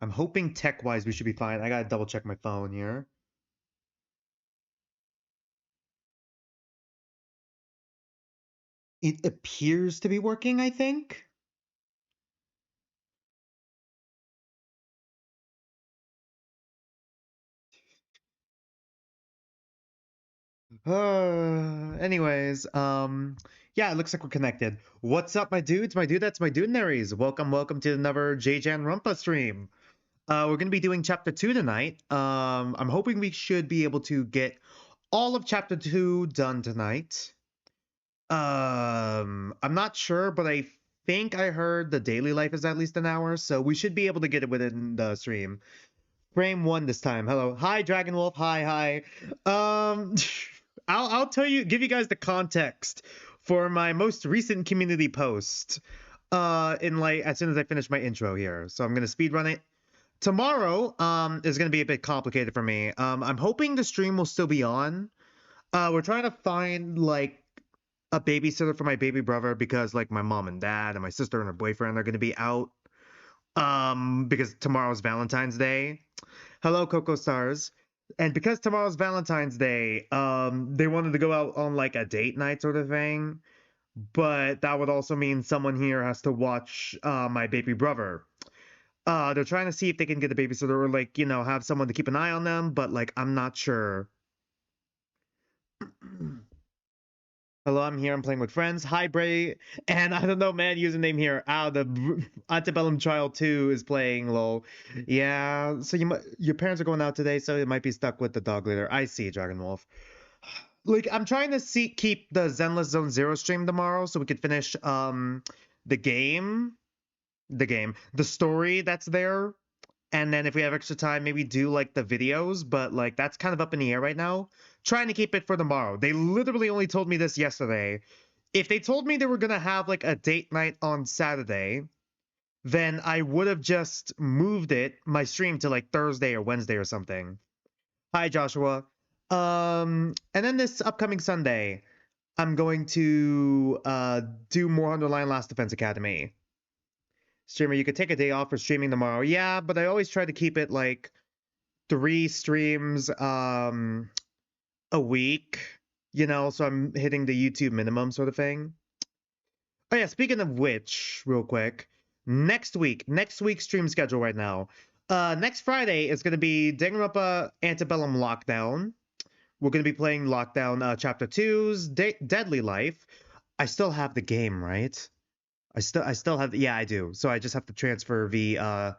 I'm hoping tech-wise we should be fine. I gotta double check my phone here. It appears to be working, I think. Anyways, yeah, it looks like we're connected. What's up, my dudes? My dude, that's my dudenaries. Welcome to another JayJanRonpa stream. We're gonna be doing chapter 2 tonight. I'm hoping we should be able to get all of chapter 2 done tonight. I'm not sure, but I think I heard the daily life is at least an hour, so we should be able to get it within the stream. Frame 1 this time. Hello. Hi, Dragon Wolf. Hi. Um, I'll give you guys the context for my most recent community post. In like as soon as I finish my intro here. So I'm gonna speed run it. Tomorrow, is gonna be a bit complicated for me. I'm hoping the stream will still be on. We're trying to find like a babysitter for my baby brother because like my mom and dad and my sister and her boyfriend are gonna be out. Because tomorrow's Valentine's Day. Hello, Coco Stars. And because tomorrow's Valentine's Day, they wanted to go out on like a date night sort of thing. But that would also mean someone here has to watch my baby brother. They're trying to see if they can get a babysitter or like, you know, have someone to keep an eye on them, but like I'm not sure. Hello, I'm here. I'm playing with friends. Hi, Bray. And I don't know, man, username here. The Antebellum Child 2 is playing, lol. Yeah, so your parents are going out today, so it might be stuck with the dog later. I see, Dragon Wolf. Like, I'm trying to keep the Zenless Zone Zero stream tomorrow so we could finish the game. The story that's there. And then if we have extra time, maybe do like the videos, but like that's kind of up in the air right now. Trying to keep it for tomorrow. They literally only told me this yesterday. If they told me they were gonna have like a date night on Saturday, then I would have just moved my stream to like Thursday or Wednesday or something. Hi Joshua. And then this upcoming Sunday, I'm going to do more Underline Last Defense Academy. Streamer, you could take a day off for streaming tomorrow. Yeah, but I always try to keep it like 3 streams a week, you know, so I'm hitting the YouTube minimum sort of thing. Oh yeah, speaking of which, real quick, next week's stream schedule right now. Next Friday is going to be Danganronpa Antebellum Lockdown. We're going to be playing Lockdown Chapter 2's Deadly Life. I still have the game, right? I still have, yeah, I do. So I just have to transfer the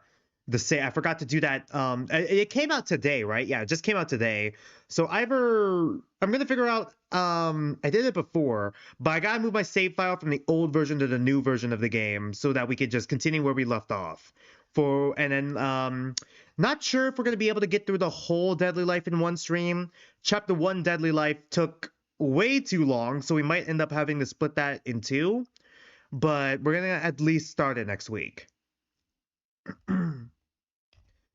say. I forgot to do that. It came out today, right? Yeah, it just came out today. So I'm gonna figure out. I did it before, but I gotta move my save file from the old version to the new version of the game so that we could just continue where we left off. And then not sure if we're gonna be able to get through the whole Deadly Life in one stream. Chapter 1 Deadly Life took way too long, so we might end up having to split that in 2. But we're gonna at least start it next week. You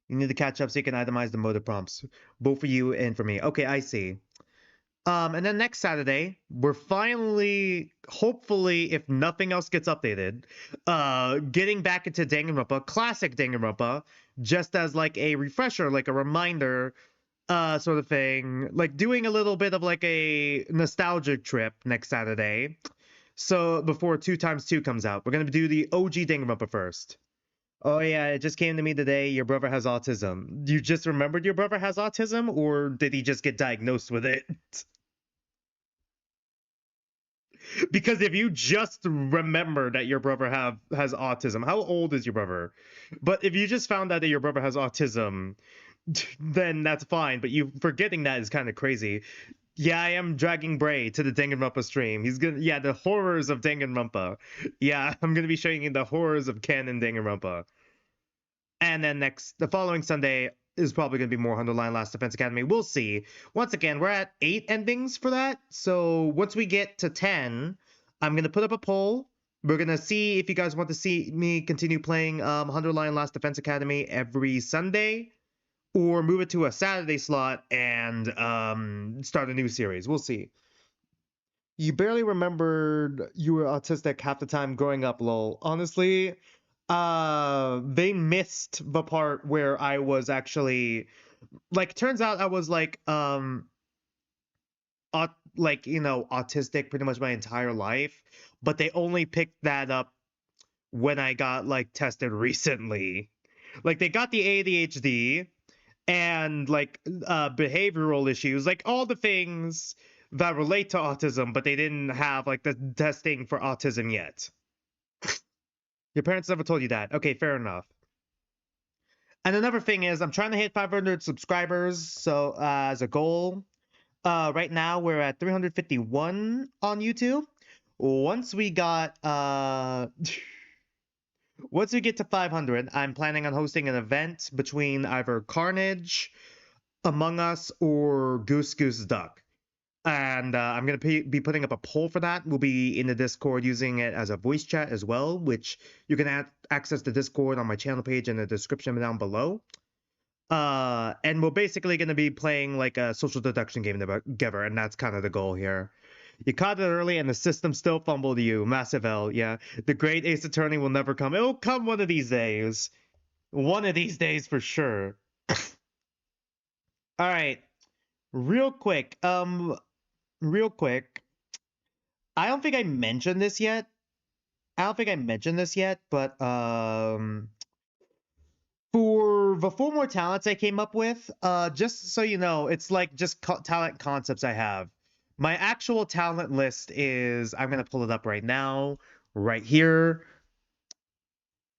need to catch up so you can itemize the motor prompts, both for you and for me. Okay, I see. And then next Saturday, we're finally, hopefully, if nothing else gets updated, getting back into Danganronpa, classic Danganronpa, just as like a refresher, like a reminder, sort of thing. Like doing a little bit of like a nostalgic trip next Saturday. So before 2x2 comes out, we're gonna do the OG Danganronpa first. Oh yeah, it just came to me today. Your brother has autism. You just remembered your brother has autism, or did he just get diagnosed with it? Because if you just remember that your brother has autism, how old is your brother? But if you just found out that your brother has autism, then that's fine. But you forgetting that is kind of crazy. Yeah, I am dragging Bray to the Danganronpa stream. He's gonna, yeah, the horrors of Danganronpa. Yeah, I'm gonna be showing you the horrors of Ken and Danganronpa. And then the following Sunday is probably going to be more Underline Last Defense Academy. We'll see. Once again, we're at 8 endings for that. So once we get to 10, I'm going to put up a poll. We're going to see if you guys want to see me continue playing Underline Last Defense Academy every Sunday, or move it to a Saturday slot and start a new series. We'll see. You barely remembered you were autistic half the time growing up, lol. Honestly, they missed the part where I was actually like, turns out I was like like, you know, autistic pretty much my entire life, but they only picked that up when I got like tested recently. Like they got the ADHD and like behavioral issues, like all the things that relate to autism, but they didn't have like the testing for autism yet. Your parents never told you that. Okay, fair enough. And another thing is I'm trying to hit 500 subscribers, so as a goal. Right now we're at 351 on YouTube. Once we got once we get to 500, I'm planning on hosting an event between either Carnage, Among Us, or Goose Goose Duck. And I'm going to be putting up a poll for that. We'll be in the Discord using it as a voice chat as well, which you can access the Discord on my channel page in the description down below. And we're basically going to be playing like a social deduction game together, and that's kind of the goal here. You caught it early and the system still fumbled you. Massive L, yeah. The great Ace Attorney will never come. It'll come one of these days. One of these days for sure. Alright. Real quick. Real quick. I don't think I mentioned this yet. But for the 4 more talents I came up with, just so you know, it's like just talent concepts I have. My actual talent list is, I'm going to pull it up right now, right here.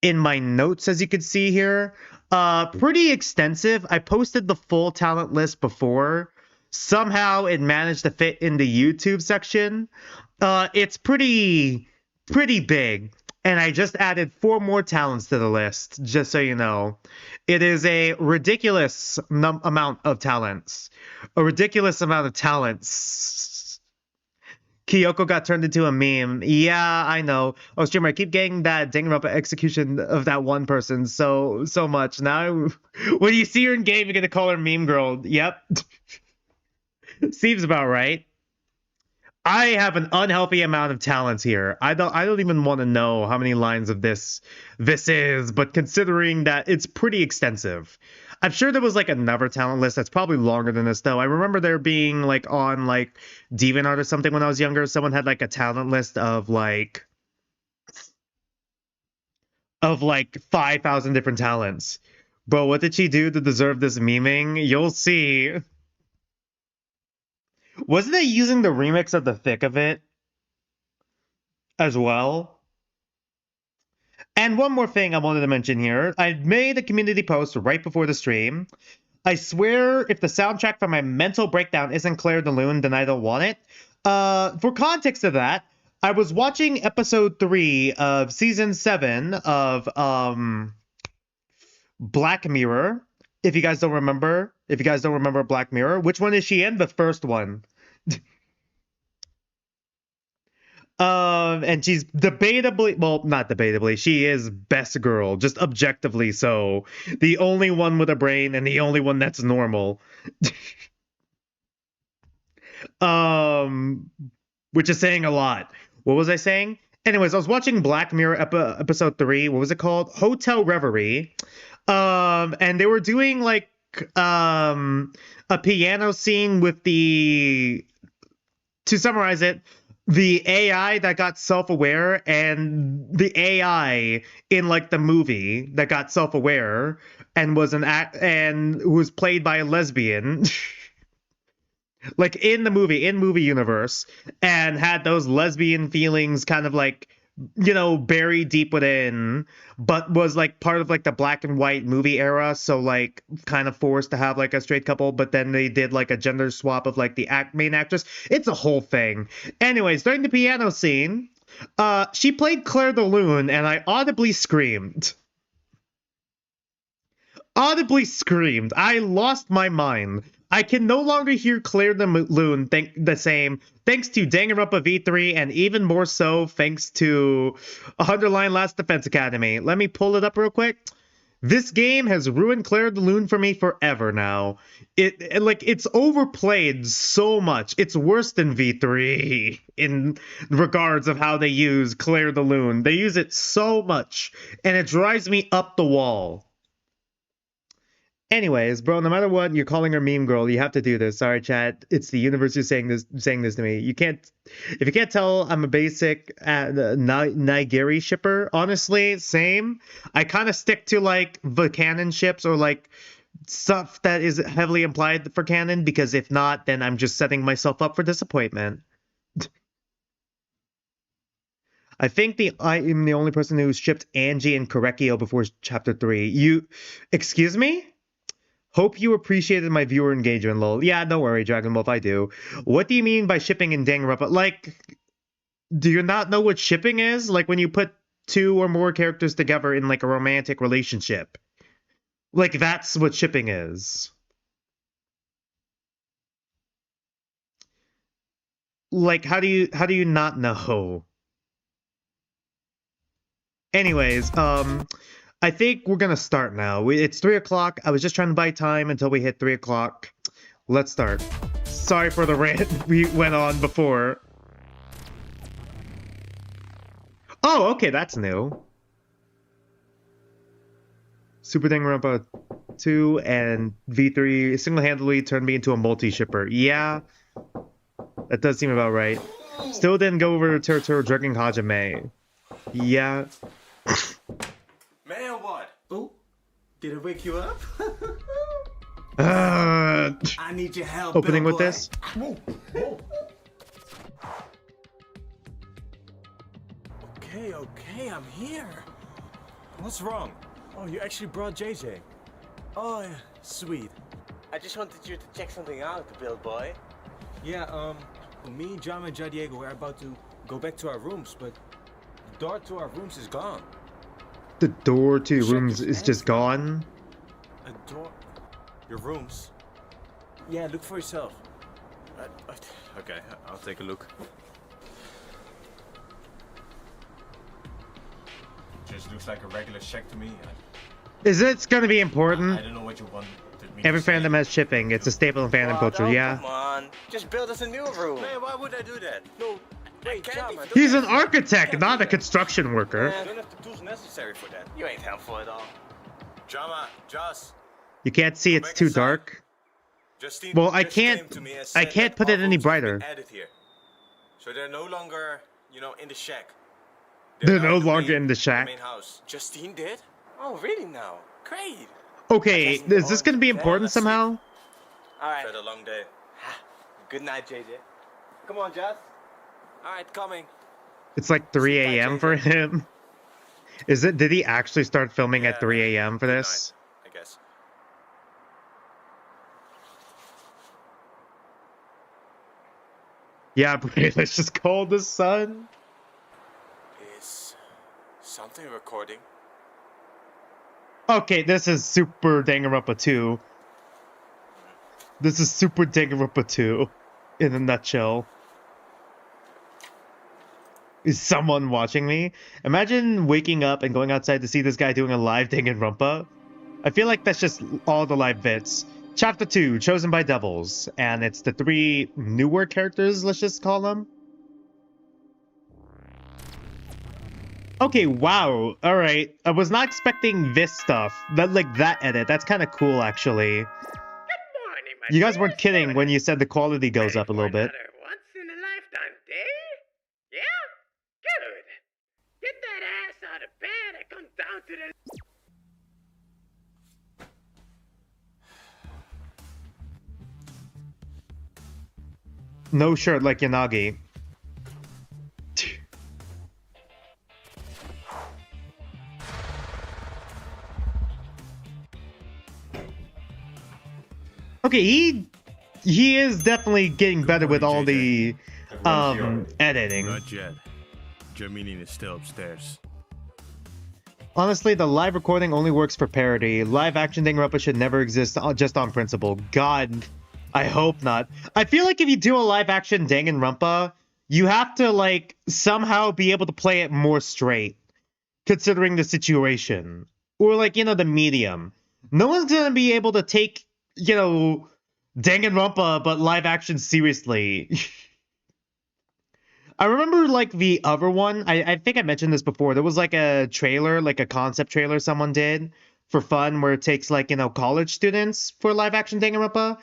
In my notes, as you can see here, pretty extensive. I posted the full talent list before. Somehow it managed to fit in the YouTube section. It's pretty big. And I just added 4 more talents to the list, just so you know. It is a ridiculous amount of talents. A ridiculous amount of talents. Kyoko got turned into a meme. Yeah, I know. Oh, streamer, I keep getting that Danganronpa execution of that one person so much. Now, when you see her in game, you're gonna call her meme girl. Yep. Seems about right. I have an unhealthy amount of talents here. I don't even want to know how many lines of this is, but considering that it's pretty extensive. I'm sure there was like another talent list that's probably longer than this though. I remember there being like on like DeviantArt or something when I was younger, someone had like a talent list of like 5,000 different talents. But what did she do to deserve this memeing? You'll see. Wasn't it using the remix of The Thick of It as well? And one more thing I wanted to mention here. I made a community post right before the stream. I swear if the soundtrack for my mental breakdown isn't Claire de Lune, then I don't want it. For context of that, I was watching episode 3 of season 7 of Black Mirror. If you guys don't remember Black Mirror, which one is she in? The first one. And she's debatably, well, not debatably, she is best girl, just objectively so. The only one with a brain and the only one that's normal. Which is saying a lot. What was I saying? Anyways, I was watching Black Mirror episode 3. What was it called? Hotel Reverie. And they were doing like a piano scene with the, to summarize it, the AI that got self-aware and the AI in like the movie that got self-aware and was was played by a lesbian. Like in the movie universe, and had those lesbian feelings kind of like, you know, buried deep within, but was like part of like the black and white movie era, so like kind of forced to have like a straight couple, but then they did like a gender swap of like the main actress. It's a whole thing. Anyways, during the piano scene, she played Claire de Lune, and I audibly screamed. I lost my mind. I can no longer hear Claire de Lune the same, thanks to Danganronpa V3, and even more so thanks to 100 Line Last Defense Academy. Let me pull it up real quick. This game has ruined Claire de Lune for me forever now. It's overplayed so much. It's worse than V3 in regards of how they use Claire de Lune. They use it so much, and it drives me up the wall. Anyways, bro, no matter what, you're calling her meme girl. You have to do this. Sorry, chat. It's the universe who's saying this to me. You can't, if you can't tell, I'm a basic Nigeri shipper. Honestly, same. I kind of stick to like the canon ships or like stuff that is heavily implied for canon, because if not, then I'm just setting myself up for disappointment. I think I am the only person who shipped Angie and Korekio before chapter 3. You, excuse me? Hope you appreciated my viewer engagement, lol. Yeah, don't worry, DragonWolf, I do. What do you mean by shipping in Danganronpa? Like, do you not know what shipping is? Like when you put two or more characters together in like a romantic relationship. Like that's what shipping is. Like how do you not know? Anyways, I think we're gonna start now. It's 3 o'clock. I was just trying to buy time until we hit 3 o'clock. Let's start. Sorry for the rant we went on before. Oh, okay, that's new. Super Danganronpa 2 and V3 single-handedly turned me into a multi-shipper. Yeah, that does seem about right. Still didn't go over to Turtle drinking Hajime. Yeah. Man, what? Oh, did it wake you up? I need your help. Opening with this. Whoa. Okay, I'm here. What's wrong? Oh, you actually brought JJ. Oh, yeah, sweet. I just wanted you to check something out, Bill boy. Yeah, me, John, and Jadiego were about to go back to our rooms, but the door to our rooms is gone. The door to your rooms is just gone? A door? Your rooms? Yeah, look for yourself. Okay, I'll take a look. Just looks like a regular shack to me. Is it gonna be important? I don't know what you want. Every fandom has shipping. It's a staple in fandom culture, yeah? Come on, just build us a new room. Man, why would I do that? No, wait, John, He's an architect, not a construction worker. I don't have the tools necessary for that. You ain't helpful at all. Drama, Joss. You can't see, it's too dark. Justine Well, I just came can't to me and I said can't that put it our any rooms have been brighter. added here. So they're no longer, in the shack. They're now no in the longer main- in the shack. main house. Justine did? Oh, really now? Great. Okay, I guess is this gonna be no, important let's see. somehow? All right. Had a long day. Good night, JJ. Come on, Just. All right, coming. It's like 3 a.m. for him. Is it? Did he actually start filming at 3 a.m. for Good this? night, I guess. Yeah, but let's just call the sun. Is something recording? Okay, this is Super Danganronpa 2. This is Super Danganronpa 2 in a nutshell. Is someone watching me? Imagine waking up and going outside to see this guy doing a live Danganronpa. I feel like that's just all the live bits. Chapter 2, Chosen by Devils. And it's the 3 newer characters, let's just call them. Okay, wow. Alright. I was not expecting this stuff. That edit. That's kind of cool, actually. Good morning, my You guys weren't dear kidding when student. you said the quality goes Ready up a for little bit. another once-in-a-lifetime day? Yeah? Good. Get that ass out of bed and come down to the... No shirt like Yanagi. Okay, he is definitely getting better with all the editing. Not yet. Germini is still upstairs. Honestly, the live recording only works for parody. Live action Danganronpa should never exist just on principle. God, I hope not. I feel like if you do a live action Danganronpa, you have to like somehow be able to play it more straight, considering the situation. or like, you know, the medium. No one's gonna be able to take, you know, Danganronpa but live action seriously. I remember like the other one. I think I mentioned this before. There was like a trailer, like a concept trailer someone did for fun, where it takes like, you know, college students for live action Danganronpa.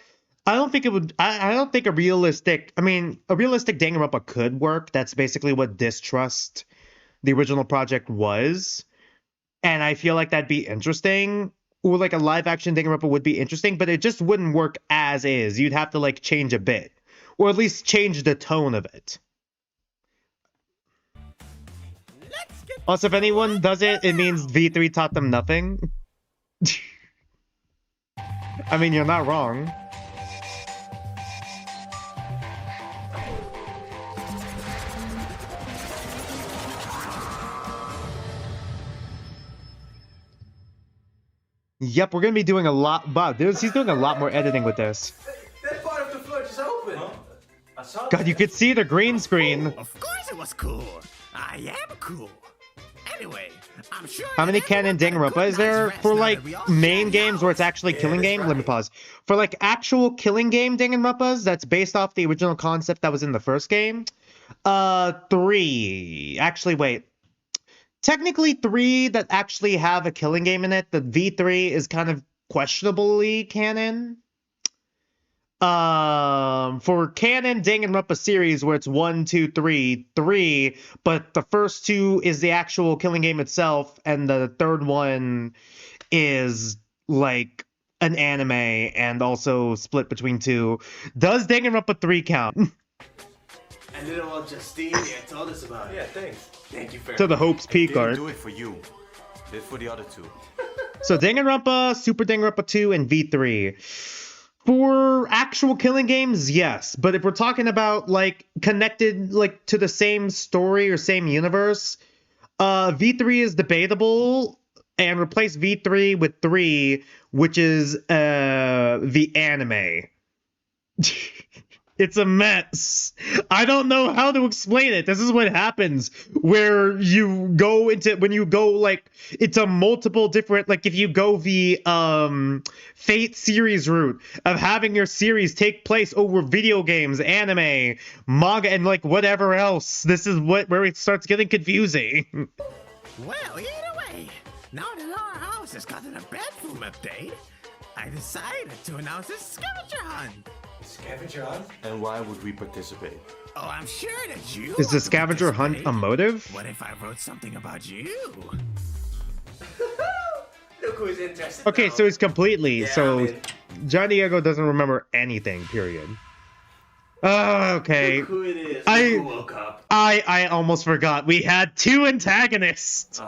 I don't think it would. I don't think a realistic. I mean, a realistic Danganronpa could work. That's basically what Distrust, the original project, was, and I feel like that'd be interesting. Or like a live action Danganronpa would be interesting, but it just wouldn't work as is. You'd have to like change a bit, or at least change the tone of it. Also, if anyone does it, it means V3 taught them nothing. I mean, you're not wrong. Yep, we're gonna be doing a lot. Wow, he's doing a lot more editing with this. That part of the floor is open. Huh? I saw God, you could see the green screen. Of course it was cool. I am cool. Anyway, I'm sure. How many canon Danganronpa is there for like main games where it's actually killing game? Right. Let me pause. For like actual killing game Danganronpas that's based off the original concept that was in the first game, 3. Actually, wait. Technically 3 that actually have a killing game in it. The V3 is kind of questionably canon. For canon Danganronpa series where it's 1, 2, 3, 3, but the first 2 is the actual killing game itself, and the third one is like an anime and also split between 2. Does Danganronpa 3 count? And little old Justine told us about it. Yeah, thanks. Thank you very To the much. Hopes Peak Didn't art. do it for you. Did it for the other 2. So Danganronpa, Super Danganronpa 2, and V3. For actual killing games, yes. But if we're talking about like connected like to the same story or same universe, V3 is debatable, and replace V3 with 3, which is the anime. It's a mess. I don't know how to explain it. This is what happens where you go into, when you go like into multiple different, like if you go the Fate series route of having your series take place over video games, anime, manga, and like whatever else. This is where it starts getting confusing. Well, either way, now that our house has gotten a bedroom update, I decided to announce a scavenger hunt. Scavenger hunt? And why would we participate? Oh, I'm sure that you Is the scavenger hunt a motive? What if I wrote something about you? Look who's interested. Okay, now. so it's completely, Yeah, so I mean, John Diego doesn't remember anything, period. Oh, okay. look who it is. Look who woke up. I almost forgot. We had 2 antagonists.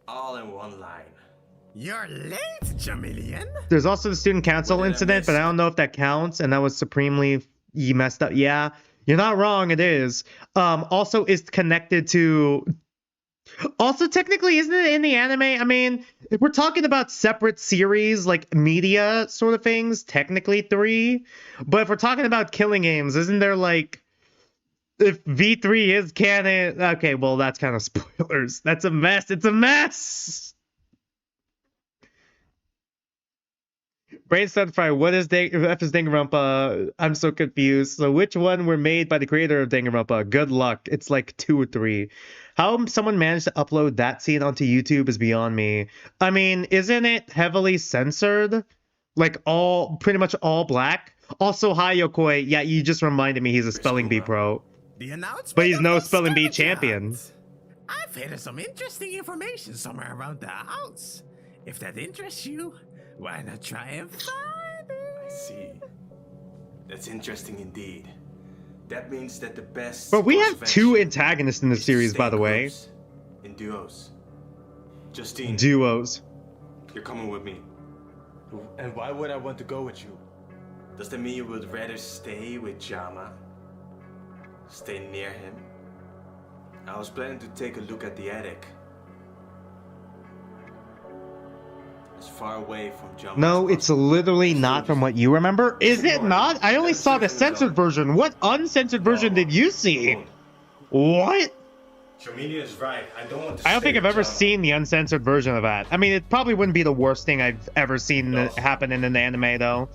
All in one line. You're late, Chameleon. There's also the student council What did I incident, miss? but I don't know if that counts, and that was supremely messed up. Yeah, you're not wrong, it is. Also, it's connected to... Also, technically, isn't it in the anime? I mean, if we're talking about separate series, like media sort of things, technically 3. But if we're talking about killing games, isn't there like... If V3 is canon... Okay, well, that's kind of spoilers. That's a mess. It's a mess! Brain started fire. What is F is Danganronpa? I'm so confused. So which one were made by the creator of Danganronpa? Good luck. It's like 2 or 3. How someone managed to upload that scene onto YouTube is beyond me. I mean, isn't it heavily censored? Like pretty much all black? Also, hi Yokoi. Yeah, you just reminded me he's a spelling bee pro. The announcement But he's of no the spelling bee scavenger champion. hunt. I've hidden some interesting information somewhere around the house. If that interests you, why not try and find it? I see. That's interesting indeed. That means that the best. But we course have of 2 action antagonists in the is to series, stay by in the way. groups, in duos. Justine, Duos. you're coming with me. And why would I want to go with you? Does that mean you would rather stay with Jama? Stay near him? I was planning to take a look at the attic. As far away from Jama. No, as it's possible. literally not from what you remember. Is it not? I only saw the censored version. What uncensored version did you see? What? Chameleon is right. I don't want to I don't stay think I've with ever Jama. seen the uncensored version of that. I mean, it probably wouldn't be the worst thing I've ever seen happen in an anime, though.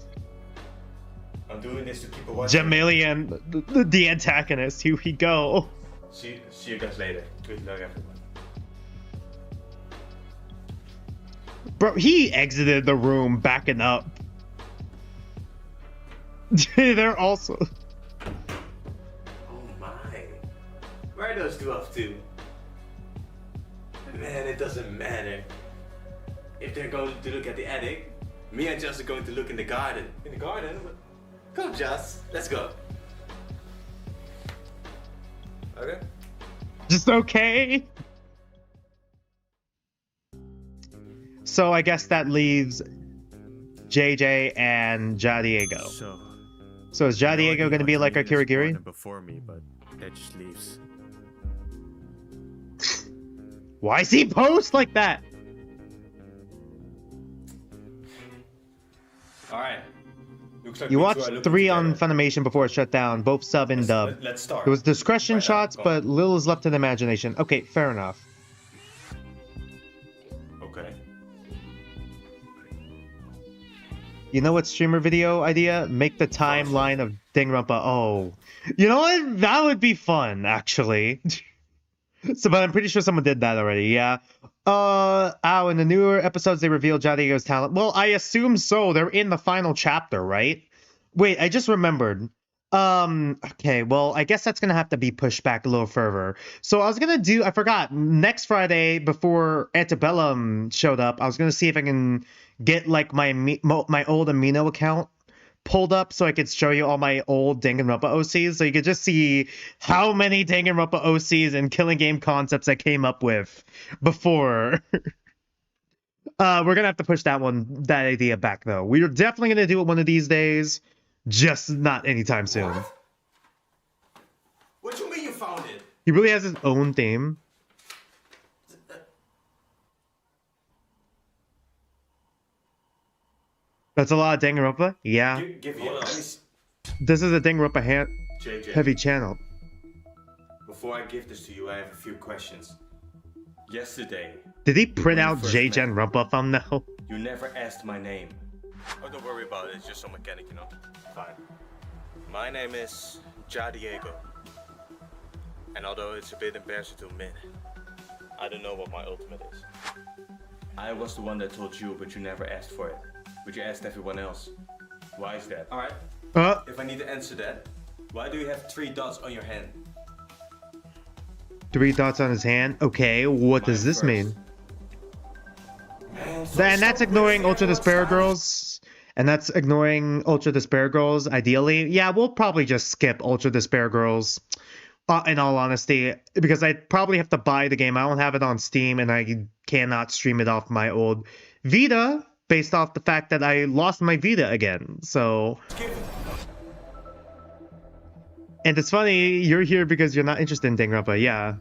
I'm doing this to keep a watch. Jamilian, the antagonist. Here we go. See you guys later. Good luck, everyone. Bro, he exited the room backing up. They're also... Oh my. Where are those two off to? Man, it doesn't matter. If they're going to look at the attic, me and Jess are going to look in the garden. In the garden? Come, Jess. Let's go. Okay. Just okay. So I guess that leaves JJ and JaDiego. So is JaDiego going to be like a Kirigiri? Before me, but that just leaves. Why is he post like that? Alright. Looks like You we two watched are looking 3 on together. Funimation before it shut down, both sub and dub. Let's start. It was discretion Right now, shots, go on. but little is left to the imagination. Okay, fair enough. Okay. You know what streamer video idea? Make the timeline of Danganronpa. Oh, you know what? That would be fun, actually. So, but I'm pretty sure someone did that already. Yeah. In the newer episodes, they revealed JaDiego's talent. Well, I assume so. They're in the final chapter, right? Wait, I just remembered. Okay, well, I guess that's gonna have to be pushed back a little further. So I was gonna do, I forgot, next Friday before Antebellum showed up, I was gonna see if I can get like my old Amino account pulled up so I could show you all my old Danganronpa OCs, so you could just see how many Danganronpa OCs and killing game concepts I came up with before. We're gonna have to push that idea back though. We're definitely gonna do it one of these days, just not anytime soon. What do you mean you found it? He really has his own theme. That's a lot of Danganronpa. Yeah, Give me a this is a Danganronpa JJ. heavy channel. Before I give this to you, I have a few questions. Yesterday, Did he print When you out first met. JayJanRonpa thumbnail? you never asked my name. Oh, don't worry about it. It's just some mechanic, you know. Fine. My name is JaDiego. And although it's a bit embarrassing to admit, I don't know what my ultimate is. I was the one that told you, but you never asked for it. But you asked everyone else. Why is that? Alright, if I need to answer that, why do you have 3 dots on your hand? 3 dots on his hand. Okay, what does Mine this first. mean? Man, so And that's stop ignoring wasting Ultra everyone's Despair time. Girls. And that's ignoring Ultra Despair Girls, ideally. Yeah, we'll probably just skip Ultra Despair Girls, in all honesty, because I probably have to buy the game. I don't have it on Steam, and I cannot stream it off my old Vita, based off the fact that I lost my Vita again. So, Skip it. and it's funny, you're here because you're not interested in Danganronpa, yeah.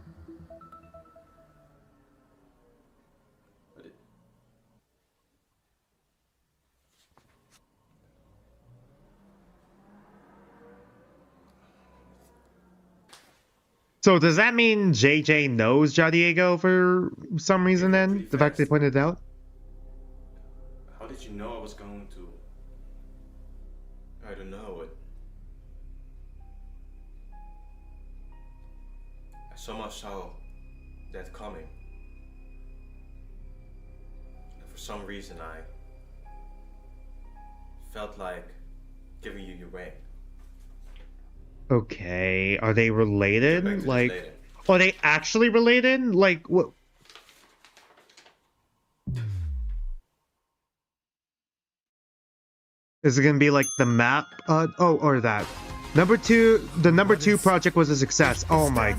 So does that mean JJ knows JaDiego for some reason then? The fact they pointed it out? How did you know I was going to? I don't know. I somehow saw that coming. And for some reason I felt like giving you your ring. Okay, are they Get back to related? this Like, later. are they actually related? Like, what? Is it gonna be like the map? Or that. Number 2, the number 2 project was a success. Oh my.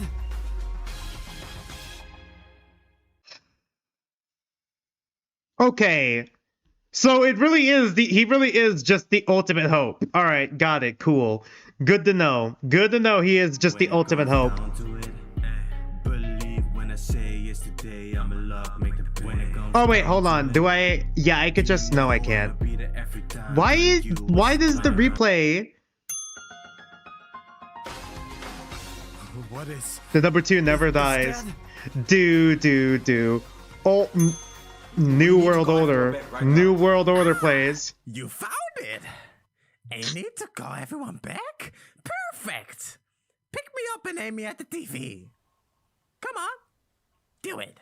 Okay. So it really is he really is just the ultimate hope. All right, got it. Cool. Good to know. Good to know he is just the ultimate hope. Oh wait, hold on. Do I? Yeah, I could just. No, I can't. Why does the replay? What is... The number 2 never dies. Do. Oh, New World Order. New World Order plays. You found it! And you need to call everyone back? Perfect! Pick me up and aim me at the TV. Come on. Do it.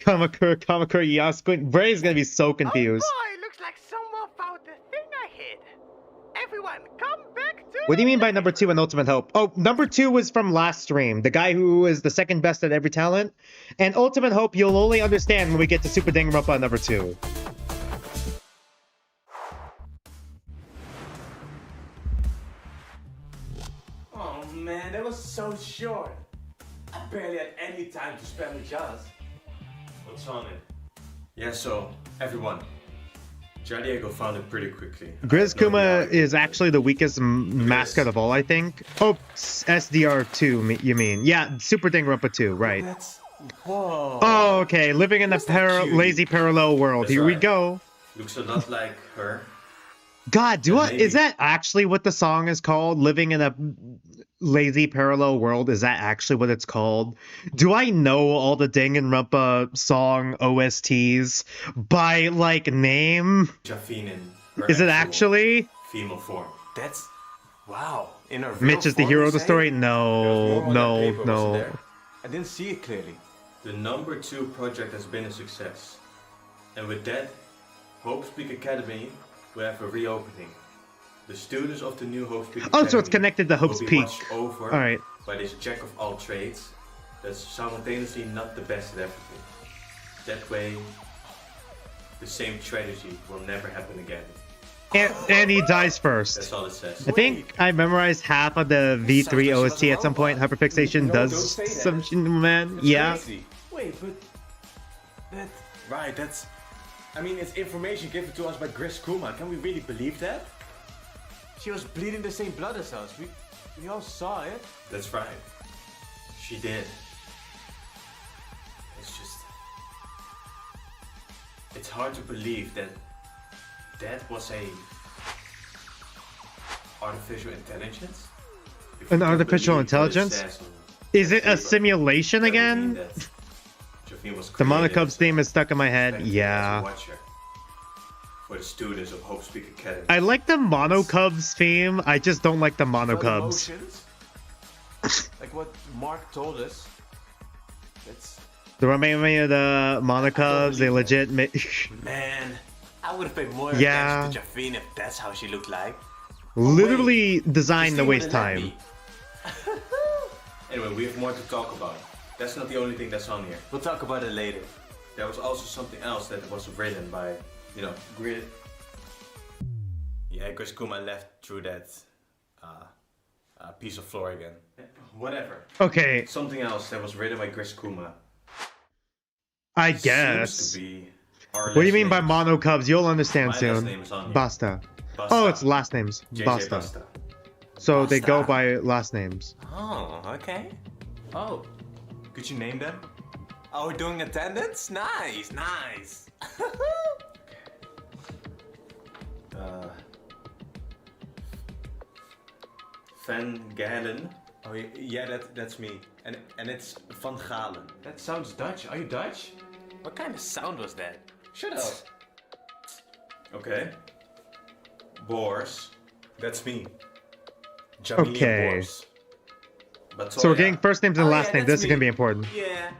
Kamakura, Yasuko. Bray's gonna be so confused. Oh boy, looks like someone found the thing I hid. Everyone, come back to... What do you mean by number 2 and Ultimate Hope? Oh, number 2 was from last stream. The guy who is the second best at every talent. And Ultimate Hope, you'll only understand when we get to Super Danganronpa number 2. Oh man, that was so short. I barely had any time to spend with Jazz. What's on it? Yeah, so, everyone. Jadiego found it pretty quickly. Grizz Kuma is actually the weakest mascot of all, I think. Oh, SDR2, you mean. Yeah, Super Danganronpa 2, right. That's... Whoa. Oh, okay. Living in a lazy parallel world. That's Here we right. go. Looks a lot like her. God, is that actually what the song is called? Living in a lazy parallel world? Is that actually what it's called? Do I know all the Danganronpa song OSTs by, like, name? Jafine in her Is it actual actually? female form. That's... Wow. In a real Mitch is the form, hero you of the say? story? There was No, more on that paper, wasn't no. there? I didn't see it clearly. The number 2 project has been a success. And with that, Hope's Peak Academy will have a reopening. The students of the new Hope's Peak Academy Oh, so it's connected to Hope's will be Peak. watched over All right. by this jack of all trades that's simultaneously not the best at everything. That way, the same tragedy will never happen again. And he dies first. That's all it says. I think I memorized half of the V3 Sounds like she was OST a at some point. robot. Hyperfixation No, don't does say that. some shit, man. That's Yeah. crazy. Wait, but... That... Right, that's... I mean, it's information given to us by Gris Kuma. Can we really believe that? She was bleeding the same blood as us. We all saw it. That's right. She did. It's just... It's hard to believe that that was a artificial intelligence. If An you can artificial believe what it intelligence? says on Is it the a paper, simulation that would mean again? that Jafine was The created Monocubs as a theme is stuck in my head. benefit as a Yeah. watcher for the students of Hope's Peak Academy. I like the Monocubs theme. I just don't like the Monocubs. Emotions? Like what Mark told us. That's... The remainder of the Monocubs, they legit. Man, I would have paid more Yeah. attention to Jafine if that's how she looked like. Literally designed to Christine waste wouldn't let time. me. Anyway, we have more to talk about. That's not the only thing that's on here. We'll talk about it later. There was also something else that was written by, you know, Grid. Yeah, Chris Kuma left through that piece of floor again. Whatever. Okay, Something else that was written by Chris Kuma. I Seems guess. to be our What do you last mean by names. Monocubs? You'll understand My last soon. name is on here. Basta. Basta. Oh, it's last names. JJ Basta. Basta. So they go Basta. by last names. Oh, okay. Oh, could you name them? Oh, we're doing attendance? Nice, nice. Van Galen. Oh, yeah, that's me. And it's Van Galen. That sounds Dutch. Are you Dutch? What kind of sound was that? Shut up. Okay. Boers. That's me. Jamie Okay. Boers. So we're getting first names and Oh, last yeah, names. that's This is gonna me. be important. Yeah.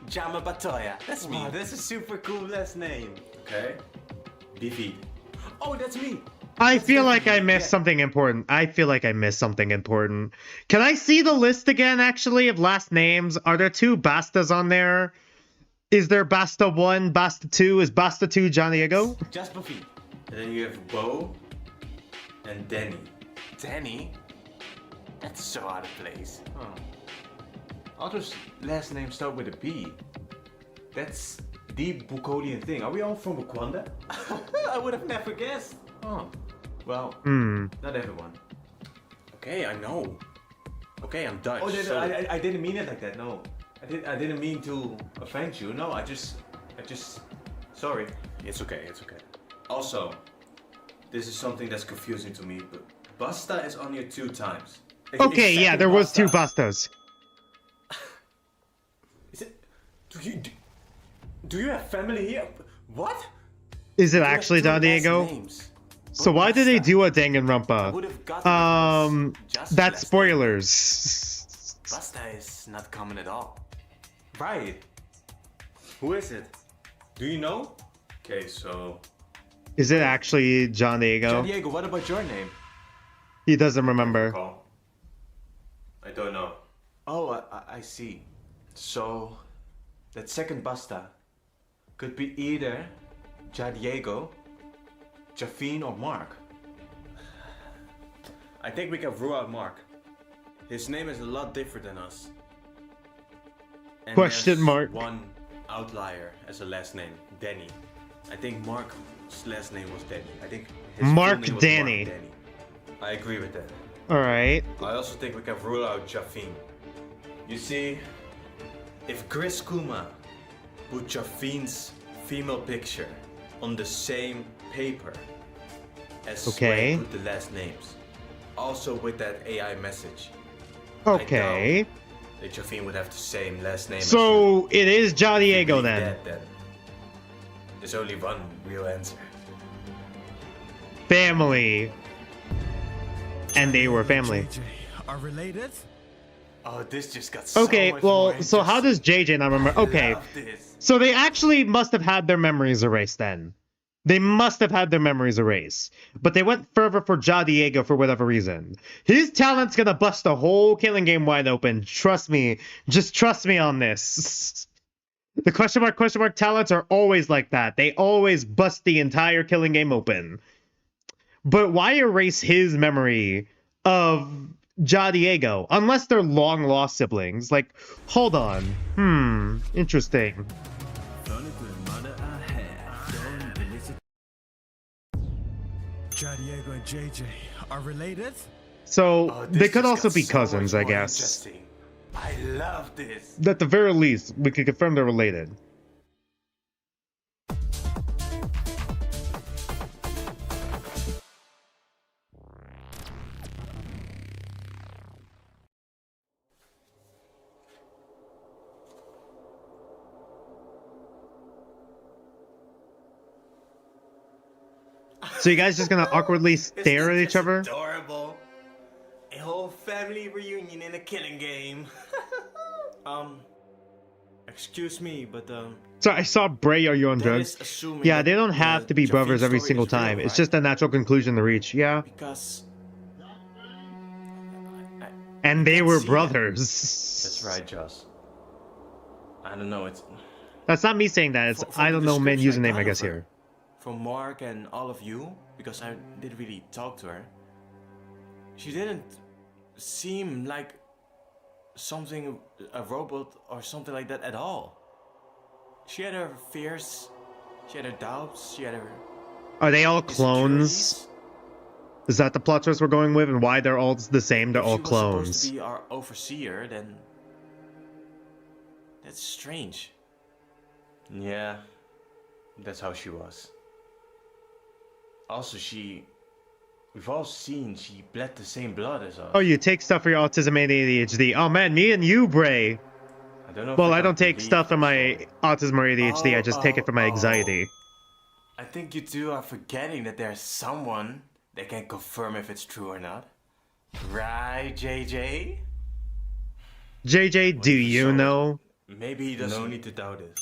Jama Batoya. That's me. Wow, that's a super cool last name. Okay. Bivi. Oh, that's me. I feel like I definitely- missed yeah. something important. I feel like I missed something important. Can I see the list again, actually, of last names? Are there 2 Bastas on there? Is there Basta 1, Basta 2? Is Basta 2 John Diego? Just Buffy. And then you have Bo and Danny. Danny? That's so out of place. Huh. All those last names start with a B. That's the Bukolian thing. Are we all from Wakanda? I would have never guessed. Oh. Well, not everyone. Okay, I know. Okay, I'm Dutch. Oh, so- I didn't mean it like that. No, I didn't mean to offend you. No, I just. Sorry. It's okay, it's okay. Also, this is something that's confusing to me, but Basta is on here 2 times. Okay, yeah, second there was two basta. bastas. Is it? Do you have family here? What? Is it You have actually two Don last Diego? names. So Both why did they Basta. do a I Danganronpa? would have gotten it if it was just That's last spoilers. name. Basta is not common at all. Right. Who is it? Do you know? Okay, so Is it actually John Diego? Diego, what about your name? He doesn't remember. Recall. I don't know. Oh, I see. So that second Basta could be either Diego, Jafine, or Mark. I think we can rule out Mark. His name is a lot different than us. And Question there's mark. one outlier as a last name, Danny. I think Mark's last name was Danny. I think his full Mark name was Danny. Mark Danny. I agree with that. Alright. I also think we can rule out Jafine. You see, if Chris Kuma put Jafine's female picture on the same paper as Okay. Sway put the last names, also with that AI message, Okay. that Jafine would have the same last name. So it is John Diego then. There's only one real answer. Family. And they were family. JJ are related? Oh, this just got so Okay, much well, more so how does JJ not remember? I Okay. love this. So they actually must have had their memories erased then. They must have had their memories erased. But they went further for Ja Diego for whatever reason. His talent's gonna bust the whole killing game wide open. Trust me. Just trust me on this. The question mark talents are always like that. They always bust the entire killing game open. But why erase his memory of Ja Diego? Unless they're long lost siblings. Like, hold on. Interesting. Diego and JJ are related? So Oh, they this could just also got be so cousins, much I more guess. interesting. I love this. At the very least, we could confirm they're related. So you guys just gonna awkwardly stare at each other? Adorable. A whole family reunion in a killing game. Excuse me, but So I saw Bray, are you on that drugs? is assuming Yeah, that they don't the have to be Jafine brothers every story single is real, time. It's right? just a natural conclusion to reach, yeah? Because And they were see that. brothers. that's right, Joss. I don't know. It's That's not me saying that. It's From I the don't know man description I username, got I guess, of her. here. from Mark and all of you, because I didn't really talk to her. She didn't seem like something, a robot or something like that at all. She had her fears, she had her doubts, she had her Are they all clones? insecurities. Is that the plot twist we're going with, and why they're all the same? They're If all she was supposed clones. to be our overseer, then that's strange. Yeah, that's how she was. Also, we've all seen she bled the same blood as us. Oh, you take stuff for your autism and ADHD. Oh man, me and you, Bray. I don't know. Well, I don't take stuff for my autism or ADHD. I just take it for my Oh. anxiety. I think you two are forgetting that there's someone that can confirm if it's true or not. Right, JJ? JJ, do you know? Maybe he doesn't need to doubt it.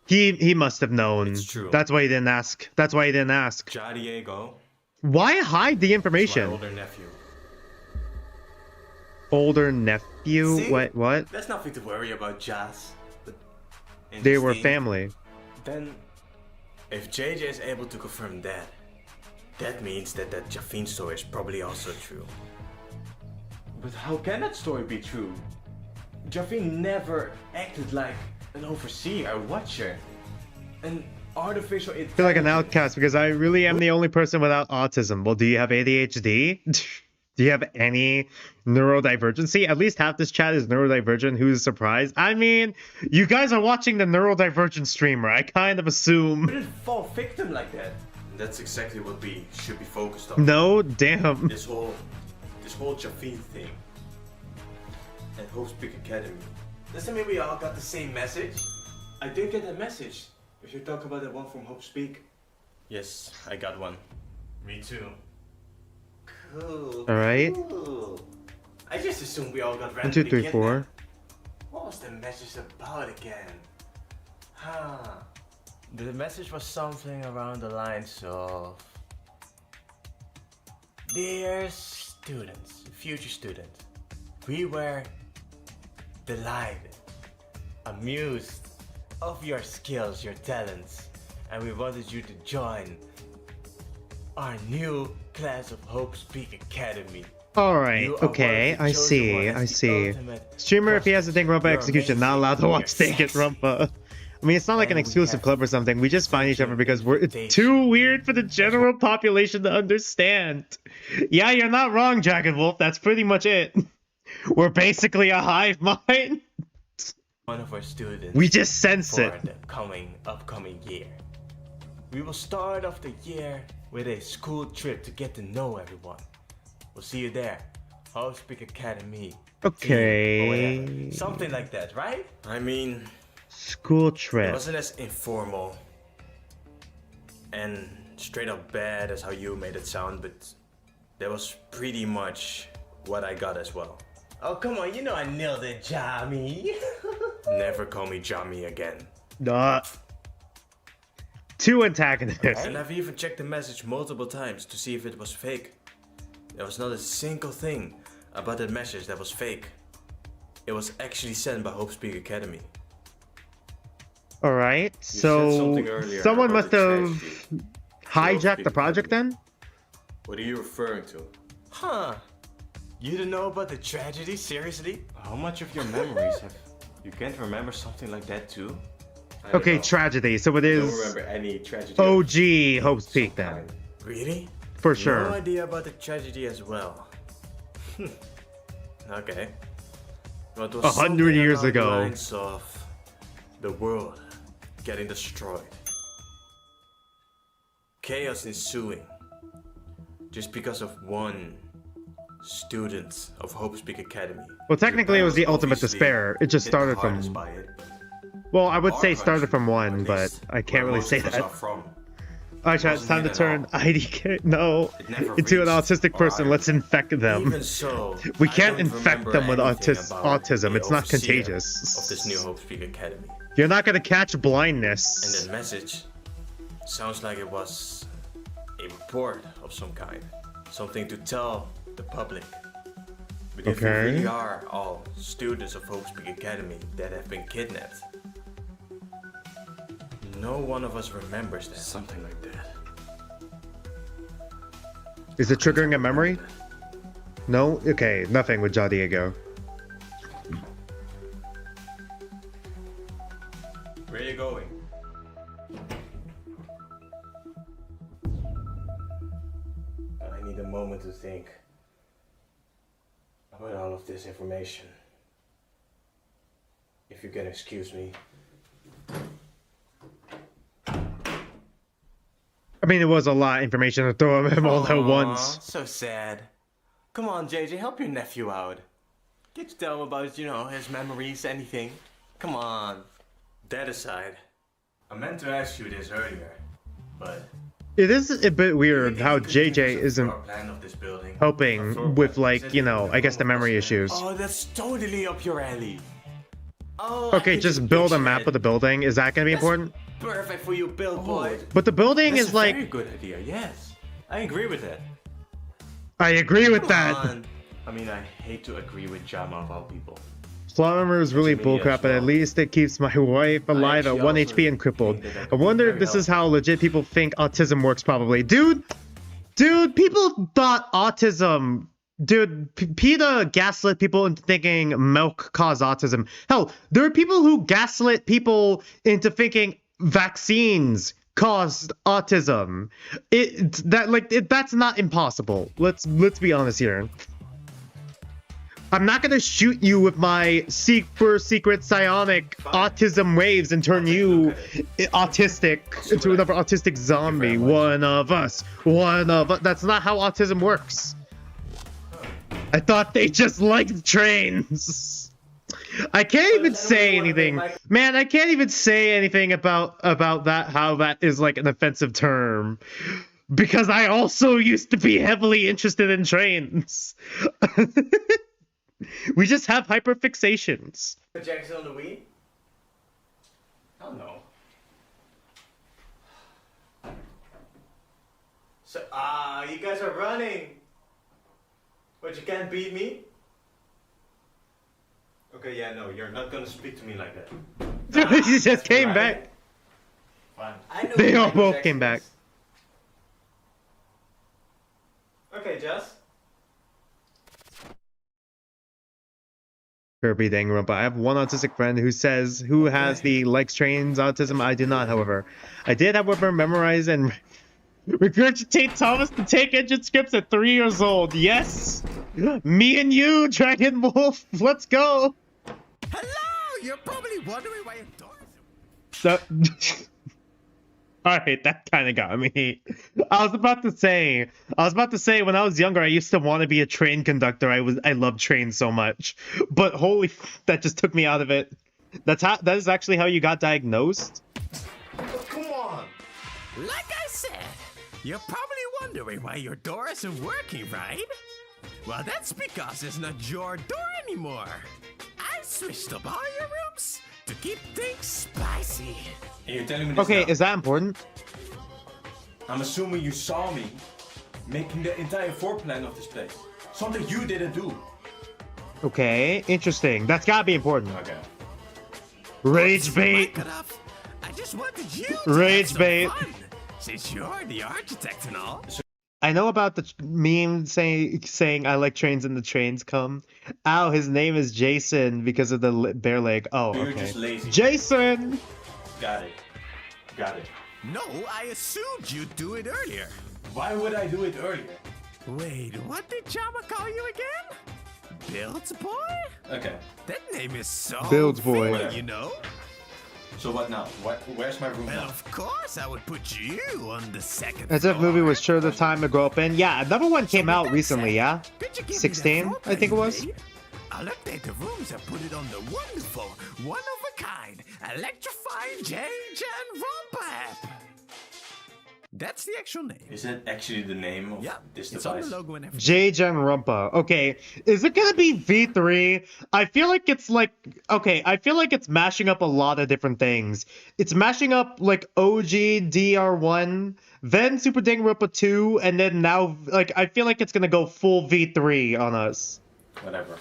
He must have known. It's true. That's why he didn't ask. That's why he didn't ask. Diego, Why hide the my information? older nephew. Older nephew? See? What? There's nothing to worry about, Jazz. But They were interesting. family. Then, if JJ is able to confirm that, that means that Jafine story is probably also true. But how can that story be true? Jafine never acted like an overseer, a watcher, an artificial I feel like an outcast because I really am the only person without autism. Well, do you have ADHD? Do you have any neurodivergency? At least half this chat is neurodivergent. Who's surprised? I mean, you guys are watching the neurodivergent streamer. I kind of assume. didn't fall victim like that. That's exactly what we should be focused on. No, damn. This whole whole Jafine thing at Hope Speak Academy. Does that mean we all got the same message? I did get that message. If you're talking about that one from Hope Speak. Yes, I got one. Me too. Cool. All right. Cool. I just assumed we all got 1, 2, 3, 4. What was the message about again? Huh. The message was something around the lines of... Dear students, future students, we were delighted, amused of your skills, your talents, and we wanted you to join our new class of Hope Speak Academy. All right. Okay. I see. Streamer, if he has a Danganronpa execution, not allowed to watch Danganronpa. I mean, it's not like an exclusive club or something. We just find each other because it's too weird for the general population to understand. Yeah, you're not wrong, Dragon Wolf. That's pretty much it. We're basically a hive mind. One of our students. We just sense it. For the upcoming year. We will start off the year with a school trip to get to know everyone. We'll see you there. Hope Speak Academy. Okay. Something like that, right? I mean, school trip. It wasn't as informal and straight up bad as how you made it sound, but that was pretty much what I got as well. Oh, come on, you know I nailed it, Jamie. Never call me Jamie again. Two antagonists. Okay. And I've even checked the message multiple times to see if it was fake. There was not a single thing about that message that was fake. It was actually sent by Hope Speak Academy. All right, so someone must have hijacked the project then? What are you referring to? Huh? You didn't know about the tragedy? Seriously? How much of your memories have... You can't remember something like that too? Okay, tragedy. So it is... I don't remember any tragedy. OG Hope Speak then. Really? For sure. No idea about the tragedy as well. Okay. Well, it was 100 years ago. The lines of the world getting destroyed. Chaos ensuing. Just because of one student of Hope Speak Academy. Well, technically it was the ultimate despair. It just started from... Well, I would say started from one, but I can't really say that. Alright, chat, it's time to turn IDK into an autistic person. Let's infect them. Even so, we can't infect them with autism. It's not contagious. Of this new Hope Speak Academy. You're not gonna catch blindness. And that message sounds like it was a report of some kind. Something to tell the public. But if we really are all students of Hope Speak Academy that have been kidnapped, no one of us remembers that. Something like that. Is it triggering a memory? No? Okay, nothing with Ja Diego. Where are you going? I need a moment to think about all of this information. If you can excuse me. I mean, it was a lot of information to throw at him all at once. So sad. Come on, JJ, help your nephew out. Get to tell him about, his memories, anything. Come on. That aside, I meant to ask you this earlier, but... It is a bit weird how JJ isn't helping with, like, I guess the memory issues. Oh, that's totally up your alley. Oh, okay, just build a map of the building. Is that going to be important? Perfect for you, billboard. But the building is like... Very good idea, yes. I agree with that. I agree with that. I mean, I hate to agree with Jama of all people. Plot armor is really bullcrap, but at least it keeps my wife alive at 1 HP and crippled. I wonder if this is how legit people think autism works, probably. Dude, people thought autism... Dude, PETA gaslit people into thinking milk caused autism. Hell, there are people who gaslit people into thinking vaccines caused autism. That's not impossible. Let's be honest here. I'm not gonna shoot you with my super secret psionic autism waves and turn you autistic into another autistic zombie. One of us. That's not how autism works. I thought they just liked trains. I can't even say anything. Man, I can't even say anything about that, how that is like an offensive term. Because I also used to be heavily interested in trains. We just have hyperfixations. Jackson on the Wii? I don't know. So, you guys are running. But you can't beat me? Okay, yeah, no, you're not gonna speak to me like that. He just came back. Fine. They all both came back. Okay, Jess. Kirby Danganronpa. I have one autistic friend who has the likes trains autism. I do not, however. I did, however, memorize and regurgitate Thomas the Tank Engine scripts at 3 years old. Yes! Me and you, Dragon Wolf! Let's go! Hello! You're probably wondering why your doors So, alright, that kind of got me. I was about to say, when I was younger, I used to want to be a train conductor. I loved trains so much. But holy, that just took me out of it. That is actually how you got diagnosed? Come on! Like I said, you're probably wondering why your door isn't working, right? Well, that's because it's not your door anymore. I switched up all your rooms to keep things spicy. And you're telling me this Okay, now? is that important? I'm assuming you saw me making the entire floor plan of this place. Something you didn't do. Okay, interesting. That's gotta be important. Okay. Rage bait! I just wanted you to Rage have some bait. fun, since you're the architect and all. I know about the meme saying I like trains and the trains come. Ow, his name is Jason because of the bare leg. Oh, You're okay. just lazy. Jason! Got it. Got it. No, I assumed you'd do it earlier. Why would I do it earlier? Wait, what did Chama call you again? Builds Boy? Okay. That name is so Builds Boy. fitting, you know? So what now? Where's my room Well, now? of course I would put you on the second As if floor. movie was sure the time to grow up in. Yeah, another one came With out that recently, said, yeah? could you give me that 16, floor I plan think it you was. made? I'll update the rooms and put it on the wonderful, one-of-a-kind, electrifying JayJanRonpa app. That's the actual name. Is that actually the name of Yeah, this it's on device? the logo and everything. JayJanRonpa. Okay, is it gonna be V3? I feel like it's like, okay, I feel like it's mashing up a lot of different things. It's mashing up like OG DR1, then Super Danganronpa 2, and then now, like, I feel like it's gonna go full V3 on us. Whatever.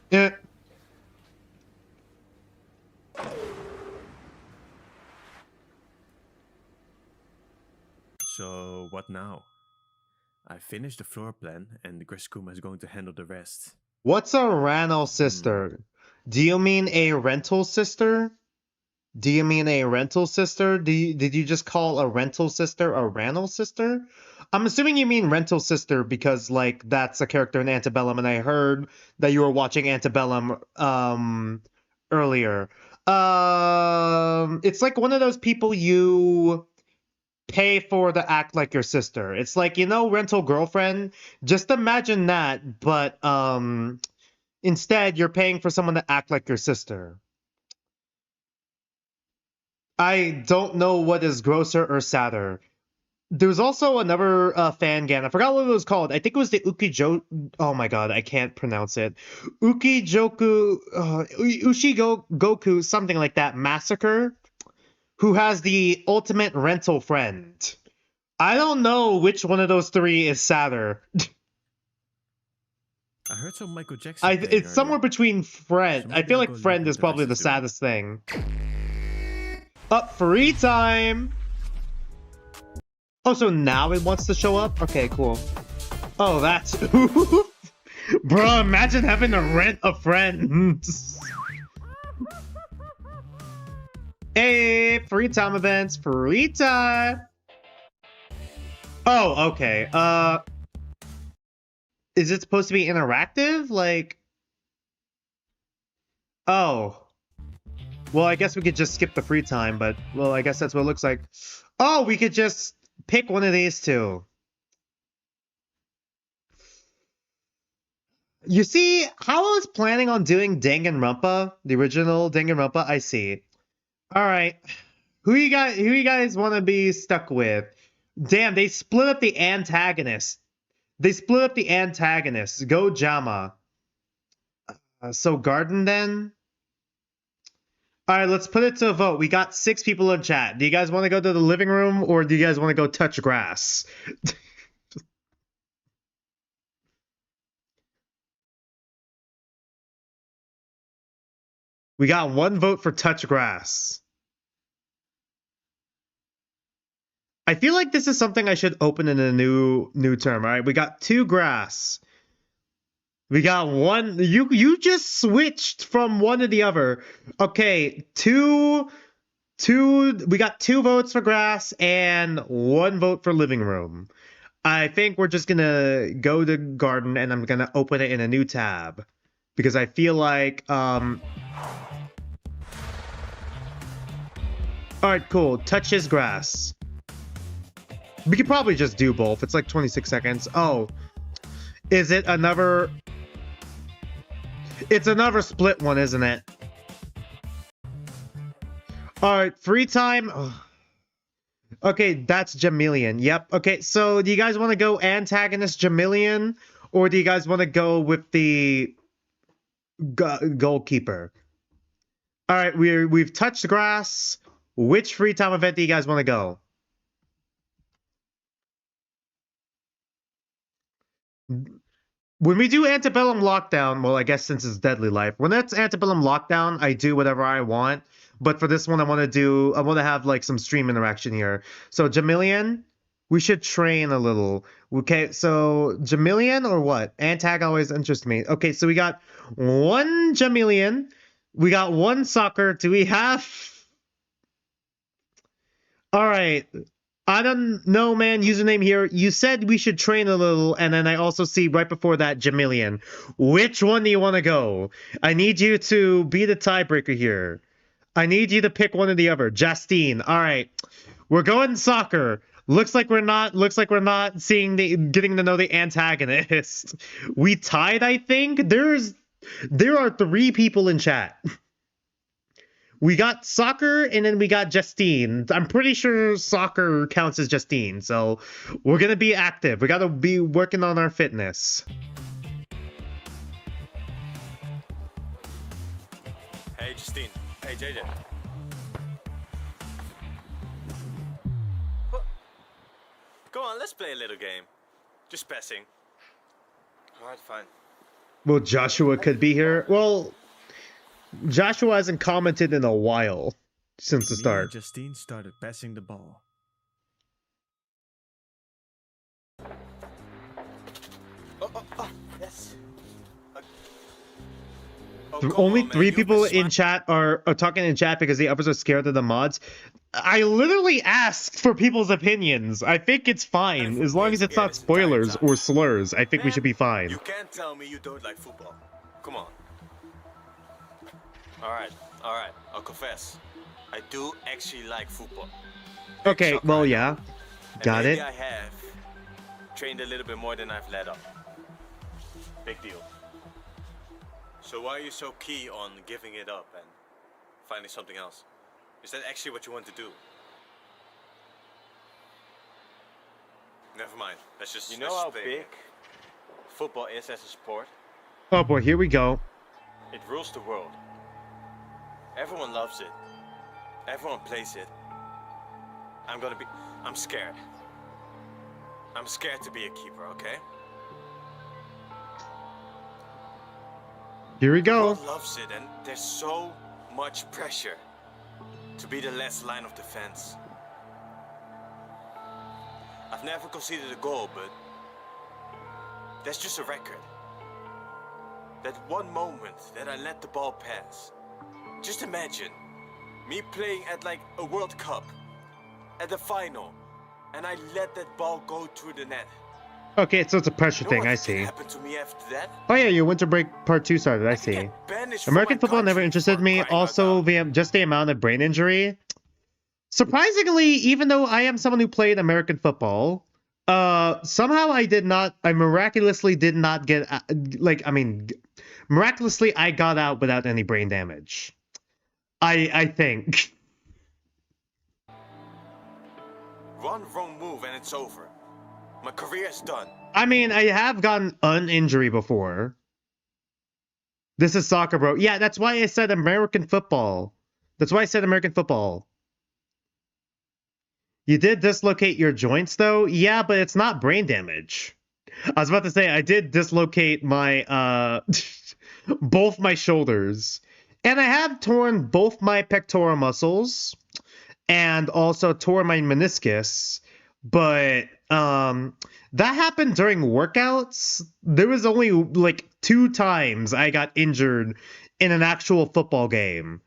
Yeah. So, what now? I finished the floor plan and Greskuma is going to handle the rest. What's a Ranel sister? Do you mean a rental sister? Do you mean a rental sister? Did you just call a rental sister a Ranel sister? I'm assuming you mean rental sister because like that's a character in Antebellum, and I heard that you were watching Antebellum earlier. It's like one of those people you pay for to act like your sister. It's like, you know, rental girlfriend. Just imagine that, but instead you're paying for someone to act like your sister. I don't know what is grosser or sadder. There's also another fangame. I forgot what it was called. I think it was the oh my god, I can't pronounce it. Ushigoku, something like that, massacre, who has the ultimate rental friend. I don't know which one of those three is sadder. I heard some Michael Jackson. It's somewhere between friend. So I maybe feel I'll like go look friend what is the probably rest the is doing. saddest thing. Up free time. Oh, so now it wants to show up? Okay, cool. Oh, that's bro, imagine having to rent a friend. Hey, free time events, free time. Oh, okay. Is it supposed to be interactive? Like, oh. Well, I guess we could just skip the free time, but, well, I guess that's what it looks like. Oh, we could just pick one of these two. You see, how I was planning on doing Danganronpa, the original Danganronpa, I see. Alright. Who you guys want to be stuck with? Damn, they split up the antagonists. Go Jama. So Garden then? Alright, let's put it to a vote. We got 6 people in chat. Do you guys want to go to the living room or do you guys want to go touch grass? We got 1 vote for touch grass. I feel like this is something I should open in a new term. All right, we got 2 grass. We got 1. You just switched from one to the other. Okay, 2. We got 2 votes for grass and 1 vote for living room. I think we're just gonna go to garden and I'm gonna open it in a new tab because I feel like Alright, cool. Touches grass. We could probably just do both. It's like 26 seconds. Oh. Is it another... It's another split one, isn't it? Alright, free time. Ugh. Okay, that's Jamilian. Yep. Okay, so do you guys want to go antagonist Jamilian? Or do you guys want to go with the goalkeeper? Alright, we've touched grass. Which free time event do you guys want to go? When we do Antebellum Lockdown, well, I guess since it's Deadly Life, when it's Antebellum Lockdown, I do whatever I want. But for this one, I want to have like some stream interaction here. So Jamilian, we should train a little. Okay, so Jamilian or what? Antag always interests me. Okay, so we got 1 Jamilian. We got 1 soccer. Do we have... Alright. I don't know, man. Username here. You said we should train a little, and then I also see right before that Jamilian. Which one do you want to go? I need you to be the tiebreaker here. I need you to pick one or the other. Justine. Alright. We're going soccer. Looks like we're not getting to know the antagonist. We tied, I think. There are 3 people in chat. We got soccer, and then we got Justine. I'm pretty sure soccer counts as Justine, so we're gonna be active. We gotta be working on our fitness. Hey, Justine. Hey, JJ. What? Go on, let's play a little game. Just passing. Alright, fine. Well, Joshua could be here. Well... Joshua hasn't commented in a while since the start. Justine started passing the ball. Yes. Only 3 people in chat are talking in chat because the others are scared of the mods. I literally asked for people's opinions. I think it's fine. As long as it's not spoilers or slurs, I think we should be fine. You can't tell me you don't like football. Come on. Alright, I'll confess. I do actually like football. Okay, well, yeah. Got it. Maybe I have trained a little bit more than I've let up. Big deal. So why are you so keen on giving it up and finding something else? Is that actually what you want to do? Never mind. Let's just... You know how big football is as a sport? Oh boy, here we go. It rules the world. Everyone loves it. Everyone plays it. I'm scared. I'm scared to be a keeper, okay? Here we go. Everyone loves it, and there's so much pressure to be the last line of defense. I've never conceded a goal, but that's just a record. That one moment that I let the ball pass. Just imagine me playing at like a World Cup, at the final, and I let that ball go through the net. Okay, so it's a pressure You know thing, what I can see. happen to me after that? Oh yeah, your winter break part 2 started, I could see. get banished from American my football never country interested for me. crying out Also, loud. just the amount of brain injury. Surprisingly, even though I am someone who played American football, somehow I miraculously did not get, miraculously I got out without any brain damage. I think. One wrong move and it's over. My career is done. I mean, I have gotten an injury before. This is soccer, bro. Yeah, that's why I said American football. That's why I said American football. You did dislocate your joints, though? Yeah, but it's not brain damage. I was about to say, I did dislocate my, both my shoulders. And I have torn both my pectoral muscles and also tore my meniscus. But, that happened during workouts. There was only, like, 2 times I got injured in an actual football game,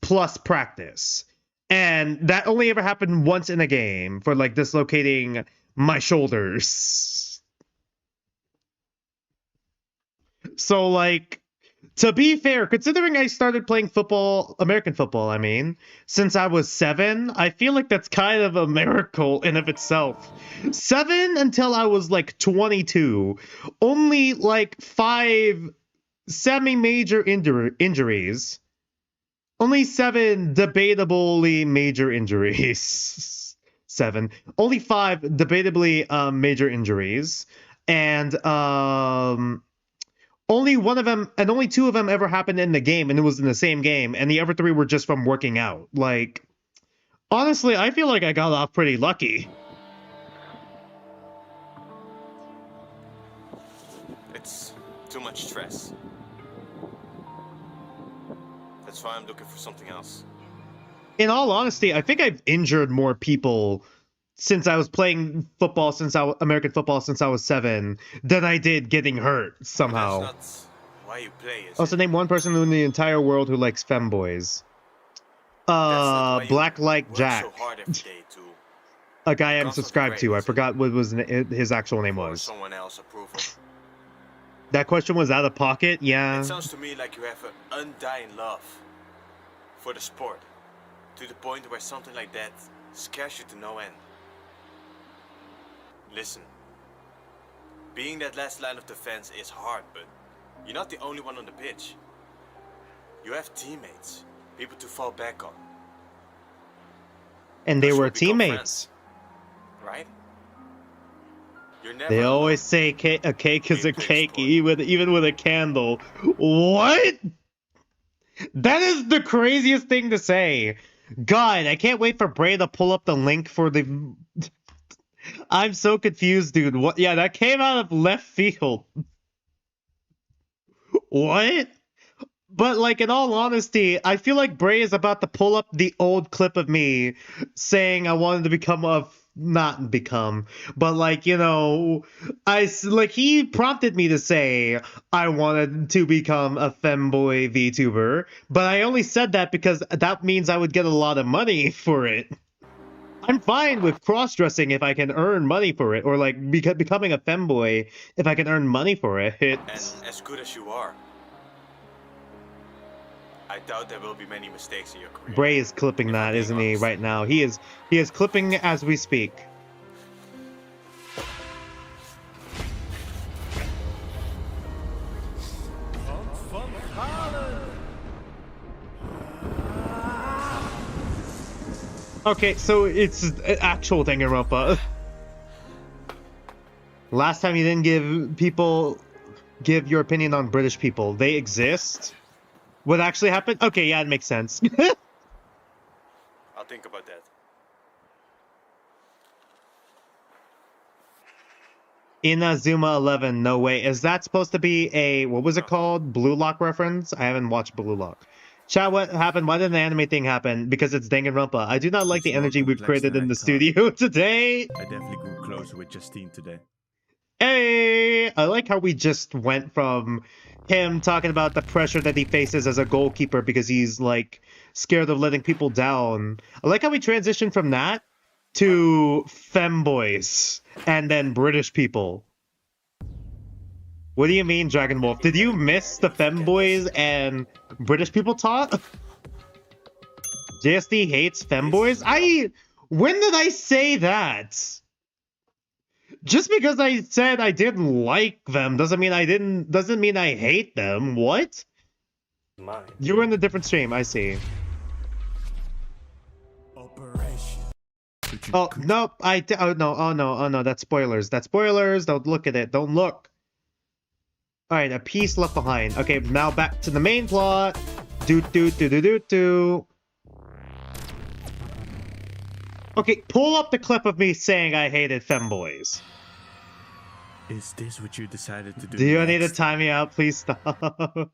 plus practice. And that only ever happened once in a game for, like, dislocating my shoulders. So, like, to be fair, considering I started playing football, American football, I mean, since I was 7, I feel like that's kind of a miracle in of itself. 7 until I was, like, 22. Only, like, 5 semi-major injuries. Only 7 debatably major injuries. 7. Only 5 debatably major injuries. And only one of them, and only 2 of them ever happened in the game, and it was in the same game, and the other 3 were just from working out. Like, honestly, I feel like I got off pretty lucky. It's too much stress. That's why I'm looking for something else. In all honesty, I think I've injured more people since I was playing football, American football since I was 7, than I did getting hurt somehow. That's not why you play, is Also, it? name one person in the entire world who likes femboys. That's not why you Black Like work Jack. so hard every day to A guy I'm Constantly subscribed to. I great. forgot what was his actual name for was. someone else's approval. That question was out of pocket? Yeah. It sounds to me like you have an undying love for the sport, to the point where something like that scares you to no end. Listen, being that last line of defense is hard, but you're not the only one on the pitch. You have teammates, people to fall back on. And they Thus were you'll become teammates. friends, right? You're never They alone. always say a cake is a Being played cake, sport. even with a candle. What? That is the craziest thing to say. God, I can't wait for Bray to pull up the link for the... I'm so confused, dude. What? Yeah, that came out of left field. What? But, like, in all honesty, I feel like Bray is about to pull up the old clip of me saying I wanted to become a... Not become, but, like, you know, he prompted me to say I wanted to become a femboy VTuber, but I only said that because that means I would get a lot of money for it. I'm fine with cross-dressing if I can earn money for it, or, like, becoming a femboy if I can earn money for it. And as good as you are, I doubt there will be many mistakes in your career. Bray is clipping If I'm that, being isn't he, honest. right now? He is clipping as we speak. Okay, so it's an actual Danganronpa. Last time you didn't give your opinion on British people. They exist? What actually happened? Okay, yeah, it makes sense. I'll think about that. Inazuma 11, no way. Is that supposed to be a, what was it called? Blue Lock reference? I haven't watched Blue Lock. Chat, what happened? Why did the anime thing happen? Because it's Danganronpa. I do not like It's the more energy we've complex created than in I the thought. studio today. I definitely grew closer with Justine today. Hey! I like how we just went from him talking about the pressure that he faces as a goalkeeper because he's, like, scared of letting people down. I like how we transitioned from that to femboys and then British people. What do you mean, Dragon Wolf? Did you miss the femboys and British people talk? JSD hates femboys? When did I say that? Just because I said I didn't like them doesn't mean I hate them. What? Mine. You were in a different stream, I see. Operation. Oh, nope, oh no, that's spoilers. That's spoilers, don't look at it, don't look. Alright, a piece left behind. Okay, now back to the main plot. Do. Okay, pull up the clip of me saying I hated femboys. Is this what you decided to do? Do you need to next? time me out? Please stop.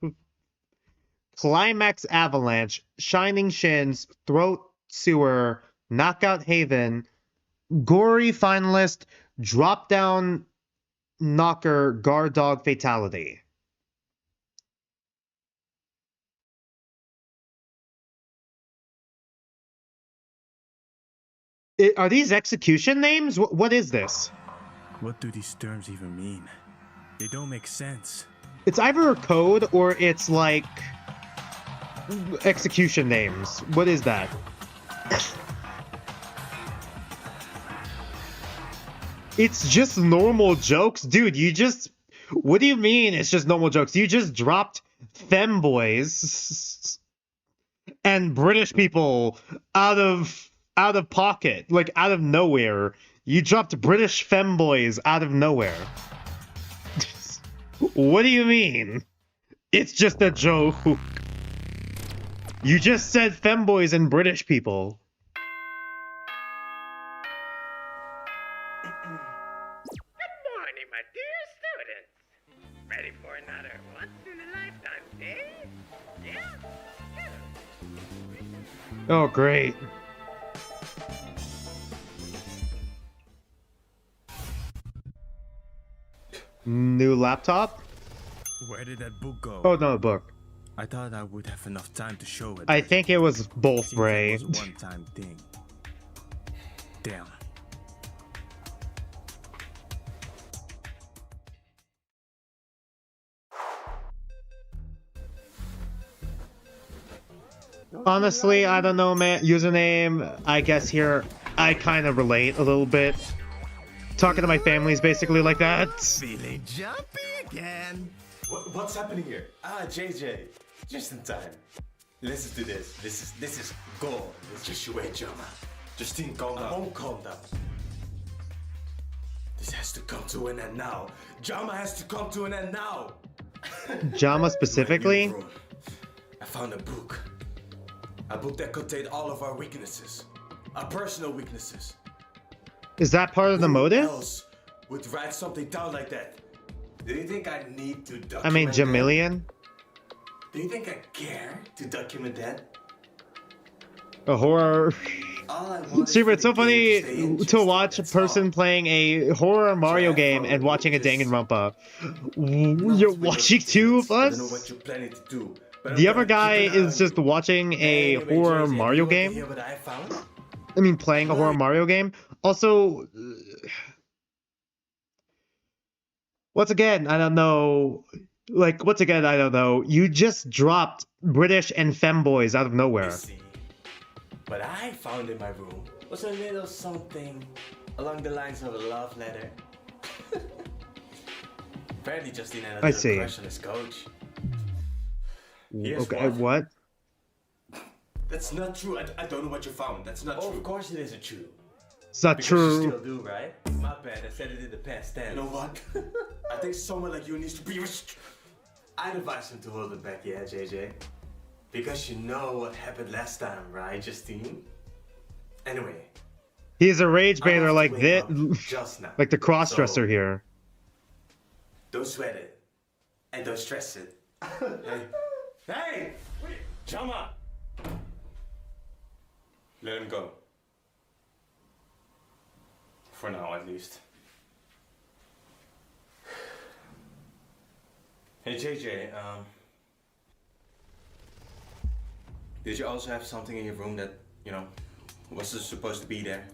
Climax Avalanche, Shining Shins, Throat Sewer, Knockout Haven, Gory Finalist, Drop Down Knocker, Guard Dog Fatality. Are these execution names? What is this? What do these terms even mean? They don't make sense. It's either a code or it's like execution names. What is that? It's just normal jokes? Dude, what do you mean it's just normal jokes? You just dropped femboys and British people out of pocket, like out of nowhere. You dropped British femboys out of nowhere. What do you mean? It's just a joke. You just said femboys and British people. Good morning, my dear students. Ready for another once-in-a-lifetime day? Yeah? Oh, great. New laptop? Where did that book go? Oh, no, book. I thought I would have enough time to show it. I think it was both, Seems Bray. it was a one-time thing. Damn. Honestly, I don't know, man. Username, I guess here, I kind of relate a little bit. Talking to my family is basically like that. Feeling jumpy again. What's happening here? JJ. Just in time. Listen to this. This is gold. Just you wait, Jama. Justine, calm down. I won't calm down. This has to come to an end now. Jama has to come to an end now. Jama specifically? I found a book. A book that contained all of our weaknesses. Our personal weaknesses. Is that part of the Who motive? else would write something down like that? Do you think I need to document I mean, that? Jamillion? Do you think I care to document that? A horror. All I want is Super, for it's so the game funny stay to interesting, watch a that's all. person playing a horror Mario game and watching a Danganronpa. You're watching two of I don't know us? what you're planning to do, but The I'm other gonna guy keep an eye is on just you. watching a Anyway, horror JJ, Mario you want to game. hear what I found? I mean, playing a horror Mario game. Also, once again, I don't know. I don't know. You just dropped British and femboys out of You nowhere. see, what I found in my room was a little something along the lines of a love letter. Apparently, Justine had a I little see. crush on his coach. Here's Okay, what? That's not true. I don't know what you found. That's not true. Of course it isn't true. It's not Because you true. still do, right? My bad. I said it in the past tense. You know what? I think someone like you needs to be I'd advise him to hold it back, yeah, JJ. Because you know what happened last time, right, Justine? Anyway. He's a rage I baiter have like to this, wake up just now. like the crossdresser So, here. Don't sweat it. And don't stress it. Hey. Hey! Wait! Jama! Let him go. For now, at least. Hey, JJ, did you also have something in your room that, you know, wasn't supposed to be there?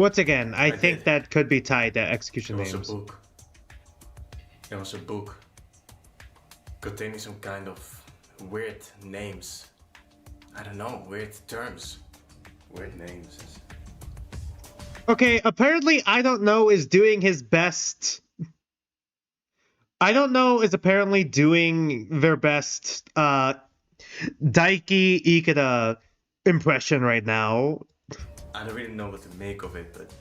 Once again, I think did. that could be tied to execution It was names. a book. It was a book containing some kind of weird names. I don't know, weird terms. Weird names. Okay, apparently I don't know is doing his best. I don't know is apparently doing their best Daiki Ikeda impression right now I don't really know what to make of it, but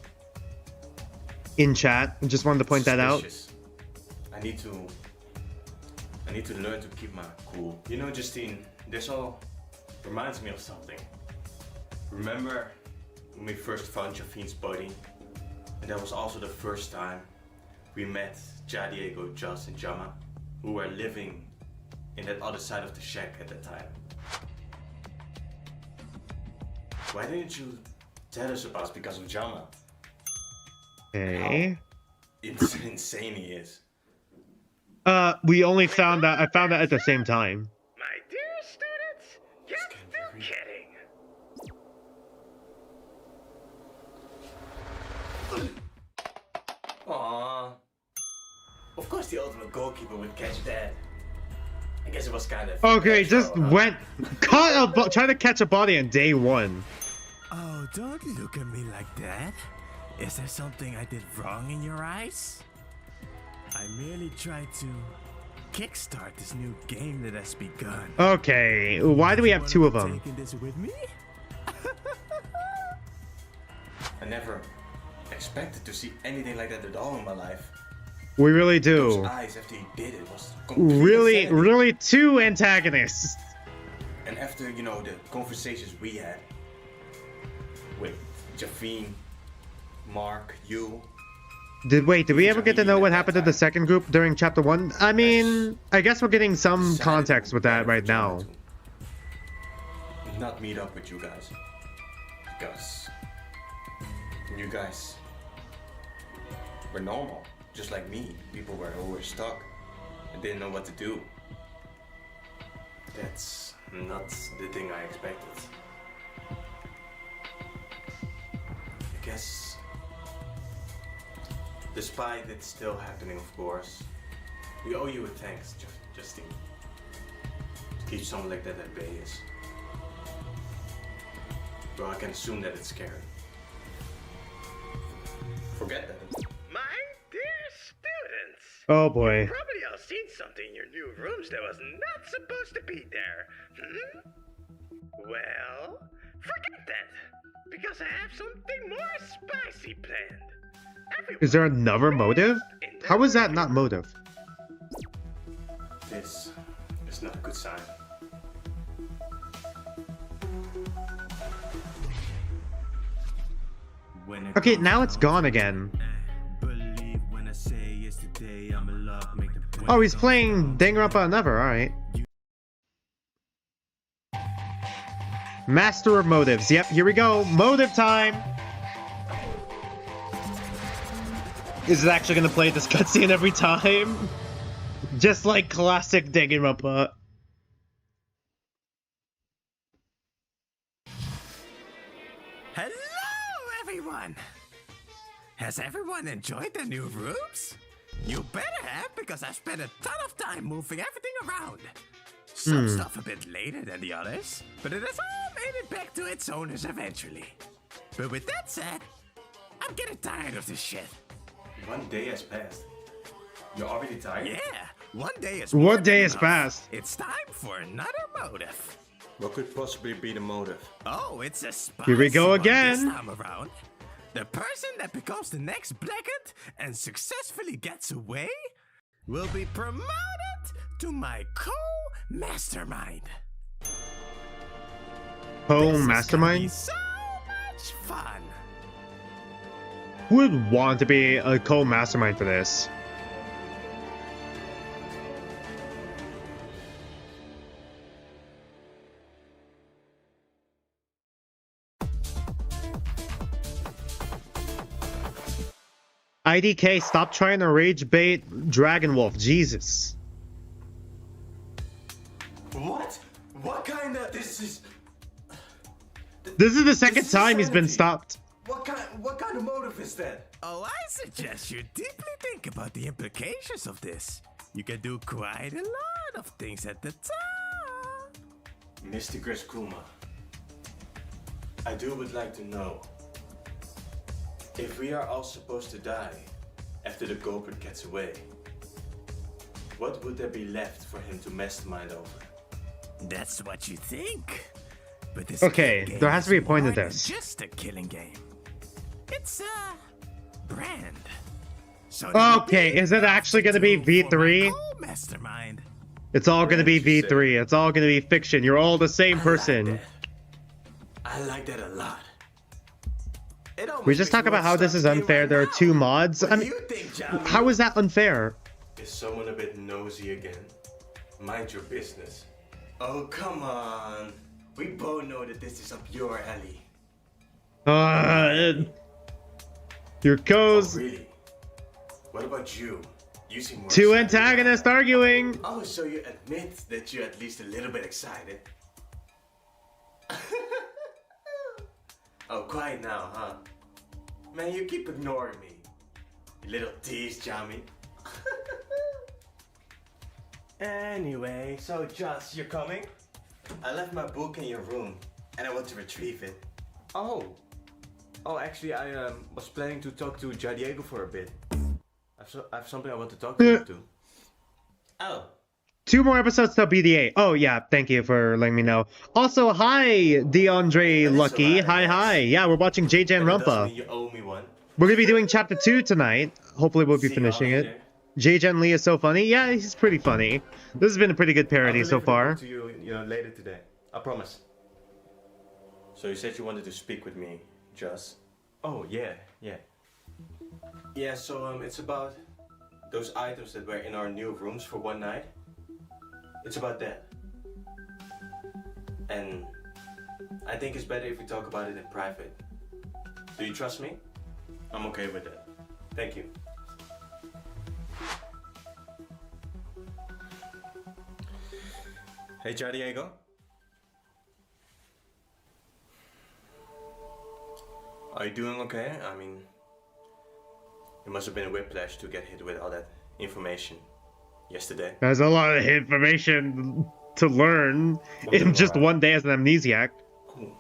in chat. Just wanted to point that out. suspicious. I need to learn to keep my cool. You know, Justine, this all reminds me of something. Remember when we first found Jafine's body? And that was also the first time we met Jadiego, Joss, and Jama, who were living in that other side of the shack at that time. Why didn't you tell us about us because of Jama? Okay. Insane he is. We only found out. I found out at the same time. My dear students, you're still kidding. Aww. Of course the ultimate goalkeeper would catch that. I guess it was kind of... Okay, just trying to catch a body on day one. Oh, don't look at me like that. Is there something I did wrong in your eyes? I merely tried to kickstart this new game that has begun. Okay, why do we have two of them? Taking this with me? I never expected to see anything like that at all in my life. We really Those do. eyes after he did it was complete Really, insanity. really two antagonists. And after, you know, the conversations we had with Jafine, Mark, you. Did we ever get to know what happened to the second group during chapter 1? I mean, I guess we're getting some decided context to with that better right for Jama now. to not meet up with you guys. Because you guys were normal, just like me. People who were stuck and didn't know what to do. That's not the thing I expected. I guess, despite it still happening, of course, we owe you a thanks, Justine. To keep someone like that at bay is... well, I can assume that it's scary. Forget that. My dear students, Oh boy. probably all seen something in your new rooms that was not supposed to be there. Well, forget that, because I have something more spicy planned. Is there another motive? How is that not motive? This is not a good sign. Okay, now it's gone again. Believe when I say yesterday I'm in love, make the Oh, he's playing Danganronpa Another, alright. Master of Motives. Yep, here we go. Motive time! Is it actually gonna play this cutscene every time? Just like classic Danganronpa. Hello, everyone! Has everyone enjoyed the new rooms? You better have, because I've spent a ton of time moving everything around. Some stuff a bit later than the others, but it has all made it back to its owners eventually. But with that said, I'm getting tired of this shit. 1 day has passed. You're already tired? Yeah, 1 day is What more day than has enough. passed? It's time for another motive. What could possibly be the motive? Oh, it's a spicy Here we go one again. This time around. The person that becomes the next Blackhead and successfully gets away will be promoted to my co-mastermind. Oh, This is gonna be Mastermind? so much fun. Who would want to be a co-mastermind for this? IDK, stop trying to rage bait Dragon Wolf. Jesus. What? What kind of... This is... This is the second is time he's been insanity. stopped. What kind of motive is that? Oh, I suggest you deeply think about the implications of this. You can do quite a lot of things at the time. Mr. Chris Kuma, I would like to know if we are all supposed to die after the culprit gets away. What would there be left for him to mastermind over? That's what you think. But this Okay, killing game there has to be a is point to more than this. Just a killing game. It's a brand. So Okay, is it actually gonna be V3? Mastermind. It's all gonna be Brand, you V3. It's all gonna be fiction. You're all the same person. I like that a lot. We just talk about how this is unfair. There are 2 mods. I mean, how is that unfair? Is someone a bit nosy again? Mind your business. Oh, come on. We both know that this is up your alley. Your co's Oh, really? What about you? You seem more 2 excited. antagonists arguing. Oh, so you admit that you're at least a little bit excited? Oh, quiet now, huh? Man, you keep ignoring me. You little tease, Jamie. Anyway, so Joss, you're coming? I left my book in your room, and I want to retrieve it. Oh, actually, I was planning to talk to JayDiego for a bit. I have something I want to talk to him to. Oh, 2 more episodes till BDA. Oh yeah, thank you for letting me know. Also, hi, DeAndre That is Lucky. alright, I Hi. guess. Yeah, we're watching but that doesn't JayJanRonpa. mean you owe me one. We're gonna be doing chapter 2 tonight. Hopefully we'll be See finishing y'all it. later. JayJanLee is so funny. Yeah, he's pretty funny. This has been a pretty good parody I'll so deliver the far. book to you, later today. I promise. So you said you wanted to speak with me, Joss? Oh yeah. Yeah, so it's about those items that were in our new rooms for one night. It's about that. And I think it's better if we talk about it in private. Do you trust me? I'm okay with that. Thank you. Hey, JayDiego. Are you doing okay? I mean, it must have been a whiplash to get hit with all that information yesterday. There's a lot of information to learn in just alright. one day as an amnesiac. Cool.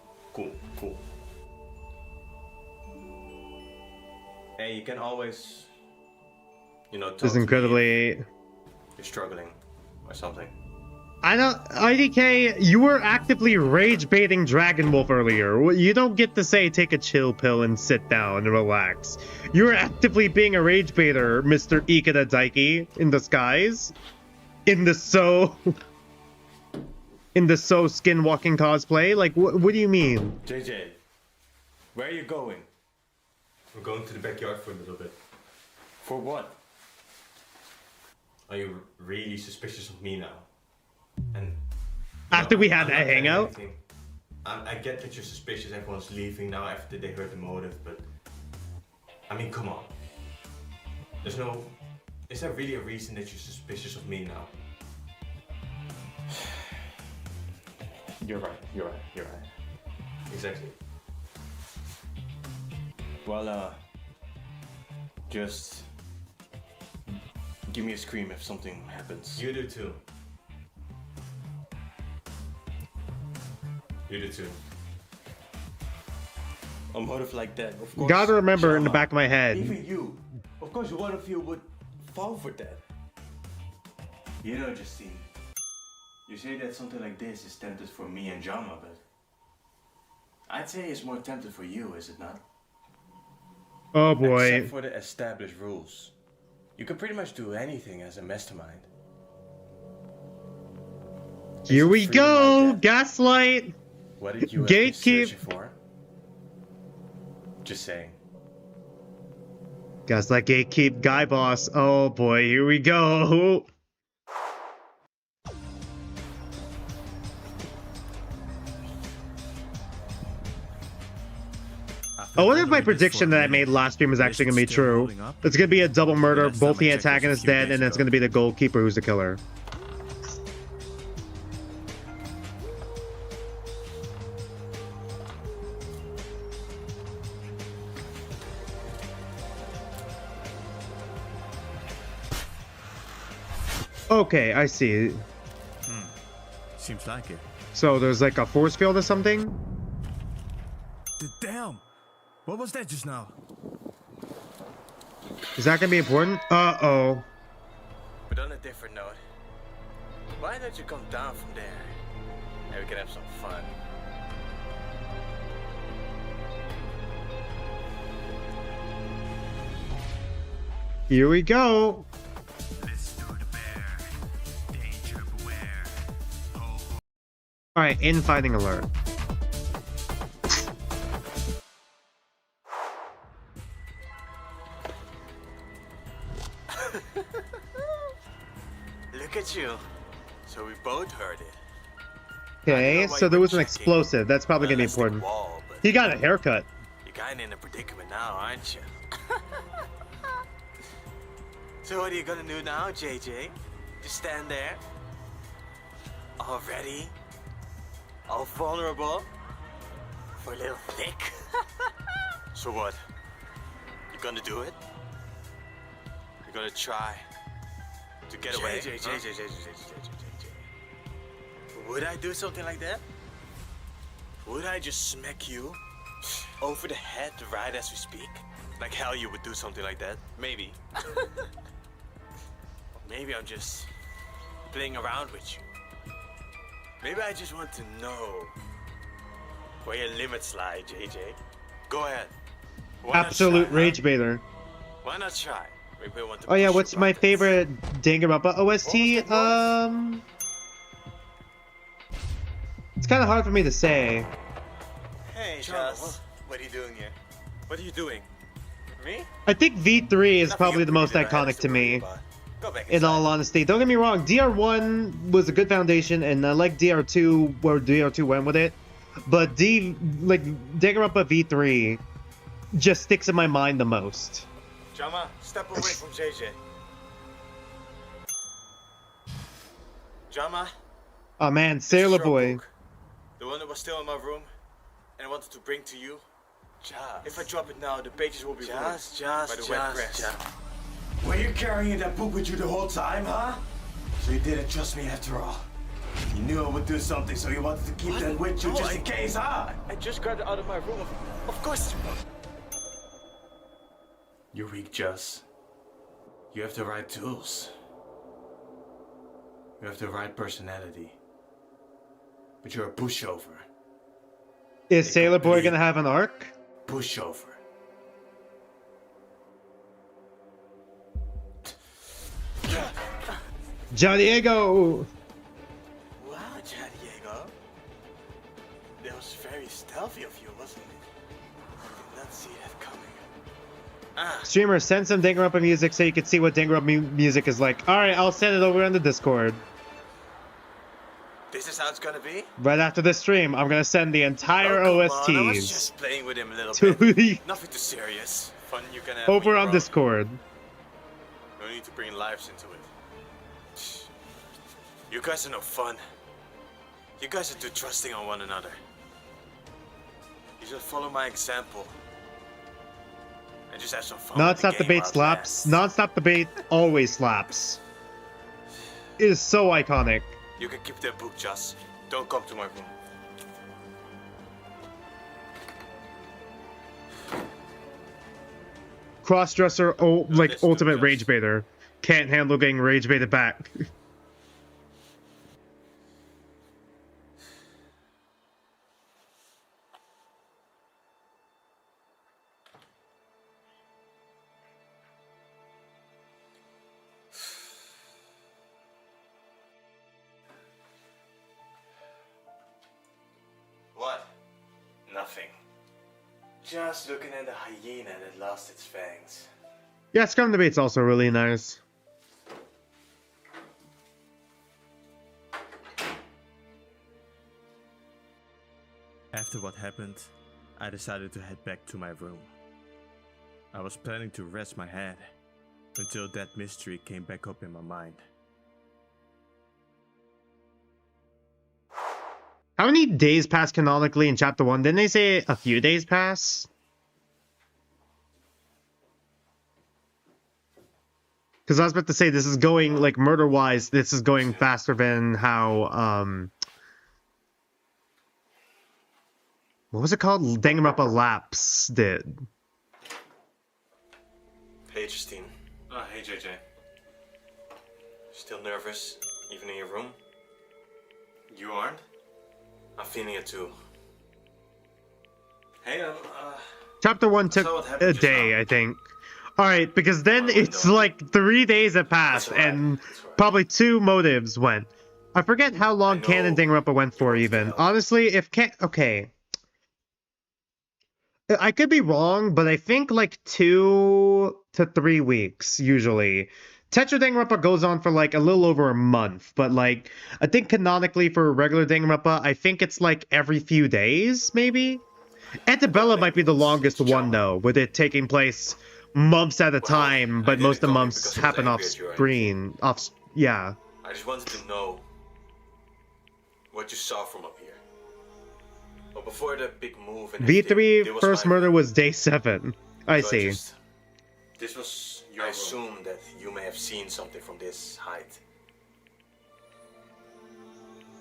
Hey, you can always, talk Just to me incredibly. if you're struggling or something. I don't. IDK, you were actively rage baiting Dragon Wolf earlier. You don't get to say take a chill pill and sit down and relax. You were actively being a rage baiter, Mr. Ikeda Daiki, in disguise. In the so skinwalking cosplay. Like, what do you mean? JJ, where are you going? We're going to the backyard for a little bit. For what? Are you really suspicious of me now? And After we had I'm that not getting hangout? anything. I get that you're suspicious. Everyone's leaving now after they heard the motive, but I mean, come on. Is there really a reason that you're suspicious of me now? You're right. Exactly. Well, just give me a scream if something happens. You do too. A motive like that, of course. Gotta remember in the Shama, back of my head. Even you, of course, one of you would fall for that. You know, Justine, you say that something like this is tempted for me and Jama, but I'd say it's more tempted for you, is it not? Oh boy. Except for the established rules. You can pretty much do anything as a mastermind. Here Isn't we freedom go! like that? Gaslight! What did you have been Gatekeep. searching for? Just saying. Gaslight gatekeep guy boss. Oh boy, here we go! I wonder if my prediction that I made last stream is actually gonna be true. It's gonna be a double murder, both the antagonists dead, and it's gonna be the goalkeeper who's the killer. Okay, I see. Seems like it. So there's like a force field or something? Damn! What was that just now? Is that gonna be important? Uh-oh. But on a different note, why don't you come down from there and we can have some fun? Here we go. Let's do the bear. Danger beware. Alright, infighting alert. Look at you. So we both heard it. Okay, so there was an explosive. That's probably gonna be important. Wall, but He got a haircut. you're kinda in a predicament now, aren't you? So what are you gonna do now, JJ? Just stand there? All ready? All vulnerable? For a little flick? So what? You gonna do it? You're gonna try to get away? JJ. Would I do something like that? Would I just smack you over the head right as we speak? Like hell you would do something like that? Maybe. Maybe I'm just playing around with you. Maybe I just want to know where your limits lie, JJ. Go ahead. Why not Absolute try, rage baiter. Why not try? Maybe I want to Oh yeah, push what's your my buttons. favorite Danganronpa OST? It's kind of hard for me to say. Hey, Joss. What are you doing here? What are you doing? Me? I think V3 is Nothing probably the most important that I have iconic to to worry me. about. Go back In inside. all honesty, don't get me wrong, DR1 was a good foundation, and I like DR2 where DR2 went with it. But Danganronpa V3 just sticks in my mind the most. Jama, step away from JJ. Jama, Oh man, this is Sailor your Boy. book. The one that was still in my room and I wanted to bring to you. If I drop it now, the pages will be ruined by the wet press. Were you carrying that book with you the whole time, huh? So you didn't trust me after all. You knew I would do something, so you wanted to keep that with you just in case, huh? I just got it out of my room. Of course. You're weak, Jess. You have the right tools. You have the right personality. But you're a pushover. Is Sailor Boy gonna have an arc? Pushover. Diego! Wow, Diego. That was very stealthy of you, wasn't it? I did not see that coming. Streamer, send some Danganronpa music so you can see what Danganronpa music is like. Alright, I'll send it over on the Discord. This is how it's gonna be? Right after this stream, I'm gonna send the entire Oh, come on, I was OSTs just playing with him a little to bit. the Nothing too serious. Fun you can have over when on you're Discord. No need to bring lives into it. You guys are no fun. You guys are too trusting on one another. You should follow my example. And just have some fun with Non-stop the game debate while it slaps. lasts. Non-stop debate always slaps. It is so iconic. You can keep that book, Joss. Don't come to my room. Crossdresser, that's ultimate no rage just. baiter. Can't handle getting rage baited back. What? Nothing. Just looking at the hyena that lost its fangs. Yeah, Scum Debate's also really nice. After what happened, I decided to head back to my room. I was planning to rest my head until that mystery came back up in my mind. How many days pass canonically in Chapter 1? Didn't they say a few days pass? Because I was about to say this is going like murder-wise. This is going faster than how what was it called? Danganronpa Lapse did. Hey, Justine. Oh, hey, JJ. Still nervous, even in your room? You aren't? I'm feeling it too. Hey, Chapter 1 saw what took happened a just day, now. I think. Alright, because then My it's window. like 3 days have passed, That's alright, and that's alright. probably 2 motives went. I forget how long I know Canon Danganronpa went for, you want to even. help. Honestly, if can okay. I could be wrong, but I think like 2 to 3 weeks, usually. Tetra Danganronpa goes on for like a little over a month, but like, I think canonically for regular Danganronpa, I think it's like every few days, maybe? Antebellum might be the longest one, though, with it taking place months at a time, I but most of the didn't come here months because I was happen off angry at you or screen. Yeah. I just wanted to know what you saw from up here. Well, before the big move and everything, V3 there was first my murder room. was day 7. I So see. This was your I assume that you may have seen something from this height.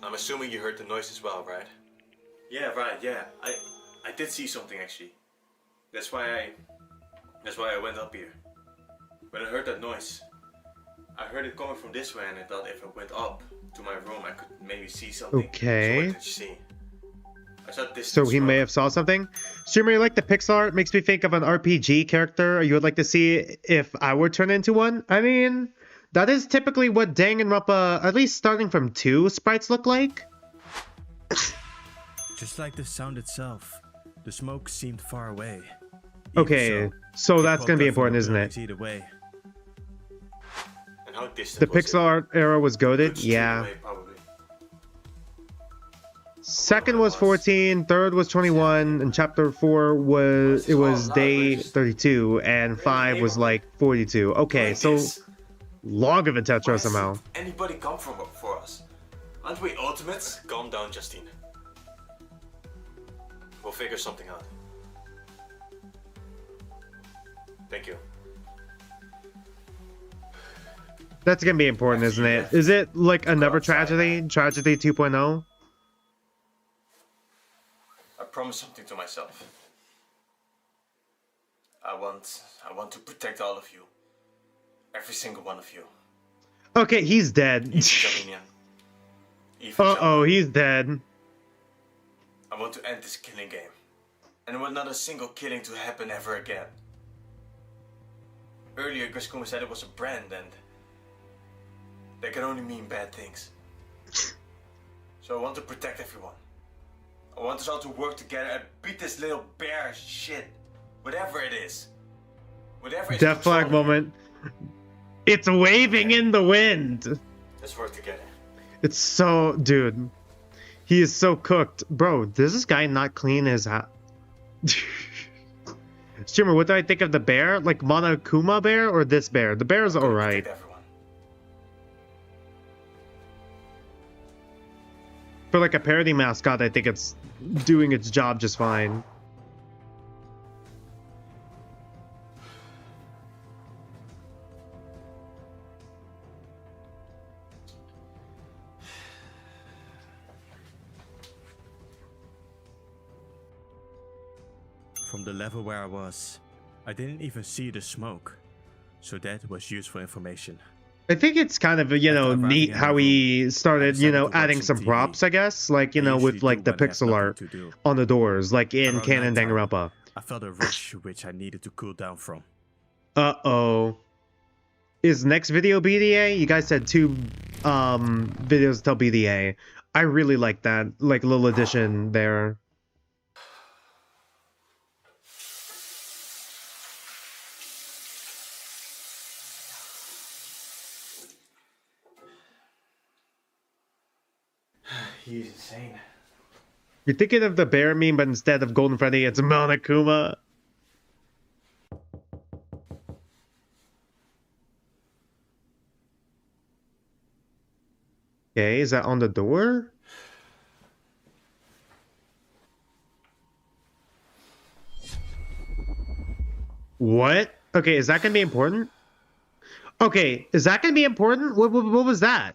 I'm assuming you heard the noise as well, right? yeah, right, yeah. I did see something actually. That's why I went up here. When I heard that noise, I heard it coming from this way, and I thought if I went up to my room, I could maybe see something. Okay. So what did you see? I saw this. So he may have saw something. Streamer, you like the pixel art? Makes me think of an RPG character. You would like to see if I would turn into one? I mean, that is typically what Danganronpa, at least starting from 2, sprites look like. Just like the sound itself, the smoke seemed far away. Even Okay, so it that's gonna poked be out from important, the isn't it? buildings Either way. And how distant The was pixel it? art era was goated? Good street Yeah. away, probably. Second was 14, third was 21, and chapter 4 was day 32, and 5 was like 42. Okay, Like so this. long of a Why Tetra hasn't somehow. anybody come for us? Aren't we ultimates? Calm down, Justine. We'll figure something out. Thank you. That's gonna be important, isn't it? Is it like another outside. tragedy? Tragedy 2.0? I promised something to myself. I want to protect all of you. Every single one of you. Okay, he's dead. Even Jaminian. Even Uh-oh, Jama. he's dead. I want to end this killing game. And I want not a single killing to happen ever again. Earlier, Guskuma said it was a brand, and that can only mean bad things. So I want to protect everyone. I want us all to work together and beat this little bear shit. Whatever it is. Whatever is Death flag controlling moment. It's waving in the wind. it. Let's work together. It's so... Dude. He is so cooked. Bro, does this guy not clean his house? Streamer, what do I think of the bear? Like Monokuma bear or this bear? The bear is I'm gonna alright. protect everyone. For like a parody mascot, I think it's doing its job just fine. From the level where I was, I didn't even see the smoke. So that was useful information. I think it's kind of, you know, After arriving neat at how my he started, you decided know, to watch adding some some TV. props, I guess. Like, you I know, with usually like do the when I have pixel nothing art to do. on the doors, like in Around Canon nighttime, Danganronpa. I felt a rush which I needed to cool down from. Uh-oh. Is next video BDA? You guys said 2 videos till BDA. I really like that, like, little addition there. He's insane. You're thinking of the bear meme, but instead of Golden Freddy, it's Monokuma. Okay, is that on the door? What? Okay, is that gonna be important? Okay, is that gonna be important? What was that?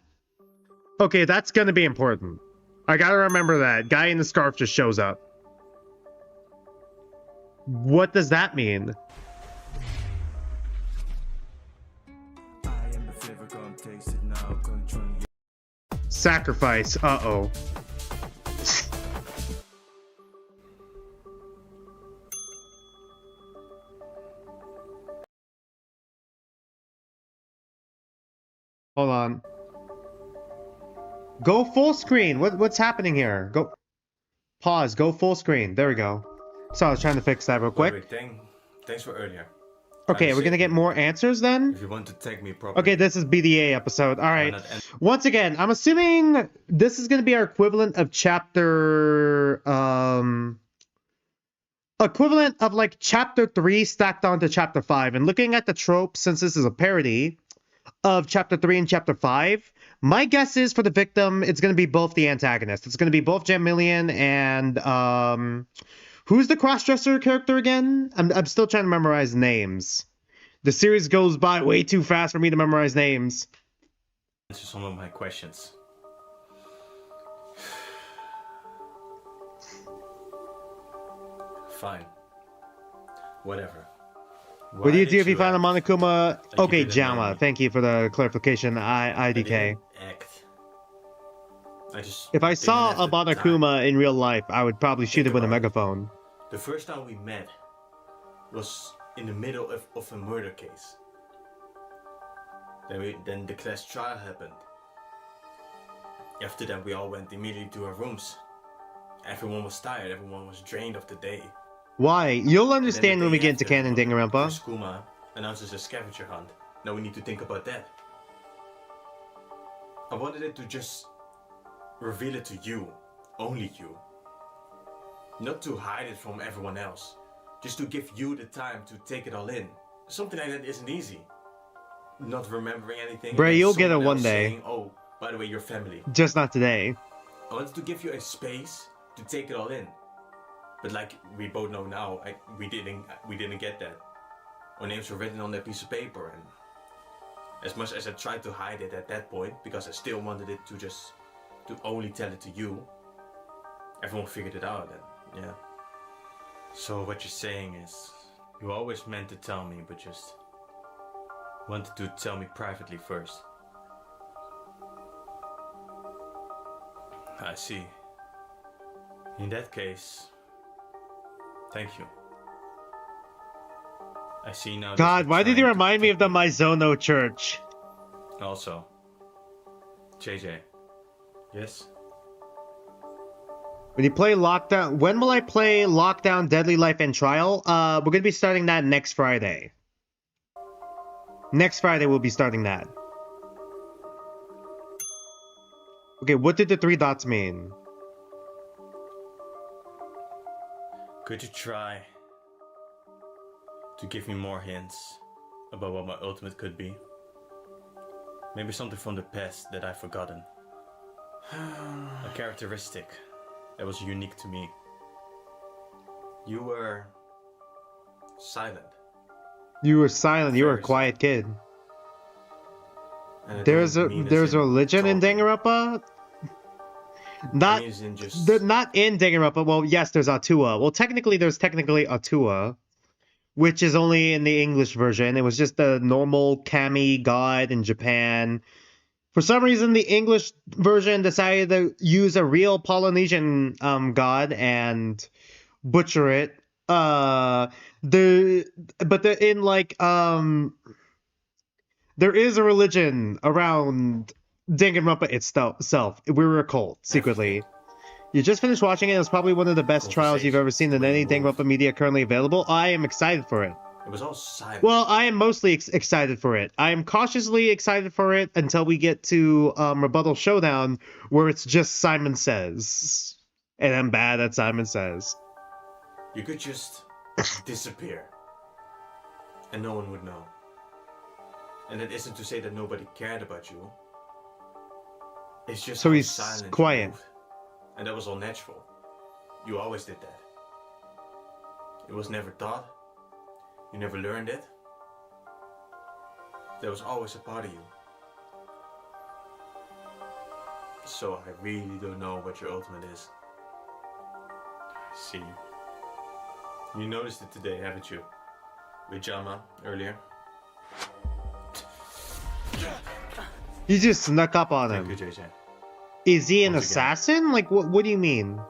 Okay, that's gonna be important. I gotta remember that. Guy in the scarf just shows up. What does that mean? Sacrifice. Uh-oh. Hold on. Go full screen. What's happening here? Go. Pause. Go full screen. There we go. So I was trying to fix that real quick. Thanks for earlier. Okay, we're gonna get more answers then? If you want to take me properly. Okay, this is BDA episode. Alright. Once again, I'm assuming this is gonna be our equivalent of chapter... equivalent of like chapter 3 stacked onto chapter 5. And looking at the trope, since this is a parody of chapter 3 and chapter 5, my guess is for the victim, it's gonna be both the antagonists. It's gonna be both Jamillion and... who's the crossdresser character again? I'm still trying to memorize names. The series goes by way too fast for me to memorize names. Answer some of my questions. Fine. Whatever. What do you do if you find a Monokuma? Okay, Jama, thank you for the clarification. IDK. If I saw a Monokuma in real life, I would probably shoot it with a megaphone. The first time we met was in the middle of a murder case. Then the class trial happened. After that, we all went immediately to our rooms. Everyone was tired, everyone was drained of the day. Why? You'll understand when we get into canon, Danganronpa. Skuma announces a scavenger hunt. Now we need to think about that. I wanted it to just reveal it to you. Only you. Not to hide it from everyone else. Just to give you the time to take it all in. Something like that isn't easy. Not remembering anything. Bray, you'll get it one day. Saying, oh, by the way, you're family. Just not today. I wanted to give you a space to take it all in. But like we both know now, we didn't get that. Our names were written on that piece of paper, and as much as I tried to hide it at that point, because I still wanted it to only tell it to you, everyone figured it out then, yeah. So what you're saying is, you always meant to tell me, but just wanted to tell me privately first. I see. In that case, thank you. I see now. God, why did he remind me of the Maizono church? Also, JJ. Yes? When you play Lockdown... When will I play Lockdown, Deadly Life, and Trial? We're going to be starting that next Friday. Next Friday we'll be starting that. Okay, what did the 3 dots mean? Could you try to give me more hints about what my ultimate could be? Maybe something from the past that I've forgotten. A characteristic that was unique to me. You were silent. You were silent. You were a quiet kid. There's a religion in Danganronpa? Not in Danganronpa. Well, yes, there's Atua. Well, there's technically Atua, which is only in the English version. It was just a normal kami god in Japan. For some reason, the English version decided to use a real Polynesian god and butcher it. There is a religion around Danganronpa itself. We were a cult, secretly. You just finished watching it. It was probably one of the best trials you've ever seen in any Danganronpa media currently available. I am excited for it. It was all silent. Well, I am mostly excited for it. I am cautiously excited for it until we get to Rebuttal Showdown, where it's just Simon Says. And I'm bad at Simon Says. You could just disappear. And no one would know. And that isn't to say that nobody cared about you. It's just so he's silent quiet. And that was all natural. You always did that. It was never taught. You never learned it. there was always a part of you. So I really don't know what your ultimate is. See, you noticed it today, haven't you? With Jama earlier. You just snuck up on him. Thank you, JJ. Is he an Once again. assassin? Like, what do you mean?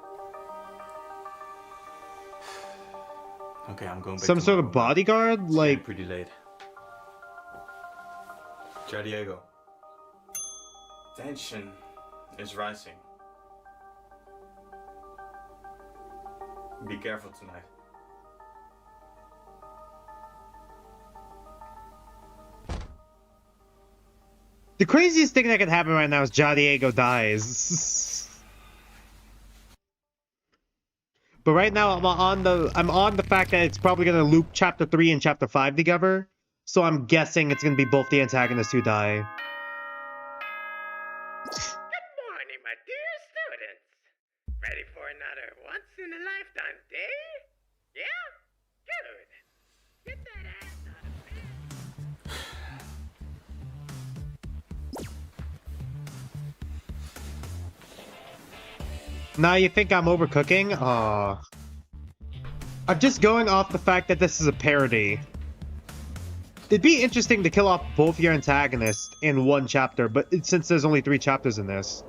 Okay, I'm going back Some to sort my of room. bodyguard? It's getting Like, pretty late. Diego. Tension is rising. Be careful tonight. the craziest thing that could happen right now is Diego dies. But right now I'm on the fact that it's probably gonna loop chapter 3 and chapter 5 together. So I'm guessing it's gonna be both the antagonists who die. Good morning, my dear students. Ready for another once-in-a-lifetime day? Yeah? Good. Get that ass out of bed. Now you think I'm overcooking? Aw. I'm just going off the fact that this is a parody. It'd be interesting to kill off both your antagonists in one chapter, but since there's only 3 chapters in this.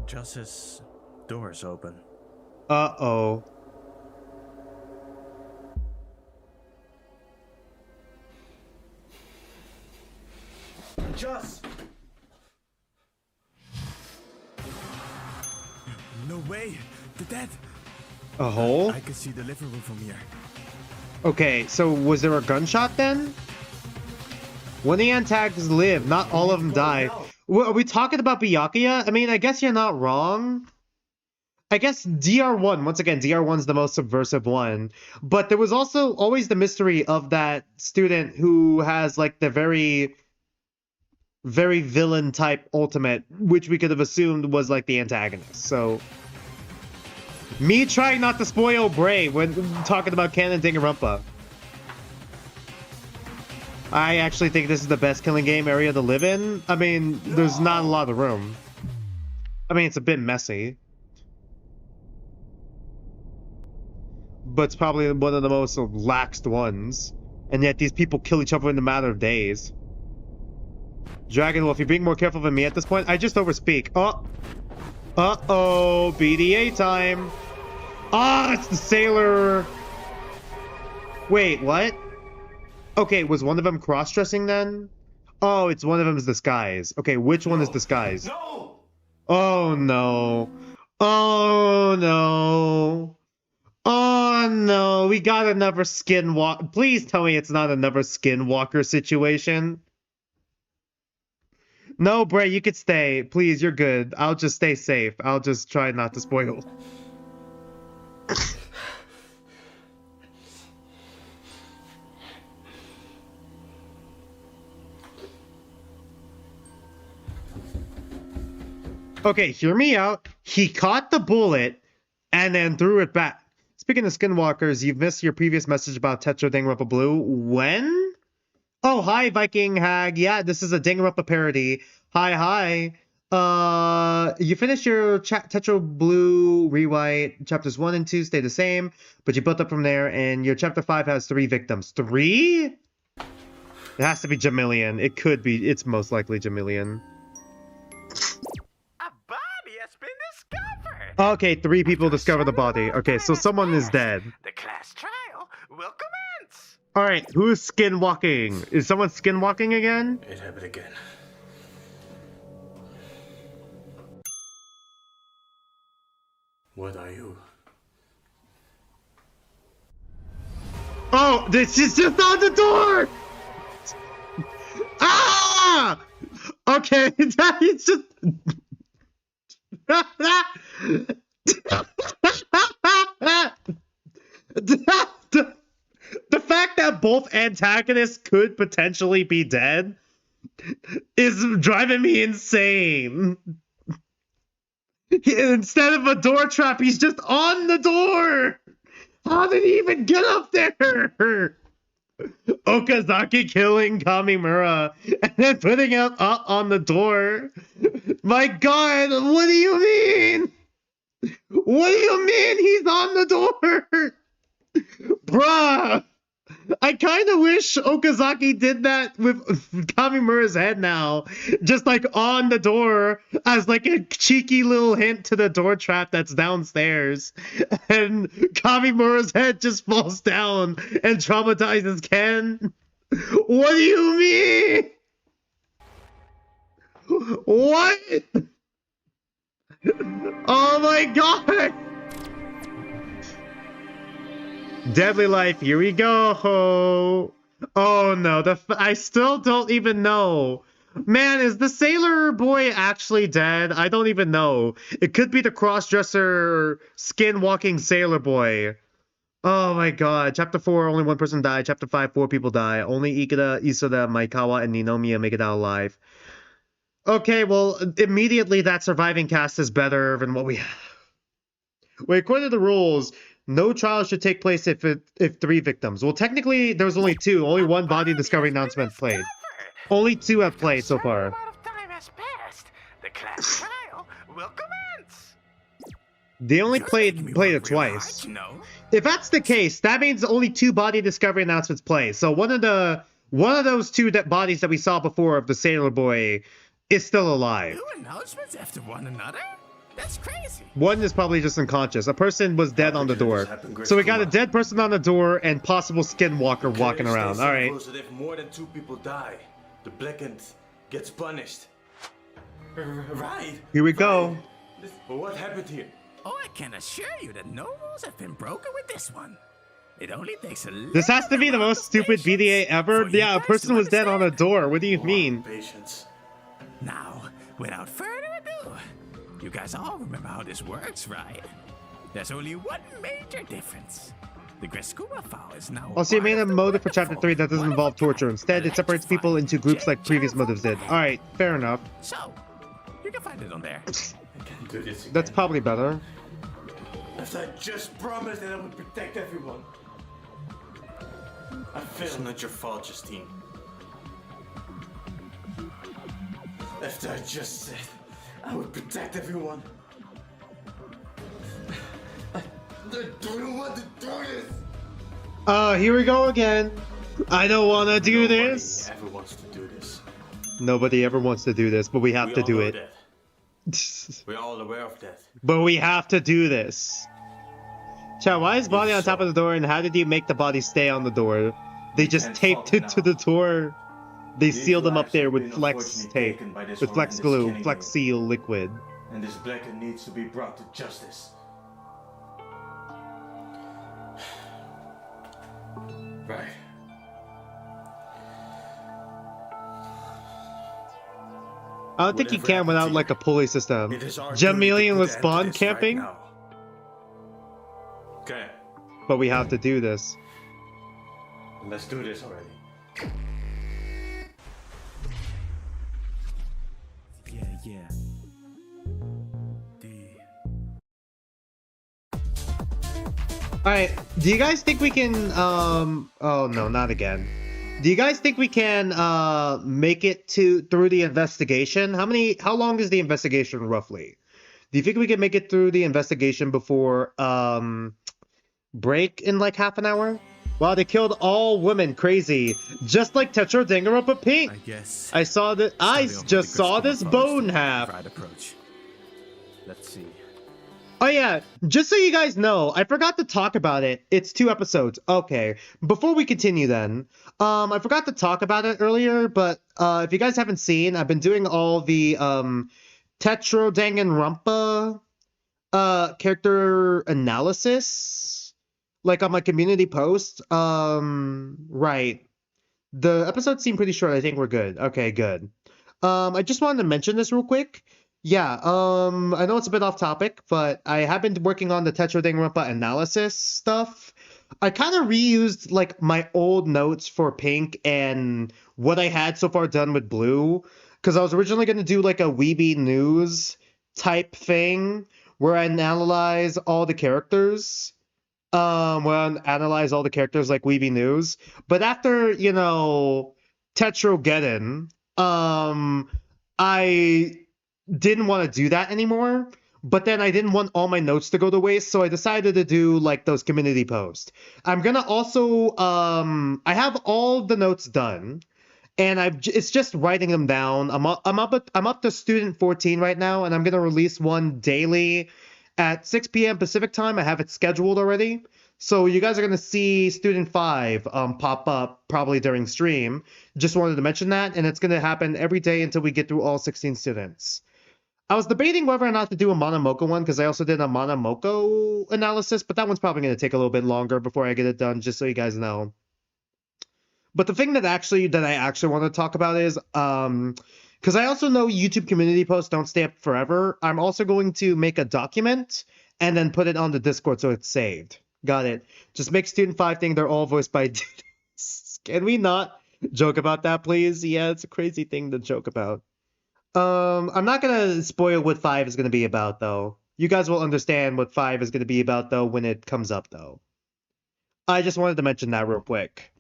Justice, door's open. Uh-oh. Just. No way! That A hole? I can see the living room from here. Okay, so was there a gunshot then? When the antagonists live, not all of them die. Are we talking about Byakuya? I mean, I guess you're not wrong. I guess DR1, once again, DR1's the most subversive one. But there was also always the mystery of that student who has, like, the very villain type ultimate, which we could have assumed was, like, the antagonist. So, me trying not to spoil Bray when talking about canon Danganronpa. I actually think this is the best killing game area to live in. I mean, there's not a lot of room. I mean, it's a bit messy. But it's probably one of the most laxed ones. And yet these people kill each other in a matter of days. Dragon Wolf, you're being more careful than me at this point. I just overspeak. Oh. Uh-oh. BDA time. Ah, it's the sailor. Wait, what? Okay, was one of them cross-dressing then? Oh, it's one of them is disguise. Okay, which one is disguise? No! Oh, no. Oh, no. Oh, no. We got another skinwalker. Please tell me it's not another skinwalker situation. No, Bray, you could stay. Please, you're good. I'll just stay safe. I'll just try not to spoil. Okay, hear me out. He caught the bullet and then threw it back. Speaking of skinwalkers, you've missed your previous message about Tetra Danganronpa Blue. When? Oh, hi, Viking Hag. Yeah, this is a Danganronpa parody. Hi. You finished your Tetra Blue rewrite. Chapters 1 and 2 stay the same, but you built up from there, and your chapter 5 has 3 victims. 3? It has to be Jamilian. It could be. It's most likely Jamilian. A body has been discovered. Okay, 3 people discover the body. Okay, so someone is dead. The class trial will commence. Alright, who's skinwalking? Is someone skinwalking again? It happened again. What are you? Oh, this is just on the door! Ah! Okay, it's just... The fact that both antagonists could potentially be dead is driving me insane. Instead of a door trap, he's just on the door! How did he even get up there? Okazaki killing Kamimura and then putting it up on the door. My god, what do you mean? What do you mean he's on the door? Bruh! I kind of wish Okazaki did that with Kamimura's head now. Just like on the door as like a cheeky little hint to the door trap that's downstairs. And Kamimura's head just falls down and traumatizes Ken. What do you mean? What? Oh my god! Deadly Life, here we go. Oh no, I still don't even know. Man, is the sailor boy actually dead? I don't even know. It could be the cross-dresser, skin-walking sailor boy. Oh my god. Chapter 4, only one person died. Chapter 5, 4 people die. Only Ikeda, Isoda, Maikawa, and Ninomiya make it out alive. Okay, well, immediately that surviving cast is better than what we have. Wait, according to the rules, no trial should take place if 3 victims. Well, technically, there's only 2. Only one body discovery announcement played. Only 2 have played so far. A lot of time has passed. The class trial will commence. They only played it twice. If that's the case, that means only 2 body discovery announcements play. So one of those 2 bodies that we saw before of the sailor boy is still alive. 2 announcements after one another? That's crazy. One is probably just unconscious. A person was dead on the door. So we got a dead person on the door and possible skinwalker walking around. All right. If more than 2 people die, the blackened gets punished. Right. Here we go. But what happened here? Oh, I can assure you that no rules have been broken with this one. It only takes a This has to be the most stupid BDA ever. Yeah, a person was dead on a door. What do you mean? Patience. Now, without further ado, you guys all remember how this works, right? There's only one major difference. The Grescuma file is now. Also, you made a motive for Chapter 3 that doesn't involve torture. Instead, it separates people into groups like previous motives did. Alright, fair enough. So, you can find it on there. I can't do this again. That's probably better. After I just promised that I would protect everyone. I failed. It's not your fault, Justine. After I just said I would protect everyone. I don't want to do this. Here we go again. I don't want to do this. Nobody ever wants to do this. Nobody ever wants to do this, but we have to do it. We're all aware of that. But we have to do this. Chat, why is body on top of the door, and how did you make the body stay on the door? They just taped it to the door. They sealed them up there with flex tape, with flex glue, flex seal liquid. And this blackened needs to be brought to justice. Right. I don't think you can without like a pulley system. Jamelian with spawn camping? Okay, But we have to do this. let's do this already. Yeah. Alright, do you guys think we can, oh no, not again. Do you guys think we can, make it through the investigation? How long is the investigation roughly? Do you think we can make it through the investigation before, break in like half an hour? Wow, they killed all women, crazy. Just like Tetra Danganronpa Pink. I guess. I just saw this bone half. Right approach. Let's see. Oh yeah, just so you guys know, I forgot to talk about it. It's 2 episodes. Okay, before we continue then, I forgot to talk about it earlier, but if you guys haven't seen, I've been doing all the Tetra Danganronpa character analysis, like on my community post. Right. The episodes seem pretty short. I think we're good. Okay, good. I just wanted to mention this real quick. Yeah, I know it's a bit off topic, but I have been working on the Tetra Danganronpa analysis stuff. I kind of reused like my old notes for Pink and what I had so far done with Blue, because I was originally going to do like a Weeby News type thing where I analyze all the characters. When I analyze all the characters like Weeby News. But after, you know, Tetrogeddon, I didn't want to do that anymore. But then I didn't want all my notes to go to waste, so I decided to do like those community posts. I'm gonna also I have all the notes done, and it's just writing them down. I'm up to student 14 right now, and I'm gonna release one daily at 6 p.m. Pacific time. I have it scheduled already. So you guys are gonna see student 5 pop up probably during stream. Just wanted to mention that, and it's gonna happen every day until we get through all 16 students. I was debating whether or not to do a Monomoko one because I also did a Monomoko analysis, but that one's probably going to take a little bit longer before I get it done, just so you guys know. But the thing that I actually want to talk about is because I also know YouTube community posts don't stay up forever. I'm also going to make a document and then put it on the Discord so it's saved. Got it. Just make student 5 think they're all voiced by dudes. Can we not joke about that, please? Yeah, it's a crazy thing to joke about. I'm not gonna spoil what 5 is gonna be about, though. You guys will understand what 5 is gonna be about, though, when it comes up, though. I just wanted to mention that real quick.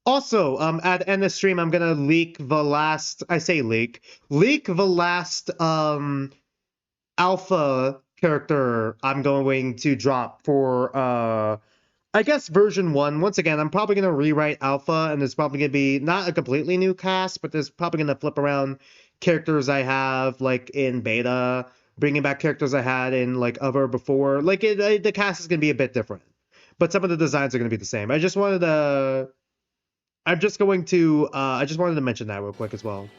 Also, at the end of the stream, I'm gonna leak the last. I say leak the last alpha character I'm going to drop for I guess version 1. Once again, I'm probably gonna rewrite alpha, and there's probably gonna be not a completely new cast, but there's probably gonna flip around characters I have like in beta, bringing back characters I had in like other before. Like the cast is gonna be a bit different, but some of the designs are gonna be the same. I just wanted to mention that real quick as well.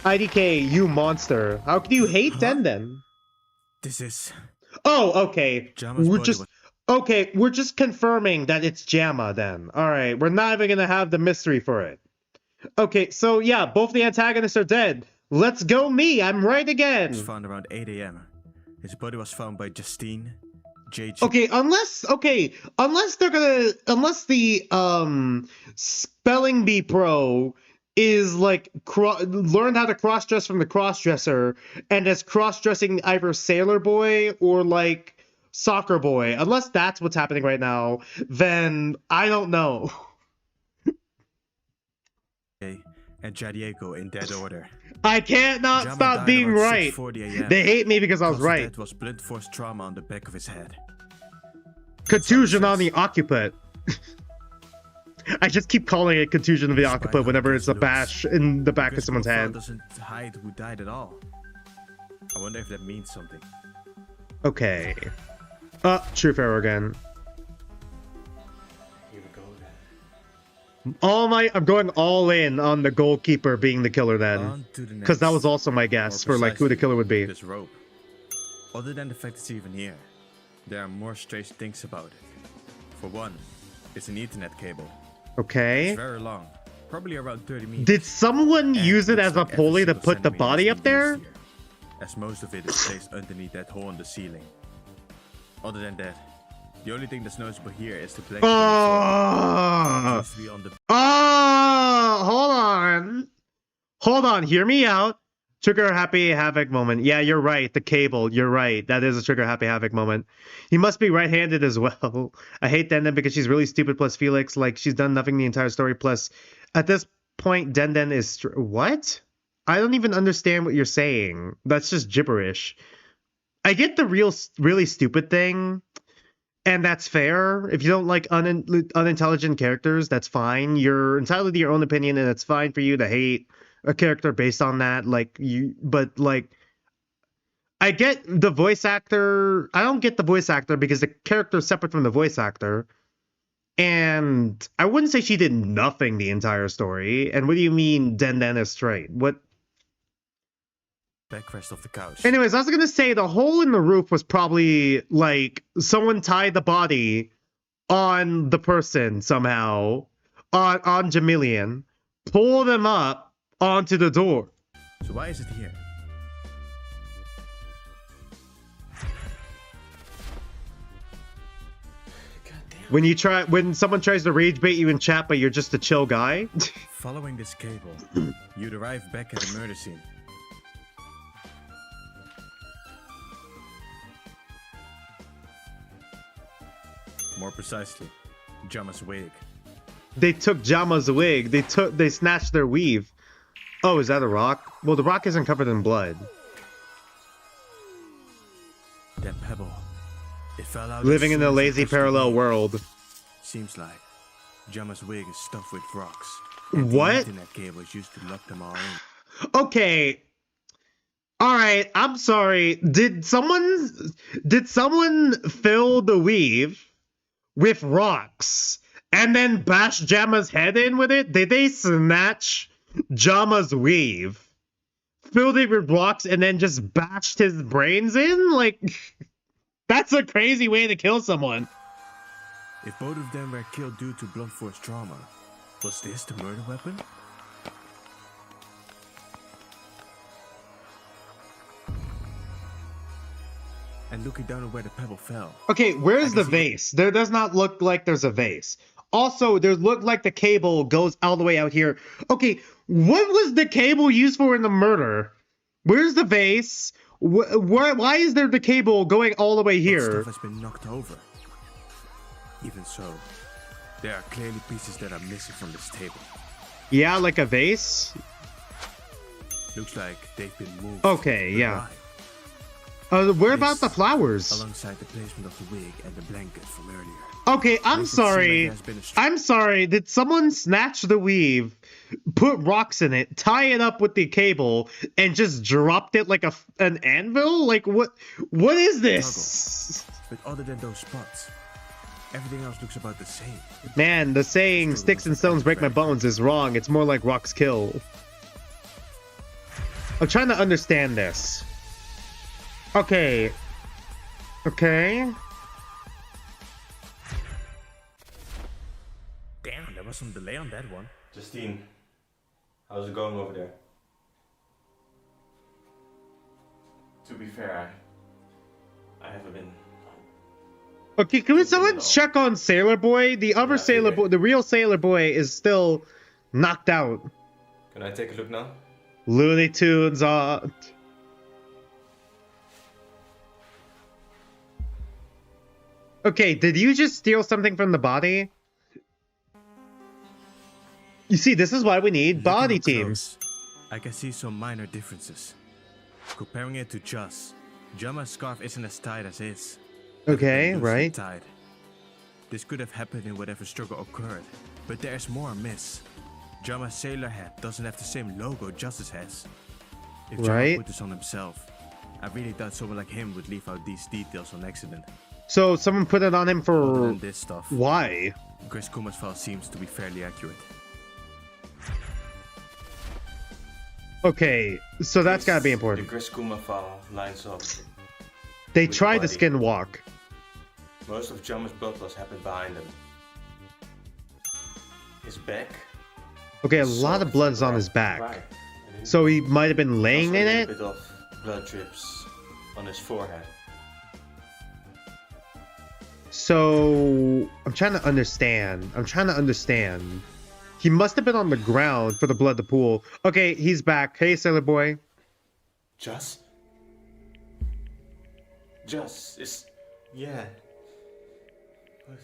IDK, you monster! How could you hate Den? This is... Oh, okay. Jama's We're just confirming that it's Jama then. All right, we're not even gonna have the mystery for it. Okay, so yeah, both the antagonists are dead. Let's go me, I'm right again. was found around 8 a.m. His body was found by Justine, JayJanRonpa. Okay, unless the spelling bee pro is like learned how to cross-dress from the cross-dresser and is cross-dressing either Sailor Boy or like Soccer Boy. Unless that's what's happening right now, then I don't know. And Jadiego in dead order. I can't not Jama stop died being around right. 6:40 a.m. They hate me because I was Cause of right. death was blunt force trauma on the back of his head. Contusion on the occiput. I just keep calling it contusion of the Despite occiput how whenever this it's a looks, bash in the back of This someone's profile head. doesn't hide who died at all. I wonder if that means something. Okay. Truth error again. Here we go then. I'm going all in on the goalkeeper being the killer then. On to the next. Because that was also my guess More for like who the precisely, killer would be. This rope. Other than the fact it's even here, there are more strange things about it. For one, it's an Ethernet cable. Okay. It's very long, probably around 30 meters. Did someone And use it looks as a like every pulley to single put the centimeter body has up been there? used here, as most of it is placed underneath that hole in the ceiling. Other than that, the only thing that's noticeable here is the blanket. Oh, Seems to be on the hold on, hear me out. Trigger happy havoc moment. Yeah, you're right. The cable. You're right. That is a trigger happy havoc moment. He must be right-handed as well. I hate Denden because she's really stupid. Plus Felix, like she's done nothing the entire story. Plus, at this point, Denden is what? I don't even understand what you're saying. That's just gibberish. I get the really stupid thing, and that's fair. If you don't like unintelligent characters, that's fine. You're entitled to your own opinion, and it's fine for you to hate a character based on that. But I get the voice actor. I don't get the voice actor because the character is separate from the voice actor. And I wouldn't say she did nothing the entire story. And what do you mean Den is straight? What? backrest of the couch. Anyways, I was gonna say the hole in the roof was probably like someone tied the body on the person somehow, on Jamilian, pull them up onto the door. So why is it here? When someone tries to rage bait you in chat, but you're just a chill guy. Following this cable, you'd arrive back at the murder scene. More precisely, Jama's wig. They took Jama's wig. They snatched their weave. Oh, is that a rock? Well, the rock isn't covered in blood. That pebble. It fell out. Living as in soon a as I lazy touched the parallel wig. world. Seems like Jama's wig is stuffed with rocks. And What? the internet cables used to lock them all in. Okay. All right. I'm sorry. Did someone fill the weave with rocks and then bash Jama's head in with it? Did they snatch Jama's weave, filled it with rocks, and then just bashed his brains in? Like, that's a crazy way to kill someone. If both of them were killed due to blunt force trauma, was this the murder weapon? And looking down at where the pebble fell. Okay, where's I the can see vase? There does not look like there's a vase. Also, there looked like the cable goes all the way out here. Okay, what was the cable used for in the murder? Where's the vase? Why is there the cable going all the way That here? stuff has been knocked over. Even so, there are clearly pieces that are missing from this table. Yeah, like a vase? Looks like they've been moved. Okay, But yeah. why? Where about This, the flowers? Alongside the placement of the wig and the blanket from earlier. Okay, I'm Makes it seem like sorry. there has been a I'm sorry. Did someone snatch the weave, put rocks in it, tie it up with the cable, and just dropped it like an anvil? Like, what is this? But other than those spots, everything else looks about the same. Man, the saying "sticks and stones break my bones" is wrong. It's more like rocks kill. I'm trying to understand this. Okay. Okay. Damn, there was some delay on that one. Justine, how's it going over there? To be fair, I haven't been. Okay, can someone check on Sailor Boy? The other Yeah, Sailor okay. Boy, the real Sailor Boy, is still knocked out. Can I take a look now? Looney Tunes are. Okay, did you just steal something from the body? You see, this is why we need body Looking up teams. close, I can see some minor differences. Comparing it to Just, Jama's scarf isn't as tight as his. Okay, Loosely right. tied. This could have happened in whatever struggle occurred, but there's more amiss. Jama's sailor hat doesn't have the same logo Justice has. If Jama Right. put this on himself, I really thought someone like him would leave out these details on accident. So someone put it on him Other for than this stuff, why? Chris Kuma's file seems to be fairly accurate. Okay, so that's gotta be The important. Chris Kuma file lines up. They with the tried to body. skin walk. Most of Jama's blood loss happened behind him. His back. Okay, a is lot of soaked blood's on right- his back. right. And his- So he might have been laying also in a it? little bit of blood drips on his forehead. So I'm trying to understand. He must have been on the ground for the blood to pool. Okay, he's back. Hey, Sailor Boy. Just is yeah. What?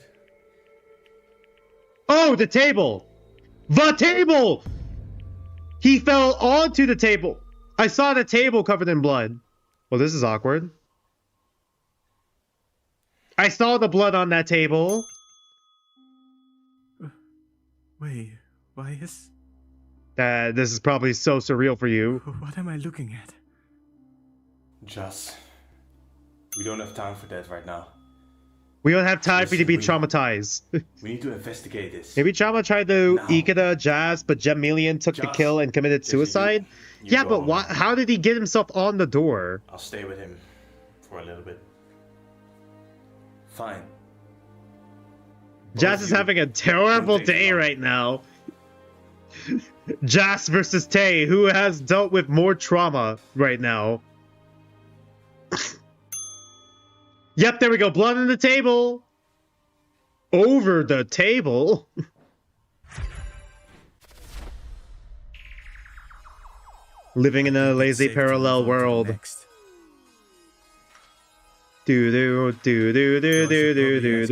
Oh, the table! The table! He fell onto the table. I saw the table covered in blood. Well, this is awkward. I saw the blood on that table. Wait, why is... This is probably so surreal for you. What am I looking at? Just we don't have time for that right now. We don't have time for you to be Listen, traumatized. We need to investigate this. Maybe Chama tried to No. Ikeda Jazz, but Jemilian took the Just- kill and committed Just you- suicide? you Yeah, go but on. why? How did he get himself on the door? I'll stay with him for a little bit. Fine. Jazz of is you having a terrible take day long. right now. Jazz versus Tay, who has dealt with more trauma right now. Yep, there we go. Blood on the table. Over the table. Living in a lazy Safe to move parallel on to the world. next. Do do do do do do do do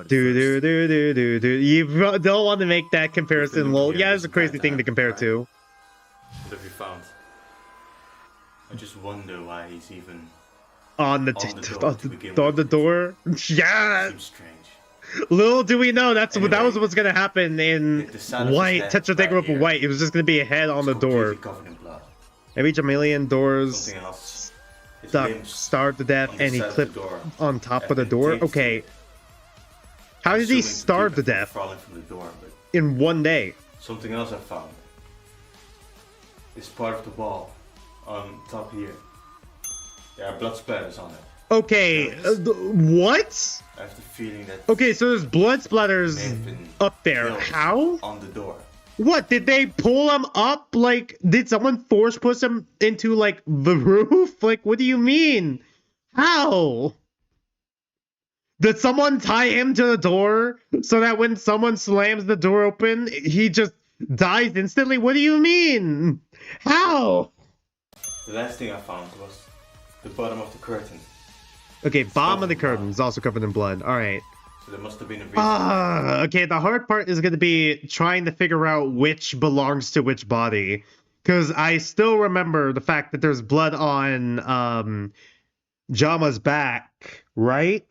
do do do do do. You don't want to make that comparison, lol. Yeah, it's a crazy thing to compare to. What have you found? I just wonder why he's even On the door. Yeah. seems strange. Little do we know that Anyway, was what's gonna happen in the side of his white. head Tetrahedral right white. It was just gonna be a head on the door. Completely covered in blood. Maybe Jamalian doors Something else. His stuck, limbs starved to death, on the and he side of clipped the door on top have of the been door. taped Okay, to it. how did he Assuming to starve to keep it from death falling from the door, but in one day? something else I found. This part of the wall on top here. There are blood splatters on it. Okay, what? I have the feeling that Okay, so there's blood may splatters have been up there. killed How? on the door. What, did they pull him up? Like, did someone force push him into, like, the roof? Like, what do you mean? How? Did someone tie him to the door so that when someone slams the door open, he just dies instantly? What do you mean? How? The last thing I found was the bottom of the curtain. Okay, bottom of the curtain is also covered in blood. All right. So there must have been a reason. Okay, the hard part is going to be trying to figure out which belongs to which body. Because I still remember the fact that there's blood on Jama's back, right?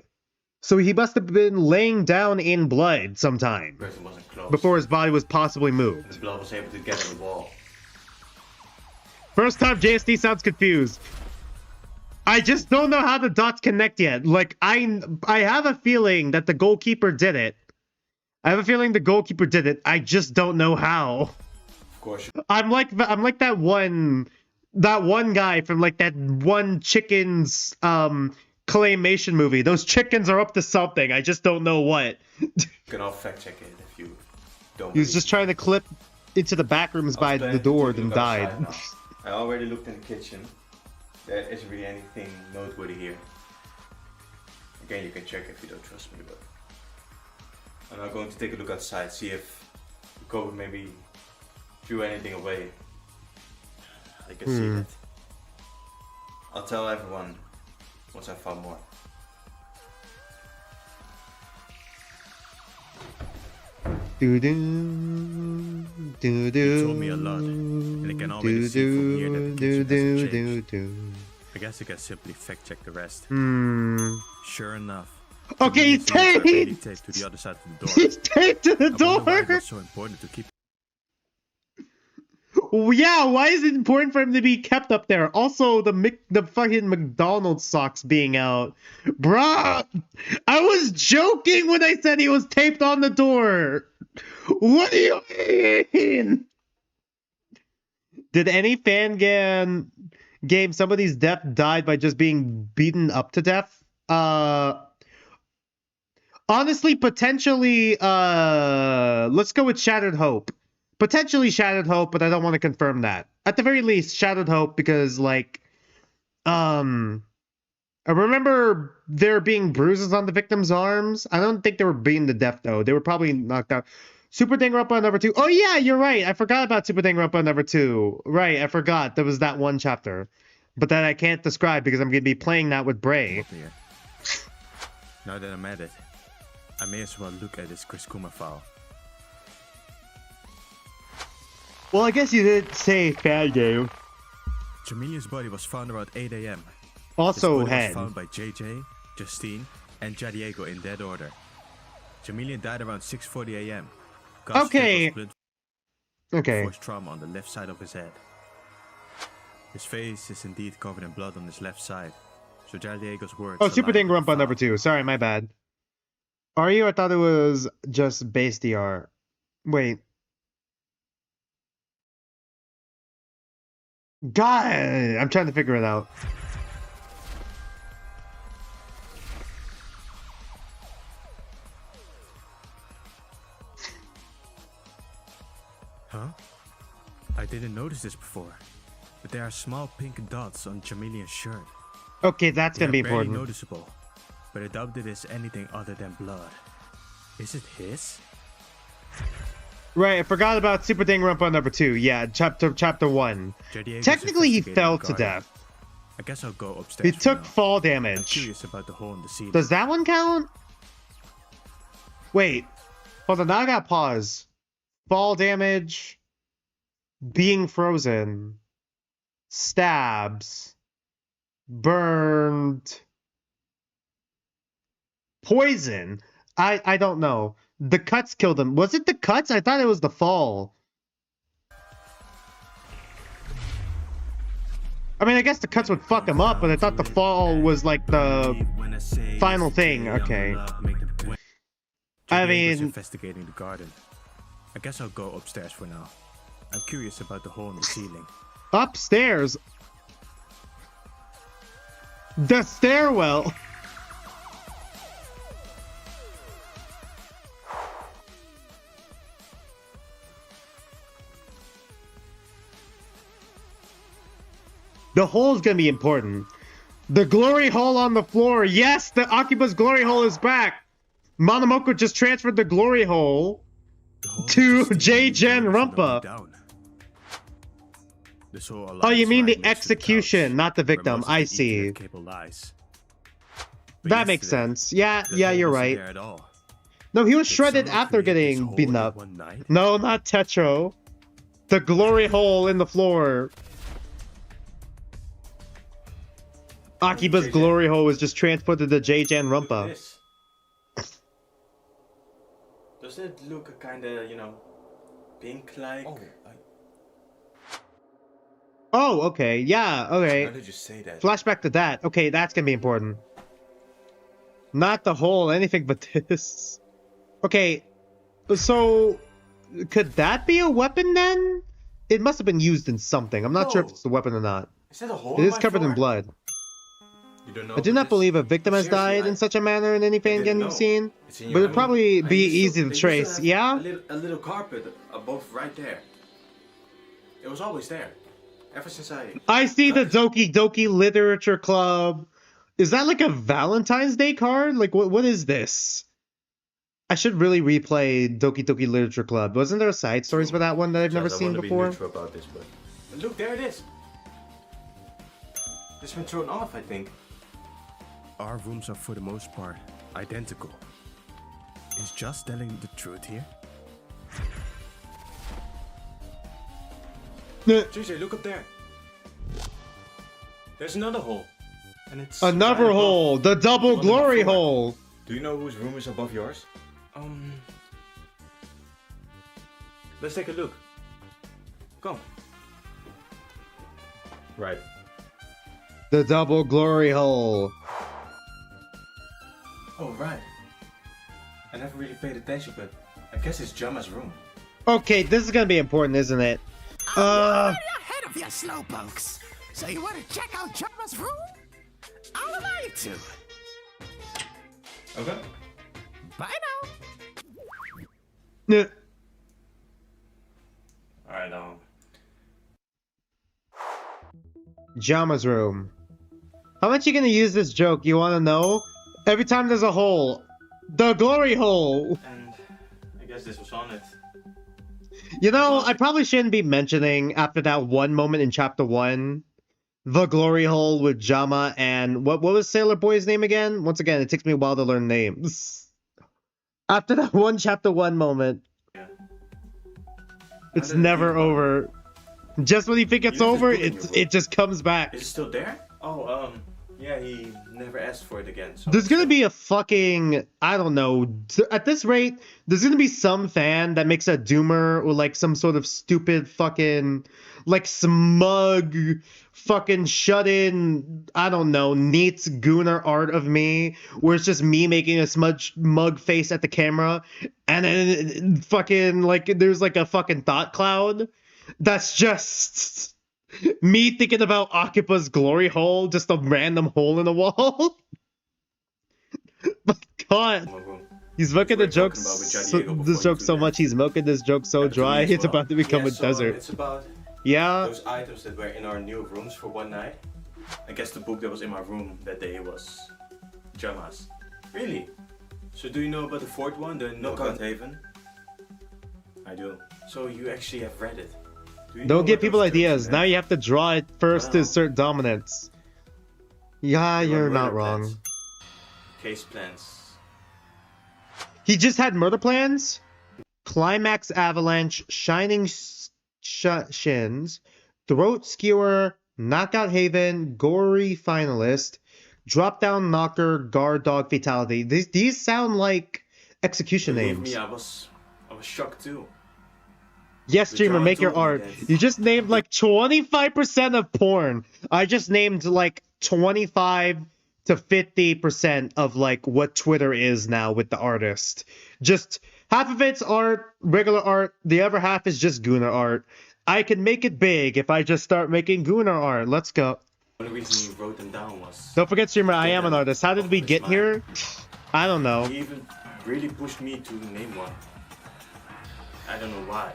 So he must have been laying down in blood sometime The curtain wasn't closed. before his body was possibly The moved. blood was able to get on the wall. First time JSD sounds confused. I just don't know how the dots connect yet. Like, I have a feeling that the goalkeeper did it. I have a feeling the goalkeeper did it. I just don't know how. Of course, I'm like that one guy from like that one chickens claymation movie. Those chickens are up to something. I just don't know what. you can all fact check it if you don't. He was believe just me. trying to clip into the back rooms I by was the planning door, to then look outside died. now. I already looked in the kitchen. There isn't really anything noteworthy here. Again, you can check if you don't trust me, but I'm now going to take a look outside, see if the cupboard maybe threw anything away. I can see that. I'll tell everyone once I found more. You told me a lot, and I can already see from here that the kitchen hasn't changed. I guess I can simply fact check the rest. Sure enough. Okay, he's the units are already taped! taped to the other side of the door. He's taped to the I wonder why it door! was so important to keep. Yeah, why is it important for him to be kept up there? Also, the fucking McDonald's socks being out. Bruh! I was joking when I said he was taped on the door! What do you mean? Did any fan game somebody's death died by just being beaten up to death? Honestly, potentially, let's go with Shattered Hope. Potentially Shattered Hope, but I don't want to confirm that. At the very least, Shattered Hope, because, like, I remember there being bruises on the victim's arms. I don't think they were beaten to death, though. They were probably knocked out. Super Danganronpa number 2. Oh, yeah, you're right. I forgot about Super Danganronpa number 2. Right, I forgot. There was that one chapter. But that I can't describe because I'm going to be playing that with Bray. Here. Now that I'm at it, I may as well look at this Chris Kuma file. Well, I guess you did say fan game. Jamilia's body was found around 8 a.m. Also, His body head. was found by JJ, Justine, and Jadiego in dead order. Jamilia died around 6:40 a.m. Okay. Okay. Forced trauma on the left side of his head. His face is indeed covered in blood on his left side. So Jadiego's words. Oh, Super align with the Danganronpa file. number 2. Sorry, my bad. Are you? I thought it was just base DR. Wait. God, I'm trying to figure it out. Huh? I didn't notice this before, but there are small pink dots on Jamilia's shirt. Okay, that's They gonna be are barely important. noticeable, but I doubt it is anything other than blood. Is it his? Right, I forgot about Super Danganronpa number 2. Yeah, chapter 1. Jadiego's Technically, he investigating fell the to garden, death. I guess I'll go upstairs. He for took now. fall I'm damage. curious about the hole in the ceiling. Does that one count? Wait. Hold on, now I gotta pause. Fall damage. Being frozen. Stabs. Burned. Poison. I don't know. The cuts killed him. Was it the cuts? I thought it was the fall. I mean, I guess the cuts would fuck him up, but I thought the fall was like the final thing. Okay. I mean, investigating the garden. I guess I'll go upstairs for now. I'm curious about the hole in the ceiling. upstairs. The stairwell. The hole is gonna be important. The glory hole on the floor. Yes, the Akiba's glory hole is back. Monomoko just transferred the glory hole to JayJanRonpa. Oh, you mean the execution, not the victim. I see. That makes sense. Yeah, you're right. No, he was shredded after getting beaten up. No, not Tetro. The glory hole in the floor. Akiba's glory hole was just transported to JayJanRonpa. Does it look kinda, you know, pink-like? Oh, okay. Yeah, okay. How did you say that? Flashback to that. Okay, that's gonna be important. Not the hole, anything but this. Okay, so could that be a weapon then? It must have been used in something. I'm not sure if it's a weapon or not. Is that a hole It is covered in blood. You don't know, I do not believe a victim has died in such a manner in any fan game you've seen, but it'd probably be easy to trace. Yeah? A little carpet above right there. It was always there. Ever since I see the Doki Doki Literature Club. Is that like a Valentine's Day card? Like, what is this? I should really replay Doki Doki Literature Club. Wasn't there side stories for that one that I've never seen before? About this, but look, there it is. It's been thrown off, I think. Our rooms are for the most part identical. Is just telling the truth here? JJ, look up there. There's another hole. And it's another right hole, the double glory hole. Do you know whose room is above yours? Let's take a look. Come. Right. The double glory hole. Oh, right. I never really paid attention, but I guess it's Jama's room. Okay, this is gonna be important, isn't it? Ahead of you slowpokes. So you want to check out Jama's room? I'll allow you to. Okay. Bye now. Alright, Jama's room. How much you gonna use this joke? You wanna know? Every time there's a hole. The glory hole! And I guess this was on it. You know, I probably shouldn't be mentioning after that one moment in chapter 1. The glory hole with Jama and what was Sailor Boy's name again? Once again, it takes me a while to learn names. After that one chapter 1 moment. Yeah. It's never over. Just when you think it's over, it just comes back. Is it still there? Oh, yeah, he never asked for it again. So there's gonna be a fucking, I don't know, at this rate, there's gonna be some fan that makes a doomer or like some sort of stupid fucking, like smug, fucking shut-in, I don't know, Neat's Gooner art of me, where it's just me making a smudge mug face at the camera, and then fucking, like, there's like a fucking thought cloud that's just me thinking about Akiba's glory hole, just a random hole in the wall. But God, he's milking the jokes. This joke so much. He's milking this joke so dry. It's about to become a desert. It's about those items that were in our new rooms for one night. I guess the book that was in my room that day was Jama's. Really? So do you know about the fourth one, the Knockout Haven? I do. So you actually have read it. Don't give people ideas. Now you have to draw it first to assert dominance. Yeah, They you're run not murder wrong. plans. Case plans. He just had murder plans? Climax Avalanche, Shining Shins, Throat Skewer, Knockout Haven, Gory Finalist, Drop Down Knocker, Guard Dog Fatality. These sound like execution Believe names. me, I was shocked too. Yes, The streamer, drama make your told me art. that- You just named like 25% of porn. I just named like 25 to 50% of like what Twitter is now with the artist. Just half of it's art, regular art. The other half is just Gooner art. I can make it big if I just start making Gooner art. Let's go. The only reason you wrote them down was Don't forget, streamer, I am an artist. How did we get here? I don't know. he even really pushed me to name one. I don't know why.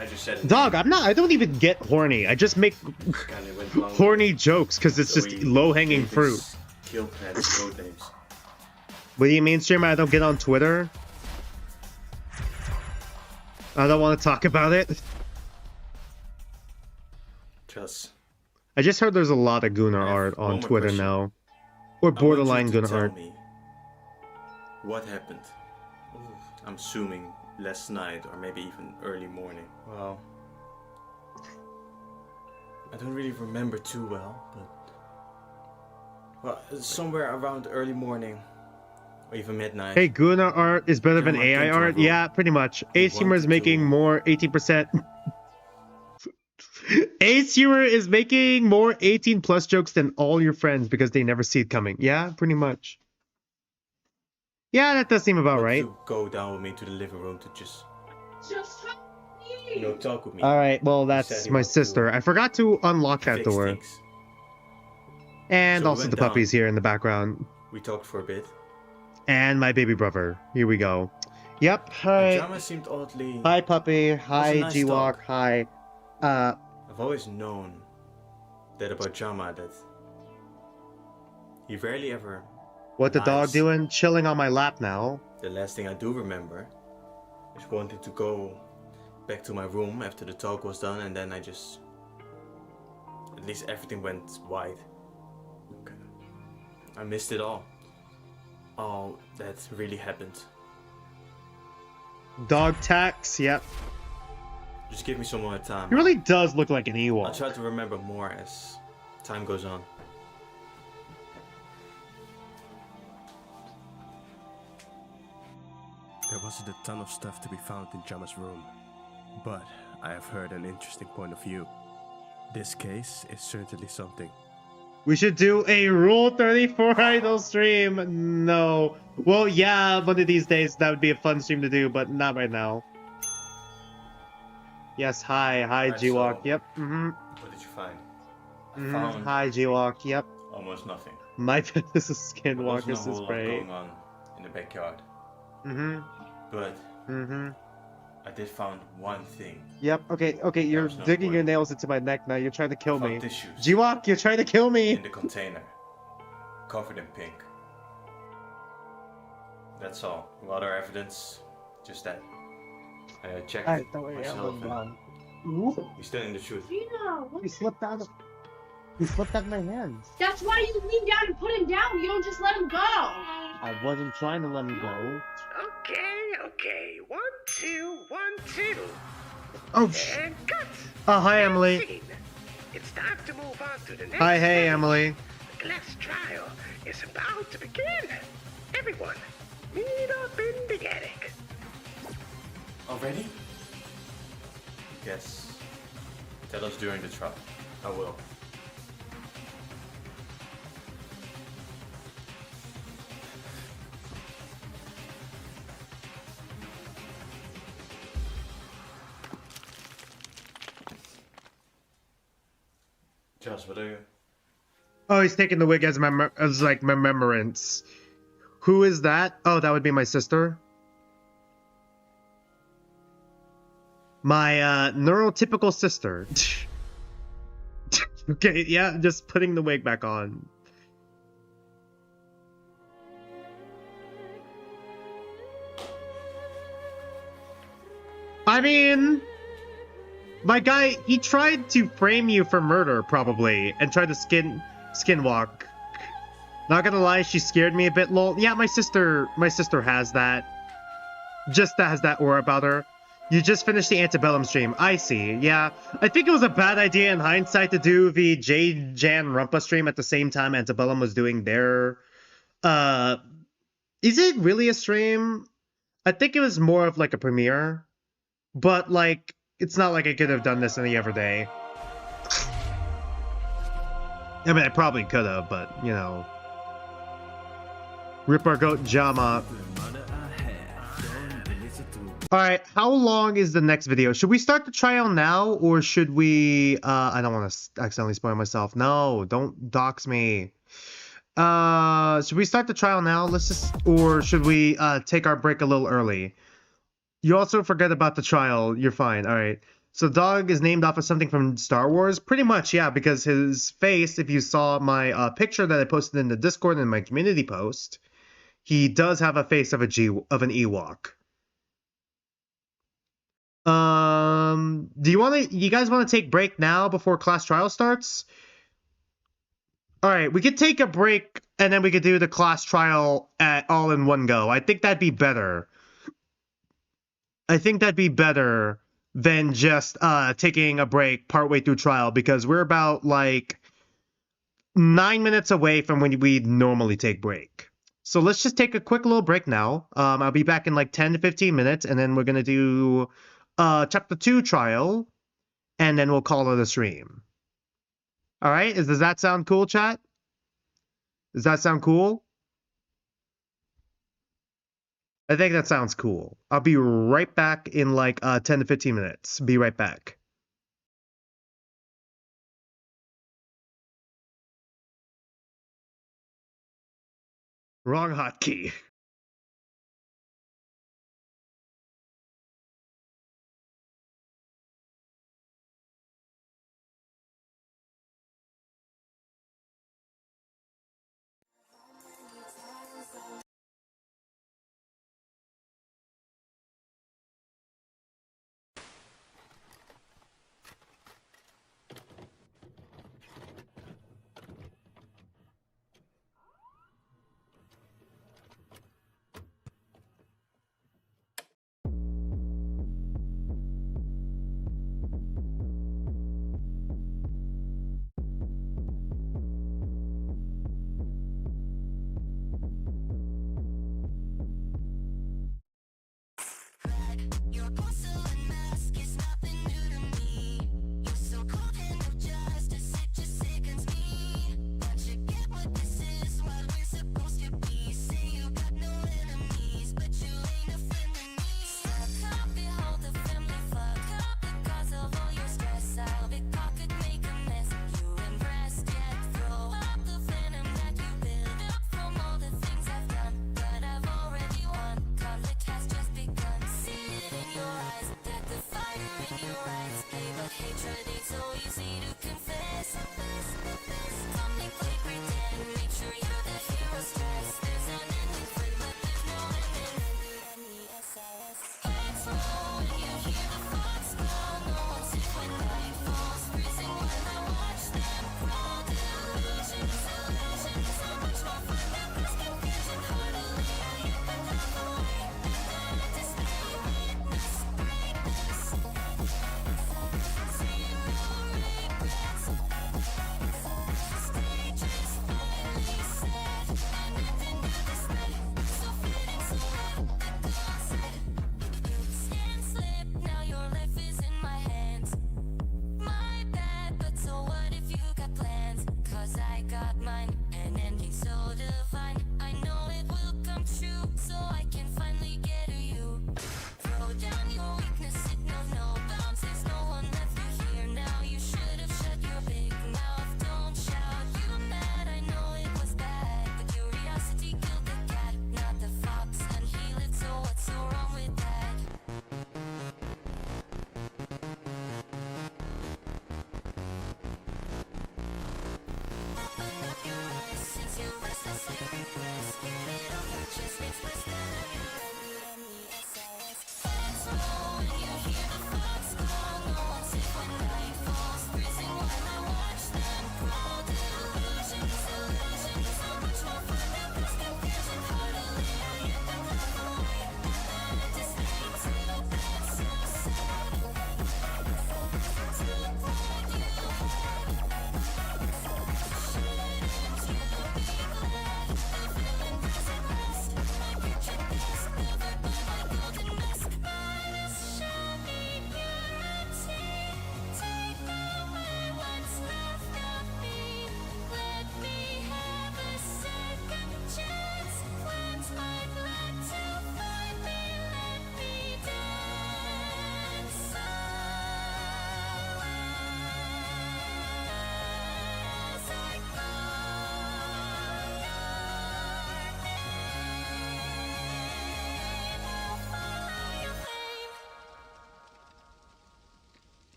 I just said it. Dog, I don't even get horny. I just make Kinda went along with horny it. jokes because it's So just he low-hanging gave fruit. his Kill plans code names. What do you mean, streamer? I don't get on Twitter? I don't want to talk about it. Just I just heard there's a lot of Gooner I have art one on more Twitter question. now. Or I want borderline you to Gooner tell art. me what happened. I'm assuming last night or maybe even early morning. Well, I don't really remember too well, but somewhere around early morning or even midnight. Hey, Gooner art is better than Come on, AI get to art? my room. Yeah, pretty much. You Ace Humor is wanted making to- more 18%. Ace Humor is making more 18 plus jokes than all your friends because they never see it coming. Yeah, pretty much. Yeah, that does seem about Want right. to go down with me to the living room to just talk with me. Alright, well, said that's he my wants to sister. I forgot to unlock that fix door. things. And So we also went the puppies down. here in the background. We talked for a bit. And my baby brother. Here we go. Yep, hi. Drama seemed oddly. Hi, puppy. Hi, nice G-Walk. dog. Hi. I've always known that about Jama, that he rarely ever. What the dog lies. doing? Chilling on my lap now. The last thing I do remember is wanting to go back to my room after the talk was done, and then I just. At least everything went white. Okay. I missed it all. All that really happened. Dog tax, yep. Just give me some more time. He really does look like an I'll Ewok. try to remember more as time goes on. There wasn't a ton of stuff to be found in Jama's room, but I have heard an interesting point of view. This case is certainly something. We should do a Rule 34 idol stream. No. Well, yeah, one of these days that would be a fun stream to do, but not right now. Yes, hi. Hi, Alright, G-Walk. so- Yep. Mm-hmm. What did you find? I Mm-hmm. found Hi, G-Walk. Yep. almost nothing. My this is There Skinwalker wasn't a whole lot spray. going on in the backyard, Mm-hmm. but Mm-hmm. I did find one thing. Yep. Okay, you're was no digging your point. nails into my neck now. You're trying to kill I found me. tissues G-Walk, you're trying to kill me. in the container, covered in pink. That's all. No other evidence, just that. I checked Alright, it don't worry, I'm myself. laying down. He's still in the truth. He slipped out of. He slipped out of my hands. That's why you lean down and put him down. You don't just let him go. I wasn't trying to let him go. Okay. 1, 2, 1, 2. Oh, And cut. hi, Emily. Scene. It's time to move on to the next. Hi, hey, phase. Emily. The class trial is about to begin. Everyone, meet up in the attic. Already? Yes. Tell us during the trial. I will. Josh, what are you? Oh, he's taking the wig as like remembrance. Who is that? Oh, that would be my sister. My neurotypical sister. Okay, yeah, just putting the wig back on. I mean, my guy, he tried to frame you for murder, probably, and tried to skinwalk. Not gonna lie, she scared me a bit, lol. Yeah, my sister has that. Just that has that aura about her. You just finished the Antebellum stream. I see. Yeah, I think it was a bad idea in hindsight to do the JayJanRonpa stream at the same time Antebellum was doing their... Is it really a stream? I think it was more of like a premiere. But, like, it's not like I could have done this any other day. I mean, I probably could have, but, you know... Rip our goat Jama. Alright, how long is the next video? Should we start the trial now, or should we... I don't want to accidentally spoil myself. No, don't dox me. Should we start the trial now? Let's just... Or should we take our break a little early? You also forget about the trial. You're fine. Alright. So dog is named off of something from Star Wars? Pretty much, yeah, because his face, if you saw my picture that I posted in the Discord and my community post, he does have a face of an Ewok. Do you guys want to take break now before class trial starts? Alright, we could take a break and then we could do the class trial all in one go. I think that'd be better. I think that'd be better than just taking a break partway through trial, because we're about like 9 minutes away from when we normally take break. So let's just take a quick little break now. I'll be back in like 10 to 15 minutes, and then we're gonna do chapter 2 trial, and then we'll call it a stream. All right, does that sound cool, chat? Does that sound cool? I think that sounds cool. I'll be right back in like 10 to 15 minutes. Be right back. Wrong hotkey. Just express that.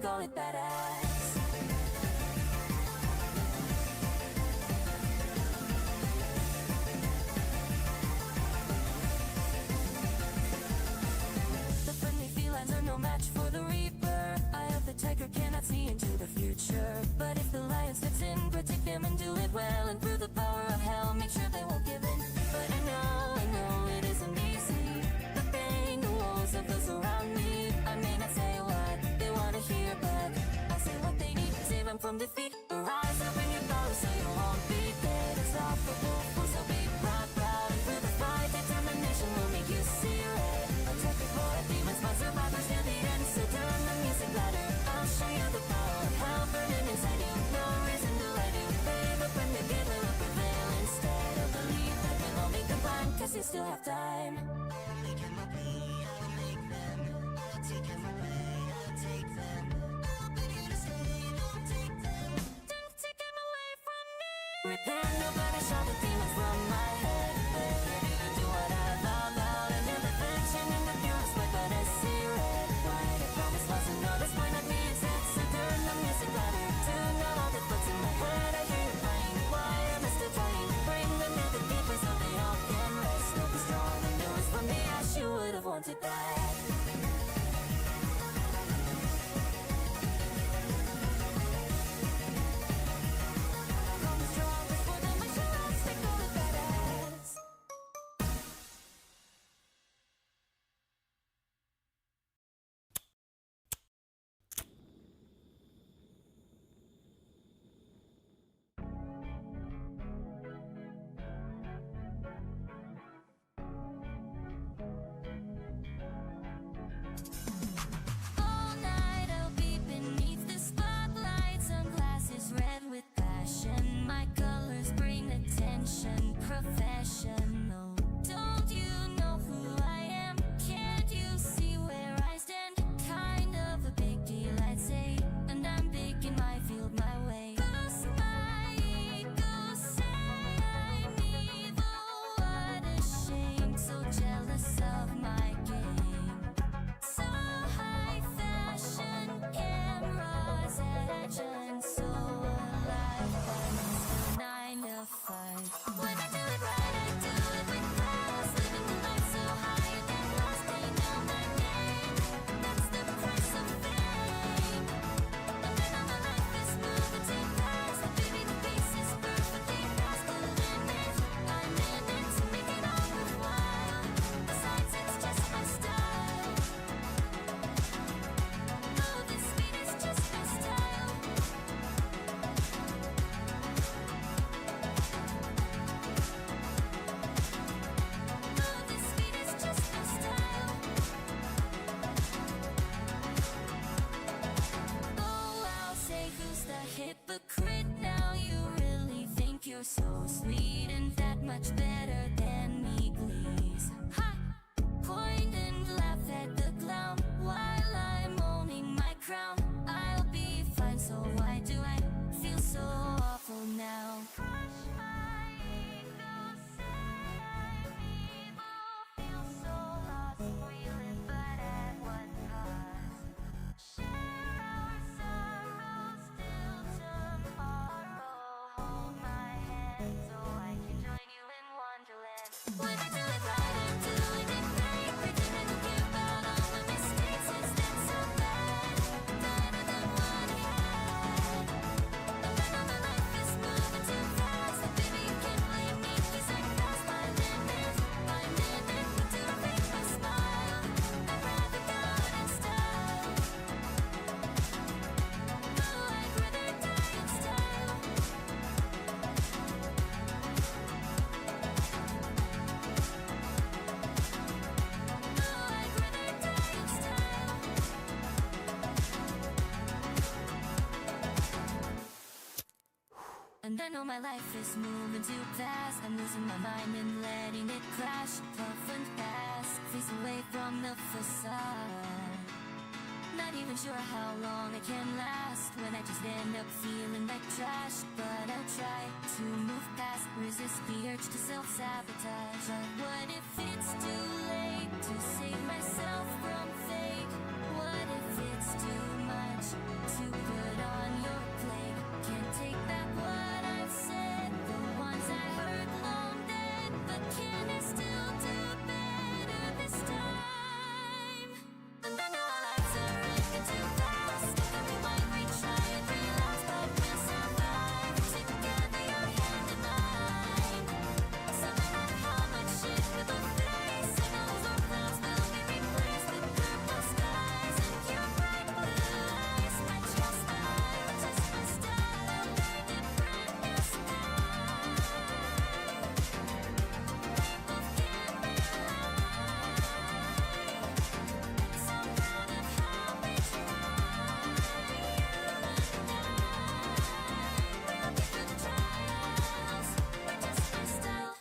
call it badass. The friendly felines are no match for the reaper. Eye of the tiger cannot see into the future. But if the lion steps in, protect them and do it well. And through the power of hell, make sure they won't give in. But I know it isn't easy. The pain, the walls of those around me. I may not say what they wanna hear, but I'll say what they need to save them from defeat. Rise up in your power so you won't be dead. Unstoppable, so be proud, proud. And through the fight, determination will make you see red. Attack before demons, but survivors near the end. So turn the music louder. I'll show you the power of hell burning inside you. No reason to let you babe up and together will prevail. Instead of believe that we'll all make the plan, cause you still have time. Make them happy, I'll make them. Take them away, I'll take them. I'll beg you to stay, don't take them. Don't take them away from me. Repent, nobody shot the demons from my head. They're ready to do what I vowed out. And in the vengeance in the purest way, but I see red. Why the promise wasn't no, this point of me is set. So turn the music louder. Tune out all the thoughts in my head. I hear you crying. Why am I still trying? Bring them to the deeper so they all can rest. Don't be strong and do it from the ash. You would have wanted that. Come strong before the machines. They call it badass. All night I'll be beneath the spotlight. Sunglasses red with passion. My colors bring attention. Professional. Don't you know who I am? Can't you see where I stand? Kind of a big deal, I'd say. And I'm big in my field, my way. 'Cause my ego say I'm evil. What a shame. So jealous of my game. So high fashion, cameras, edge, and so alive. But I'm still 9 to 5. When I do it right, I do it with class. Living the life so high and then lost, they know my name. That's the price of fame. And then all my life is moving too fast. And baby, the pace is perfectly past the limit. I'm in it to make it all worthwhile. Besides, it's just my style. Oh, this speed is just my style. Oh, this speed is just my style. Oh, I'll say who's the hypocrite now? You really think you're so sweet and that much better than me, please? Ha! Point and laugh at the clown while I'm owning my crown. I'll be fine, so why do I feel so awful now? Crush my ego, say I'm evil. Feel so lost, we live but at what cost? Share our sorrows till tomorrow. Hold my hand so I can join you in Wonderland. When I do it right, I'm doing it great. Pretend I don't care about all my mistakes. Is that so bad? Better than what I had. And then all my life is moving too fast. And baby, you can't blame me 'cause I'm past my limit. I'm in it, but do I make my smile? I'd rather go out in style. Oh, I'd rather die in style. Oh, I'd rather die in style. And I know my life is moving too fast. I'm losing my mind and letting it crash. Puff and pass, face away from the facade. Not even sure how long I can last when I just end up feeling like trash. But I'll try to move past, resist the urge to self-sabotage. But what if it's too late to save myself from fate? What if it's too much much to put on your plate. Can't take back what I've said. The ones I heard long dead, but can I still do better this time? And then our lives are running too fast. And we might retry and relapse, but we'll survive. Together, your hand in mine. So no matter how much shit we both face, I know our clouds will be replaced with purple skies and your bright blue eyes. I trust my style, and a brand new sky. Both can rely. So proud of how we try. We'll get through the trials. We're just my style.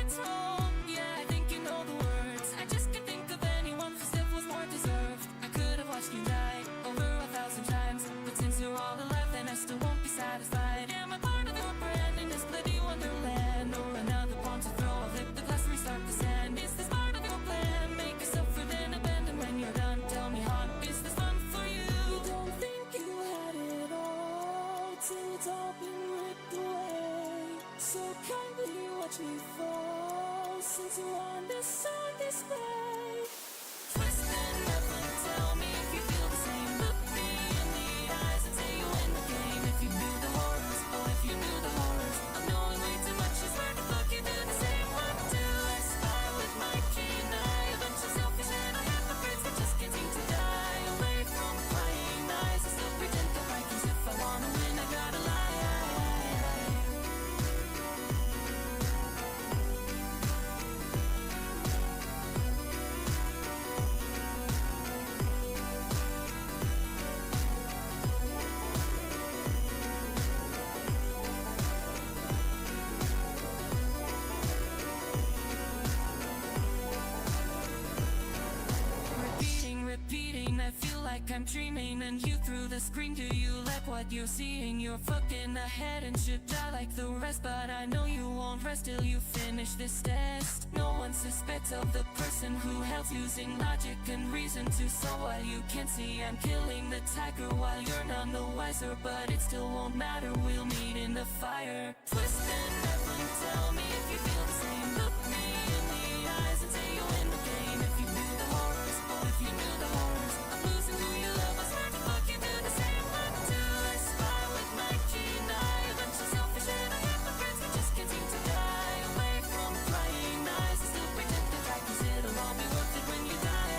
It's wrong, yeah, I think you know the words. I just can't think of anyone whose death was more deserved. I could have watched you die over 1,000 times, but since you're all alive, then I still won't be satisfied. Am I part of your brand in this bloody wonderland, or another pawn to throw? I'll flip the glass, restart the sand. Is this part of your plan? Make yourself for then abandon when you're done. Tell me, hon, is this fun for you? You don't think you had it all till it's all been ripped away. So kindly watch me fall, since you're on display. Twist and nothing, tell me if you feel the same. Look me in the eyes and say you win the game. If you knew the horrors, oh, if you knew the horrors. I'm knowing way too much, I swear to fuck you do the same. What do I spy with my keen eye? A bunch of selfish and I have my friends that just can't seem to die. Away from crying eyes, I still pretend to fight, 'cause if I wanna win, I gotta lie. Repeating, I feel like I'm dreaming. And you through the screen, do you like what you're seeing? You're fucking ahead and should die like the rest, but I know you won't rest till you finish this test. No one suspects of the person who helps, using logic and reason to solve what you can't see. I'm killing the tiger while you're none the wiser, but it still won't matter, we'll meet in the fire. Twist and nothing, tell me if you feel the same. Look me in the eyes and say you win the game. If you knew the horrors, oh, if you knew the horrors. I'm losing who you love, I swear to fuck you do the same. What do I spy with my keen eye? A bunch of selfish and I have my friends, we just can't seem to die. Away from crying eyes, I still pretend to try, 'cause it'll all be worth it when you die.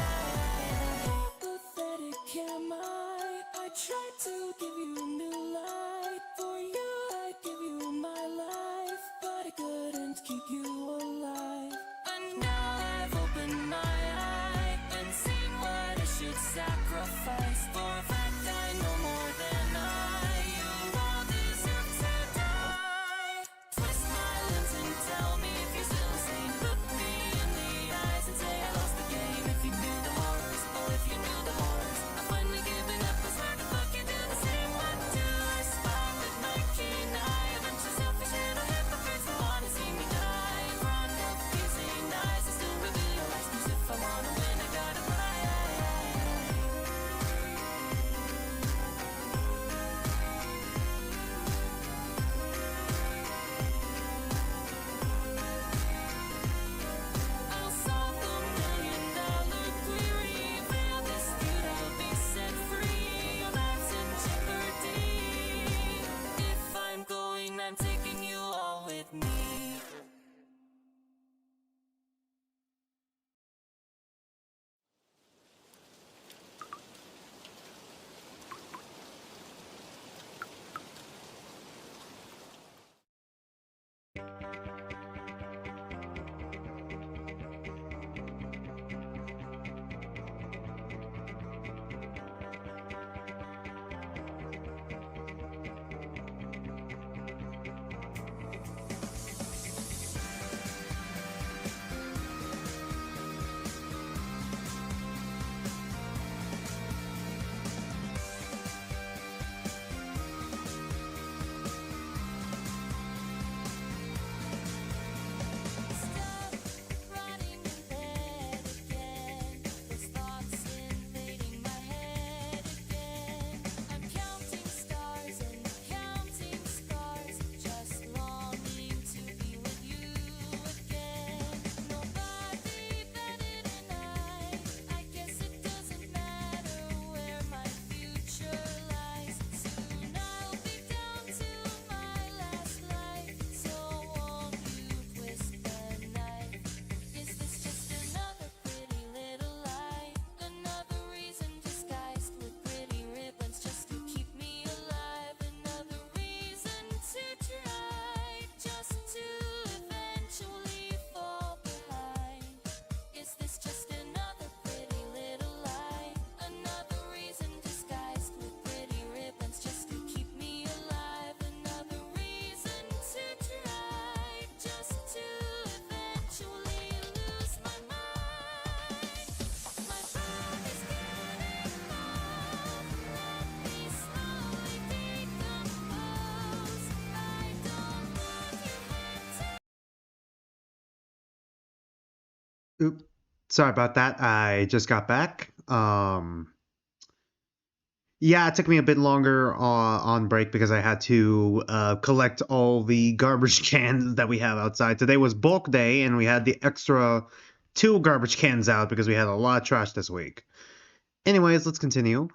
How pathetic am I tried to give you a new light. For you I'd give you my life, but I couldn't keep you alive. And now I've opened my eye and seen what I should sacrifice. For a fact I know more than you all deserve to die. Twist my limbs and tell me if you're still the same. Look me in the eyes and say I lost the game. If you knew the horrors, oh, if you knew the horrors. I'm finally giving up, I swear to fuck you do the same. What do I spy with my keen eye? A bunch of selfish and I have my friends who wanna see me die. In front of piercing eyes, I still reveal your lies, 'cause if I wanna win, I gotta lie. Oop. Sorry about that. I just got back. Yeah, it took me a bit longer on break because I had to collect all the garbage cans that we have outside. Today was bulk day, and we had the extra 2 garbage cans out because we had a lot of trash this week. Anyways, let's continue.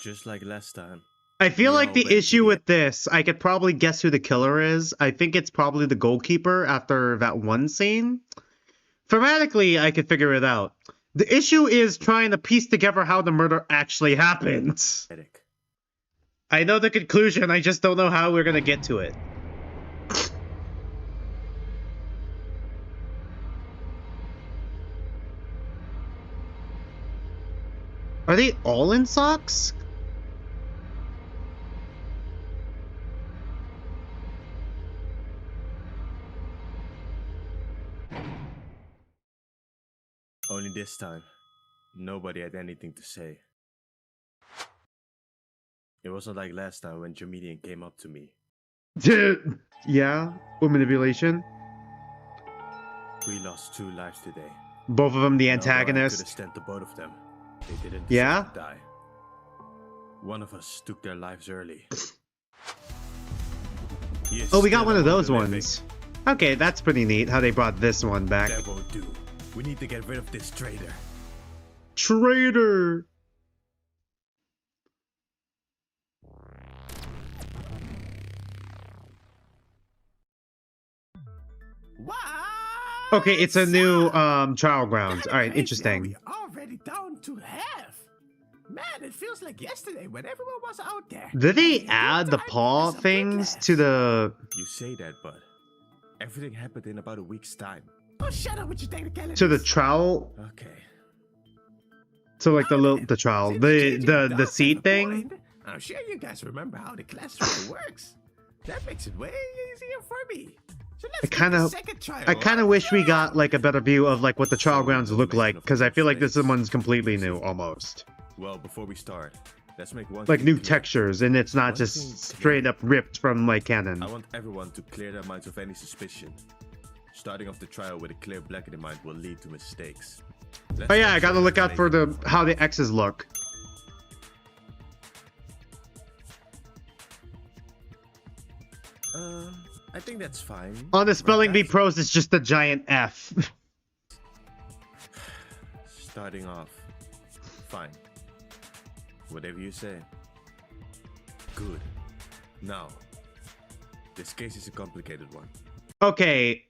Just like last time. I feel We like all the went to issue the- with this, I could probably guess who the killer is. I think it's probably the goalkeeper after that one scene. Thematically, I could figure it out. The issue is trying to piece together how the murder actually happened. I know the conclusion, I just don't know how we're gonna get to it. Are they all in socks? Only this time, nobody had anything to say. It wasn't like last time when JayJanLee came up to me. Yeah, with manipulation. We lost 2 lives today. Both of them the And although I could antagonist. extend to both of them, they didn't deserve Yeah? to die. One of us took their lives early. He is Oh, we got still one of among those the living. ones. Okay, that's pretty neat how they brought this one back. That won't do. We need to get rid of this traitor. Traitor! What? Okay, it's a new trial grounds. Kinda Alright, crazy how interesting. we're already down to half. Man, it feels like yesterday when everyone was out there. Did they Having a good add the time paw with some good things laughs. to the You say that, but everything happened in about a week's time. Oh, shut up with your technicalities. to the trowel? Okay. So like the Okay, little the trowel, since the JJ the does have seat a thing. point, I'm sure you guys remember how the class structure works. That makes it way easier for me. So let's I kind of, I kind of wish we got like a better view of like what the trial grounds look like, because I feel like this one's completely new almost, Well, before we start, let's make one like thing new clear. textures, and it's not One just thing straight up ripped from like canon. I want everyone to clear their minds of any suspicion. Starting off the trial with a clear black in mind will lead to mistakes. Let's Oh yeah, make I gotta sure look we out make for it. the how the X's look. I think that's fine. On the right, spelling bee guys? pros, it's just a giant F. Starting off. Fine. Whatever you say. Good. Now, this case is a complicated one. Okay.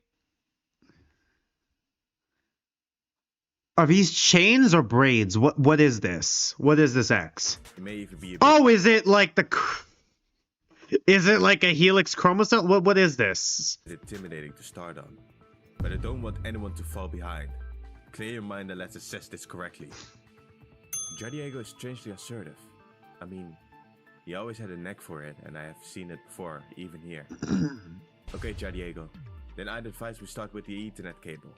Are these chains or braids? What is this? What is this X? It may even be a bit Oh, is it like the? Is it like a helix chromosome? What is this? intimidating to start on, but I don't want anyone to fall behind. Clear your mind and let's assess this correctly. JayJanLee is strangely assertive. I mean, he always had a knack for it, and I have seen it before, even here. Okay, JayJanLee, then I'd advise we start with the Ethernet cable.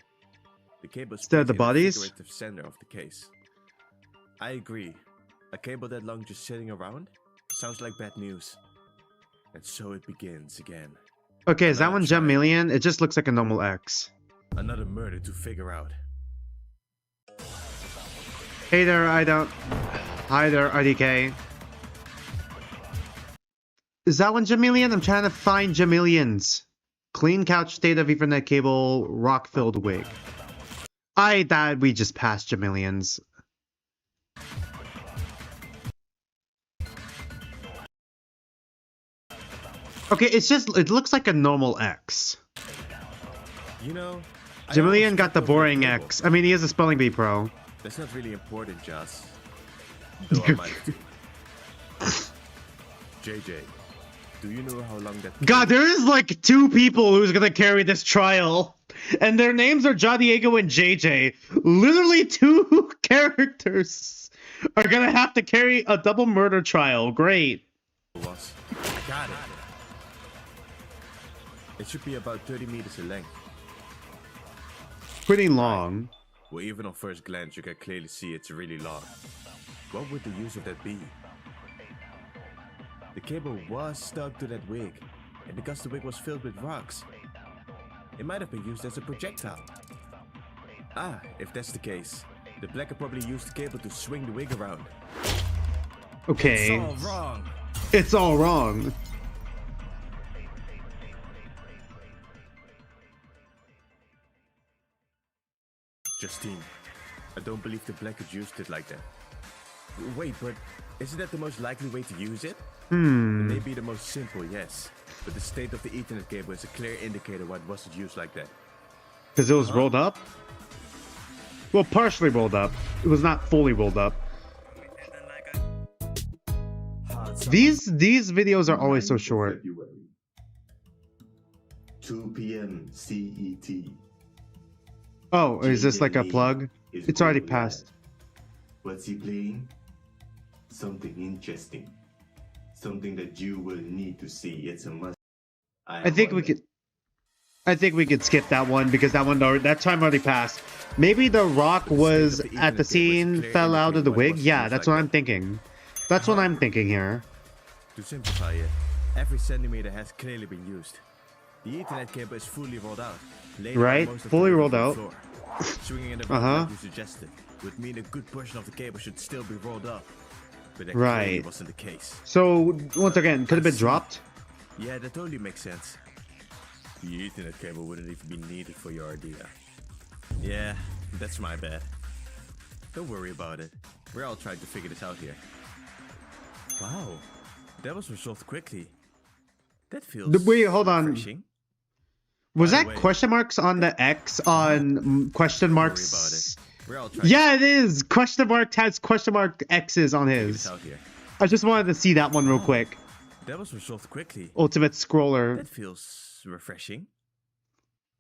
The cable is Instead of placed the in bodies? figurative center of the case. I agree. A cable that long just sitting around sounds like bad news. And so it begins again. Okay, is that Another one trial. Gemmillion? It just looks like a normal X. Another murder to figure out. Hey there, I don't. Hi there, IDK. Is that one Gemmillion? I'm trying to find Gemmillions. Clean couch, state of Ethernet cable, rock-filled wig. I thought we just passed Gemmillions. Okay, it's just, it looks like a normal X. You know, I Gemmillion almost got the tripped over boring cable. X. I mean, he is a spelling bee pro. That's not really important, Joss. Though I might have to. JJ, do you know how long that... God, there is like 2 people who's gonna carry this trial. And their names are JayDiego and JJ. Literally 2 characters are gonna have to carry a double murder trial. Great. was? I got it. It should be about 30 meters in length. Pretty long. Well, even on first glance, you can clearly see it's really long. What would the use of that be? The cable was stuck to that wig, and because the wig was filled with rocks, it might have been used as a projectile. Ah, if that's the case, the blacker probably used the cable to swing the wig around. Okay. It's all wrong. It's all wrong. Justine, I don't believe the blacker used it like that. Wait, but isn't that the most likely way to use it? It may be the most simple, yes. But the state of the Ethernet cable is a clear indicator why it wasn't used like that. Because it was rolled up? Well, partially rolled up. It was not fully rolled up. These videos are always so short. February, 2 p.m. CET. Oh, is this like a plug? Is It's already going passed. live. What's he playing? Something interesting. Something that you will need to see. It's a must. I think we could skip that one because that time already passed. Maybe the rock was at the scene, fell out of the wig. Yeah, that's what I'm thinking. That's what I'm thinking here. To simplify it, every centimeter has clearly been used. The Ethernet cable is fully rolled out. Laid Right, on most of fully the rolled living out. floor. Swinging in the room like you suggested would mean a good portion of the cable should still be rolled up. But that clearly Right. wasn't the case. So once again, could have been dropped. Yeah, that totally makes sense. The Ethernet cable wouldn't even be needed for your idea. Yeah, that's my bad. Don't worry about it. We're all trying to figure this out here. Wow, that was resolved quickly. That feels Wait, hold on. refreshing. Was By the that way- question marks on the X on question Don't worry marks? about it. We're all trying Yeah, it is. Question mark has question mark X's on to figure this his. out here. I just wanted to see that one real quick. That was resolved quickly. Ultimate scroller. That feels refreshing.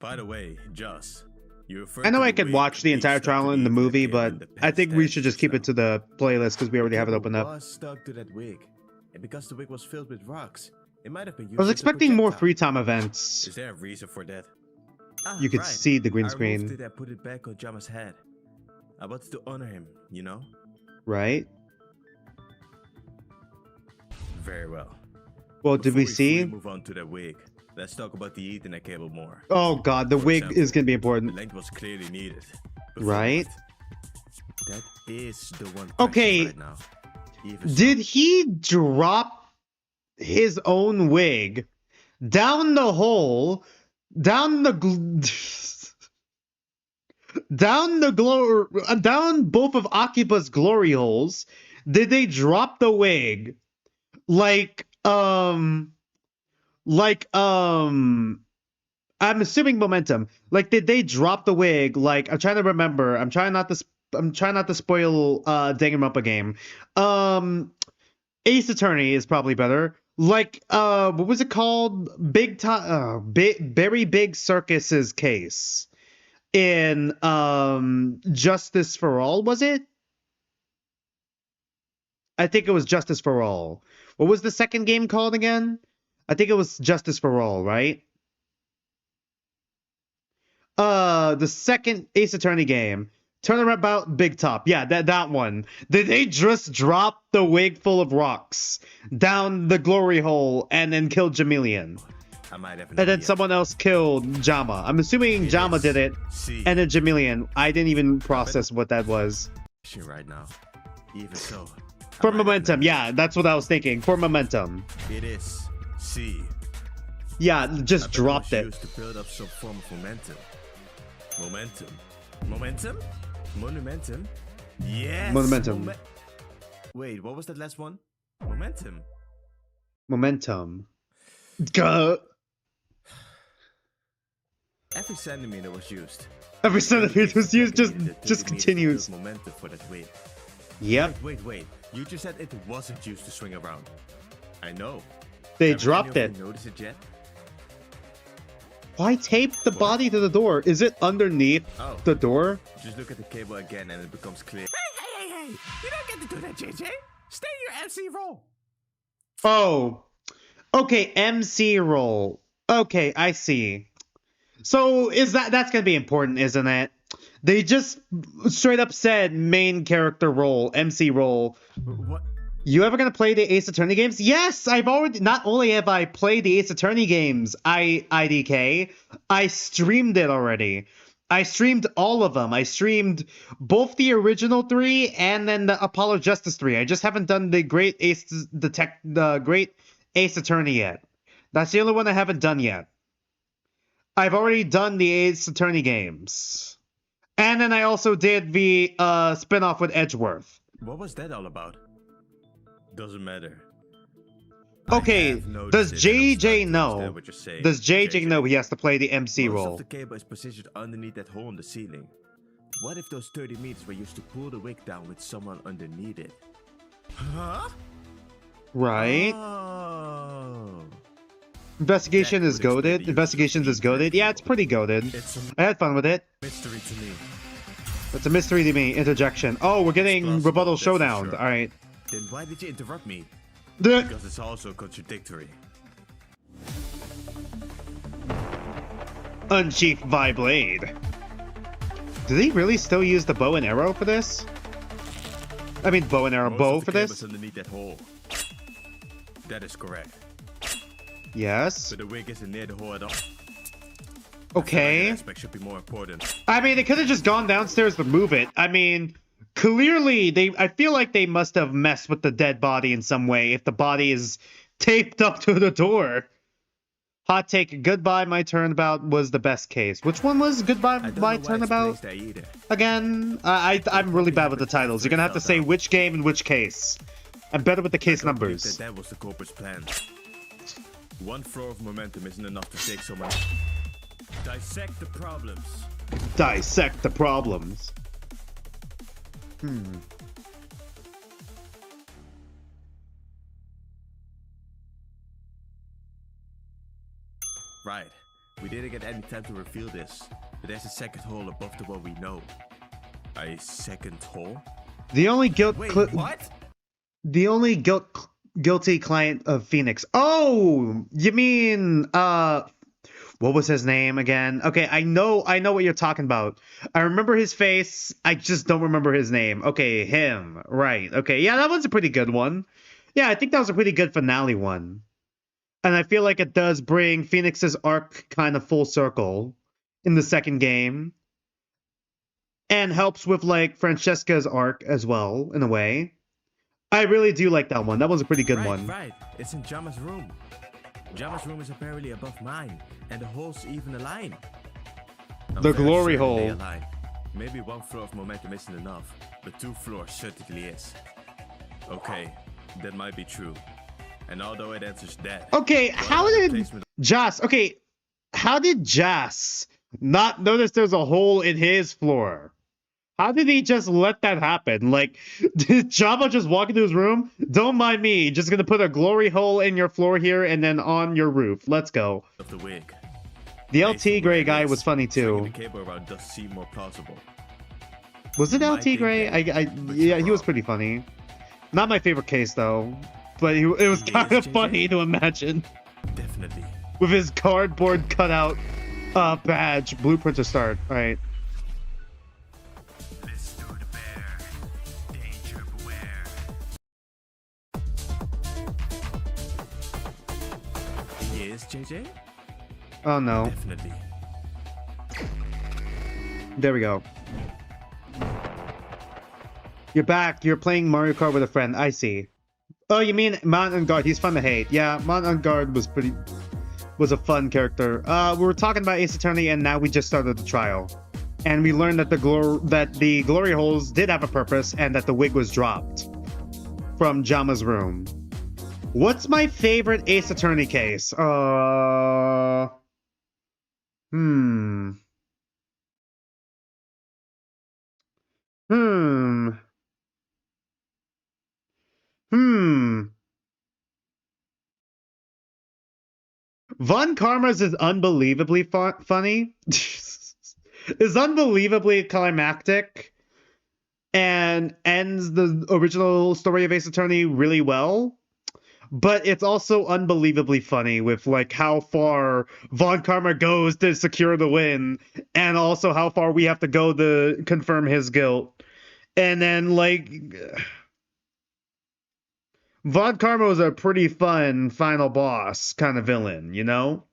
By the way, Joss, you referred I know to I the could wig watch the being entire stuck to trial the in the Ethernet movie, cable but in the I past think we should 10 just keep it now. to the playlist because we already have it opened up. Was stuck to that wig, and because the wig was filled with rocks, it might have been used I was as a expecting more projectile. free time events. Is there a reason for that? Ah, You could right. see the green I removed screen, it and put it back on Jama's head. I wanted to honor him, you know? right? Very well. Well, did Before we fully see? move on to the wig, let's talk about the Ethernet cable more. Oh god, the For wig example, is gonna be The important. length was clearly needed. But for Right? what? That is the one question Okay, right now. Even so, did he drop his own wig down the hole, down the down both of Akiba's glory holes? Did they drop the wig like I'm assuming momentum. Like, did they drop the wig? Like, I'm trying to remember. I'm trying not to spoil Danganronpa game. Ace Attorney is probably better. Like, what was it called? Very Big Circus's case in Justice for All, was it? I think it was Justice for All. What was the second game called again? I think it was Justice for All, right? The second Ace Attorney game. Turnabout Big Top. Yeah, that one. Did they just drop the wig full of rocks down the glory hole and then kill Jamilian? I might have an And then idea. someone else killed Jama. I'm assuming It Jama is did it. C. And then Jamilian. I didn't even process what that was. right now. Even so. I For might have an momentum. idea. Yeah, that's what I was thinking. For momentum. It is C. Yeah, I just bet dropped was it. used to build up some form of momentum. Momentum. Momentum? Monumentum? Yes! Momentum. Wait, what was that last one? Momentum. Momentum. Gah. Every centimeter was used. Every centimeter was used, just Centimeter just to build continues. Momentum for that wave. Yep, Wait. You just said it wasn't used to swing around. I know. they Have any dropped of you it. noticed it yet? Why tape the body to the door? Is it underneath Oh. the door? Just look at the cable again and it becomes clear. Hey! You don't get to do that, JJ. Stay in your MC role. Oh, okay, MC role. Okay, I see. So that's gonna be important, isn't it? They just straight up said main character role, MC role. What? You ever gonna play the Ace Attorney games? Yes, I've already. Not only have I played the Ace Attorney games, IDK, I streamed it already. I streamed all of them. I streamed both the original 3 and then the Apollo Justice 3. I just haven't done the Great Ace Attorney yet. That's the only one I haven't done yet. I've already done the Ace Attorney games. And then I also did the spin-off with Edgeworth. What was that all about? Doesn't matter. Okay, does JJ know? Does JJ know he has to play the MC Most role? of the cable is positioned underneath that hole in the ceiling. What if those 30 meters were used to pull the wig down with someone underneath it? Huh? Right? Oh. Investigation is goated. Investigations is goated. Yeah, it's pretty goated. It's a I had fun with it. mystery to me. It's a mystery to me. Interjection. Oh, we're getting plausible, rebuttal that's for showdown. sure. All right. Then why did you interrupt me? The Because it's also contradictory. Unsheath Vibe Blade. Did he really still use the bow and arrow for this? I mean, bow and arrow Most bow of the for cable's this? underneath that hole. That is correct. Yes. But the wig isn't near the hole at all. Okay. That aspect should be more important. I mean, they could have just gone downstairs to move it. I mean, clearly, I feel like they must have messed with the dead body in some way if the body is taped up to the door. Hot take, Goodbye My Turnabout was the best case. Which one was Goodbye My Turnabout? Again, I'm really bad with the titles. You're gonna have to say which game and which case. I'm better with the case numbers. That was the culprit's plan. One floor of momentum isn't enough to take someone. Dissect the problems. Dissect the problems. Right. We didn't get any time to reveal this, but there's a second hole above the one we know. A second hole? The only Wait, what? the only guilty client of Phoenix. Oh, you mean what was his name again? Okay, I know what you're talking about. I remember his face. I just don't remember his name. Okay, him. Right. Okay. Yeah, that was a pretty good one. Yeah, I think that was a pretty good finale one. And I feel like it does bring Phoenix's arc kind of full circle in the second game. And helps with like Francesca's arc as well, in a way. I really do like that one. That was a pretty good one. Right. It's in Jama's room. Jama's room is apparently above mine, and the holes even align. I'm The very glory certain they hole. align. Maybe one floor of momentum isn't enough, but 2 floors certainly is. Okay, that might be true. And although it answers that. Okay, what how about the did placement Jas? Okay, how did Jas not notice there's a hole in his floor? How did he just let that happen? Like, did Jabba just walk into his room? Don't mind me. Just gonna put a glory hole in your floor here and then on your roof. Let's go. of the wig? The Based on LT Gray where it guy is, was funny stringing too. The cable around does seem more plausible. Was it You might LT think Gray? that, but Yeah, you're he was wrong. pretty funny. Not my favorite case though, but it was He kind is, of JJ? funny to imagine Definitely. with his cardboard cutout badge. Blueprint to start. All right. Mr. the Bear, danger beware. Yes, JJ? Oh no. Definitely. There we go. You're back. You're playing Mario Kart with a friend. I see. Oh, you mean Mount and Guard? He's fun to hate. Yeah, Mount and Guard was a fun character. We were talking about Ace Attorney, and now we just started the trial, and we learned that the glory holes did have a purpose, and that the wig was dropped from Jama's room. What's my favorite Ace Attorney case? Von Karma's is unbelievably funny. Is unbelievably climactic and ends the original story of Ace Attorney really well. But it's also unbelievably funny with like how far Von Karma goes to secure the win, and also how far we have to go to confirm his guilt. And then like Von Karmo's a pretty fun final boss kind of villain, you know?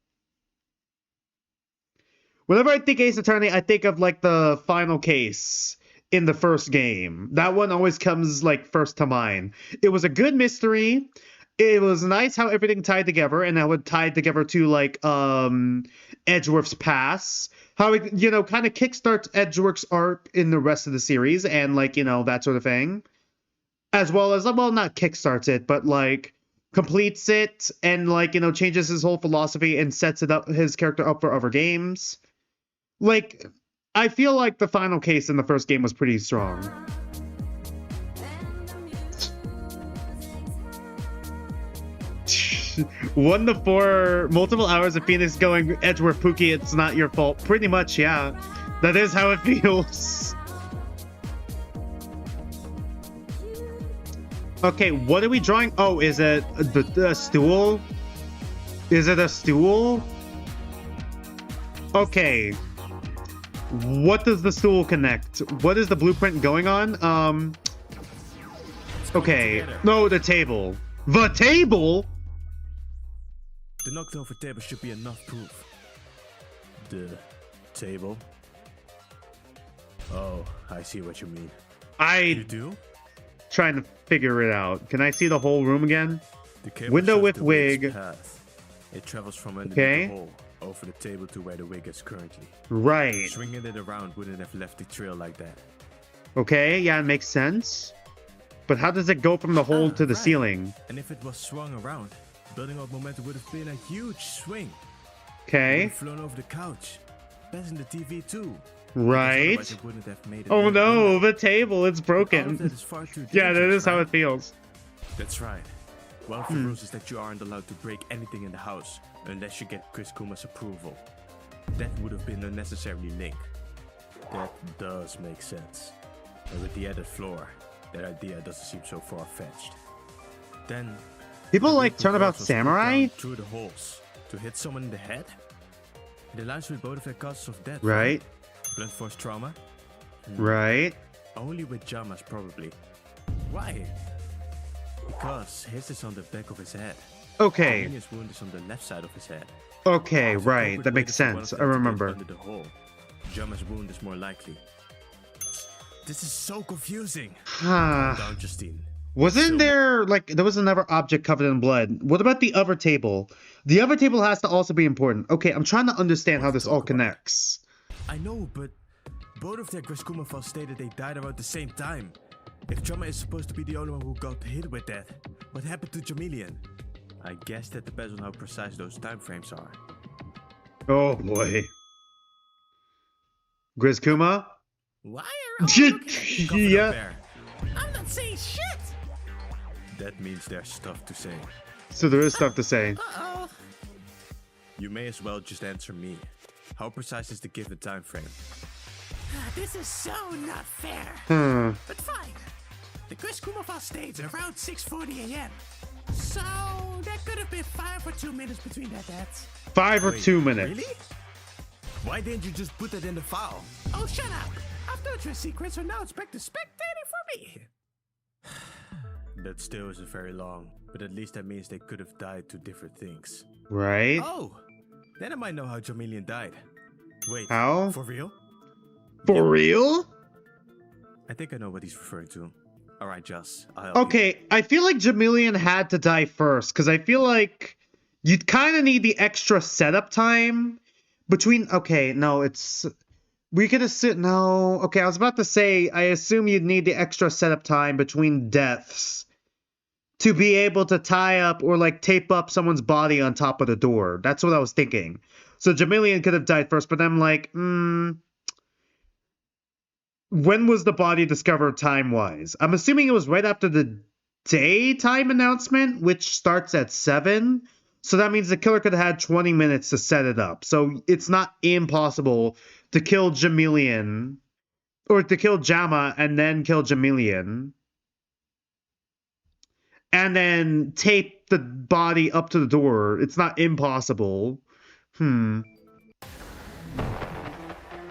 Whenever I think Ace Attorney, I think of like the final case in the first game. That one always comes like first to mind. It was a good mystery. It was nice how everything tied together, and how it tied together to like Edgeworth's past. How it, you know, kind of kickstarts Edgeworth's arc in the rest of the series, and like, you know, that sort of thing. As well as, well, not kickstarts it, but like completes it, and like, you know, changes his whole philosophy and sets it up, his character up for other games. Like, I feel like the final case in the first game was pretty strong. 1 to 4, multiple hours of Phoenix going Edgeworth Pookie, it's not your fault. Pretty much, yeah. That is how it feels. Okay, what are we drawing? Oh, is it the stool? Is it a stool? Okay. What does the stool connect? What is the blueprint going on? Okay. No, the table. The table? The knocked over table should be enough proof. The table? Oh, I see what you mean. You do? Trying to figure it out. Can I see the whole room again? The cable Window shows with the wig's wig. path. It travels from underneath Okay. the hole over the table to where the wig is currently. Right. Swinging it around wouldn't have left the trail like that. Okay, yeah, it makes sense. But how does it go from the hole to the right. ceiling? And if it was swung around, building up momentum would have been a huge swing. It would Okay. have flown over the couch, passing the TV too. Right. Otherwise it wouldn't have made it Oh any no, bigger. the table, it's All of broken. that is far too Yeah, that dangerous, is how right? it feels. That's right. One of the rules is that you aren't allowed to break anything in the house unless you get Chris Kuma's approval. That would have been unnecessarily link. That does make sense. And with the added floor, that idea doesn't seem so far-fetched. Then People the like big Turnabout proposals put Samurai? down through the holes to hit someone in the head. It aligns with both of their causes of death. Right, Blunt force trauma. right. Only with Jama's probably. Why? Because his is on the back of his head. Okay, His wound is on the left side of his head. okay, It's an right. awkward That way makes for one sense. of I them to get remember. Under the hole. Jama's wound is more likely. This is so confusing. Calm down, Justine. Wasn't So- there, like, there was another object covered in blood. What about the other table? The other table has to also be important. Okay, I'm trying to understand how Let's this all talk about it. connects. I know, but both of their Griskuma files stated they died around the same time. If Jama is supposed to be the only one who got hit with that, what happened to Jamilian? I guess that depends on how precise those time frames are. Oh boy. Grizz Kuma? Why are you looking at me covered Yeah. up there? I'm not saying shit! That means there's stuff to say. So there is stuff to say. Uh-oh. You may as well just answer me. How precise is the given time frame? This is so not fair. But fine. The Chris Kumafal states around 6:40 a.m. So that could have been 5 or 2 minutes between their deaths. 5 or Wait, 2 minutes. Really? Why didn't you just put that in the file? Oh, shut up! I've told you a secret, so now it's back to spectating for me. That still isn't very long, but at least that means they could have died to different things. Right? Oh, then I might know how Jamilian died. Wait, How? for real? For real? I think I know what he's referring to. All right, Joss, I'll help you. Okay, I feel like Jamilian had to die first, because I feel like you'd kind of need the extra setup time between... Okay, no, it's... We could assume... No, okay, I was about to say, I assume you'd need the extra setup time between deaths to be able to tie up or, like, tape up someone's body on top of the door. That's what I was thinking. So Jamilian could have died first, but I'm like, when was the body discovered time-wise? I'm assuming it was right after the daytime announcement, which starts at 7. So that means the killer could have had 20 minutes to set it up. So it's not impossible to kill Jamilian, or to kill Jama and then kill Jamilian, and then tape the body up to the door. It's not impossible.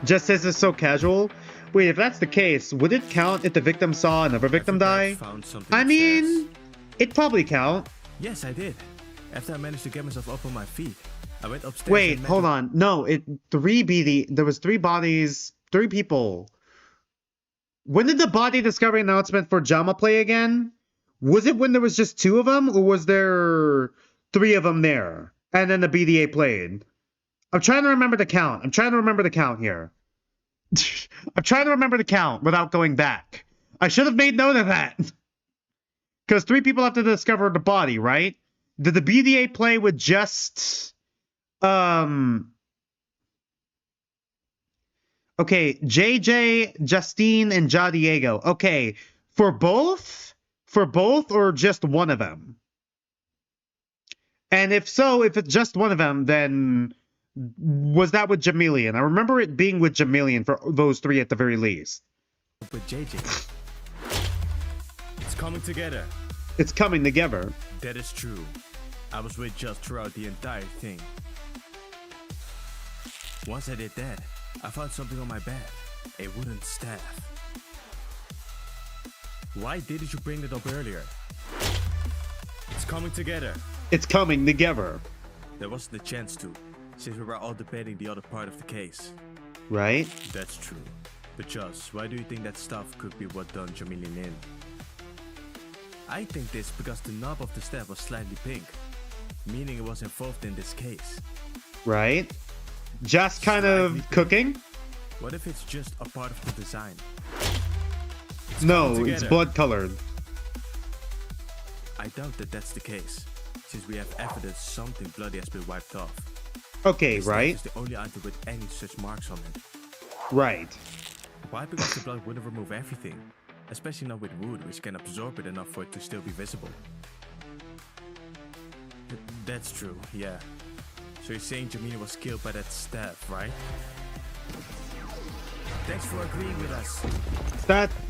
Just says it's so casual. Wait, if that's the case, would it count if the victim saw another victim die? Found something I upstairs. mean, It'd probably count. Yes, I did. After I managed to get myself up on my feet, I went upstairs. Wait, hold on. No, there was 3 bodies, 3 people. When did the body discovery announcement for Jama play again? Was it when there was just 2 of them, or was there 3 of them there? And then the BDA played. I'm trying to remember the count. I'm trying to remember the count here. I'm trying to remember the count without going back. I should have made note of that. Because 3 people have to discover the body, right? Did the BDA play with just... Okay, JJ, Justine, and Ja Diego. Okay, for both? For both or just one of them? And if so, if it's just one of them, then was that with Jamilian? I remember it being with Jamilian for those 3 at the very least. With JJ. It's coming together. It's coming together. That is true. I was with Just throughout the entire thing. Once I did that, I found something on my bed. A wooden staff. Why didn't you bring it up earlier? It's coming together. It's coming together. There wasn't a chance to, since we were all debating the other part of the case. Right? That's true. But Just, why do you think that stuff could be what done Jamilian in? I think this because the knob of the staff was slightly pink, meaning it was involved in this case. Right? Just kind of cooking? What if it's just a part of the design? No, it's blood colored. I doubt that that's the case, since we have evidence something bloody has been wiped off. Okay, This right? is the only item with any such marks on it. Right. Wiping off the blood wouldn't remove everything, especially not with wood, which can absorb it enough for it to still be visible. That's true, yeah. So you're saying Jamila was killed by that staff, right? Thanks for agreeing with us.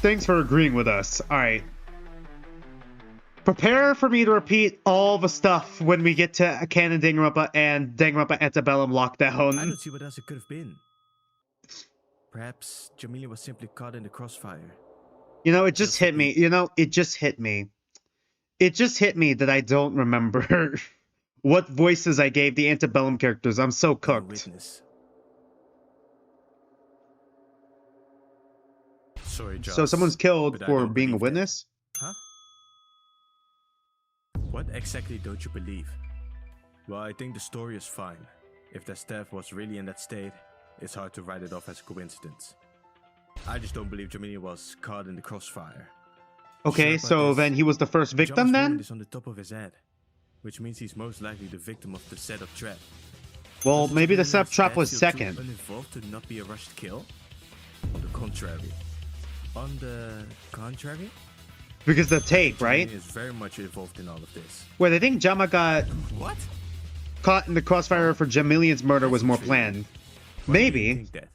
Thanks for agreeing with us. Alright. Prepare for me to repeat all the stuff when we get to Canon Danganronpa and Danganronpa Antebellum I Lockdown. don't see what else it could have been. Perhaps Jamila was simply caught in the crossfire. You know, it just hit me. You know, it just hit me. It just hit me that I don't remember what voices I gave the Antebellum characters. I'm so A cooked. witness. Sorry, Josh. So someone's killed but I for don't being a believe that. witness? Huh? What exactly don't you believe? Well, I think the story is fine. If that staff was really in that state, it's hard to write it off as a coincidence. I just don't believe Jamila was caught in the crossfire. Okay, Sure about so this. then he was the first victim John's then? wound is on the top of his head, which means he's most likely the victim of the setup trap. Well, Doesn't maybe the Jamilian's setup trap death was feel too second. uninvolved to not be a rushed kill? On the contrary. On the contrary? Because the tape, right? Jamila is very much involved in all of this. Wait, I think Jama got What? caught in the crossfire for Jamilian's murder was more planned. Why do you Maybe. think that?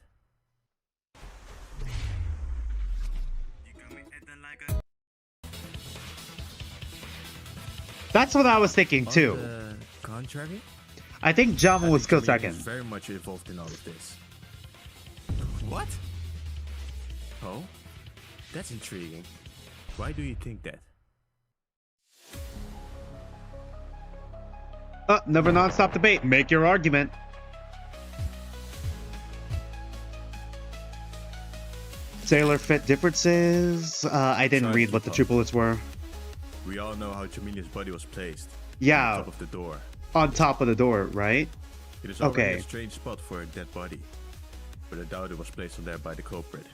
That's what I was thinking On too. the contrary? I think Jama I was think still Jamila second. is very much involved in all of this. What? Oh? That's intriguing. Why do you think that? Never non-stop debate. Make your argument. Sailor fit differences. I didn't Try read to what the keep up. triplets were. We all know how Jamilia's body was placed. Yeah. On top of the door. On top of the door, right? It is already Okay. a strange spot for a dead body. But I doubt it was placed on there by the culprit.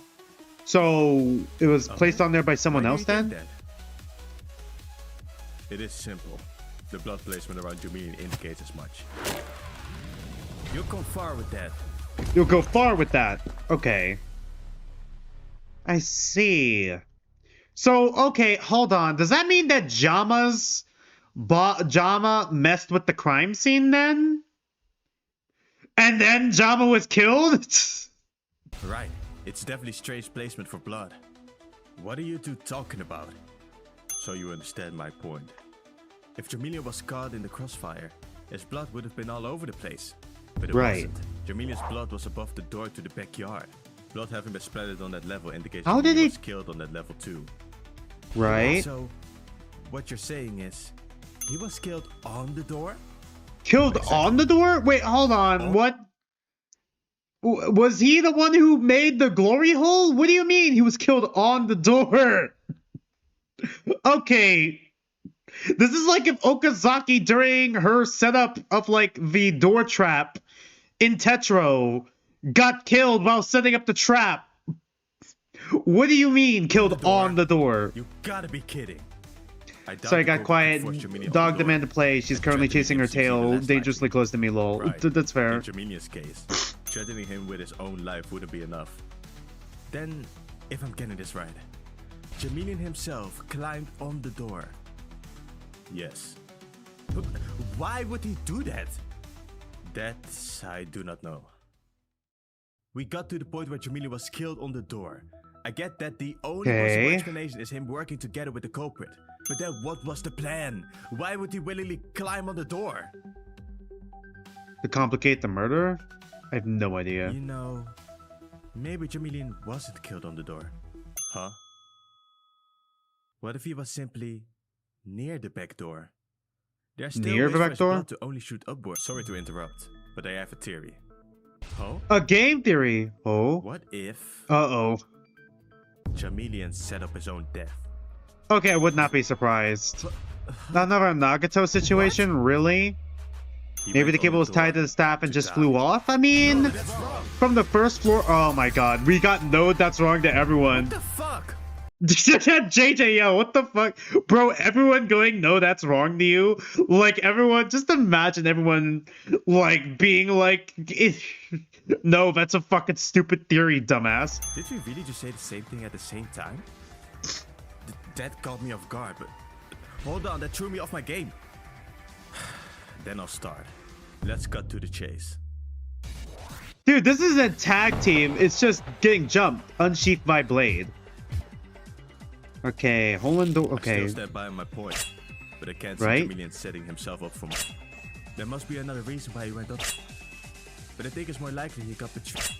So it was placed on there by someone Why do else you think then? that? It is simple. The blood placement around Jamilian indicates as much. You'll come far with that. You'll go far with that. Okay. I see. So, okay, hold on. Does that mean that Jama messed with the crime scene then? And then Jama was killed? Right. It's definitely strange placement for blood. What are you two talking about? So you understand my point. If Jamila was caught in the crossfire, his blood would have been all over the place. But it Right. wasn't. Jamilia's blood was above the door to the backyard. Blood having been splattered on that level indicates How did Jamila he- was killed on that level too. Right? So, what you're saying is, he was killed on the door? Killed on the door? Wait, hold on. What? Was he the one who made the glory hole? What do you mean he was killed on the door? Okay. This is like if Okazaki during her setup of like the door trap in Tetro got killed while setting up the trap. What do you mean killed on the door? You gotta be kidding. Sorry, got quiet. Dog demand to play. She's currently chasing her tail dangerously close to me, lol. Right. That's fair. In Jamilian's case, threatening him with his own life wouldn't be enough. Then, if I'm getting this right, Jamilian himself climbed on the door. Yes. But why would he do that? That I do not know. We got to the point where Jamilian was killed on the door. I get that the only possible explanation is him working together with the culprit. But then what was the plan? Why would he willingly climb on the door? To complicate the murder? I have no idea. You know, maybe Jamilian wasn't killed on the door. Huh? What if he was simply near the back door? There's still Near ways the for back his door? blood to only shoot upwards. Sorry to interrupt, but I have a theory. Oh? A game theory. Oh. What if Uh-oh. Jamilian set up his own death? Okay, I would not be surprised. Another Nagato situation? Really? Maybe the cable was tied to the staff and just flew off? I mean, from the first floor. Oh my god, we got no that's wrong to everyone. What the fuck? JJ, yo, what the fuck? Bro, everyone going, no, that's wrong to you? Like, everyone, just imagine everyone, like, being like, no, that's a fucking stupid theory, dumbass. Did we really just say the same thing at the same time? That caught me off guard, but hold on, that threw me off my game. Then I'll start. Let's cut to the chase. Dude, this is a tag team. It's just getting jumped. Unsheath my blade. Okay, Holland. Okay. I still stand by my point, but I can't see Jamilian setting himself up for me. There must be another reason why he went up. But I think it's more likely he got betrayed.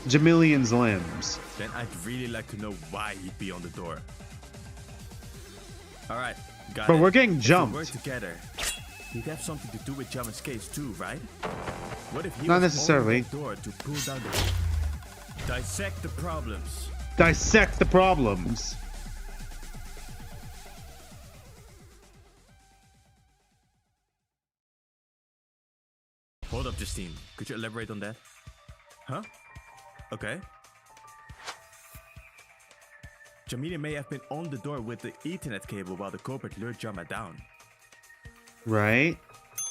Jamilian's limbs. Then I'd really like to know why he'd be on the door. Alright, got it. But we're getting jumped. If we work together, he'd have something to do with Jama's case too, right? What if he Not was necessarily. on the door to pull down the... Dissect the problems. Dissect the problems. Hold up, Justine. Could you elaborate on that? Huh? Okay. Jamilian may have been on the door with the Ethernet cable while the culprit lured Jama down. Right.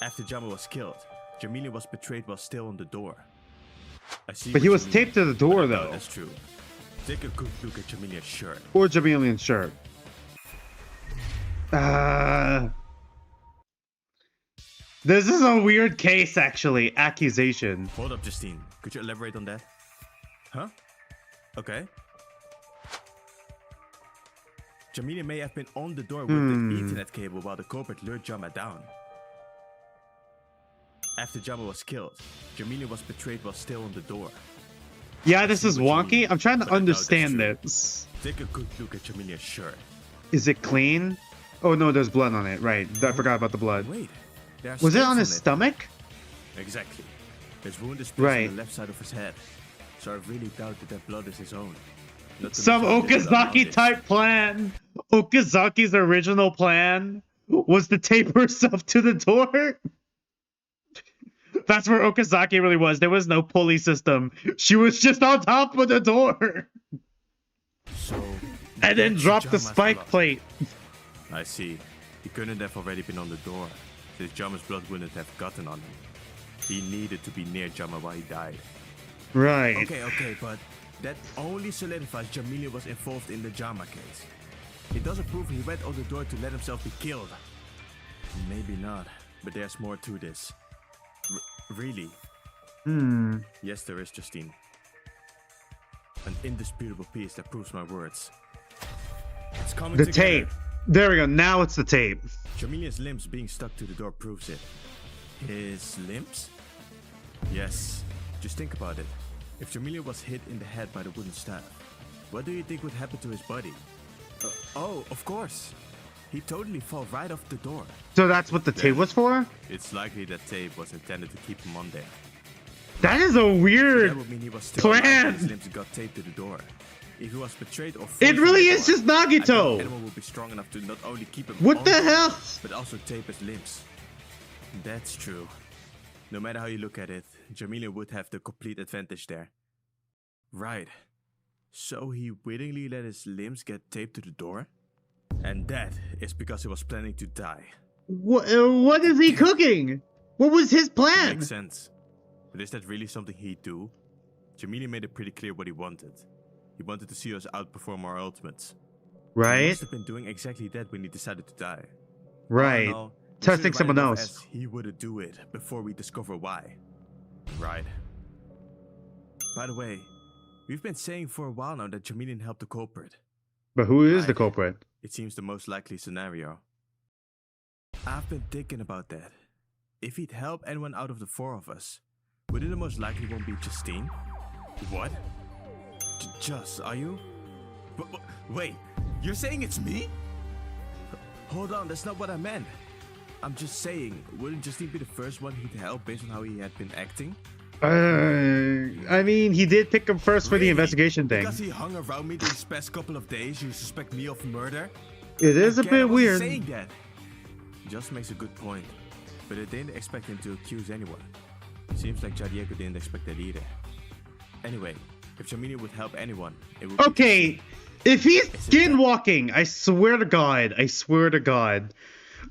After Jama was killed, Jamilian was betrayed while still on the door. I see. But he was taped to the door, though. That's true. Take a good look at Jamilian's shirt. Or Jamilian's shirt. This is a weird case, actually. Accusation. Hold up, Justine. Could you elaborate on that? Huh? Okay. Jamilian may have been on the door with the Ethernet cable while the culprit lured Jama down. After Jama was killed, Jamilian was betrayed while still on the door. Yeah, this is wonky. I'm trying to understand this. Take a good look at Jamilian's shirt. Is it clean? Oh no, there's blood on it. Right. I forgot about the blood. Wait. Was it on his stomach? Exactly. His wound is placed on the left side of his head. So I really doubt that blood is his own. Some Okazaki type plan. Okazaki's original plan was to tape herself to the door. That's where Okazaki really was. There was no pulley system. She was just on top of the door. So, and then dropped the spike plate. I see. He couldn't have already been on the door, since Jama's blood wouldn't have gotten on him. He needed to be near Jama while he died. Right. Okay, but that only solidifies Jamilian was involved in the Jama case. It doesn't prove he went on the door to let himself be killed. Maybe not, but there's more to this. Really? Yes, there is, Justine. An indisputable piece that proves my words. It's coming together. Tape. There we go. Now it's the tape. Jamilian's limbs being stuck to the door proves it. His limbs? Yes. Just think about it. If Jamilian was hit in the head by the wooden staff, what do you think would happen to his body? Oh, of course. He'd totally fall right off the door. So that's what the tape was for? It's likely that tape was intended to keep him on there. That is a That weird would mean he was still alive plan. when his limbs got taped to the door. If he was betrayed or forced It to really the is door, just I think Nagito. the animal will be strong enough to not only keep him What on the there, hell? but also tape his limbs. That's true. No matter how you look at it, JayJanLee would have the complete advantage there. Right. So he willingly let his limbs get taped to the door? And that is because he was planning to die. What is he cooking? What was his plan? Makes sense. But is that really something he'd do? JayJanLee made it pretty clear what he wanted. He wanted to see us outperform our ultimates. He Right? must have been doing exactly that when he decided to die. Right. All in all, we Testing should someone write it off else. as he would do it before we discover why. Right. By the way, we've been saying for a while now that JayJanLee helped the culprit. But who is the Right. culprit? It seems the most likely scenario. I've been thinking about that. If he'd help anyone out of the four of us, wouldn't the most likely one be Justine? What? Just, are you? Wait, you're saying it's me? Hold on, that's not what I meant. I'm just saying, wouldn't Justine be the first one he'd help based on how he had been acting? I mean, he did pick him first for the Really? investigation thing. Because he hung around me these past couple of days, you suspect me of murder? It is a Again, I bit wasn't weird. saying that. Just makes a good point. But I didn't expect him to accuse anyone. Seems like JayJanLee didn't expect that either. Anyway, if JayJanLee would help anyone, it would be Okay, if he's skinwalking, I swear to God.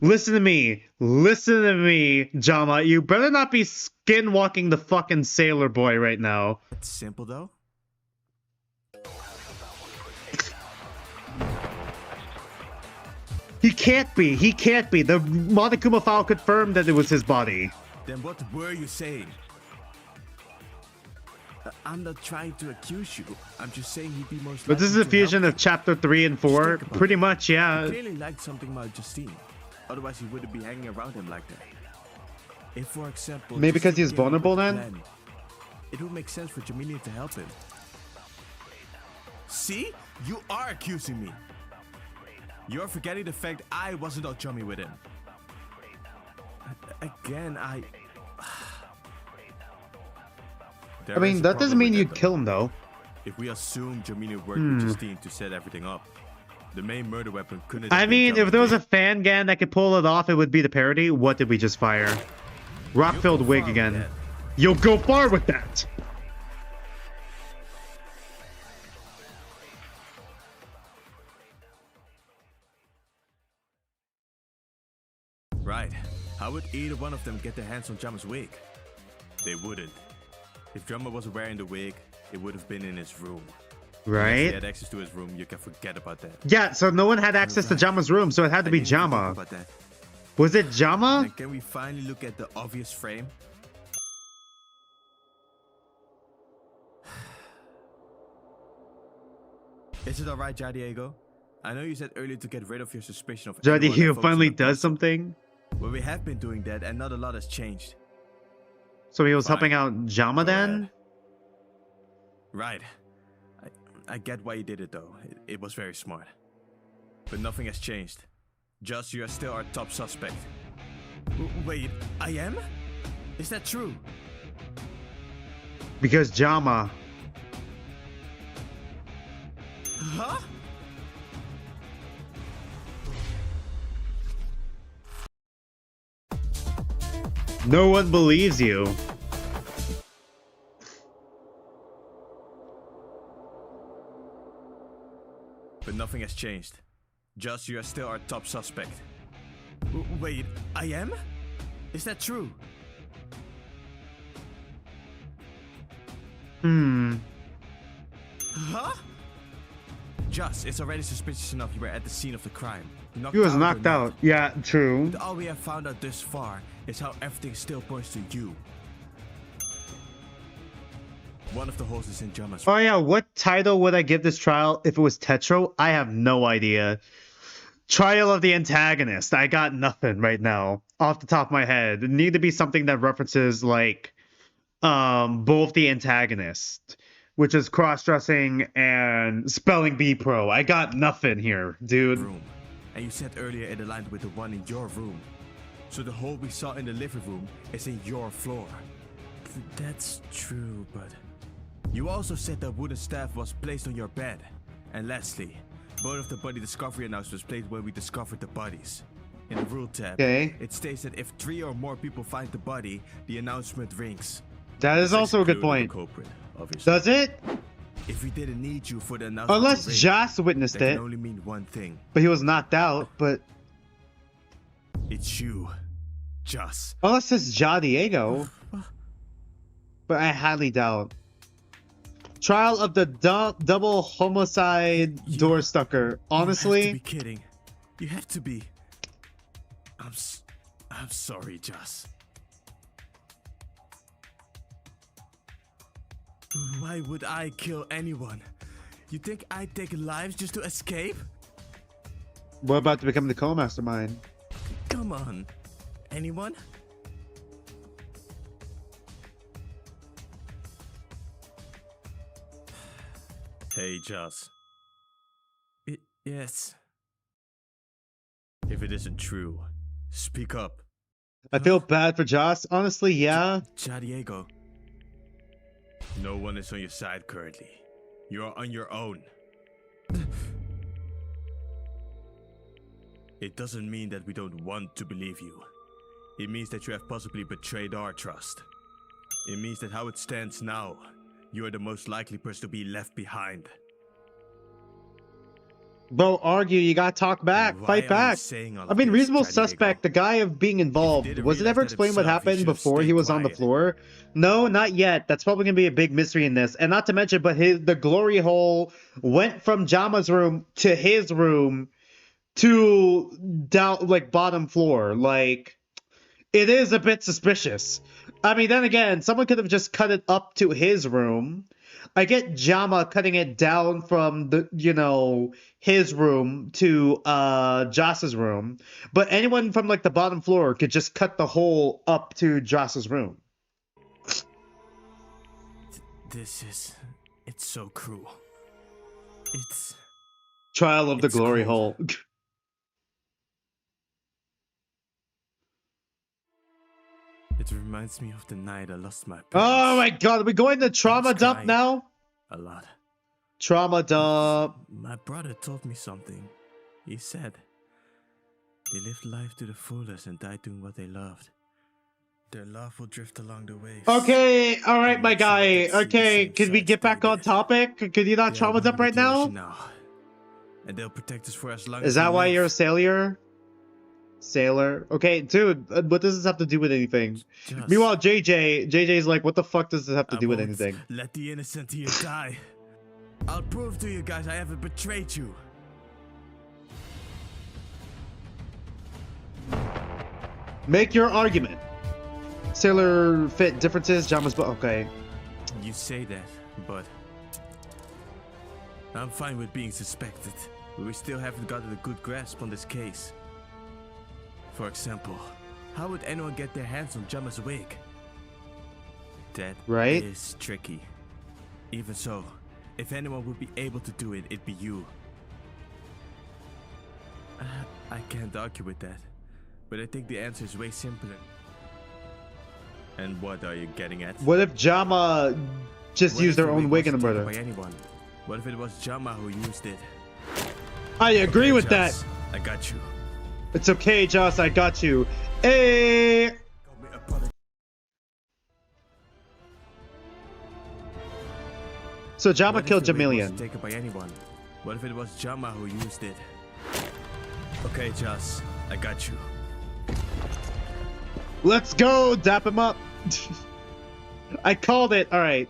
Listen to me, Jama. You better not be skinwalking the fucking sailor boy right now. That's simple though. He can't be. The Monokuma file confirmed that it was his body. Then what were you saying? I'm not trying to accuse you. I'm just saying he'd be most But this is likely a to help fusion of chapter 3 and 4. Just think about Pretty it. much, He yeah. clearly liked something about Justine. Otherwise, he wouldn't be hanging around him like that. If, for example, Maybe because Justine he's came up vulnerable with a then? plan, it would make sense for JayJanLee to help him. See? You are accusing me. You're forgetting the fact I wasn't all chummy with him. Again, I There mean, is a that doesn't problem mean with you'd that, kill him, though. though. If we assume JayJanLee worked with Justine to set everything up, the main murder weapon couldn't have I been mean, if there was a Jayjanlee. fan gan that could pull it off, it would be the parody. What did we just fire? Rock-filled You'll go wig far with again. that. You'll go far with that. Right. How would either one of them get their hands on Jama's wig? They wouldn't. If Jama was wearing the wig, it would have been in his room. If he Right? had access to his room, you can forget about that. Yeah, so no one had access to Right. Jama's room, so it had to I be didn't even think Jama. about that. Was it Jama? Then can we finally look at the obvious frame? Is it alright, JayJanLee? I know you said earlier to get rid of your suspicion of Jody everyone and Hugh focus on finally the does puzzle. something? Well, we have been doing that, and not a lot has changed. So he was Fine. helping out Jama Go then? ahead. Right. I get why you did it though. It was very smart. But nothing has changed. Just you are still our top suspect. Wait, I am? Is that true? Because Jama. Huh? No one believes you. But nothing has changed. Just you are still our top suspect. Wait, I am? Is that true? Huh? Just, it's already suspicious enough you were at the scene of the crime. He was or knocked not. out. Yeah, true. But all we have found out thus far is how everything still points to you. One of the holes is in Jama's. Oh yeah, what title would I give this trial if it was Tetro? I have no idea. Trial of the antagonist. I got nothing right now off the top of my head. It need to be something that references like both the antagonist, which is cross-dressing and spelling bee pro. I got nothing here, dude. Room. And you said earlier it aligned with the one in your room. So the hole we saw in the living room is in your floor. That's true, but... You also said that wooden staff was placed on your bed. And lastly, both of the body discovery announcements played when we discovered the bodies. In the rule tab, it states that if 3 or more people find the body, the announcement rings. That is also a good point. Culprit, Does it? If we didn't need you for the announcement, Unless Joss witnessed that it. can only mean one thing. But he was knocked out. But it's you, Joss. unless it's Ja Diego. But I highly doubt. Trial of the double homicide door stucker. Honestly, You have to be kidding. You have to be. I'm sorry, Joss. Why would I kill anyone? You think I'd take lives just to escape? we're about to become the co-mastermind. Come on. Anyone? Hey, Joss. Yes. If it isn't true, speak up. I feel bad for Joss. Honestly, yeah. Ja Diego. No one is on your side currently. You're on your own. It doesn't mean that we don't want to believe you. It means that you have possibly betrayed our trust. It means that how it stands now, you are the most likely person to be left behind. Bro, argue. You gotta talk back. Why Fight are back. you saying all I of mean, this, reasonable Ja Diego? suspect, the guy of being involved. didn't Was it realize ever that explained what himself, he happened should've before he stayed was on the quiet. floor? No, not yet. That's probably gonna be a big mystery in this. And not to mention, but the glory hole went from Jama's room to his room to down, like, bottom floor. Like, it is a bit suspicious. I mean, then again, someone could have just cut it up to his room. I get Jama cutting it down from the, his room to Joss's room, but anyone from like the bottom floor could just cut the hole up to Joss's room. It's so cruel. It's Trial of the glory cruel. hole. It reminds me of the night I lost my parents. Oh my god, are we going to trauma was dump crying. now? A lot. Trauma dump. My brother told me something. He said they lived life to the fullest and died doing what they loved. Their love will drift along the waves. Okay, alright, And my I'm sure guy. they could see the Okay, same can we sights get they back on did. topic? Could you not They are trauma dump one right with the now? ocean And they'll protect us for as long Is as that we why live. you're a sailor? Sailor? Okay, dude, what does this have to do with anything? Just- Meanwhile, JJ's like, what the fuck does this have to I do with won't anything? Let the innocent here die. I'll prove to you guys I haven't betrayed you. Make your argument. Sailor fit differences, Jama's but okay. You say that, but I'm fine with being suspected. But we still haven't gotten a good grasp on this case. For example, how would anyone get their hands on Jama's wig? That Right? is tricky. Even so, if anyone would be able to do it, it'd be you. I can't argue with that, but I think the answer is way simpler. And what are you getting at? What if Jama just What used if their the own wig in the wasn't taken murder? by anyone? What if it was Jama who used it? I agree with that. Joss, I got you. It's okay, Joss, I got you. Hey! So Jama What if killed the wig Jamilian. wasn't taken by anyone? What if it was Jama who used it? Okay, Joss, I got you. Let's go! Dap him up! I called it! Alright.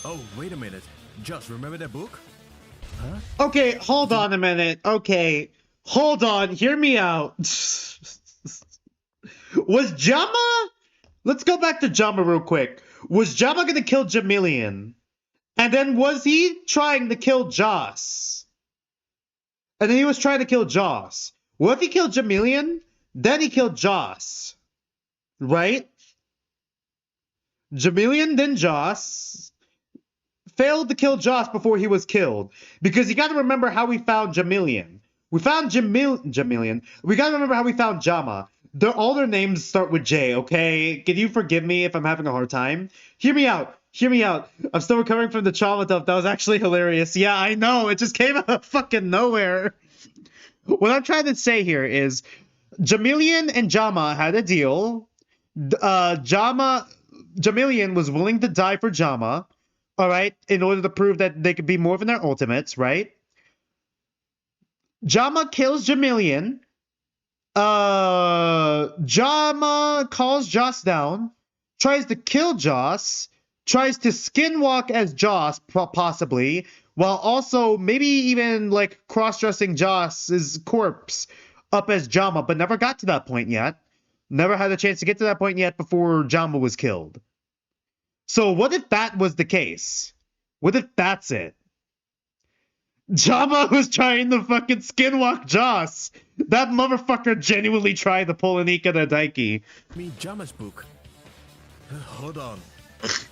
Oh, wait a minute. Joss, remember that book? Okay, hold on a minute. Okay. Hold on, hear me out. Was Jama... Let's go back to Jama real quick. Was Jama gonna kill Jamilian? And then was he trying to kill Joss? And then he was trying to kill Joss. What if he killed Jamilian? Then he killed Joss. Right? Jamilian, then Joss. failed to kill Joss before he was killed. Because you gotta remember how we found Jamilian. We found Jamilian. We gotta remember how we found Jama. All their names start with J, okay? Can you forgive me if I'm having a hard time? Hear me out. Hear me out. I'm still recovering from the trauma stuff. That was actually hilarious. Yeah, I know. It just came out of fucking nowhere. What I'm trying to say here is Jamilian and Jama had a deal. Jamilian was willing to die for Jama, all right, in order to prove that they could be more than their ultimates, right? Jama kills Jamilian. Jama calls Joss down, tries to kill Joss, tries to skinwalk as Joss, possibly, while also maybe even like cross-dressing Joss's corpse up as Jama, but never got to that point yet. Never had a chance to get to that point yet before Jama was killed. So what if that was the case? What if that's it? Jama was trying to fucking skinwalk Joss. That motherfucker genuinely tried to pull an Ika no Daiki. Me Jama's book. Hold on.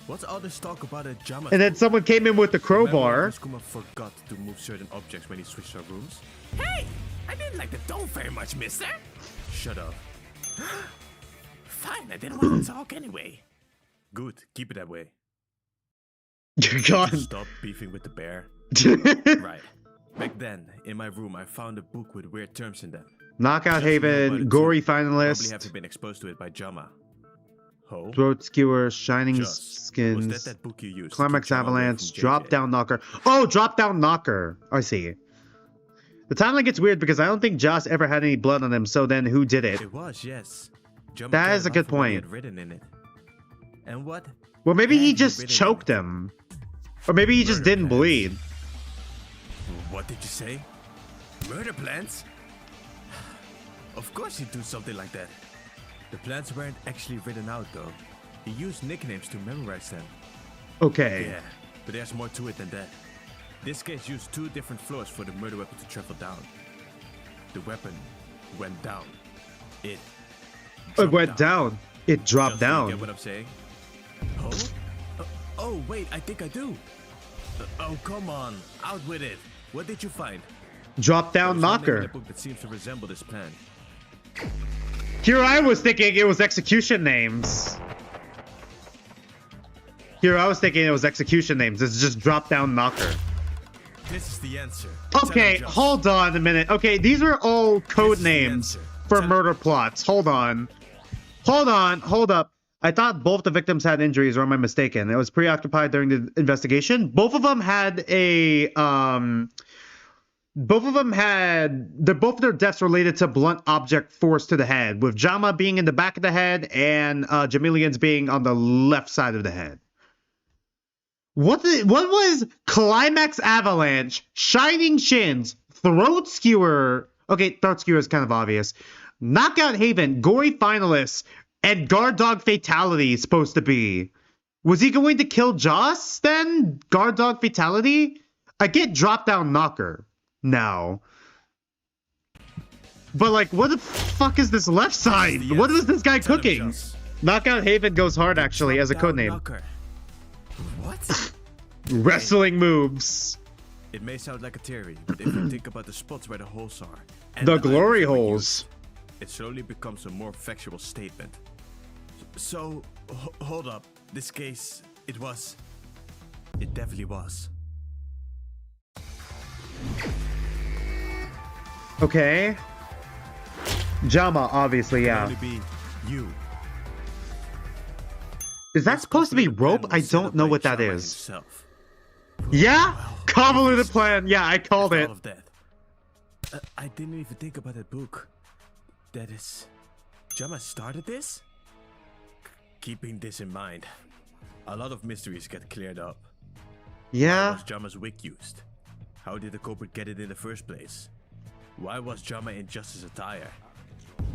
What's all this talk about a Jama? And then someone came in with the crowbar. Kuma forgot to move certain objects when he switched our rooms. Hey! I didn't like the tone very much, mister. Shut up. Fine, I didn't want to talk anyway. Good, keep it that way. You're gone. Stop beefing with the bear. Right. Back then, in my room, I found a book with weird terms in them. Knockout Haven, Gory Finalist. Probably haven't been exposed to it by Jama. Ho? Throat Skewer, Shining Just, Skins, was that book you used Climax to keep Jama away Avalanche, from Drop JJ? Down Knocker. Oh, Drop Down Knocker. I see. The timeline gets weird because I don't think Joss ever had any blood on him, so then who did it? It was, yes. Jama That cared is a lot good for what he point. had written in it. And what? Well, maybe had he he just written in choked it? him. Or maybe he just Murder didn't plans. bleed. What did you say? Murder plans? Of course he'd do something like that. The plans weren't actually written out though. He used nicknames to memorize them. Okay. Yeah, but there's more to it than that. This case used 2 different floors for the murder weapon to travel down. The weapon went down. It Went down. It dropped Just so you down. Get what I'm saying? Oh? Oh, wait, I think I do. Oh, come on. Out with it. What did you find? Drop There Down was one name in Knocker. the book that seems to resemble this plan. Here I was thinking it was execution names. Here I was thinking it was execution names. It's just Drop Down Knocker. This is the answer. Okay, Tell him, hold on a minute. Okay, these were all code This is the names answer. for Tell- murder plots. Hold on. Hold up. I thought both the victims had injuries, or am I mistaken? It was preoccupied during the investigation. Both of them had both of their deaths related to blunt object force to the head, with Jama being in the back of the head and Jamilian's being on the left side of the head. What was Climax Avalanche, Shining Shins, Throat Skewer? Okay, Throat Skewer is kind of obvious. Knockout Haven, Gory Finalists, and Guard Dog Fatality supposed to be? Was he going to kill Joss then? Guard Dog Fatality? I get Drop Down Knocker now. But like, what the fuck is this left side? What was this guy Tell him, cooking? Joss. Knockout Haven goes hard actually as a Drop down codename. knocker. What? Wrestling moves. It may sound like a theory, but if you think about the spots where the holes are, and The items glory that were holes. used, it slowly becomes a more factual statement. So, hold up. This case, it definitely was. Okay. Jama, obviously, It yeah. only be you. Is that This supposed to be convoluted plan rope? was I set don't up know by what that Jama is. himself. Yeah? Well, Convoluted obviously, plan. Yeah, I called after it. all of that. I didn't even think about that book. That is, Jama started this? Keeping this in mind, a lot of mysteries get cleared up. Why Yeah. was Jama's wig used? How did the culprit get it in the first place? Why was Jama in Justice attire?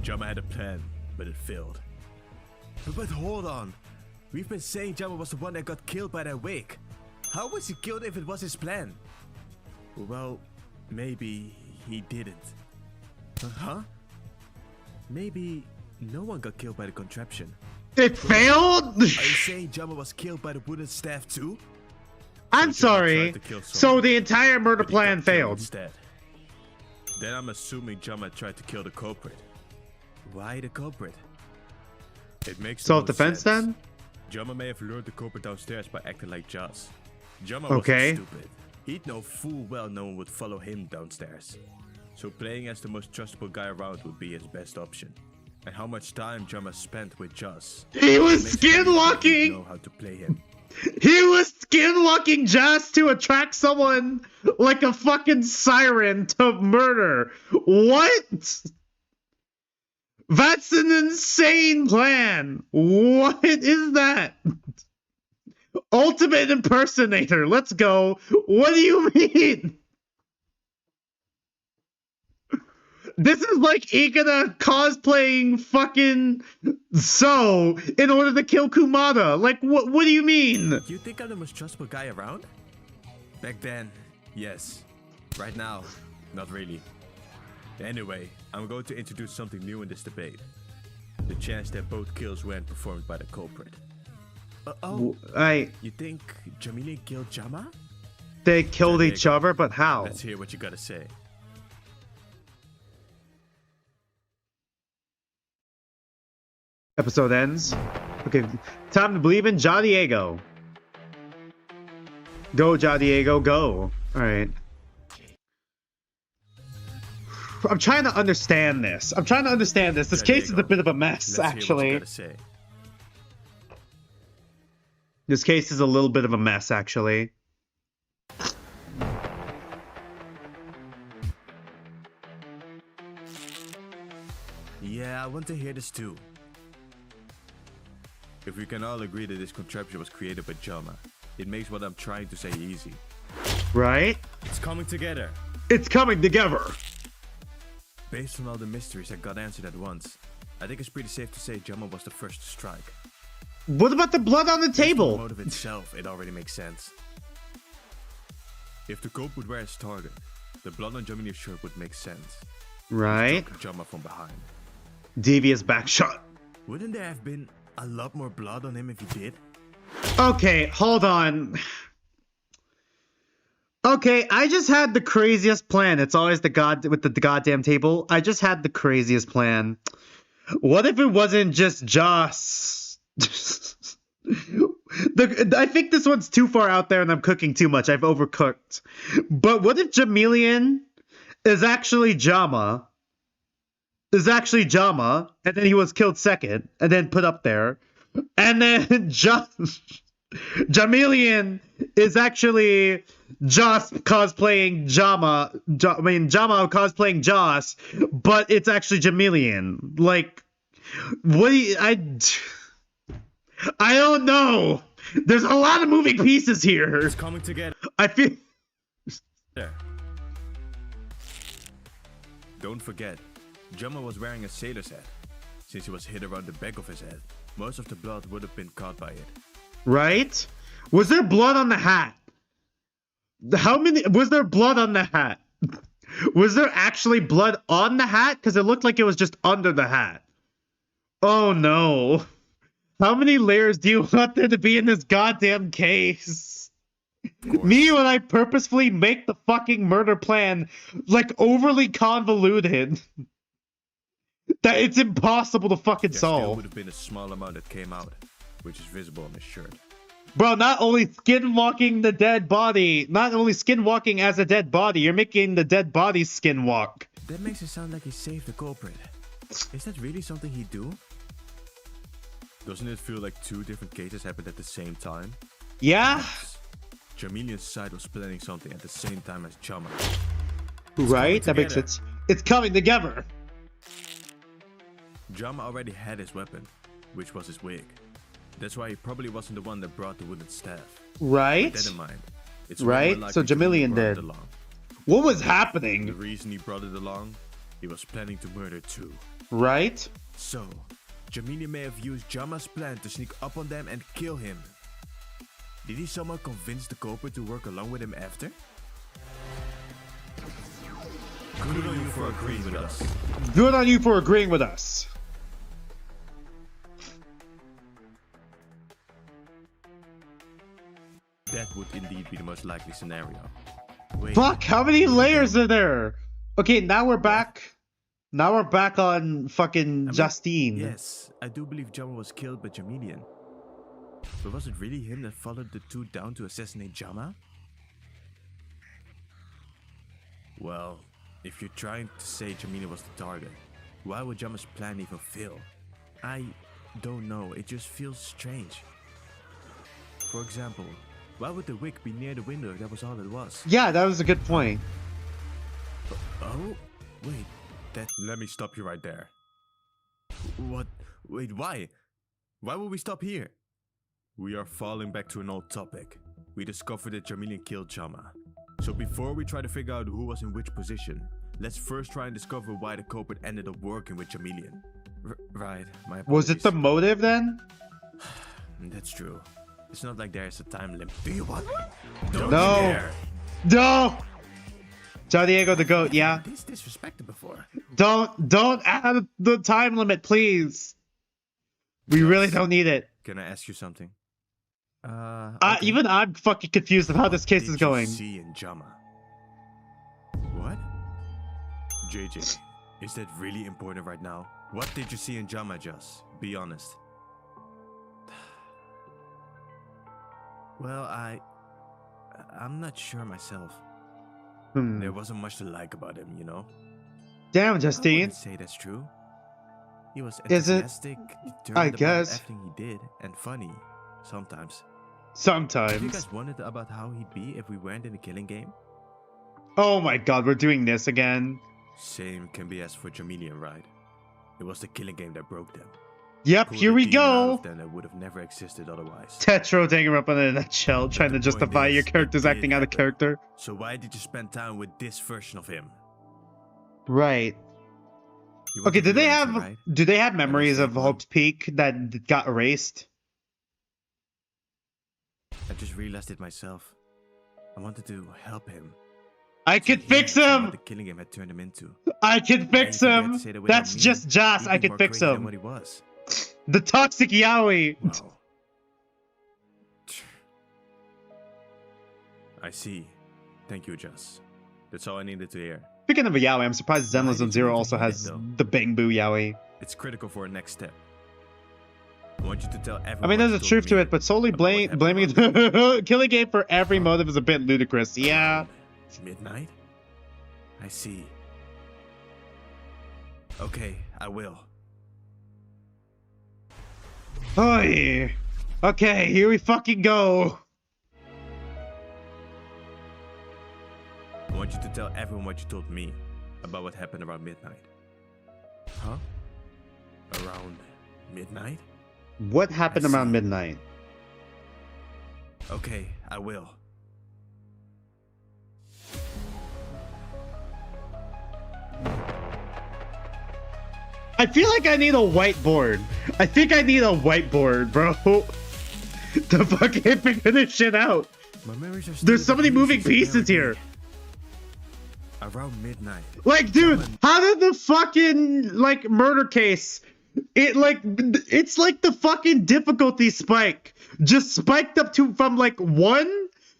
Jama had a plan, but it failed. But hold on. We've been saying Jama was the one that got killed by that wig. How was he killed if it was his plan? Well, maybe he didn't. Huh? Maybe no one got killed by the contraption. It failed? Are you saying Jama was killed by the wooden staff too? I'm Jama sorry. tried to kill So someone, the entire murder but he got plan killed failed. instead. Then I'm assuming Jama tried to kill the culprit. Why the culprit? It makes no Self-defense sense. then? Jama may have lured the culprit downstairs by acting like Joss. Jama Okay. wasn't stupid. He'd know full well no one would follow him downstairs. So playing as the most trustable guy around would be his best option. And how much time Jama spent with Joss. He was makes me know skinwalking! how to play him. He was skinwalking just to attract someone like a fucking siren to murder. What? That's an insane plan. What is that? Ultimate impersonator. Let's go. What do you mean? This is like Ikeda cosplaying fucking So in order to kill Kumada. Like, what do you mean? You think I'm the most trustable guy around? Back then, yes. Right now, not really. Anyway, I'm going to introduce something new in this debate. The chance that both kills weren't performed by the culprit. You think JayJanLee killed Jama? They killed each other, but how? Let's hear what you gotta say. Episode ends. Okay, time to believe in Ja Diego. Go, Ja Diego, go. Alright. I'm trying to understand this. This case is a bit of a mess, actually. This case is a little bit of a mess, actually. Yeah, I want to hear this too. If we can all agree that this contraption was created by Jama, it makes what I'm trying to say easy. Right? It's coming together. It's coming together. Based on all the mysteries that got answered at once, I think it's pretty safe to say Jama was the first to strike. What about the blood on the table? The motive itself, it already makes sense. If the culprit were his target, the blood on JayJanLee's shirt would make sense. Right? Jama from behind. Devious back shot. Wouldn't there have been a lot more blood on him if he did? Okay, hold on. Okay, I just had the craziest plan. It's always the goddamn table. I just had the craziest plan. What if it wasn't just Joss? I think this one's too far out there and I'm cooking too much. I've overcooked. But what if Jamilian is actually Jama? And then he was killed second, and then put up there. And then Jamilian is actually Joss cosplaying Jama. Jama cosplaying Joss, but it's actually Jamilian. Like, what do you... I don't know. There's a lot of moving pieces here. It's coming together. I feel... There. Don't forget, Jama was wearing a sailor's hat. Since he was hit around the back of his head, most of the blood would have been caught by it. Right? Was there blood on the hat? Was there blood on the hat? Was there actually blood on the hat? Because it looked like it was just under the hat. Oh no. How many layers do you want there to be in this goddamn case? Me when I purposefully make the fucking murder plan like overly convoluted that it's impossible to fucking solve. There would have been a small amount that came out, which is visible on his shirt. Bro, not only skinwalking the dead body, not only skinwalking as a dead body, you're making the dead body skinwalk. That makes it sound like he saved the culprit. Is that really something he'd do? Doesn't it feel like two different cases happened at the same time? Yeah. JayJanLee's side was planning something at the same time as Jama. Right? That makes sense. It's coming together. Jama already had his weapon, which was his wig. That's why he probably wasn't the one that brought the wooden staff. Right? With that in mind, it's right? So Jamilian did. What was happening? The reason he brought it along, he was planning to murder too. Right? So, JayJanLee may have used Jama's plan to sneak up on them and kill him. Did he somehow convince the culprit to work along with him after? Good on you for agreeing with us. Good on you for agreeing with us. That would indeed be the most likely scenario. Wait, Fuck, how many layers are there? Okay, now we're back. Now we're back on fucking Justine. Yes, I do believe Jama was killed by Jamilian. But was it really him that followed the two down to assassinate Jama? Well, if you're trying to say Jamilian was the target, why would Jama's plan even fail? I don't know, it just feels strange. For example, why would the wick be near the window if that was all it was? Yeah, that was a good point. Oh, wait, that... Let me stop you right there. What? Wait, why? Why would we stop here? We are falling back to an old topic. We discovered that Jamilian killed Jama. So before we try to figure out who was in which position, let's first try and discover why the culprit ended up working with Jamilian. Right, my apologies. Was it the motive then? That's true. It's not like there's a time limit. Do you want one? Don't No. you dare. No! John Diego the goat, yeah. This disrespected before. Don't add the time limit, please. We really don't need it. Can I ask you something? Okay. Even I'm fucking confused of how this case is going. What did you see in Jama? What? JJ, is that really important right now? What did you see in Jama, Just? Be honest. Well, I'm not sure myself. There wasn't much to like about him, you know? Damn, I Justine. wouldn't say that's true. He was Is it? enthusiastic, determined I about guess. everything he did, and funny. Sometimes. You Sometimes. guys wondered about how he'd be if we weren't in the killing game? Oh my god, we're doing this again. Same can be asked for Jamilian, right? It was the killing game that broke them. Yep, Pulled here the we demon out go. of them that would have never existed otherwise. Tetro Danganronpa in a nutshell, trying to the point justify is, your it character's did acting out of happen. character. So why did you spend time with this version of him? Right. You want Okay, to do they answer, have right? do they have memories of one. Hope's Peak that got erased? I just realized it myself. I wanted to help him. I So could he fix had seen him. what the killing game had turned him into. I can fix And if you dare to him. say that without That's me, just Joss. he'd I be can more fix crazy than him. what he was. The toxic yaoi. Wow. I see. Thank you, Jess. That's all I needed to hear. Speaking of a yaoi, I'm surprised Why Zenless did you Zero even also hit it, has though? the Bang Boo yaoi. It's critical for a next step. I want you to tell everyone. I mean, what there's you a told truth to me it, but solely about what happened blaming about Killing Game for every motive is a bit ludicrous. Yeah. Midnight? I see. Okay, I will. Oy. Okay, here we fucking go. I want you to tell everyone what you told me about what happened around midnight. Huh? Around midnight? What happened I around see. midnight? Okay, I will. I feel like I need a whiteboard. I think I need a whiteboard, bro. To fucking figure this shit out. My memories are still There's so many confused moving as pieces here. apparently around midnight. Like, dude, Someone- how did the fucking, like, murder case, it's like the fucking difficulty spike just spiked up to from, like, 1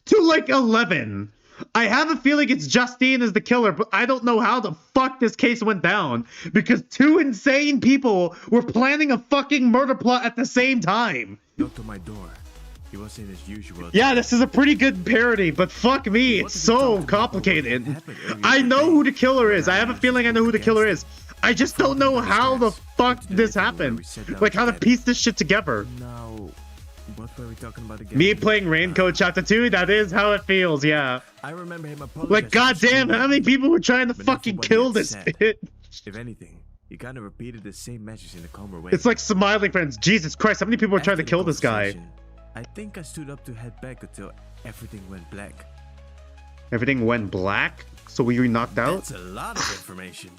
to, like, 11. I have a feeling it's Justine as the killer, but I don't know how the fuck this case went down because 2 insane people were planning a fucking murder plot at the same time. Knocked on my door. He wasn't his usual. Yeah, this is a pretty good parody, but fuck me, He it's wanted to so talk to me about what complicated. happened earlier I know today. who the killer is. I have a Now feeling I know who the killer is. I just don't know how the fuck this happened. Like, how to piece this shit together. Now, what were we talking about again? Me playing Raincoat Chapter 2, that is how it feels, yeah. I remember him apologizing. Like, for goddamn, screaming how at many me. people were trying to But not for fucking what he kill had this said. bitch? If anything, he kind of repeated the same message in a calmer way. It's like smiling friends. Jesus Christ, how many people were trying to After the kill this guy? conversation, I think I stood up to head back until everything went black. Everything went black? So were you knocked out? That's a lot of information.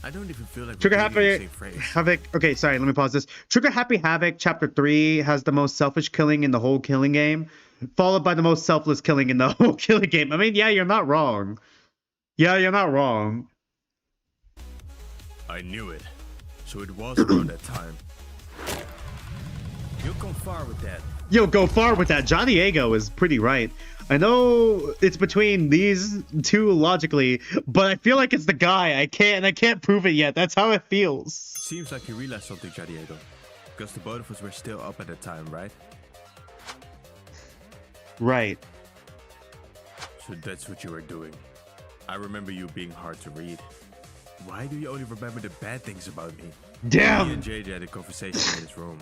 I don't even feel like Trigger repeating the Happy same phrase. Havoc. Okay, sorry, let me pause this. Trigger Happy Havoc Chapter 3 has the most selfish killing in the whole killing game, followed by the most selfless killing in the whole killing game. I mean, yeah, you're not wrong. Yeah, you're not wrong. I knew it. So it was around that time. You You'll come far with that. Yo, go far with that. John Diego is pretty right. I know it's between these two logically, but I feel like it's the guy. I can't prove it yet. That's how it feels. Seems like you realized something, Diego. Because the both of us were still up at the time, right? Right. So that's what you were doing. I remember you being hard to read. Why do you only remember the bad things about me? Damn. Me and JJ had a conversation in his room.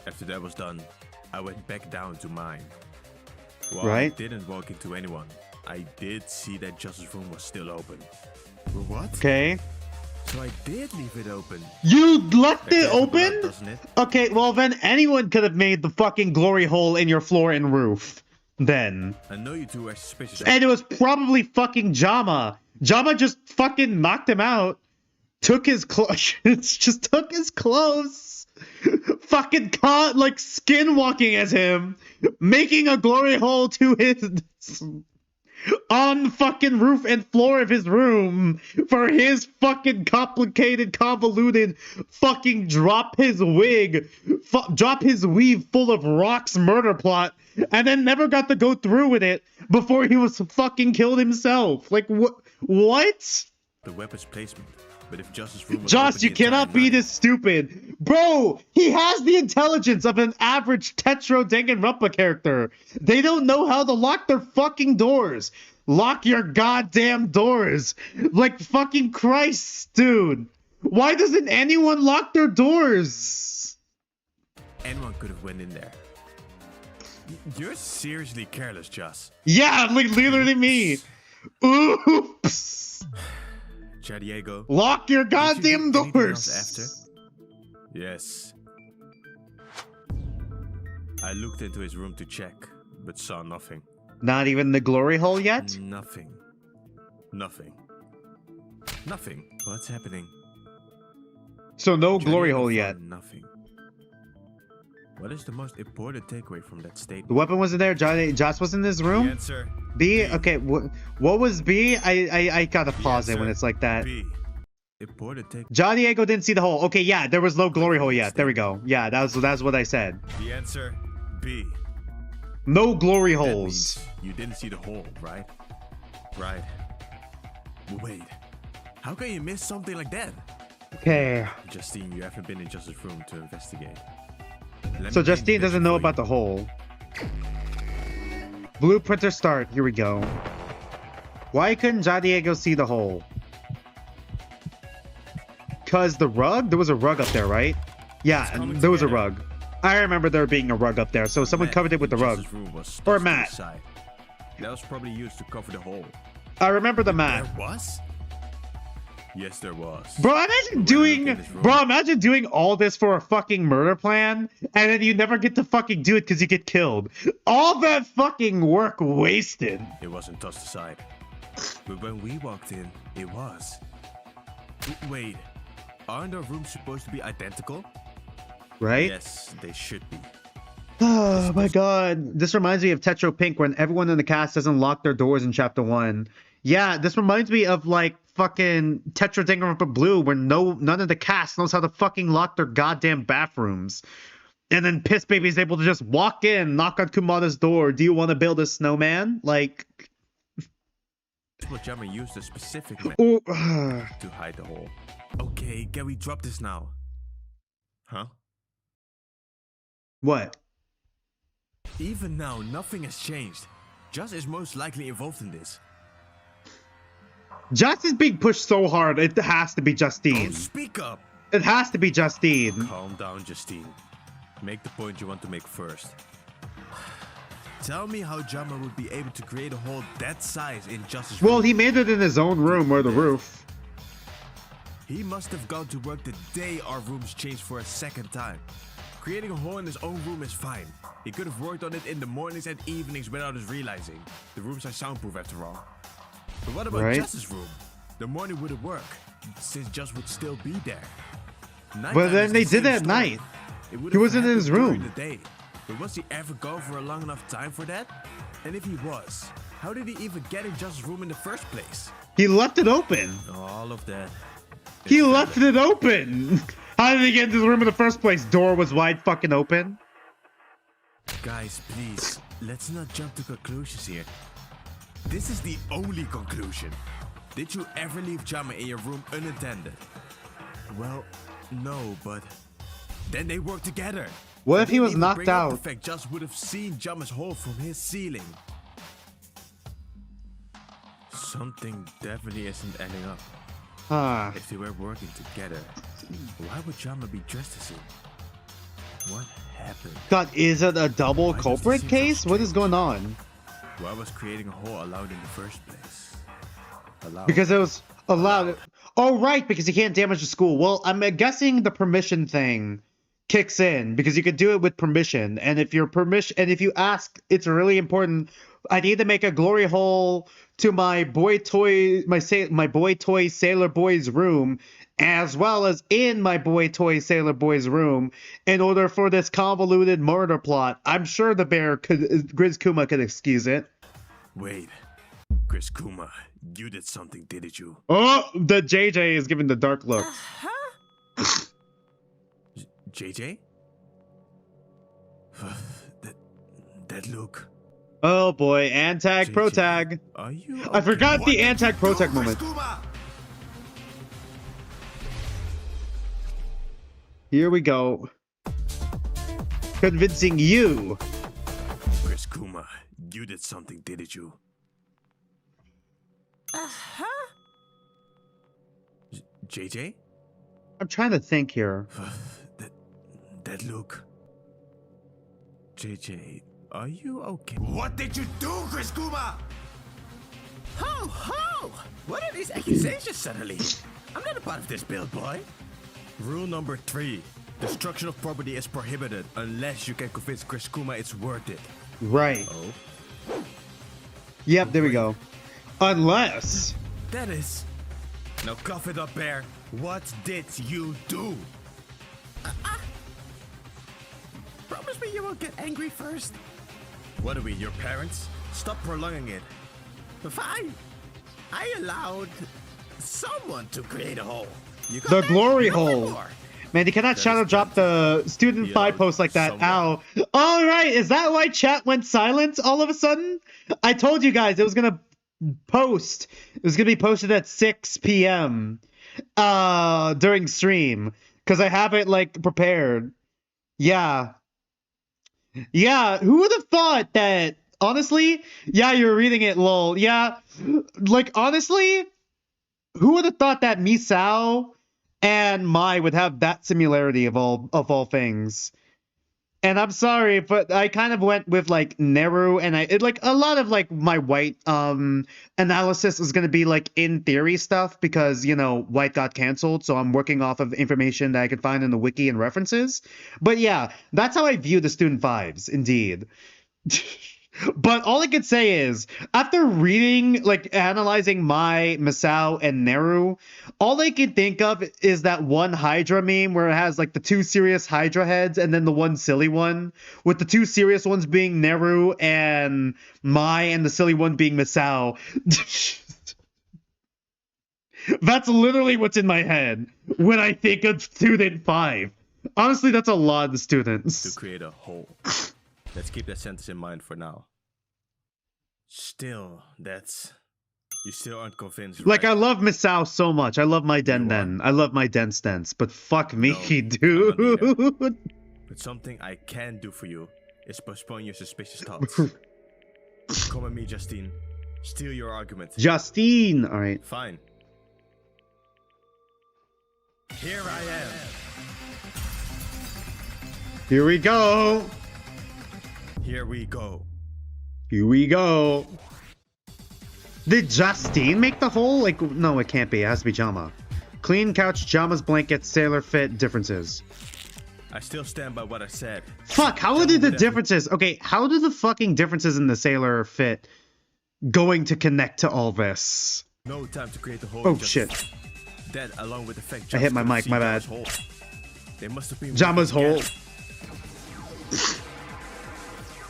After that was done, I went back down to mine. While I didn't walk into anyone, I did see that Justice room was still open. What? Okay. So I did leave it open. You left it open? Doesn't it? Okay, well then anyone could have made the fucking glory hole in your floor and roof. Then. I know you two are suspicious. And it was probably fucking Jama. Jama just fucking knocked him out. Took his clothes. Just took his clothes. Fucking caught like skinwalking as him. Making a glory hole to his on fucking roof and floor of his room for his fucking complicated, convoluted fucking drop his weave full of rocks murder plot, and then never got to go through with it before he was fucking killed himself. Like what? The weapon's placement. But if Justice room was Josh, open you the cannot entire be night- this stupid. Bro, he has the intelligence of an average Tetro Danganronpa character. They don't know how to lock their fucking doors. Lock your goddamn doors. Like fucking Christ, dude. Why doesn't anyone lock their doors? Anyone could have went in there. You're seriously careless, Joss. Yeah, like literally me. Oops. Diego. Lock your goddamn Did you do anything doors. else after? Yes. I looked into his room to check, but saw nothing. Not even the glory hole yet? Nothing. Nothing. Nothing. What's happening? So no glory Diego hole found yet. Nothing. What is the most important takeaway from that statement? The weapon wasn't there. Josh was in this The room. answer. B. Okay. What was B? I gotta pause it when it's like that. B. Important take. John Diego didn't see the hole. Okay, yeah, there was no glory hole yet. There we go. Yeah, that's what I said. The answer. B. No glory That holes. means you didn't see the hole, right? Right. Wait. How can you miss something like that? Okay. Justine, you haven't been in Justice's room to investigate. So Justine doesn't know about the hole. Blueprinter start. Here we go. Why couldn't John Diego see the hole? Cause the rug? There was a rug up there, right? Yeah, coming there was a together. rug. I remember there being a rug up there, so someone covered it with the rug. Or a mat. That was probably used to cover the hole. I remember the mat. There was? Yes, there was. Bro, imagine doing all this for a fucking murder plan, and then you never get to fucking do it because you get killed. All that fucking work wasted. It wasn't tossed aside. But when we walked in, it was. Wait, aren't our rooms supposed to be identical? Right? Yes, they should be. Oh my god. This reminds me of Tetro Pink when everyone in the cast doesn't lock their doors in chapter 1. Yeah, this reminds me of like fucking Tetro Danganronpa Blue where none of the cast knows how to fucking lock their goddamn bathrooms. And then Piss Baby is able to just walk in, knock on Kumada's door. Do you want to build a snowman? Like... That's what Jammer used a specific method Oh, to hide the hole. Okay, can we drop this now? Huh? what? Even now, nothing has changed. Just is most likely involved in this. Just is being pushed so hard, it has to be Justine. Don't speak up! It has to be Justine. Calm down, Justine. Make the point you want to make first. Tell me how Jammer would be able to create a hole that size in Justice Well, room. he made it in his own room or the roof. He must have gone to work the day our rooms changed for a second time. Creating a hole in his own room is fine. He could have worked on it in the mornings and evenings without us realizing. The rooms are soundproof after all. But what about Right. Justice's room? The morning wouldn't work, since Just would still be there. Nighttime But then is they the same same at story. night. It would He have wasn't in happened his during room. the day. But was he ever gone for a long enough time for that? And if he was, how did he even get in Justice's room in the first place? He left it open. All of that. He left it open. How did he get into the room in the first place? Door was wide fucking open. Guys, please, let's not jump to conclusions here. This is the only conclusion. Did you ever leave Jama in your room unattended? Well, no, but then they worked together. What if he was Even knocked bring up out? The fact just would have seen Jama's hole from his ceiling. Something definitely isn't adding up. Ah. If they were working together, why would Jama be dressed as him? What happened? God, is it a double Why does this culprit seem so case? What is strange? going on? Why was creating a hole allowed in the first place? Allowed. Because it was allowed. Oh, right, because you can't damage the school. Well, I'm guessing the permission thing kicks in because you could do it with permission. And if you're if you ask, it's really important. I need to make a glory hole to my boy toy, my boy toy Sailor Boy's room, as well as in my boy toy Sailor Boy's room, in order for this convoluted murder plot. I'm sure the bear Grizz Kuma could excuse it. Wait, Chris Kuma, you did something, didn't you? Oh, the JJ is giving the dark look. JJ? that look. Oh boy, Antag, JJ, Protag. Are you? I forgot What the did you Antag, Protag do, moment. Chris Kuma? Here we go. Convincing you. Chris Kuma, you did something, didn't you? JJ? I'm trying to think here. that look. JJ, are you okay? What did you do, Chris Kuma? Ho, ho! What are these accusations suddenly? I'm not a part of this build, boy. Rule number 3. Destruction of property is prohibited unless you can convince Chris Kuma it's worth it. Right. Oh? Yep, there we go. Unless. That is... Now cough it up, Bear. What did you do? Promise me you won't get angry first. What are we, your parents? Stop prolonging it. Fine. I allowed someone to create a hole. You got The that? glory Nothing hole. more. Man, you cannot That shadow is drop the student You 5 know, post like that. Ow. someone- Alright, is that why chat went silent all of a sudden? I told you guys it was gonna post. It was gonna be posted at 6 p.m. During stream. Because I have it like prepared. Yeah. Yeah, who would have thought that? Honestly, yeah, you're reading it, lol. Yeah, like honestly, who would have thought that Misao and Mai would have that similarity of all things? And I'm sorry, but I kind of went with like Neru, and like a lot of like my white analysis is gonna be like in theory stuff because you know white got canceled, so I'm working off of information that I could find in the wiki and references. But yeah, that's how I view the student vibes, indeed. But all I could say is, after reading, like, analyzing Mai, Misao, and Neru, all I can think of is that one Hydra meme where it has, like, the 2 serious Hydra heads and then the one silly one, with the 2 serious ones being Neru and Mai and the silly one being Misao. That's literally what's in my head when I think of Student 5. Honestly, that's a lot of students. To create a hole. Let's keep that sentence in mind for now. Still, you still aren't convinced, Like, right? I love Misao so much. I love my Den You Den. I love my Den Stance. But fuck me, No, I'm not dude. But something I can do for you is postpone your suspicious thoughts. Come at me, Justine. Steal your argument. Justine. All right. Fine. Here I am. Here we go. Here we go. Here we go. Did Justine make the hole? Like, no, it can't be. It has to be Jama. Clean couch, Jama's blanket, sailor fit, differences. I still stand by what I said. Fuck, how Jama did the would have- differences... Okay, how do the fucking differences in the sailor fit going to connect to all this? No time to create the hole. Oh, just shit. That, along with the fact I hit my Jama mic, couldn't my see bad. Jama's hole. They must have been Jama's working hole. together.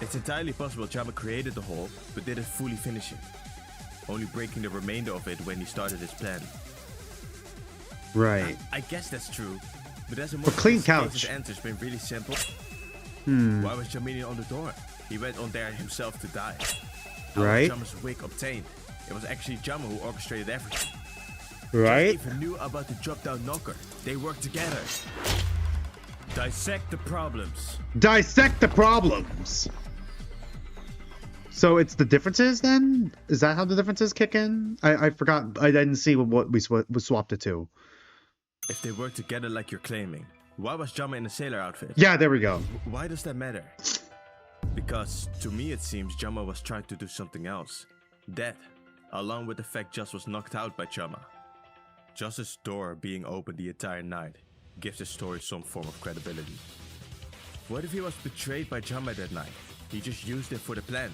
It's entirely possible Jama created the hole, but didn't fully finish it. Only breaking the remainder of it when he started his plan. Right. I guess that's true, but as a But clean most couch. cases, the answer's been really simple. Why was Jamie on the door? He went on there himself to die. How Right. was Jama's wig obtained? It was actually Jama who orchestrated everything. Right? Just even knew about the drop-down knocker. They worked together. Dissect the problems. Dissect the problems. So it's the differences then? Is that how the differences kick in? I forgot. I didn't see what we swapped it to. If they work together like you're claiming, why was Jama in a sailor outfit? Yeah, there we go. Why does that matter? Because to me it seems Jama was trying to do something else. That, along with the fact Just was knocked out by Jama. Just's door being open the entire night gives the story some form of credibility. What if he was betrayed by Jama that night? He just used it for the plan.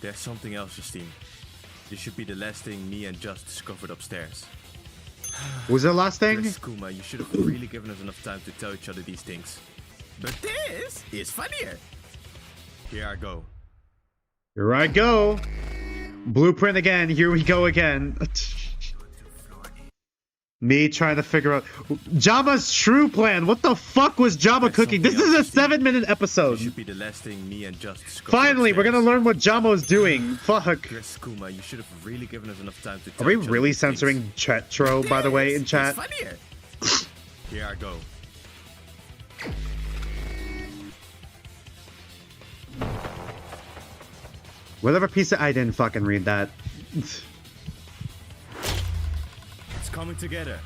There's something else, Justine. This should be the last thing me and Just discovered upstairs. Was it the last thing? Chris Kuma, you should have really given us enough time to tell each other these things. But this is funnier. Here I go. Here I go. Blueprint again. Here we go again. Me trying to figure out Jama's true plan. What the fuck was Jama cooking? This is a 7-minute episode. This should be the last thing me and Just discovered Finally, we're upstairs. gonna learn what Jama's doing. Fuck. Chris Kuma, you should have really given us enough time to Are tell we each other really these things. censoring Chetro, by the way, in This chat? is funnier. Here I go. Whatever piece of I didn't fucking read that. It's coming together.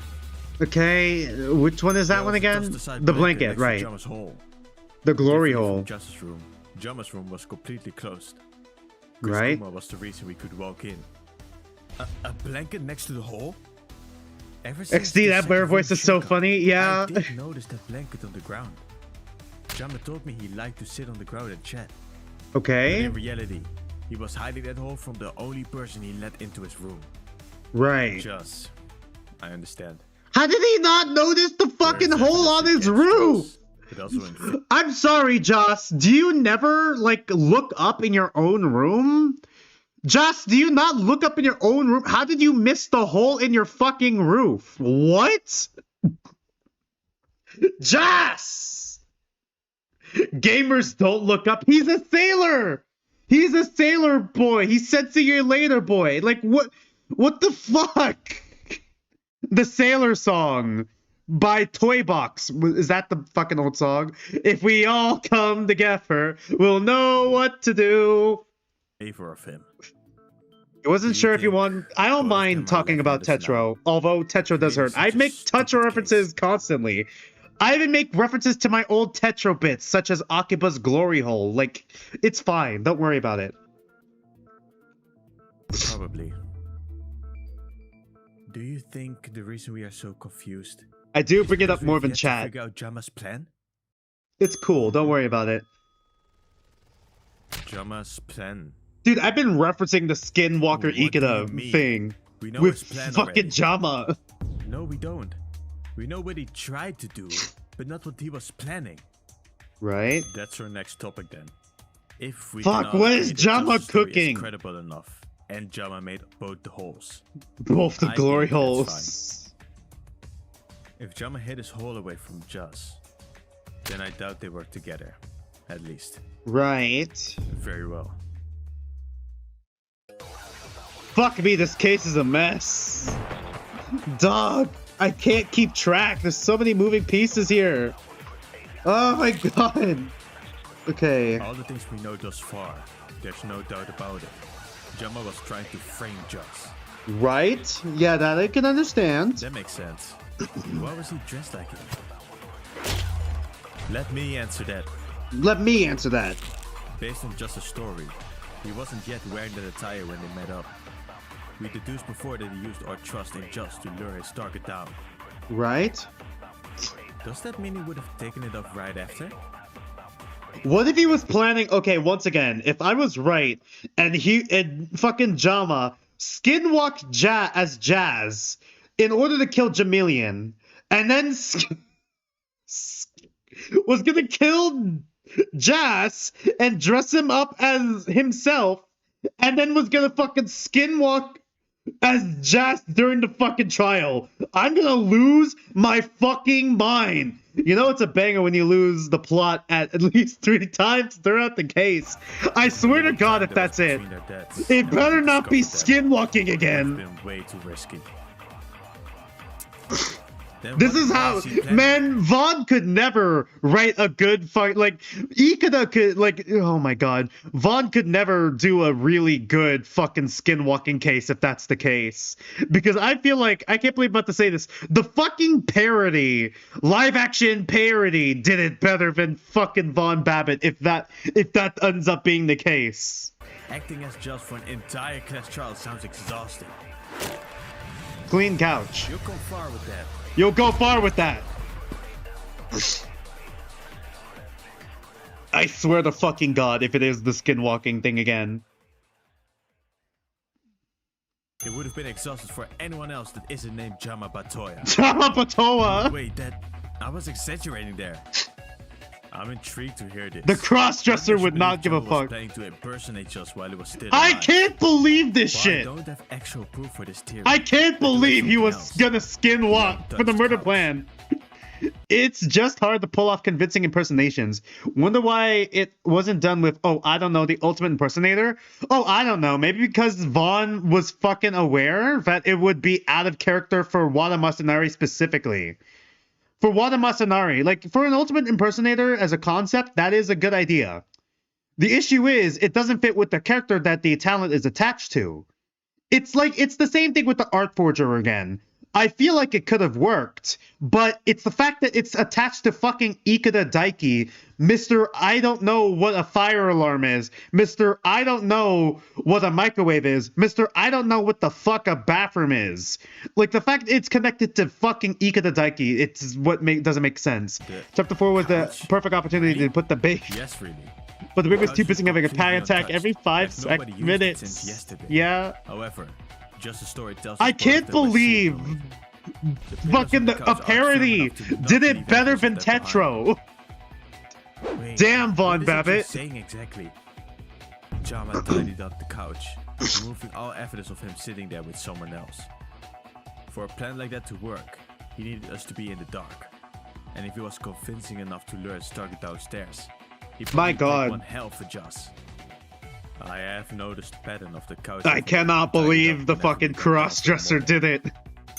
Okay, which one is that one again? The blanket, next to right. Jama's hole. The glory Differently from hole, Just's room. Jama's room was completely closed. right? Kuma was the reason we could walk in. A blanket next to the hole? Ever since XD, the that bear second voice room is so shootout, funny, yeah. I did notice that blanket on the ground. Jama told me he liked to sit on the ground and chat. But Okay, in reality, he was hiding that hole from the only person he let into his room. right. Just, I understand. How did he not notice the fucking There's hole on evidence his against roof? Joss, but also in I'm sorry, Joss. Do you never, like, look up in your own room? Joss, do you not look up in your own room? How did you miss the hole in your fucking roof? What? Joss! Gamers don't look up. He's a sailor! He's a sailor boy. He said see you later boy. Like, what the fuck? The Sailor Song by Toy Box. Is that the fucking old song? If we all come together, we'll know what to do. favor of him. I wasn't Do you sure if you think want. I don't both of mind them are talking about left-handed Tetro, although Tetro does Maybe hurt. such I a make stupid Tetro case. references constantly. I even make references to my old Tetro bits, such as Akiba's glory hole. Like, it's fine. Don't worry about it. Probably. Do you think the reason we are so confused I do is bring it because up more we've than yet to chat. figure out Jama's plan? It's cool. Don't worry about it. Jama's plan. Dude, I've been referencing the Skinwalker What do you Ikeda mean? thing We know with his plan fucking already. Jama. No, we don't. We know what he tried to do, but not what he was planning. Right? That's our next topic then. If we Fuck, can what agree is that Jama Just's story is cooking? credible enough, and Jama made both the holes. Both the I glory think that's holes. If Jama hid his hole away from Just, then I doubt they worked together. At least. Right. Very well. Fuck me, this case is a mess. Dog, I can't keep track. There's so many moving pieces here. Oh my god. Okay. All the things we know thus far, there's no doubt about it. Jama was trying to frame Just. Right? Yeah, that I can understand. That makes sense. Why was he dressed like it? Let me answer that. Let me answer that. Based on Just's story, he wasn't yet wearing that attire when they met up. We deduced before that he used our trust in Just to lure his target down. Right? Does that mean he would have taken it off right after? What if he was planning? Okay, once again, if I was right, and fucking Jama skinwalked as Jazz in order to kill Jamilian, and then was gonna kill Jazz and dress him up as himself, and then was gonna fucking skinwalk as Jas during the fucking trial. I'm gonna lose my fucking mind. You know it's a banger when you lose the plot at least 3 times throughout the case. I swear to God if that's it. It better not be skinwalking again. Been way too risky. This is how, man, Vaughn could never write a good fuck, like, Ikeda could, like, oh my god, Vaughn could never do a really good fucking skinwalking case if that's the case. Because I feel like, I can't believe I'm about to say this, the fucking parody, live action parody did it better than fucking Vaughn Babbitt if that ends up being the case. Acting as just for an entire class trial sounds exhausting. Clean couch. You'll go far with that. You'll go far with that. I swear to fucking God if it is the skinwalking thing again. It would have been exhausting for anyone else that isn't named Jama Batoya. Jama Batoya! Wait, I was exaggerating there. I'm intrigued to hear this. The cross-dresser would not give a was fuck. Planning to impersonate us while it was still I alive. can't believe this Well, shit! I don't have actual proof for this theory. I can't believe he was else. gonna skinwalk for the murder plan. It's just hard to pull off convincing impersonations. Wonder why it wasn't done with, oh, I don't know, the ultimate impersonator? Oh, I don't know. Maybe because Vaughn was fucking aware that it would be out of character for Wada Masanari specifically. For Wada Masanari, like, for an ultimate impersonator as a concept, that is a good idea. The issue is, it doesn't fit with the character that the talent is attached to. It's like, it's the same thing with the Art Forger again. I feel like it could have worked, but it's the fact that it's attached to fucking Ikeda Daiki, Mr. I don't know what a fire alarm is, Mr. I don't know what a microwave is, Mr. I don't know what the fuck a bathroom is. Like, the fact it's connected to fucking Ikeda Daiki, it's what doesn't make sense. Chapter 4 was the perfect opportunity to put the bait. Yes, really. But the baby was too busy having a panic attack every 5 minutes. Yeah. However, just the story tells I can't believe fucking a parody did it better than Tetro. Wait, Damn, Vaughn what is it you're Babbitt. saying exactly? Jama tidied up the couch, removing all evidence of him sitting there with someone else. For a plan like that to work, he needed us to be in the dark. And if he was convincing enough to lure his target downstairs, he My probably God. played one hell of a Joss. I have noticed the pattern of the couch. I cannot believe the fucking cross-dresser did it.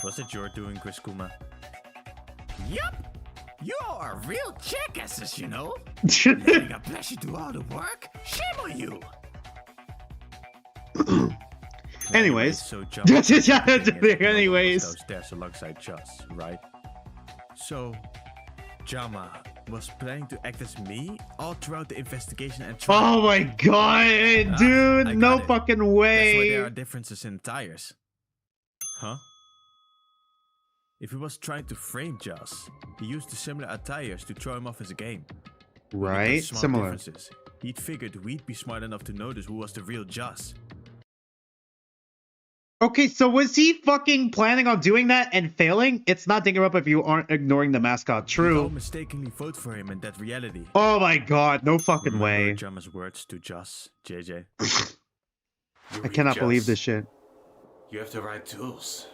Was it your doing, Chris Kuma? Yup! You are real jackasses, you know? Letting a pleasure do all the work? Shame on you! Anyways. So Anyways. Downstairs alongside Joss, right? So, Jama was planning to act as me all throughout the investigation and trial. Oh my god, dude, I no got it. fucking That's way. why there are differences in tires. Huh? If he was trying to frame Joss, he used the similar attires to throw him off as a game. With Right, those small similar. differences, he'd figured we'd be smart enough to notice who was the real Joss. Okay, so was he fucking planning on doing that and failing? It's not Danganronpa if you aren't ignoring the mascot. We'd all True. mistakenly vote for him in that reality. Oh my god, no fucking Remember way. Jama's words to Joss, JJ. I cannot believe this shit. You have the right tools.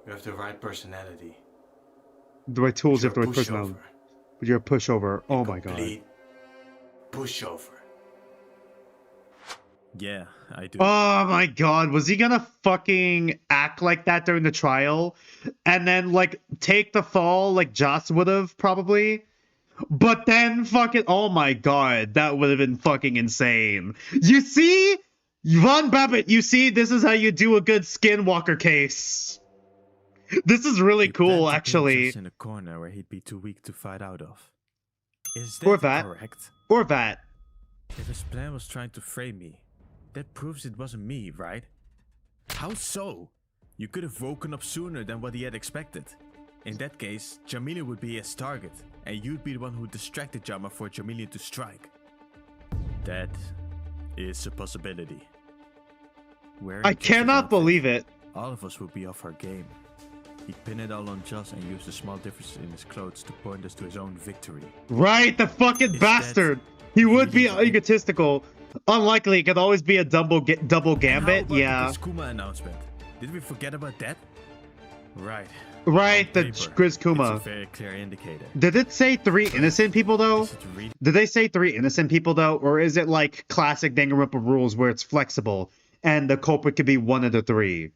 You have the right personality. The right tools, you You're have the a right personality. pushover. But you're a pushover. Oh my god. Complete pushover. Yeah, I do. Oh my god, was he gonna fucking act like that during the trial? And then, like, take the fall like Joss would have, probably? But then fucking, oh my god, that would have been fucking insane. You see? Von Babbitt, you see, this is how you do a good skinwalker case. This is really He planned cool, to pin actually. Joss in a corner where he'd be too weak to fight out of. Is Or that that. correct? Or that. If his plan was trying to frame me, that proves it wasn't me, right? How so? You could have woken up sooner than what he had expected. In that case, Jamila would be his target, and you'd be the one who distracted Jama for Jamila to strike. That is a possibility. Wearing I just his cannot outfit, believe it. all of us would be off our game. He pinned it all on Joss and used the small differences in his clothes to point us to his own victory. Right, the fucking bastard. He would be egotistical. Unlikely, it could always be a double gambit. Yeah. The Kuma announcement. Did we forget about that? Right. Right, the Grizz Kuma. It's a very clear indicator. Did it say 3 innocent people though? Did they say 3 innocent people though, or is it like classic Danganronpa rules where it's flexible and the culprit could be one of the 3?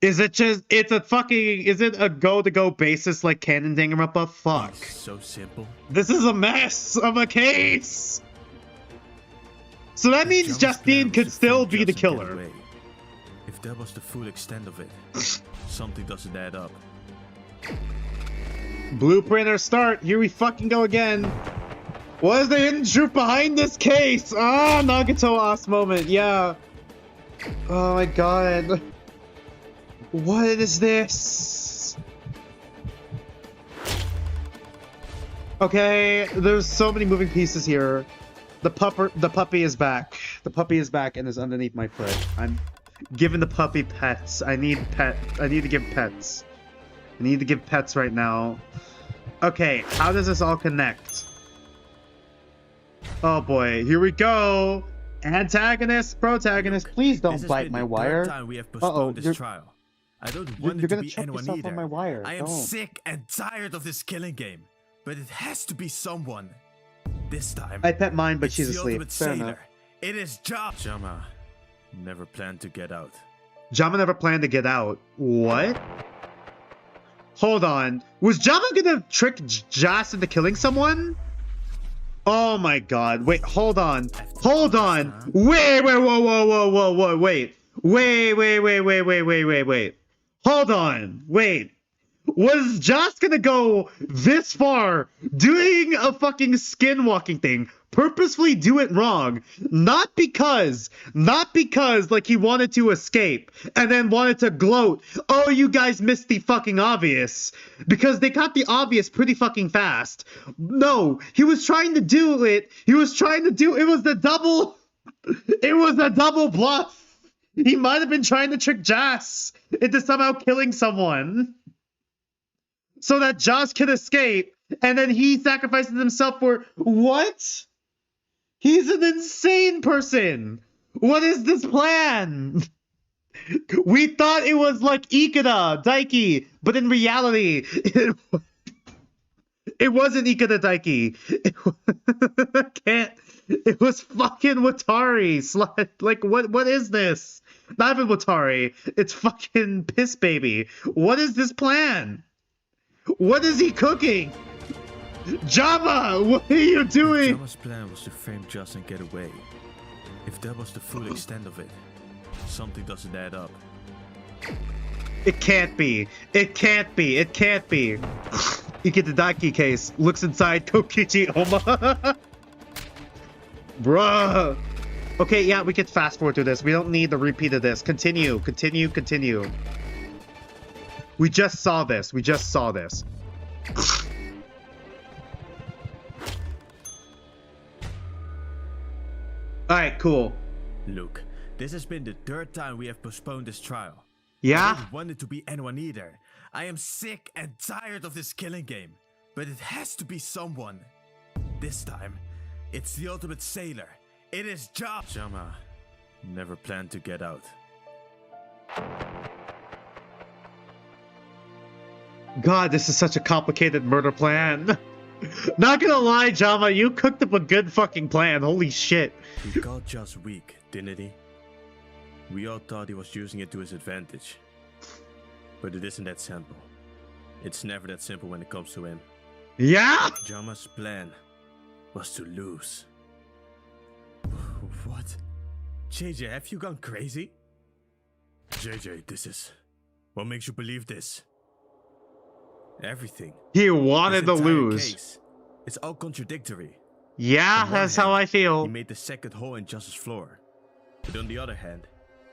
Is it just is it a go-to-go basis like canon Danganronpa? Fuck. It's so simple. This is a mess of a case. So that means Justine could still be the killer. If that was the full extent of it, something doesn't add up. Blueprinter start. Here we fucking go again. What is the hidden truth behind this case? Ah, Nagato ass moment. Yeah. Oh my god. What is this? Okay, there's so many moving pieces here. The puppy is back. The puppy is back and is underneath my foot. I'm giving the puppy pets. I need to give pets. I need to give pets right now. Okay, how does this all connect? Oh boy, here we go. Antagonist, protagonist, please don't bite my wire. Uh-oh, I don't you're want it to gonna be choke anyone yourself either. on my wire. I am Don't. sick and tired of this killing game, but it has to be someone. This time, I pet mine, but it's she's the asleep. ultimate Fair sailor. enough. It is Jama. Never planned to get out. Jama never planned to get out. What? Hold on. Was Jama gonna trick Jas into killing someone? Oh my god. Wait, hold on. Hold on. Wait, whoa, wait. Wait. Hold on. Wait. Was Joss gonna go this far doing a fucking skinwalking thing, purposefully do it wrong, not because like he wanted to escape and then wanted to gloat, oh, you guys missed the fucking obvious, because they got the obvious pretty fucking fast. No, he was trying to do it. It was the double bluff. He might have been trying to trick Joss into somehow killing someone, so that Joss could escape, and then he sacrifices himself for what? He's an insane person. What is this plan? We thought it was like Ikeda, Daiki, but in reality, it wasn't Ikeda Daiki. It was fucking Watari. Like, what is this? Not even Watari. It's fucking Piss Baby. What is this plan? What is he cooking? Jama, what are you doing? Jama's plan was to frame Joss and get away. If that was the full extent of it, something doesn't add up. It can't be. It can't be. It can't be. Ikeda case. Looks inside Kokichi Oma. Bruh. Okay, yeah, we can fast forward through this. We don't need the repeat of this. Continue. We just saw this. Alright, cool. Look, this has been the 3rd time we have postponed this trial. Yeah? I don't want it to be anyone either. I am sick and tired of this killing game, but it has to be someone. This time, it's the ultimate sailor. It is Jama. Never planned to get out. God, this is such a complicated murder plan. Not gonna lie, Jama, you cooked up a good fucking plan. Holy shit. He got Joss weak, didn't he? We all thought he was using it to his advantage. But it isn't that simple. It's never that simple when it comes to him. Yeah? Jama's plan was to lose. What? JJ, have you gone crazy? JJ, this is... What makes you believe this? Everything. He wanted to This entire lose. case, it's all contradictory. Yeah, On one that's how hand, I feel. He made the second hole in Joss's floor. But on the other hand,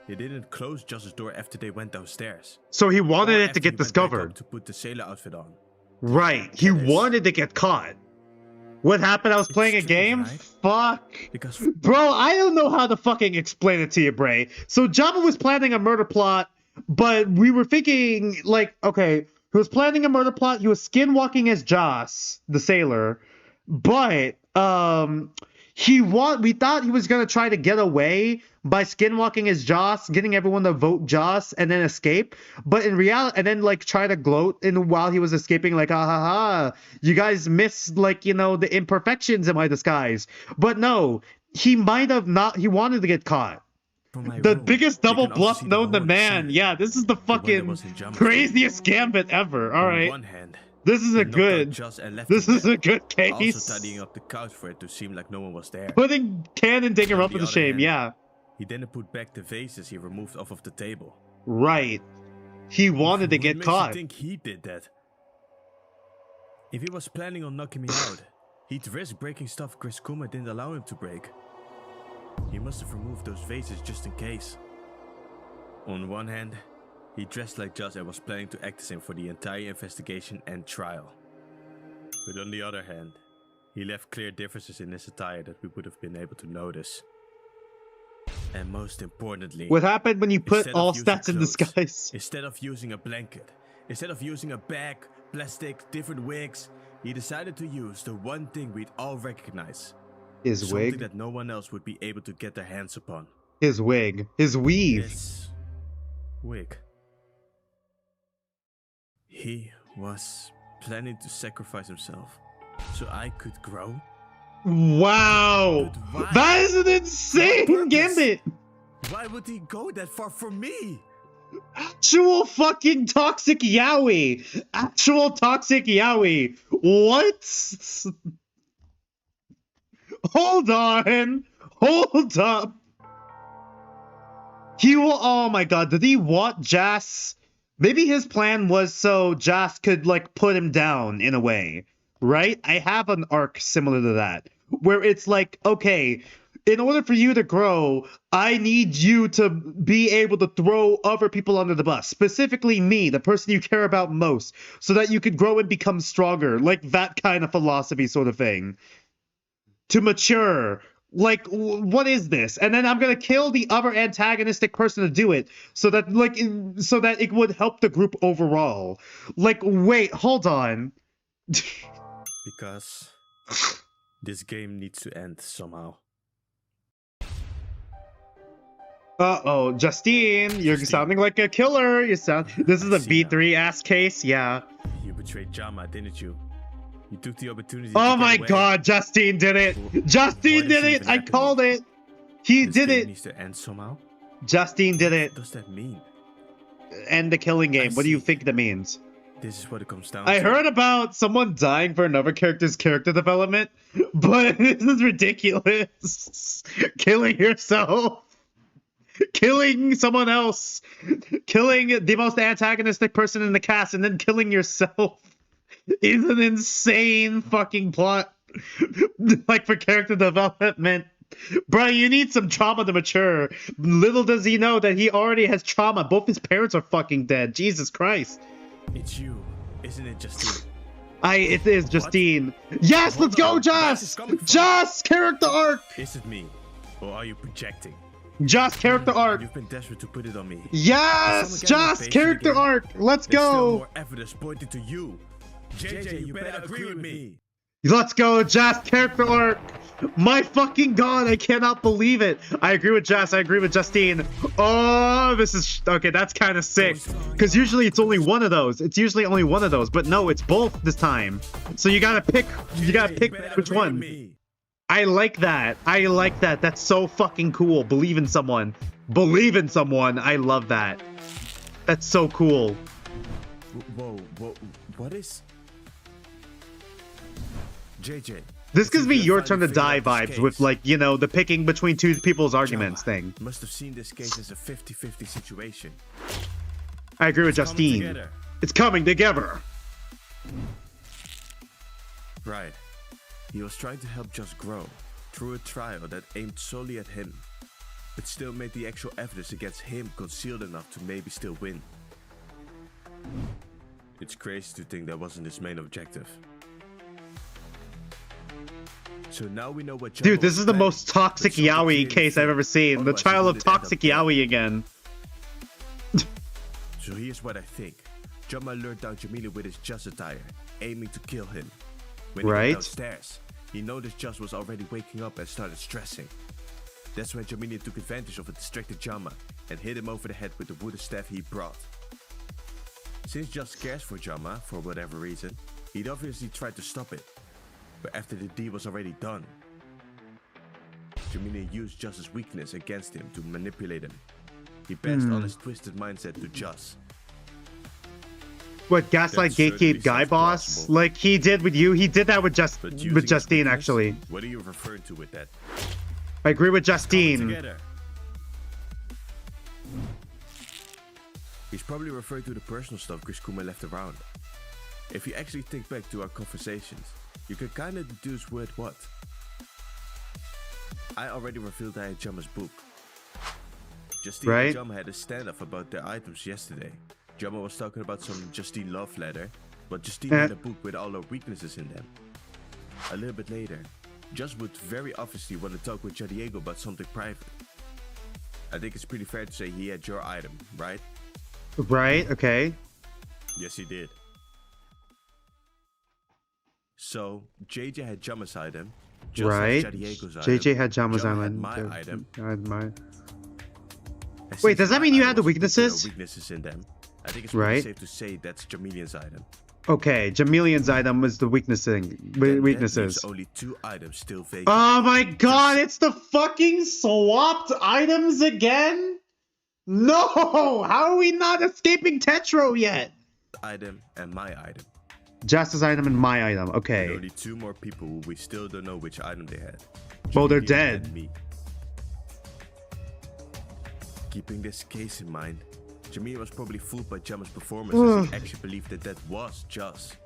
he didn't close Joss's door after they went downstairs. So he Or wanted it after to he get went back discovered. up to put the sailor outfit on. Right. He That is- wanted to get caught. What happened? I was playing a strange, game? right? Fuck. Because Bro, I don't know how to fucking explain it to you, Bray. So Jama was planning a murder plot, but we were thinking, like, okay, He was planning a murder plot. He was skinwalking as Joss, the sailor, but we thought he was gonna try to get away by skinwalking as Joss, getting everyone to vote Joss, and then escape. But in reality, and then like try to gloat in while he was escaping, like, ah ha ha, you guys missed like, you know, the imperfections in my disguise. But no, he might have not. He wanted to get caught. The biggest double bluff known to man. Yeah, this is the fucking craziest gambit ever. All right. This is a good. This is a good case. Also tidying up the couch for it to seem like no one was there. Putting Ken and Danganronpa to shame. Yeah. He then put back the vases he removed off of the table. Right. He wanted to get caught. I think he did that. If he was planning on knocking me out, he'd risk breaking stuff Chris Kuma didn't allow him to break. He must have removed those vases just in case. On one hand, he dressed like Joss and was planning to act as him for the entire investigation and trial. But on the other hand, he left clear differences in his attire that we would have been able to notice. And most importantly, what happened when you put all stats in disguise? Instead of using a blanket, instead of using a bag, plastic, different wigs, he decided to use the one thing we'd all recognize. His something wig? That no one else would be able to get their hands upon. His wig. His weave. His wig. He was planning to sacrifice himself so I could grow. Wow! That is an insane gambit! Why would he go that far for me? Actual fucking toxic yaoi! Actual toxic yaoi! What? Hold on! Hold up! He will. Oh my god, did he want Jas? Maybe his plan was so Jas could, like, put him down in a way, right? I have an arc similar to that, where it's like, okay, in order for you to grow, I need you to be able to throw other people under the bus, specifically me, the person you care about most, so that you could grow and become stronger, like that kind of philosophy sort of thing. To mature. Like, what is this? And then I'm gonna kill the other antagonistic person to do it, so that, like, so that it would help the group overall. Like, wait, hold on. Because this game needs to end somehow. Uh-oh, Justine, you're sounding like a killer. You sound. This is a V3 ass case, yeah. You betrayed Jama, didn't you? You took the opportunity. Oh my god, Justine did it! Justine did it! I called it! He did it! Needs to end somehow? Justine did it. What does that mean? End the killing game. What do you think that means? This is what it comes down I to. heard about someone dying for another character's character development, but this is ridiculous. Killing yourself. Killing someone else. Killing the most antagonistic person in the cast and then killing yourself. Is an insane fucking plot. Like, for character development. Bro, you need some trauma to mature. Little does he know that he already has trauma. Both his parents are fucking dead. Jesus Christ. It's you, isn't it, Justine? It is Justine. Yes, let's go, Joss! Joss, character arc! Is it me? Or are you projecting? Joss, character arc! You've been desperate to put it on me. Yes! Joss, character arc! Let's go! There's still more evidence pointing to you. JJ, you better agree with me. Let's go, Joss, character arc! My fucking god, I cannot believe it. I agree with Joss, I agree with Justine. Oh, this is... Okay, that's kind of sick. Because usually it's only one of those. It's usually only one of those. But no, it's both this time. So you gotta pick... You gotta pick which one. I like that. I like that. That's so fucking cool. Believe in someone. Believe in someone. I love that. That's so cool. Whoa, what is... JJ. This gives me your turn to die vibes with, like, you know, the picking between two people's arguments thing. Must have seen this case as a 50-50 situation. I agree with Justine. It's coming together. Right. He was trying to help Just grow through a trial that aimed solely at him, but still made the actual evidence against him concealed enough to maybe still win. It's crazy to think that wasn't his main objective. So now we know what. Dude, this is the most toxic yaoi case I've ever seen. The trial of toxic yaoi again. So here's what I think. Jama lured down JayJanLee with his Just attire, aiming to kill him. When he Right. went downstairs, he noticed Just was already waking up and started stressing. That's when JayJanLee took advantage of a distracted Jama and hit him over the head with the wooden staff he brought. Since Just cares for Jama for whatever reason, he'd obviously tried to stop it. But after the deed was already done, JayJanLee used Just's weakness against him to manipulate him. He passed all his twisted mindset to Just. What, gaslight, That's certainly gatekeep, guy sounds boss? plausible. Like he did with you? He did that with But using his Justine, weakness? actually. What are you referring to with that? I agree with Come Justine. together. He's probably referring to the personal stuff Chris Kuma left around. If you actually think back to our conversations, you can kinda deduce what. I already revealed I had Jama's book. Justine Right. and Jama had a standoff about their items yesterday. Jama was talking about some Justine love letter, but Justine had a book with all her weaknesses in them. A little bit later, Just would very obviously want to talk with JayDiego about something private. I think it's pretty fair to say he had your item, right? Right, okay. Yes, he did. So, JJ had Jama's item. Just Right. had JayDiego's item. JJ had Jama's Jama had island. my item. I had mine. And Wait, since does that my mean you item had the was weak with weaknesses? weaknesses in them, I think it's pretty Right. safe to say that's Jamilian's item. Okay, Jamilian's item was the weakness thing. Then that Weaknesses. leaves only 2 items still vacant. Oh my god, it's the fucking swapped items again? No! How are we not escaping Tetro yet? Item and my item. Justice item and my item. And Okay. only 2 more people who we still don't know which item they had. Well, they're Jamilian and dead. me. Keeping this case in mind, Jamil was probably fooled by Jama's performance as he actually believed that was Just.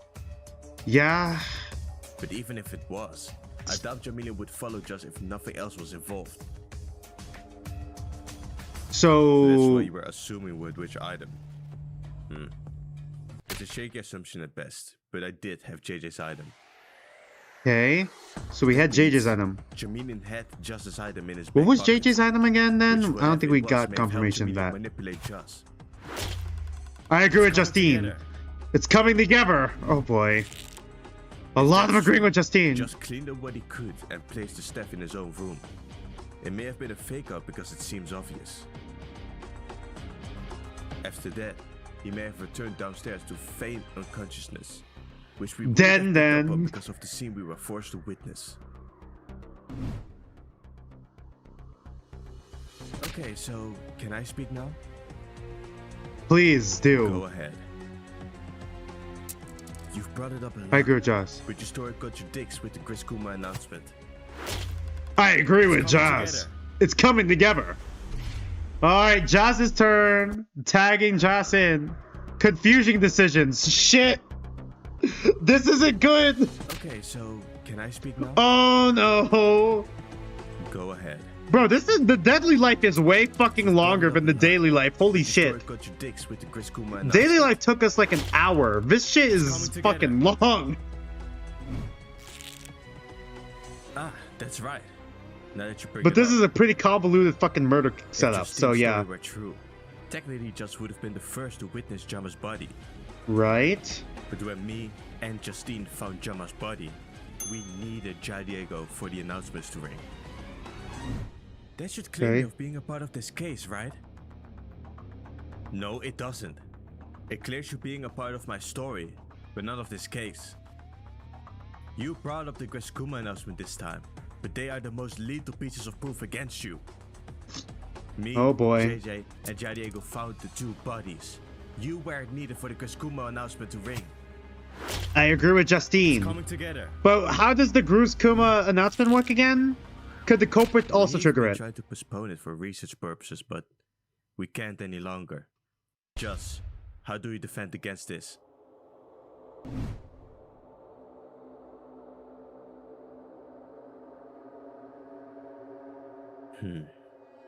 Yeah. But even if it was, I doubt Jamilian would follow Just if nothing else was involved. That's So. why you were assuming with which item. It's a shaky assumption at best, but I did have JJ's item. Okay. So we had JJ's item. Jamilian had Just's item in his What back was pocket, JJ's item again then? which I don't whatever think we it was got may have helped confirmation of Jamilian that. manipulate Just. I agree with Come Justine. together. It's coming together. Oh boy. A lot of agreeing with Justine. Just cleaned up what he could and placed the staff in his own room. It may have been a fake out because it seems obvious. After that, he may have returned downstairs to feign unconsciousness, which we wouldn't have picked up on because of the scene we were forced to witness. Okay, so can I speak now? Please do. Go ahead. You've brought it up a lot, I agree with Joss. but your story contradicts with the Chris Kuma announcement. I agree with It's coming Joss. together. It's coming together. Alright, Joss's turn. Tagging Joss in. Confusing decisions. Shit. This isn't good. Okay, so can I speak now? Oh no. Go ahead. Bro, the deadly life is way fucking longer than the daily life. Holy Your shit. story contradicts with the Chris Kuma announcement. Daily life took us like an hour. This shit is coming together. fucking long. Ah, that's right. Now that you bring But it this up, is a pretty convoluted fucking murder if setup. So Justine's yeah. story were true, technically Just would have been the first to witness Jama's body. Right? But when me and Justine found Jama's body, we needed JayDiego for the announcements to ring. That should clear me Okay. of being a part of this case, right? No, it doesn't. It clears you being a part of my story, but not of this case. You brought up the Chris Kuma announcement this time, but they are the most lethal pieces of proof against you. Me, Oh, boy. JJ, and JayDiego found the 2 bodies. You weren't needed for the Chris Kuma announcement to ring. I agree with Justine. Coming together. But how does the Gruz Kuma announcement work again? Could the culprit also We've trigger been it? trying to postpone it for research purposes, but we can't any longer. Just, how do you defend against this?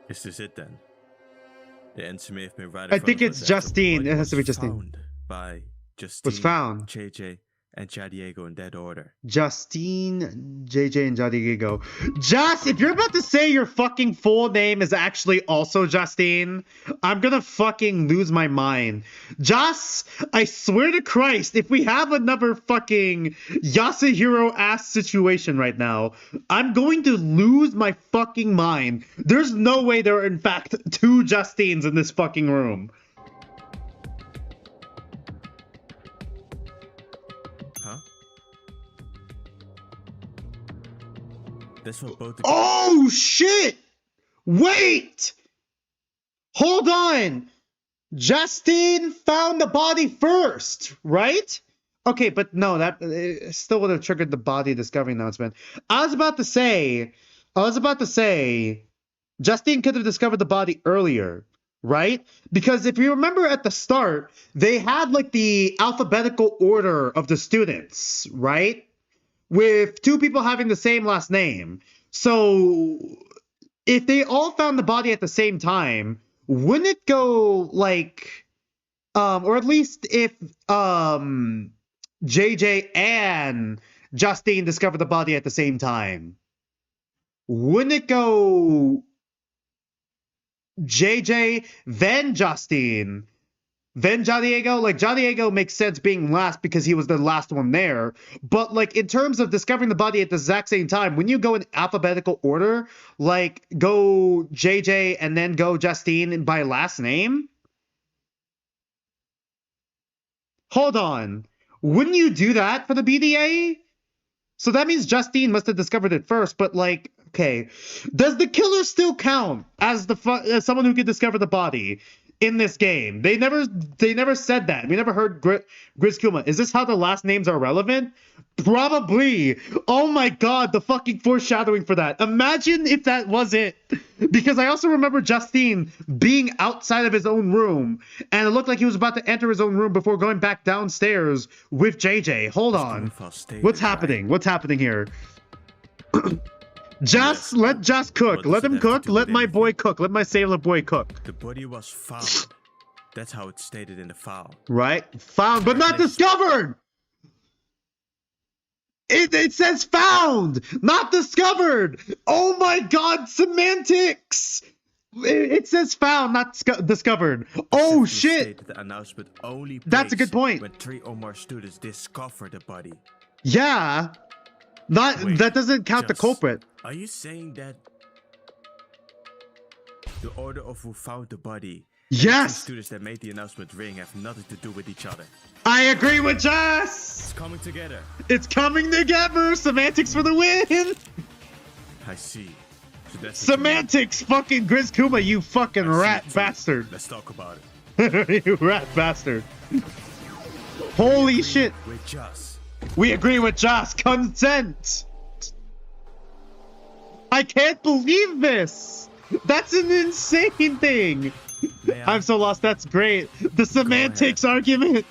Is this it then? The answer may have been right in I front think of it's us after Justine. the It has to be body was Justine. found by Justine, Was found. JJ, and JayDiego in that order. Justine, JJ, and JayDiego. Just, if you're about to say your fucking full name is actually also Justine, I'm gonna fucking lose my mind. Just, I swear to Christ, if we have another fucking Yasuhiro-ass situation right now, I'm going to lose my fucking mind. There's no way there are in fact 2 Justines in this fucking room. Huh? That's what both the Oh shit! Wait! Hold on! Justine found the body first, right? Okay, but no, that still would have triggered the body discovery announcement. I was about to say, Justine could have discovered the body earlier, right? Because if you remember at the start, they had like the alphabetical order of the students, right? With 2 people having the same last name. So if they all found the body at the same time, wouldn't it go like, or at least if JJ and Justine discovered the body at the same time, wouldn't it go JJ, then Justine, then JayDiego? Like, JayDiego makes sense being last because he was the last one there. But, like, in terms of discovering the body at the exact same time, when you go in alphabetical order, like, go JJ and then go Justine by last name? Hold on. Wouldn't you do that for the BDA? So that means Justine must have discovered it first, but, like, okay. Does the killer still count as as someone who could discover the body in this game? They never said that. We never heard Grizz Kuma. Is this how the last names are relevant? Probably. Oh my god, the fucking foreshadowing for that. Imagine if that was it. Because I also remember Justine being outside of his own room, and it looked like he was about to enter his own room before going back downstairs with JJ. Hold on. What's happening? What's happening here? Let Just cook. Let him cook. Let my boy cook. Let my sailor boy cook. The body was found. That's how it's stated in the file. Right? Found, but not discovered! It says found, not discovered! Oh my god, semantics! It says found, not discovered. Oh shit! The announcement only That's a good point. When 3 or more students discover the body. Yeah. That doesn't count the culprit. Are you saying that the order of who found the body and the 2 students that made the announcement ring have nothing to do with each other? I agree with Jess! It's coming together. It's coming together! Semantics for the win! I see. So that's semantics, fucking Grizz Kuma, you fucking rat bastard. Let's talk about it. You rat bastard. Holy shit. With Joss. We agree with Joss. Consent. I can't believe this. That's an insane thing. I'm so lost. That's great. The semantics argument.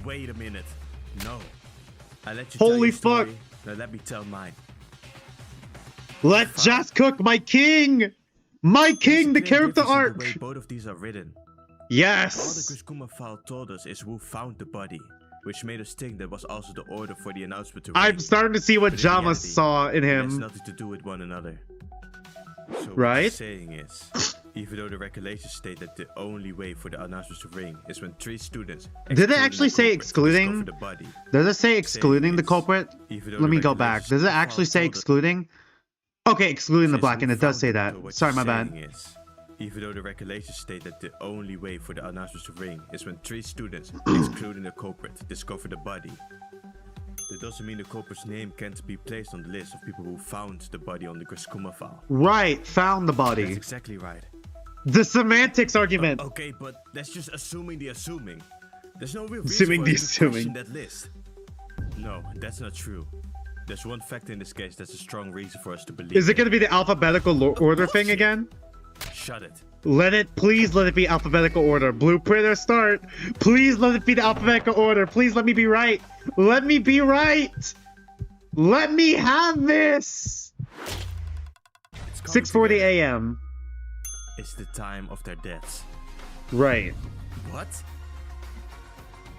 Wait a minute. No. I let you Holy tell your fuck. story. Now let me tell mine. Let Joss cook, my king. My king, the character arc. The way both of these are written. Yes. All the Grizz Kuma file told us is who found the body, which made us think that was also the order for the announcement to I'm ring. starting to see what But in Jama reality, saw in it has him. nothing to do with one another. So what Right? I'm saying is, even though the regulations state that the only way for the announcements to ring is when 3 students. Did it actually say excluding? The body, Does it say excluding the culprit? even though Let the me go back. regulations Does it of the actually file say told us excluding? Okay, excluding the says black, who and it does found say it, that. but what Sorry, my you're bad. saying is, even though the regulations state that the only way for the announcements to ring is when 3 students, excluding the culprit, discover the body. That doesn't mean the culprit's name can't be placed on the list of people who found the body on the Grizz Kuma file. Right, found the That's body. exactly right. The semantics argument. Okay, but that's just assuming the assuming. There's no real Assuming the reason for us to assuming. question that list. No, that's not true. There's one factor in this case that's a strong reason for us to believe. Is it going to be the alphabetical order thing bullshit. again? Shut it. Please let it be alphabetical order. Blueprint or start. Please let it be the alphabetical order. Please let me be right. Let me be right. Let me have this. 6:40 a.m. It's the time of their deaths. Right. What?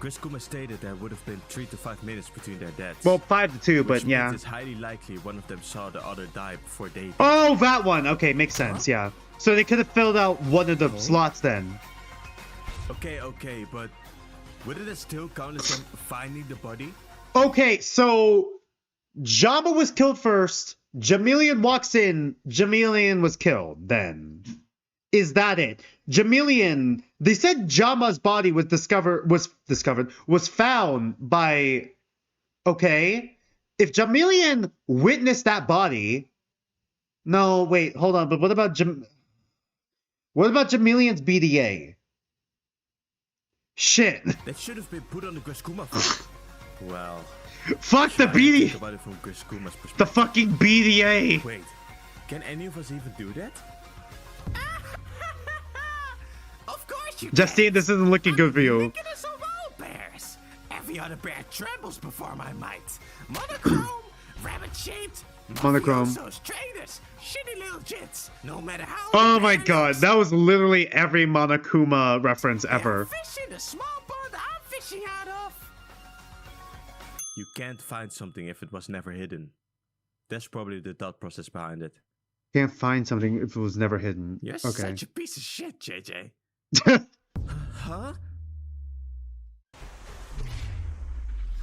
Griskuma stated there would have been 3 to 5 minutes between their deaths. Well, 5 to 2, but which means yeah. it's highly likely one of them saw the other die before they did. Oh, that one. Okay, makes sense. Yeah. So they could have filled out one of the slots then. Okay, but wouldn't it still count as them finding the body? Okay, so Jama was killed first. Jamelian walks in. Jamelian was killed then. Is that it? Jamelian, they said Jama's body was found by, okay. If Jamelian witnessed that body, no, wait, hold on, but what about Jamelian's BDA? Shit. That should have been put on the Griskuma phone. Well, fuck the BDA. Think about it from Griskuma's perspective. The fucking BDA. Wait, can any of us even do that? Of course you Justine, can. this isn't looking good for you. Wickedest of all bears. Every other bear trembles before my might. Monochrome, rabbit-shaped, Monochrome. mafiosos, traitors, shitty little jits. No matter how. Oh the my bear god, looks, that was literally every Monokuma reference ever. they're fishing the small pond I'm fishing out of. You can't find something if it was never hidden. That's probably the thought process behind it. Can't find something if it was never hidden. You're Okay. such a piece of shit, JJ. Huh?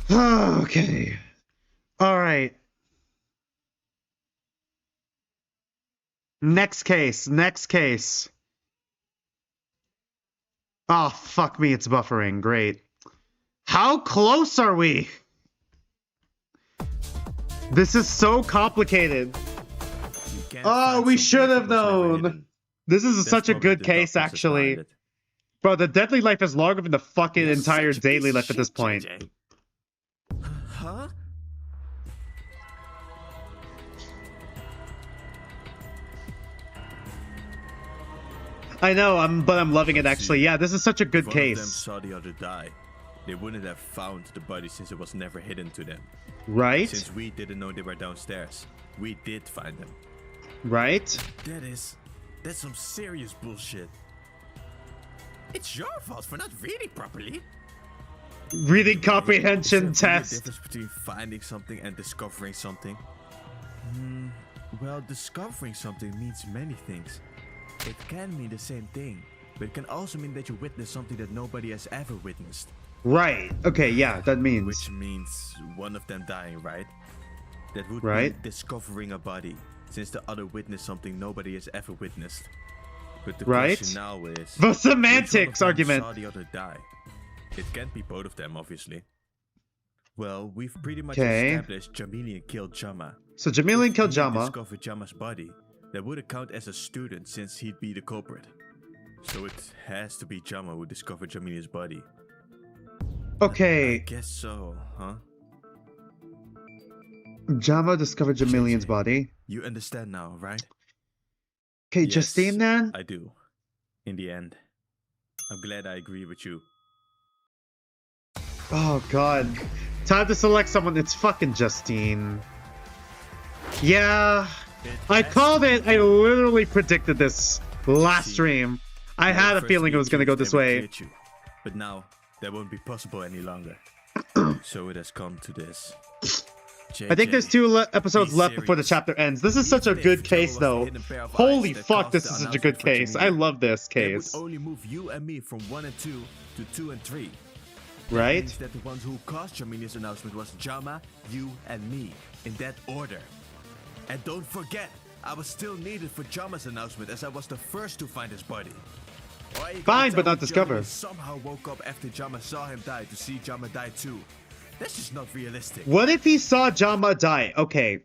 Okay. All right. Next case. Oh, fuck me, it's buffering. Great. How close are we? This is so complicated. You can't Oh, find we something should if have it was never known. hidden. This is That's such a probably good the case, thought process actually. behind it. Bro, the deadly life is longer than the fucking You're entire such a piece daily of life at this shit, point. JJ. Huh? I know, but I'm loving it actually. See, Yeah, this is such a good If one of them case. saw the other die, they wouldn't have found the body since it was never hidden to them. Right? Since we didn't know they were downstairs, we did find them. Right? That's some serious bullshit. It's your fault for not reading properly. Reading comprehension Is there really a test. difference between finding something and discovering something? Well, discovering something means many things. It can mean the same thing, but it can also mean that you witnessed something that nobody has ever witnessed. Right. Okay, yeah, that means. Which means one of them dying, right? That would Right. be discovering a body, since the other witnessed something nobody has ever witnessed. But the Right. question now is... The which one of semantics them argument. saw the other die? It can't be both of them, obviously. Well, we've pretty much Okay. established Jamelian killed Jama. So Jamelian If killed he Jama. discovered Jama's body, that would count as a student since he'd be the culprit. So it has to be Jama who discovered Jamelian's body. I Okay, guess so, huh? Jama discovered Jamelian's JJ. body. You understand now, right? Okay, Yes, Justine then? I do. In the end. I'm glad I agree with you. Oh god. Time to select someone. It's fucking Justine. Yeah. I called it. I literally predicted this last See, stream. I When had a first feeling it we was gonna go accused this them, we way. cleared you. But now, that won't be possible any longer. So it has come to this. I think there's JJ, 2 episodes be left before the serious. chapter ends. This is such a Even good if Jama case was the though. hidden pair of Holy eyes that fuck, caused this the is such a announcement good for case. I Jamelian, love this that case. would only move you and me from 1 and 2 to 2 and 3. Right? Means that the ones who caused Jamelian's announcement was Jama, you, and me, in that order. And don't forget, I was still needed for Jama's announcement as I was the first to find his body. Or are you gonna Fine, tell but not me discover. Jamelian somehow woke up after Jama saw him die to see Jama die too. That's just not realistic. What if he saw Jama die? Okay.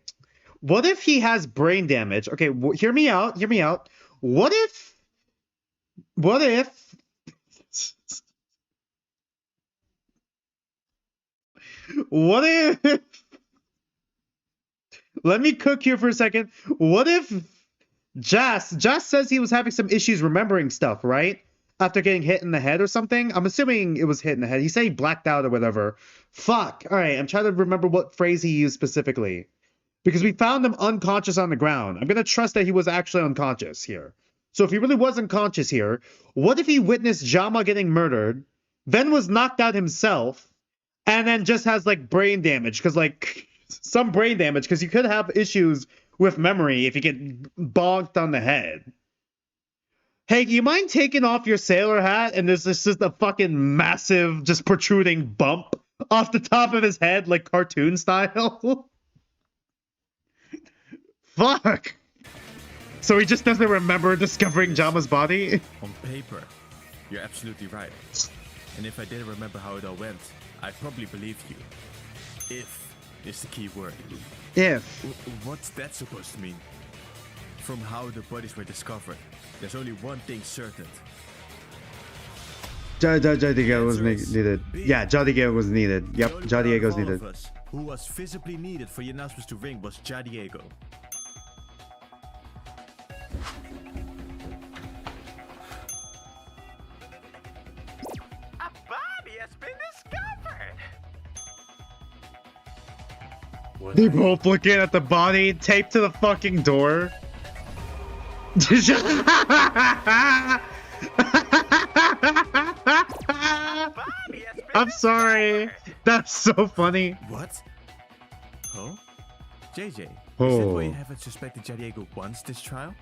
What if he has brain damage? Okay, hear me out. Hear me out. What if... What if... What if... Let me cook here for a second. What if Jas says he was having some issues remembering stuff, right? After getting hit in the head or something? I'm assuming it was hit in the head. He said he blacked out or whatever. Fuck. All right, I'm trying to remember what phrase he used specifically. Because we found him unconscious on the ground. I'm going to trust that he was actually unconscious here. So if he really was unconscious here, what if he witnessed Jama getting murdered, then was knocked out himself, and then just has like brain damage because like some brain damage because you could have issues with memory if you get bonked on the head. Hey, you mind taking off your sailor hat and there's just a fucking massive, just protruding bump off the top of his head, like cartoon style? Fuck! So he just doesn't remember discovering Jama's body? On paper, you're absolutely right. And if I didn't remember how it all went, I'd probably believe you. If is the key word. If. What's that supposed to mean? From how the bodies were discovered, there's only one thing certain. JayDiego was needed. Yeah, JayDiego was needed. Yep, JayDiego was needed. Who was visibly needed for the announcements to ring was JayDiego. A body has been discovered. They both looking at the body taped to the fucking door. I'm sorry. That's so funny. What? Oh? JJ, is that Oh. why you haven't suspected JayDiego once this trial?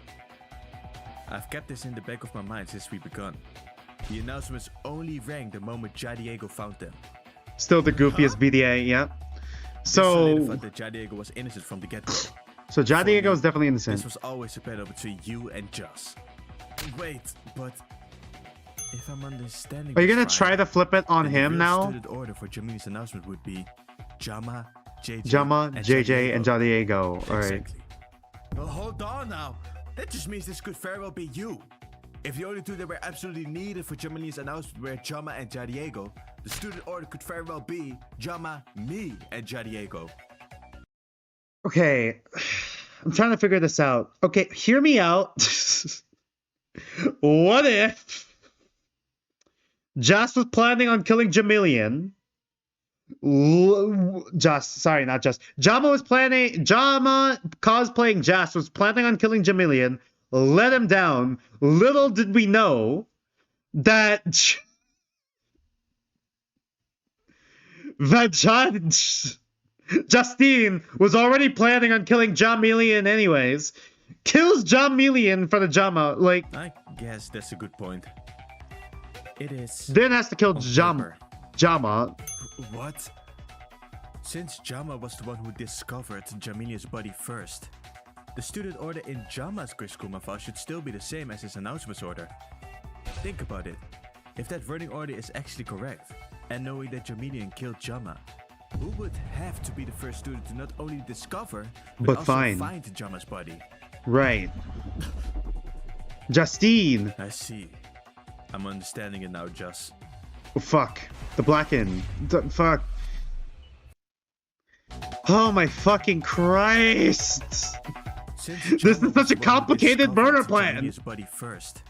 I've kept this in the back of my mind since we begun. The announcements only rang the moment JayDiego found them. Still the goofiest BDA, yeah. This So, solidified that JayDiego was innocent from the get-go. so JayDiego is definitely This innocent. was always a battle between you and Joss. Wait, but if I'm understanding, Are you this gonna right, try to flip it on then the him real now? student order for Jamili's announcement would be Jama, JJ, Jama, JJ, and JayDiego. Alright. Exactly. Well, hold on now. That just means this could very well be you. If the only two that were absolutely needed for Jamili's announcement were Jama and JayDiego, the student order could very well be Jama, me, and JayDiego. Okay. I'm trying to figure this out. Okay, hear me out. What if Joss was planning on killing Jamilian? Sorry, not Joss. Jama cosplaying Joss was planning on killing Jamilian, let him down. Little did we know that Justine was already planning on killing Jamilian anyways. Kills Jamilian for the Jama, like, I guess that's a good point. It is. then has to kill on Jama. paper. What? Since Jama was the one who discovered Jamilia's body first, the student order in Jama's Griskuma file should still be the same as his announcements order. Think about it. If that running order is actually correct, and knowing that Jamilian killed Jama, who would have to be the first student to not only discover, but also find Jama's body? Right. Justine. I see. I'm understanding it now, Just. Oh, fuck. The Blacken. Fuck. Oh my fucking Christ. Since This Jama is was such a the one who complicated discovered murder plan. Jamilia's body first,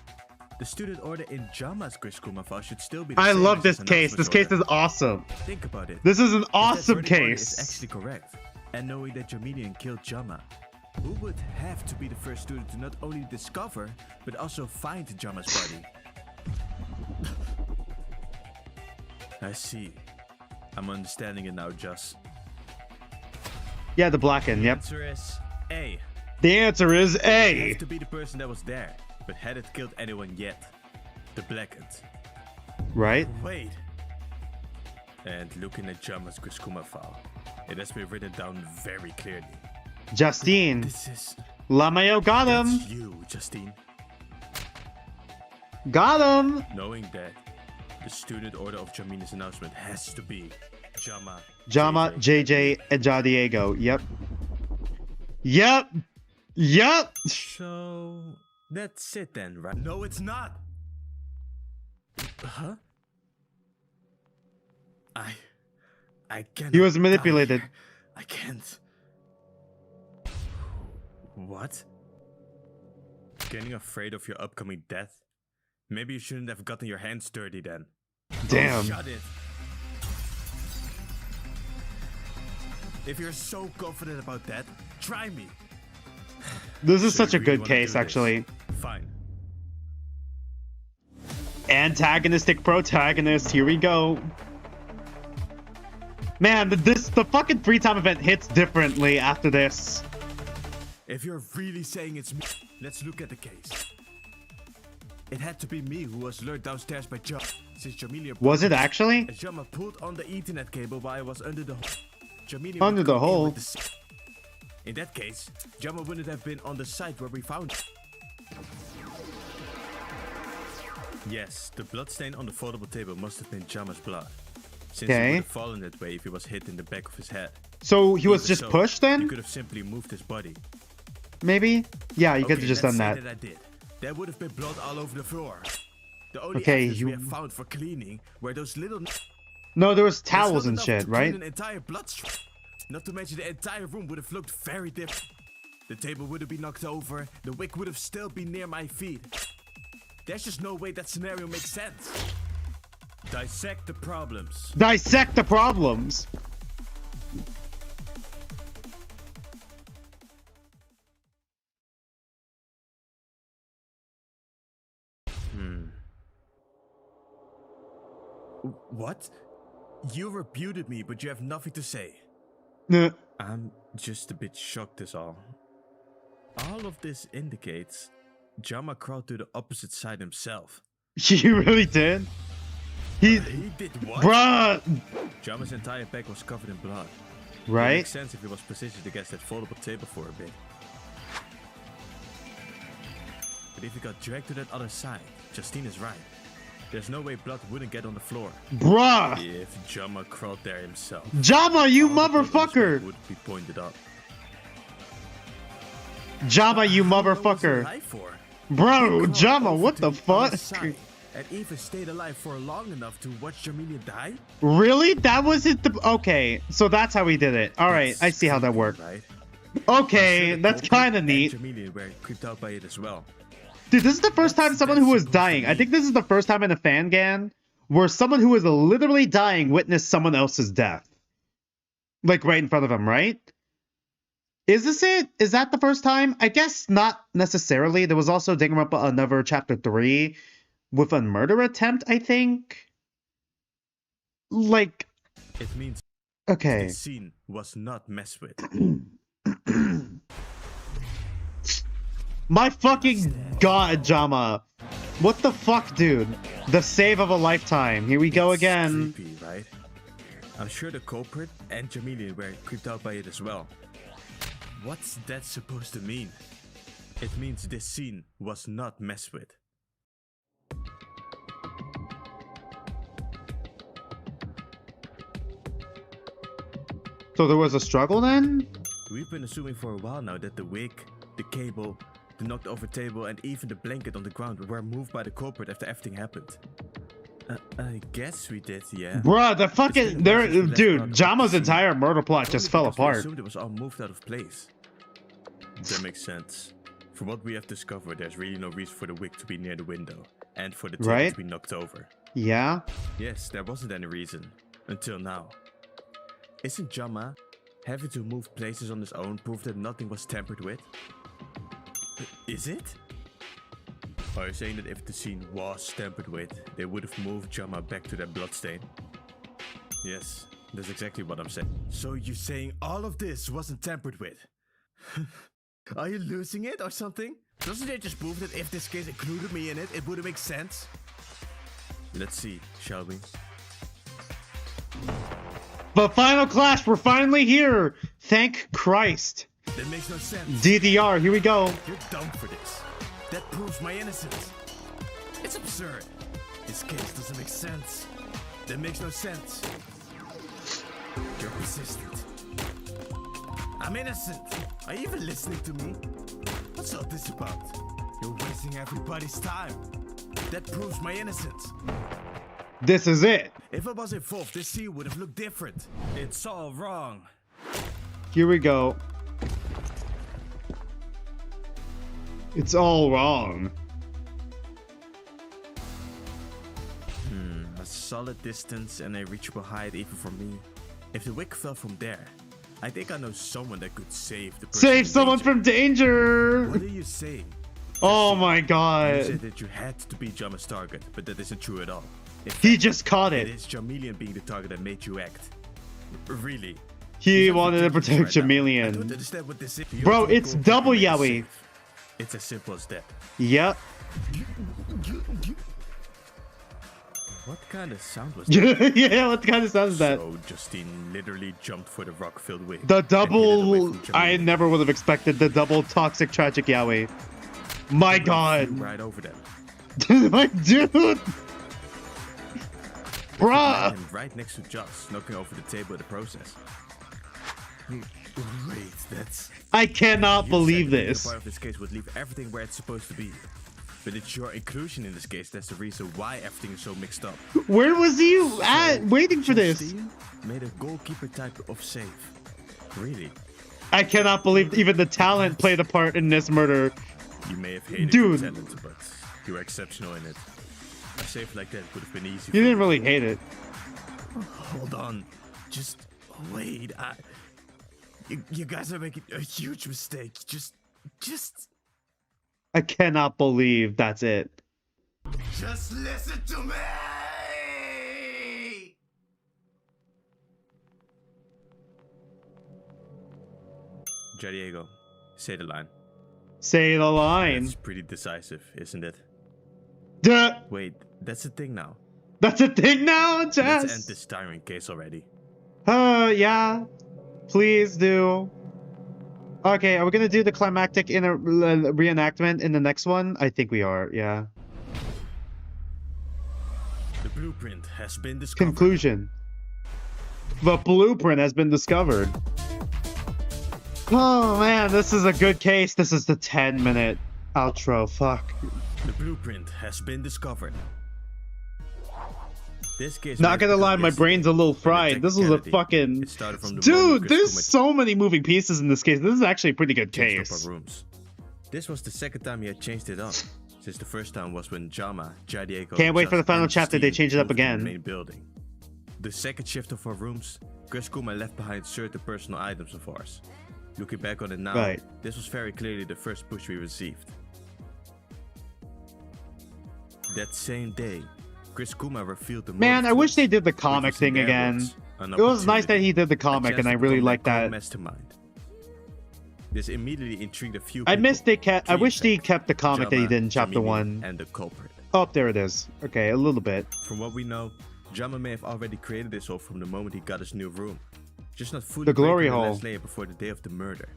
the student order in Jama's Griskuma file should still be the I same love as this his case. This case announcement is awesome. order. Think about it. This is an If that awesome running order case. is actually correct, and knowing that Jamilian killed Jama, who would have to be the first student to not only discover, but also find Jama's body? I see. I'm understanding it now, Just. Yeah, the Blacken, yep. Answer is A. The answer is It A. has to be the person that was there, but hadn't killed anyone yet. The Blackened. Right? Wait. And looking at Jama's Griskuma file, it has been written down very clearly. Justine. This is... Lamayo got him. That's you, Justine. Got him. Knowing that the student order of Jamili's announcement has to be Jama, Jama, JJ, and JayDiego. Yep. Yep. Yep. So that's it then, right? No, it's not. Huh? I can't. He was manipulated. I can't. What? Getting afraid of your upcoming death? Maybe you shouldn't have gotten your hands dirty then. Damn. Oh, shut it. If you're so confident about that, try me. This is So such a you really good wanna case, do this? actually. Fine. Antagonistic protagonist. Here we go. Man, the fucking free time event hits differently after this. If you're really saying it's me, let's look at the case. It had to be me who was lured downstairs by Jama. Since Jamelia Was it actually? as Jama pulled on the Ethernet cable while I was under the hole. Jamelia Under would the come in hole? with the in that case, Jama wouldn't have been on the site where we found it. Yes, the bloodstain on the foldable table must have been Jama's blood. Since he would have fallen that way if he was hit in the back of his head. So he was Even just so, pushed then? You could have simply moved his body. Maybe? Yeah, you could Okay, have just let's done say that. I did. There would have been blood all over the floor. The only Okay, evidence we have found for cleaning were those little... No, there was That's not towels and enough shit, to right? clean an entire bloodstream. Not to mention the entire room would have looked very different. The table would have been knocked over. The wick would have still been near my feet. There's just no way that scenario makes sense. Dissect the problems. Dissect the problems. What? You rebuted me, but you have nothing to say. Nah. I'm just a bit shocked is all. All of this indicates Jama crawled to the opposite side himself. He really did? He did what? Bruh! Jama's entire back was covered in blood. It Right? makes sense if he was positioned against that foldable table for a bit. But if he got dragged to that other side, Justine is right. There's no way blood wouldn't get on the floor. Bruh! If Jama crawled there himself. Jama, you all the blood on his back motherfucker! would be pointed up. Jama, you How long was he motherfucker! alive for? Bro, Crawled Jama, over what to the other fuck? side And even stayed alive for long enough to watch Jamelia die? Really? That was it? Okay, so that's how he did it. Alright, I see how that worked. Right? Okay, that's kind of neat. Jamelia were creeped out by it as well. Dude, this is the first time someone who was supposed to dying. I be- think this is the first time in a fangan where someone who was literally dying witnessed someone else's death. Like right in front of him, right? Is this it? Is that the first time? I guess not necessarily. There was also Danganronpa another chapter 3 with a murder attempt, I think. Like, It means okay. the scene was not messed with. My fucking god, Jama. What the fuck, dude? The save of a lifetime. Here we go again. Creepy, right? I'm sure the culprit and Jamelia were creeped out by it as well. What's that supposed to mean? It means this scene was not messed with. So there was a struggle then? We've been assuming for a while now that the wig, the cable, the knocked over table and even the blanket on the ground were moved by the culprit after everything happened. I guess we did, yeah. Bruh, the It's fucking been a while since we left dude, out of Jama's the scene. entire murder plot just fell Only because we apart. assumed it was all moved out of place. That makes sense. From what we have discovered, there's really no reason for the wig to be near the window and for the table Right? to be knocked over. Yeah? Yes, there wasn't any reason until now. Isn't Jama having to move places on his own proof that nothing was tampered with? Is it? Are you saying that if the scene was tampered with, they would have moved Jama back to that bloodstain? Yes, that's exactly what I'm saying. So you're saying all of this wasn't tampered with? Are you losing it or something? Doesn't it just prove that if this case included me in it, it wouldn't make sense? Let's see, shall we? The final clash, we're finally here! Thank Christ. That makes no sense. DDR, here we go. You're dumb for this. That proves my innocence. It's absurd. This case doesn't make sense. That makes no sense. You're persistent. I'm innocent. Are you even listening to me? What's all this about? You're wasting everybody's time. That proves my innocence. This is it. If I was involved, this scene would have looked different. It's all wrong. Here we go. It's all wrong. A solid distance and a reachable height even for me. If the wick fell from there, I think I know someone that could save the person. Save in someone danger. from danger! What are you saying? Oh my You god. said that you had to be Jama's target, but that isn't true at all. In He fact, just caught it it. is Jamilian being the target that made you act. Really? He You sound wanted to ridiculous protect right now. I don't Jamilian. understand what this is. The Bro, ultimate it's goal of double Pokemon is yaoi. safe. It's as simple as that. Yep. What kind of sound was that? Yeah, what kind of sound is that? So Justine literally jumped for the rock-filled wig. The and hid it away double... from I Jamilian. never would have expected the double toxic tragic yaoi. My Flew god. right over them. My dude. Landed Bruh. him right next to Joss, knocking over the table in the process. Wait, that's... I cannot You believe said being a this. part of this case would leave everything where it's supposed to be. But it's your inclusion in this case that's the reason why everything is so mixed up. Where was he at waiting for this? Justine made a goalkeeper type of save. Really? I cannot believe even the talent played a part in this murder. You may have hated Dude. your talent, but you were exceptional in it. A save like that would have been easy. You for didn't really hate it. Hold on. Just wait. You guys are making a huge mistake. Just I cannot believe that's it. listen to me. Diego, say the line. Say the line. That's pretty decisive, isn't it? Duh. Wait, that's the thing now. That's a thing now, Let's end Jess. this tiring case already. Yeah. Please do. Okay, are we gonna do the climactic in a reenactment in the next one? I think we are, yeah. The blueprint has been discovered. Conclusion. The blueprint has been discovered. Oh man, this is a good case. This is the 10-minute outro. Fuck. The blueprint has been discovered. This case Not gonna lie, my brain's a little fried. This was a fucking... Dude, there's so many moving pieces in this case. This is actually a pretty good case. Rooms. This was the second time he had changed it up, since the first time was when JayJanRonpa Can't wait for the final and chapter, they Steve change it up moved to the again. Main building. The second shift of our rooms, Chris Kuma left behind certain personal items of ours. Looking back on it now, Right. this was very clearly the first push we received. That same day, Chris Kuma revealed the Man, I motive wish to they us, did the which comic was in thing their again. words, an It was nice that opportunity, he did the a comic, chance and I to really become like their that. mastermind. This immediately intrigued a few I people. missed they kept. I Three wish they except kept the comic that he Jama, did in chapter Jamini, 1. and the culprit. Oh, there it is. Okay, a little bit. From what we know, Jama may have already created this hole from the moment he got his new room. Just not fully The glory breaking the hole. last layer before the day of the murder.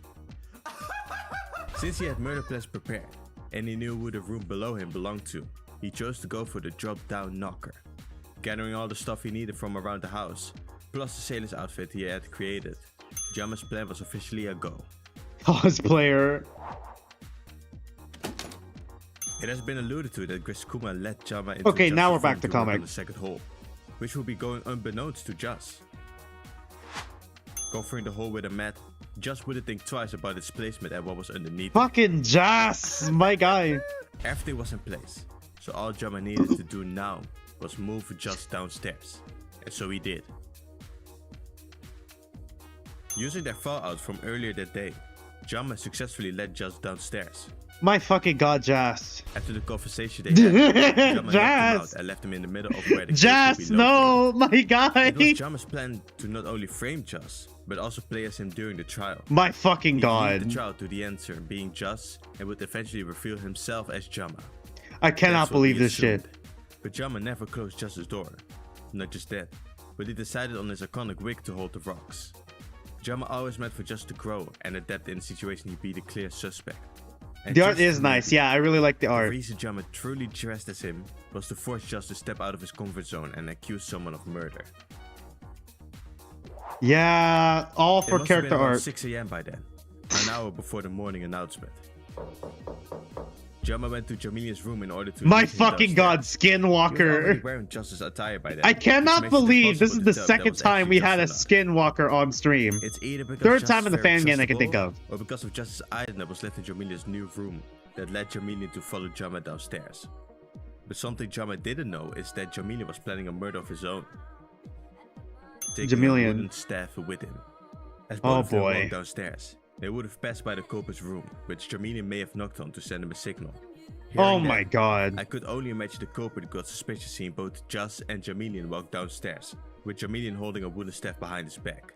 Since he had murder plans prepared, and he knew who the room below him belonged to, he chose to go for the drop-down knocker. Gathering all the stuff he needed from around the house, plus the sailor's outfit he had created, Jama's plan was officially a go. Cosplayer. It has been alluded to that Chris Kuma led Jama into Okay, now Just's we're back room to work on comic. the second hole, which will be going unbeknownst to Just. Covering the hole with a mat, Just wouldn't think twice about its placement and what was underneath it. Fucking Jas, my guy. Everything was in place, so all Jama needed to do now was move Just downstairs, and so he did. Using their fallout from earlier that day, Jama successfully led Just downstairs. My fucking god, Jas. After the conversation they had, Jama knocked him Jas. out and left him in the middle of where the Jas, case would be located. no, my guy. It was Jama's plan to not only frame Just, but also play as him during the trial. My fucking He'd lead the god. trial to the answer being Just, and would eventually reveal himself as Jama. I cannot That's what believe we this shit. assumed. But Jama never closed Just's door. Not just that, but he decided on his iconic wig to hold the rocks. Jama always meant for Just to grow and adapt in a situation he'd be the clear suspect. And The art just is to nice. maybe, Yeah, I really like the the art. reason Jama truly dressed as him was to force Just to step out of his comfort zone and accuse someone of murder. Yeah, all It for must have been character around art. 6 a.m. by then, an hour before the morning announcement. Jama went to Jamilia's room in order to My lead him fucking god, downstairs. He was already Skinwalker. wearing Justice's attire by then, I which cannot makes it believe this is impossible the to tell if that second was time actually we had a Justice or not. Skinwalker on stream. It's either because Third Justice time in the is very fan game I can think trustable, of. or because of Justice's item that was left in Jamilia's new room that led Jamilia to follow Jama downstairs. But something Jama didn't know is that Jamilia was planning a murder of his own. Taking a Jamilian. wooden staff with him. As Oh, both of them boy. walked downstairs, they would have passed by the culprit's room, which Jamilia may have knocked on to send him a signal. Oh Hearing my that, god. I could only imagine the culprit got suspicious seeing both Joss and Jamilian walk downstairs, with Jamilian holding a wooden staff behind his back.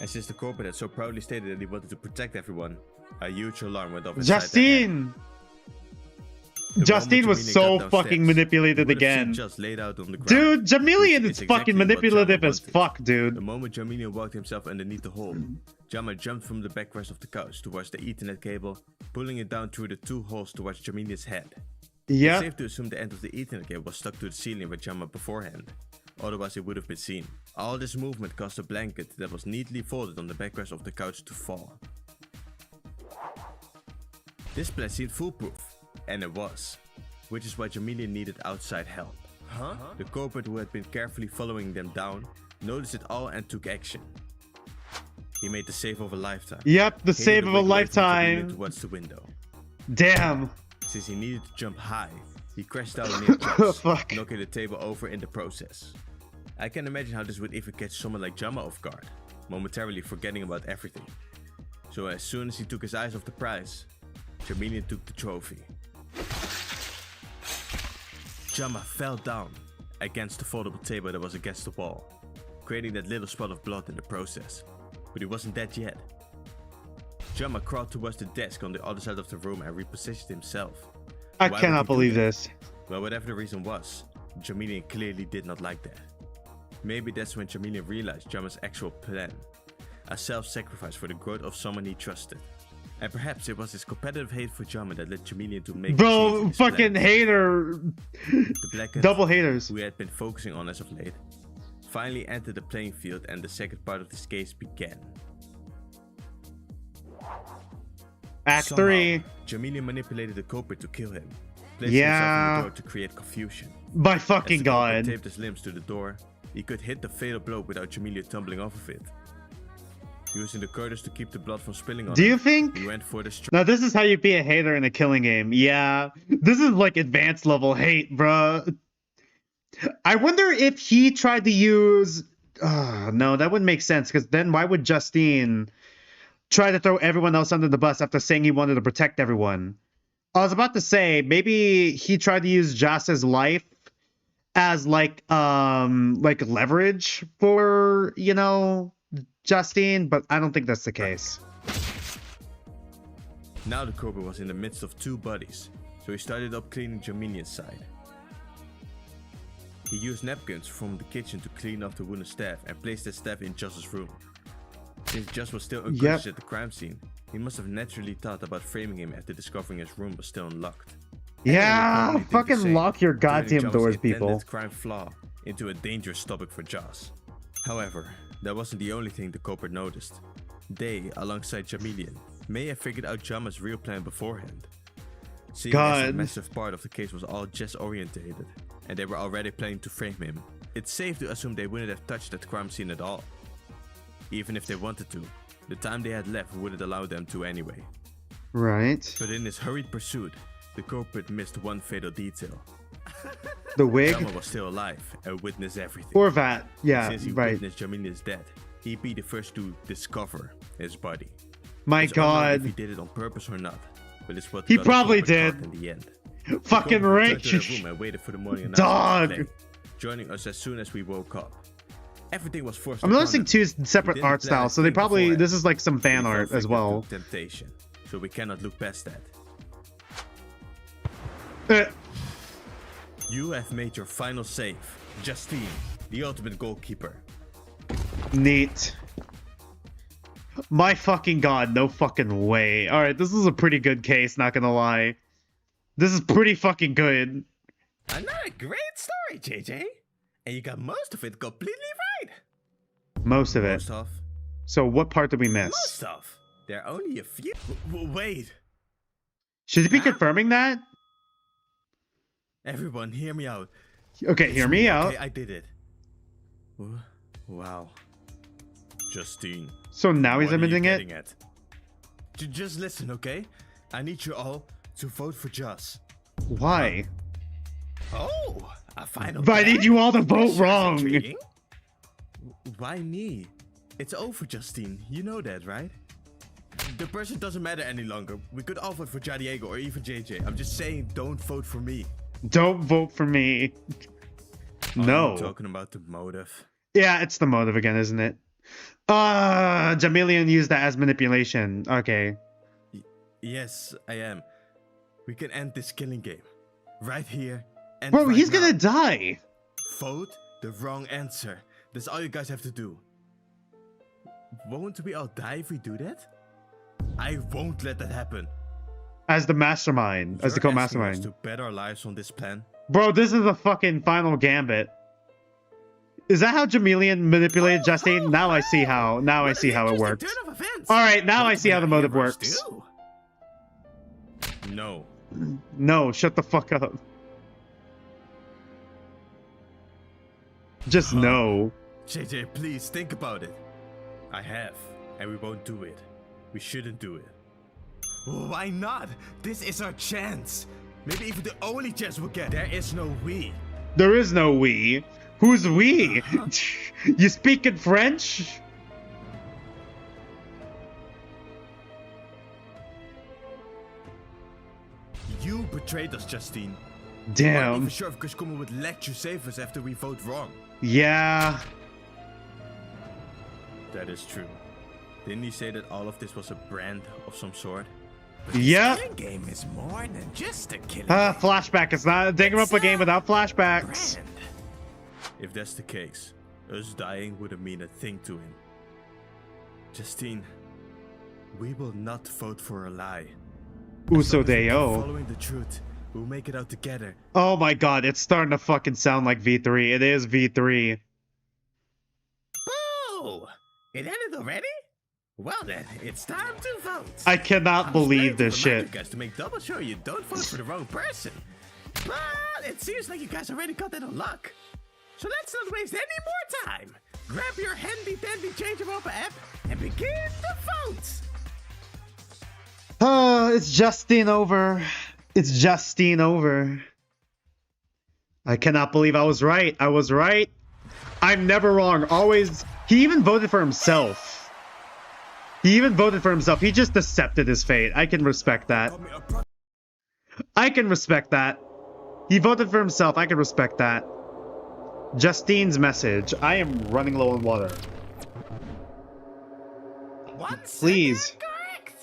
And since the culprit had so proudly stated that he wanted to protect everyone, a huge alarm went off inside their head. Justine! Justine was so fucking manipulated again. Just laid out on the ground. Dude, Jamilian is It's fucking exactly what manipulative Jama as wanted. fuck, dude. The moment Jamilian walked himself underneath the hole, Jama jumped from the backrest of the couch towards the Ethernet cable, pulling it down through the 2 holes towards Jamilian's head. It's Yeah. safe to assume the end of the Ethernet cable was stuck to the ceiling with Jama beforehand. Otherwise it would have been seen. All this movement caused a blanket that was neatly folded on the backrest of the couch to fall. This plan seemed foolproof, and it was, which is why Jamilian needed outside help. The culprit, who had been carefully following them down, noticed it all and took action. He made the save of a lifetime. Yep, the Hitting save the of a wig away from Jamilian lifetime. towards the window. Damn. Since he needed to jump high, he crashed down near Joss, Fuck. knocking the table over in the process. I can imagine how this would even catch someone like Jama off guard, momentarily forgetting about everything. So as soon as he took his eyes off the prize, Jamilian took the trophy. Jama fell down against the foldable table that was against the wall, creating that little spot of blood in the process. But he wasn't dead yet. Jama crawled towards the desk on the other side of the room and repositioned himself. I Why would cannot he do believe that? this. Well, whatever the reason was, Jamilian clearly did not like that. Maybe that's when Jamilian realized Jama's actual plan, a self-sacrifice for the growth of someone he trusted. And perhaps it was his competitive hate for Jama that led Jamilian to make a change in Bro, his fucking plan. hater. The Blackhead, Double haters. we had been focusing on as of late, finally entered the playing field, and the second part of this case began. Act Somehow, 3. Jamilian manipulated the culprit to kill him, placing Yeah. himself on the door to create confusion. My As fucking the culprit god. taped his limbs to the door, he could hit the fatal blow without Jamilian tumbling off of it. Using the curtains to keep the blood from spilling on Do him, you think? he went for the strike. Now this is how you be a hater in a killing game. Yeah. This is like advanced level hate, bruh. I wonder if he tried to use... no, that wouldn't make sense, because then why would Justine try to throw everyone else under the bus after saying he wanted to protect everyone? I was about to say, maybe he tried to use Joss's life as like leverage for, you know, Justine, but I don't think that's the case. Now the culprit was in the midst of 2 bodies, so he started up cleaning Jamilian's side. He used napkins from the kitchen to clean off the wooden staff and placed that staff in Joss's room. Since Joss was still unconscious at the crime scene, he must have naturally thought about framing him after discovering his room was still unlocked. Yeah, Anyone would probably think the fucking same, lock your turning goddamn Joss's doors, intended people. crime flaw into a dangerous topic for Joss. However, that wasn't the only thing the culprit noticed. They, alongside Jamilian, may have figured out Jama's real plan beforehand. Seeing as a God. massive part of the case was all just orientated, and they were already planning to frame him, it's safe to assume they wouldn't have touched that crime scene at all. Even if they wanted to, the time they had left wouldn't allow them to anyway. Right. But in his hurried pursuit, the culprit missed one fatal detail. The wig. Jama was still alive and witnessed everything. Or that. Yeah, Since he right. witnessed Jamilian's death, he'd be the first to discover his body. My It's unknown if he god. did it on purpose or not, but it's what He got the probably culprit caught did. in the end. Fucking The culprit returned to their rich. room and waited for the morning Dog. announcement to play, joining us as soon as we woke up. Everything was forced I'm upon noticing him. 2 He separate didn't art plan styles, so they anything probably... beforehand. This is like some fan He fell art as victim well. to temptation, so we cannot look past that. You have made your final save, Justine, the ultimate goalkeeper. Neat. My fucking god, no fucking way. Alright, this is a pretty good case, not gonna lie. This is pretty fucking good. Another great story, JJ. And you got most of it completely right. Most of it. Most of. So what part did we miss? Most of. There are only a few. Wait, Should you be confirming that? everyone, hear me out. Okay, hear me out. Okay, I did it. Wow. Justine. So now he's what are you admitting it? getting at? Just listen, okay? I need you all to vote for Joss. Why? Oh, a final. But I need you all to vote Sounds wrong. intriguing. Why me? It's over, Justine. You know that, right? The person doesn't matter any longer. We could all vote for JayDiego or even JJ. I'm just saying, don't vote for me. Don't vote for me. No. Are you talking about the motive? Yeah, it's the motive again, isn't it? Jamilian used that as manipulation. Okay. Yes, I am. We can end this killing game. Right here and Bro, right he's now. gonna die. Vote the wrong answer. That's all you guys have to do. Won't we all die if we do that? I won't let that happen. As the mastermind. As the You're asking us co-mastermind. to bet our lives on this plan? Bro, this is the fucking final gambit. Is that how Jamilian manipulated Justine? Now I see how. Now I see how it works. Alright, now I see how the motive works. No. No, shut the fuck up. Just no. JJ, please think about it. I have, and we won't do it. We shouldn't do it. Why not? This is our chance. Maybe even the only chance we'll get. There is no we. There is no we. Who's we? You speak in French? You betrayed us, Justine. I'm not Damn. even sure if Kushkuma would let you save us after we vote wrong. Yeah. That is true. Didn't he say that all of this was a brand of some sort? Yep. Killing game is more than just a killing. Flashback. It's not a Danganronpa game without flashbacks. Brand. If that's the case, us dying wouldn't mean a thing to him. Justine, we will not vote for a lie. Uso As long as we keep Deo. following the truth, we'll make it out together. Oh my god, it's starting to fucking sound like V3. It is V3. Oh, it ended already? Well then, it's time to vote. I cannot believe this Remind shit. you guys to make double sure you don't vote for the wrong person. But it seems like you guys already got that on luck. So let's not waste any more time. Grab your handy dandy JayJanRonpa app and begin the vote. It's Justine over. It's Justine over. I cannot believe I was right. I was right. I'm never wrong. Always. He even voted for himself. He even voted for himself. He just accepted his fate. I can respect that. I can respect that. He voted for himself. I can respect that. Justine's message. I am running low on water. Please. Correct.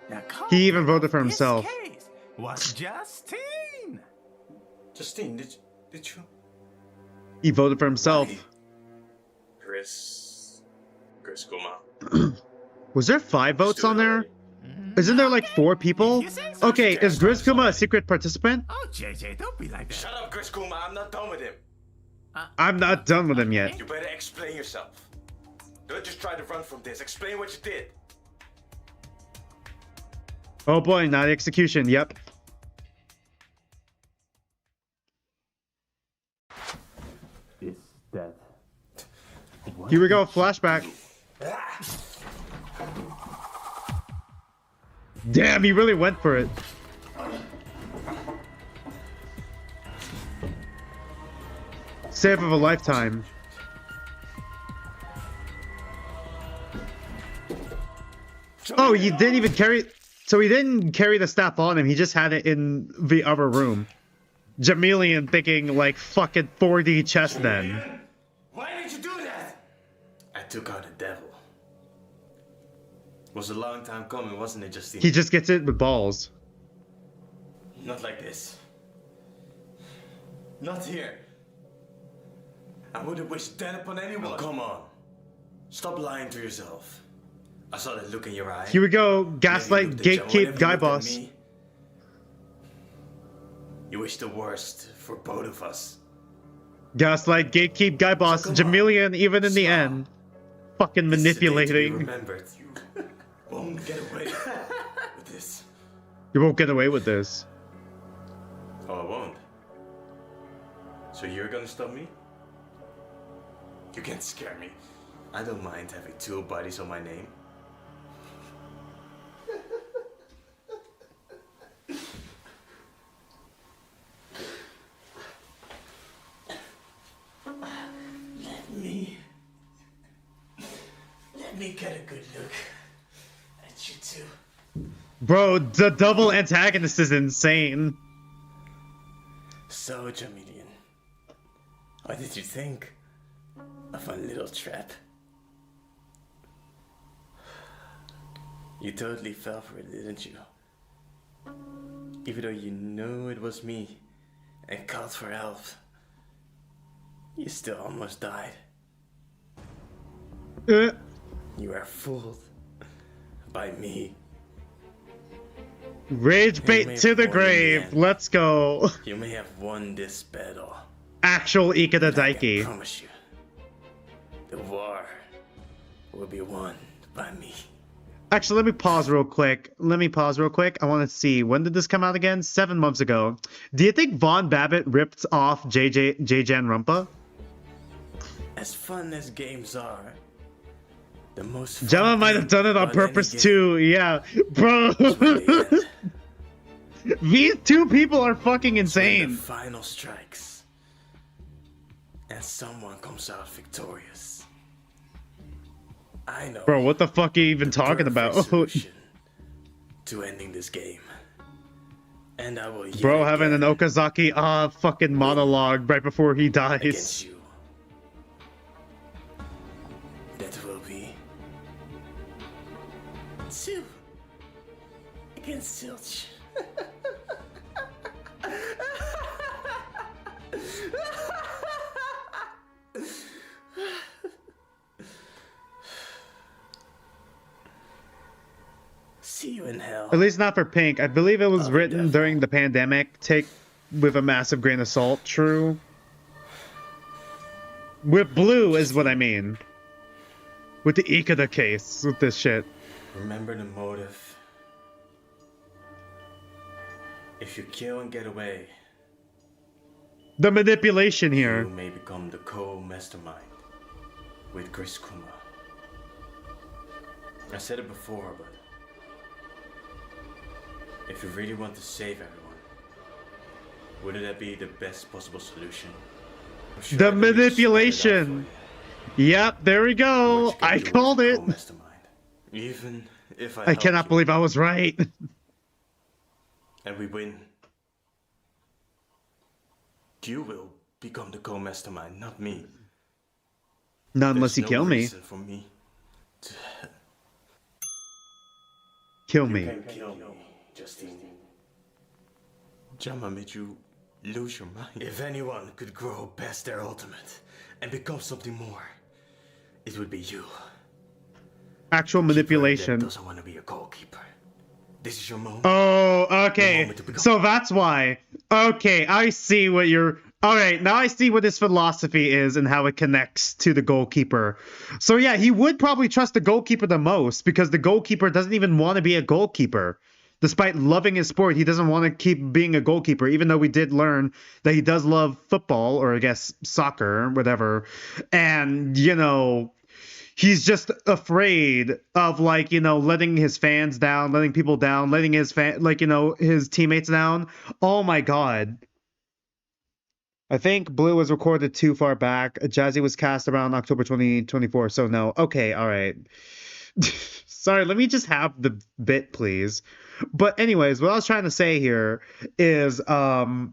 The He even voted for culprit in himself. this case was Justine. Justine, did you? He voted for himself. Chris Kuma. Was there 5 votes on there? Isn't there like 4 people? Okay, is Grizkuma a secret participant? Oh, JJ, don't be like that. Shut up, Chris Kuma. I'm not done with him. I'm not done with him yet. You better explain yourself. Don't just try to run from this. Explain what you did. Oh boy, not execution. Yep. Is that? Here we go. Flashback. Damn, he really went for it. Save of a lifetime. Oh, he didn't even carry... So he didn't carry the staff on him. He just had it in the other room. Jamilian thinking like fucking 4D chess then. Why did you do that? I took out the devil. It was a long time coming, wasn't it, Justine? He just gets it with balls. Not like this. Not here. I wouldn't wish death upon anyone. Oh, come on. Stop lying to yourself. I saw that look in your eye. Here we go. Whenever you Gaslight, looked at John, gatekeep, whenever you guy looked at boss. me, you wish the worst for both of us. Gaslight, gatekeep, guy boss. So come on. Jamilian, even in the Stop. end. Fucking This is the day to be manipulating. remembered. You won't get away with this. You won't get away with this. Oh, I won't. So you're gonna stop me? You can't scare me. I don't mind having 2 bodies on my name. Let me get a good look at you two. too. Bro, the double antagonist is insane. So, Chameleon, what did you think of my little trap? You totally fell for it, didn't you? Even though you knew it was me and called for help, you still almost died. You are fooled by me. Rage bait to the grave. Let's go. You may have won this battle. Actual Ikeda I Daiki. promise you, the war will be won by me. Actually, let me pause real quick. I want to see, when did this come out again? 7 months ago. Do you think Von Babbitt ripped off JayJanRonpa? As fun as games are, the most fun Gemma might have done it on any purpose game too. Yeah, bro. is when they end. These two people are fucking It's when the insane. final strikes, and someone comes out victorious. I know. Bro, what the fuck are you even the talking perfect about? solution to ending this game, and I will. Bro, yet having an again Okazaki fucking monologue right before he dies. against you. That will be 2 against Zilch. See you in hell. At least not for Pink. I believe it was Oh, written definitely. during the pandemic. Take with a massive grain of salt. True. With Blue is what I mean. With the Ikeda case, with this shit. Remember the motive. If you kill and get away, The manipulation you here. may become the co-mastermind with Chris Kuma. I said it before, but if you really want to save everyone, wouldn't that be the best possible solution? I'm sure The I can just spell it out manipulation. Yep, there we for go. you. What you can I do called with it. co-mastermind. Even if I I help cannot you believe I was right. and we win, you will become the co-mastermind, not me. Not unless you There's kill no me. reason for me to Kill me. can kill me, Justine. Jama made you lose your mind. If anyone could grow past their ultimate and become something more, it would be you. Actual Keeper that manipulation. doesn't want to be a goalkeeper. This is your moment. Oh, The okay. moment to become- So that's why. Okay, I see what you're... Alright, now I see what his philosophy is and how it connects to the goalkeeper. So yeah, he would probably trust the goalkeeper the most because the goalkeeper doesn't even want to be a goalkeeper. Despite loving his sport, he doesn't want to keep being a goalkeeper, even though we did learn that he does love football, or I guess soccer, whatever. And, you know... He's just afraid of, like, you know, letting his fans down, letting people down, letting his his teammates down. Oh my god. I think Blue was recorded too far back. Jazzy was cast around October 2024, so no. Okay, all right. Sorry, let me just have the bit, please. But anyways, what I was trying to say here is, my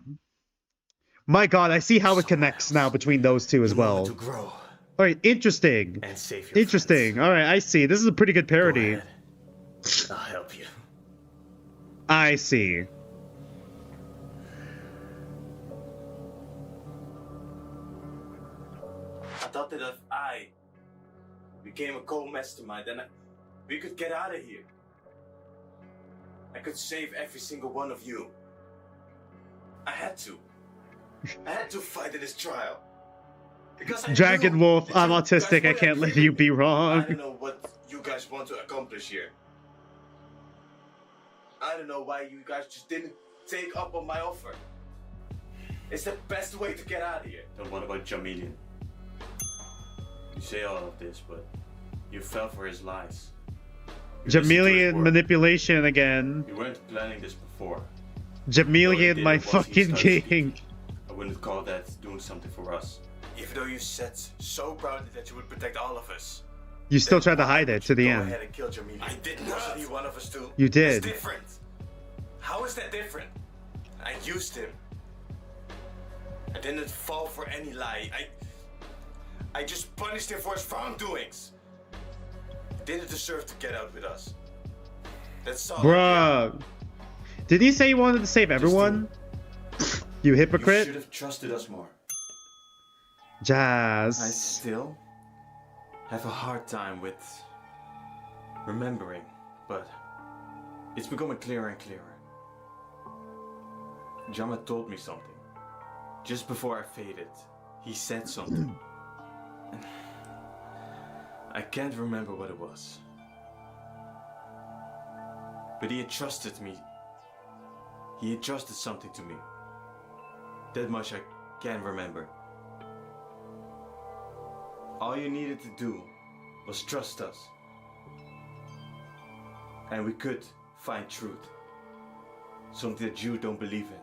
god, I see how it connects now between those two as The moment well. to grow All right, interesting. and save your Interesting. friends. All right, I see. This is a pretty good Go parody. ahead. I'll help you. I see. I thought that if I became a co-mastermind, then we could get out of here. I could save every single one of you. I had to. I had to fight in this trial. Because I Dragon knew Wolf, that I'm you guys autistic. I wouldn't can't let agree you with be me. I wrong. don't know what you guys want to accomplish here. I don't know why you guys just didn't take up on my offer. It's the best way to get out of here. Then what about Jamilian? You say all of this, but you fell for his lies. You listened to his Jamilian word. manipulation again. You weren't planning this before. Jamilian, did my it once he fucking started king. I wouldn't call that doing something for us. Even though you said so proudly that you would protect all of us. You still tried to hide it to the Go end. ahead and kill Jamili. I did not. Wasn't he one of us too? You did. It's different. How is that different? I used him. I didn't fall for any lie. I just punished him for his wrongdoings. He didn't deserve to get out with us. That's all. Bruh. Did he say he wanted to save everyone? You You hypocrite. should have trusted us more. I Jazz. still have a hard time with remembering, but it's becoming clearer and clearer. Jama told me something. Just before I faded, he said something. I can't remember what it was. But he entrusted me. He entrusted something to me. That much I can remember. All you needed to do was trust us. And we could find truth. Something that you don't believe in.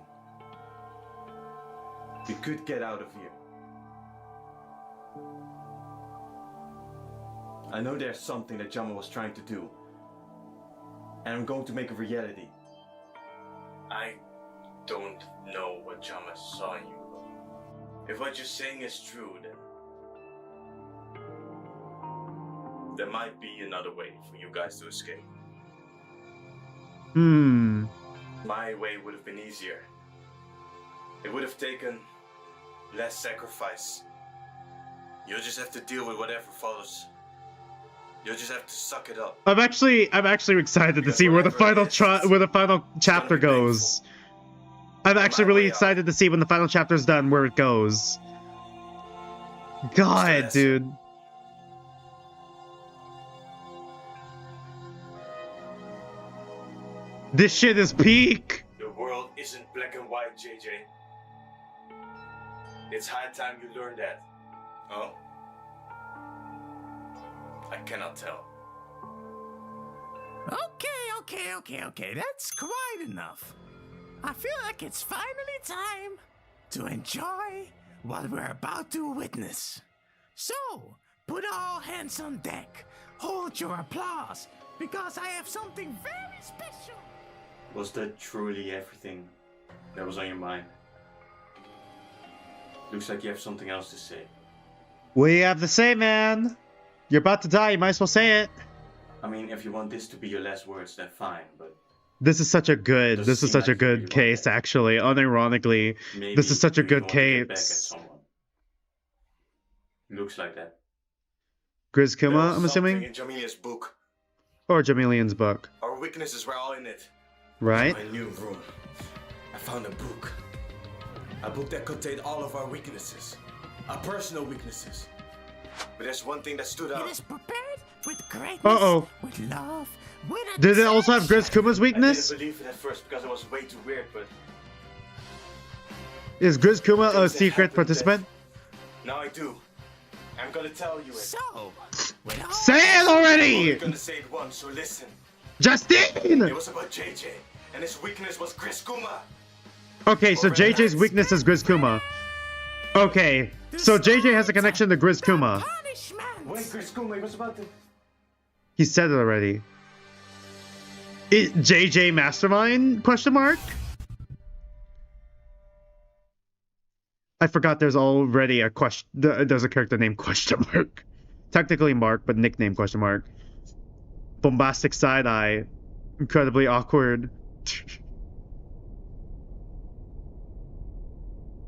We could get out of here. I know there's something that Jama was trying to do. And I'm going to make a reality. I don't know what Jama saw in you. If what you're saying is true, then there might be another way for you guys to escape. My way would have been easier. It would have taken less sacrifice. You'll just have to deal with whatever follows. You'll just have to suck it up. I'm actually excited to see where the final chapter goes. I'm actually really excited to see when the final chapter's done where it goes. God, dude. This shit is peak. The world isn't black and white, JJ. It's high time you learn that. Oh? I cannot tell. Okay. That's quite enough. I feel like it's finally time to enjoy what we're about to witness. So, put all hands on deck. Hold your applause, because I have something very special. Was that truly everything that was on your mind? Looks like you have something else to say. We have to say, man. You're about to die. You might as well say it. I mean, if you want this to be your last words, then fine, but This is such a good. This is such a good case, actually. Unironically, maybe this is such a you good want to get back at case. someone. Looks like that. Grizz There Kuma, was I'm something assuming, in Jamilia's book. or Jamilian's book, Our weaknesses were all in it. right? My new room. I found a book. A book that contained all of our weaknesses. Our personal weaknesses. But there's one thing that stood It out. is prepared with greatness, Uh-oh. with love, with Did it also have Grizz Kuma's I weakness? didn't believe it at first because it was way too weird, but Is Grizz Kuma a things that secret happened participant? now I do. I'm gonna tell you it. So, with all Say it I'm already! only gonna say it once, so listen. Justine! It was about JJ, and his weakness was Chris Kuma. Okay, so JJ's weakness is Grizz Kuma. Okay, so JJ has a connection to Grizz Kuma. punishment. Wait, Chris Kuma, he was about to... He said it already. JJ Mastermind? Question mark? I forgot there's already a question. There's a character named question mark. Technically Mark, but nickname question mark. Bombastic side eye. Incredibly awkward.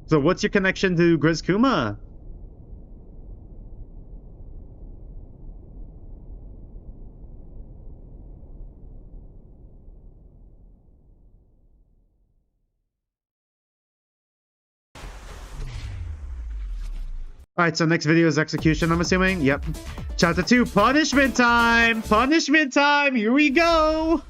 So what's your connection to Grizz Kuma? Alright, so next video is execution, I'm assuming? Yep. Chapter 2, punishment time! Punishment time! Here we go!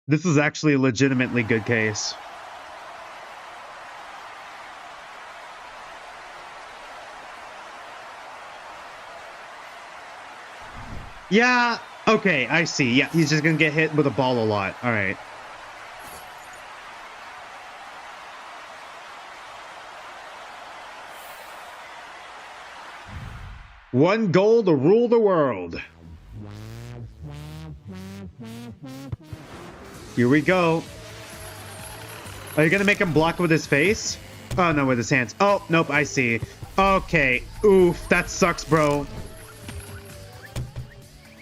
This is actually a legitimately good case. Yeah, Okay, I see. Yeah, he's just gonna get hit with a ball a lot. All right. One goal to rule the world. Here we go. Are you gonna make him block with his face? Oh, no, with his hands. Oh, nope, I see. Okay. Oof, that sucks, bro.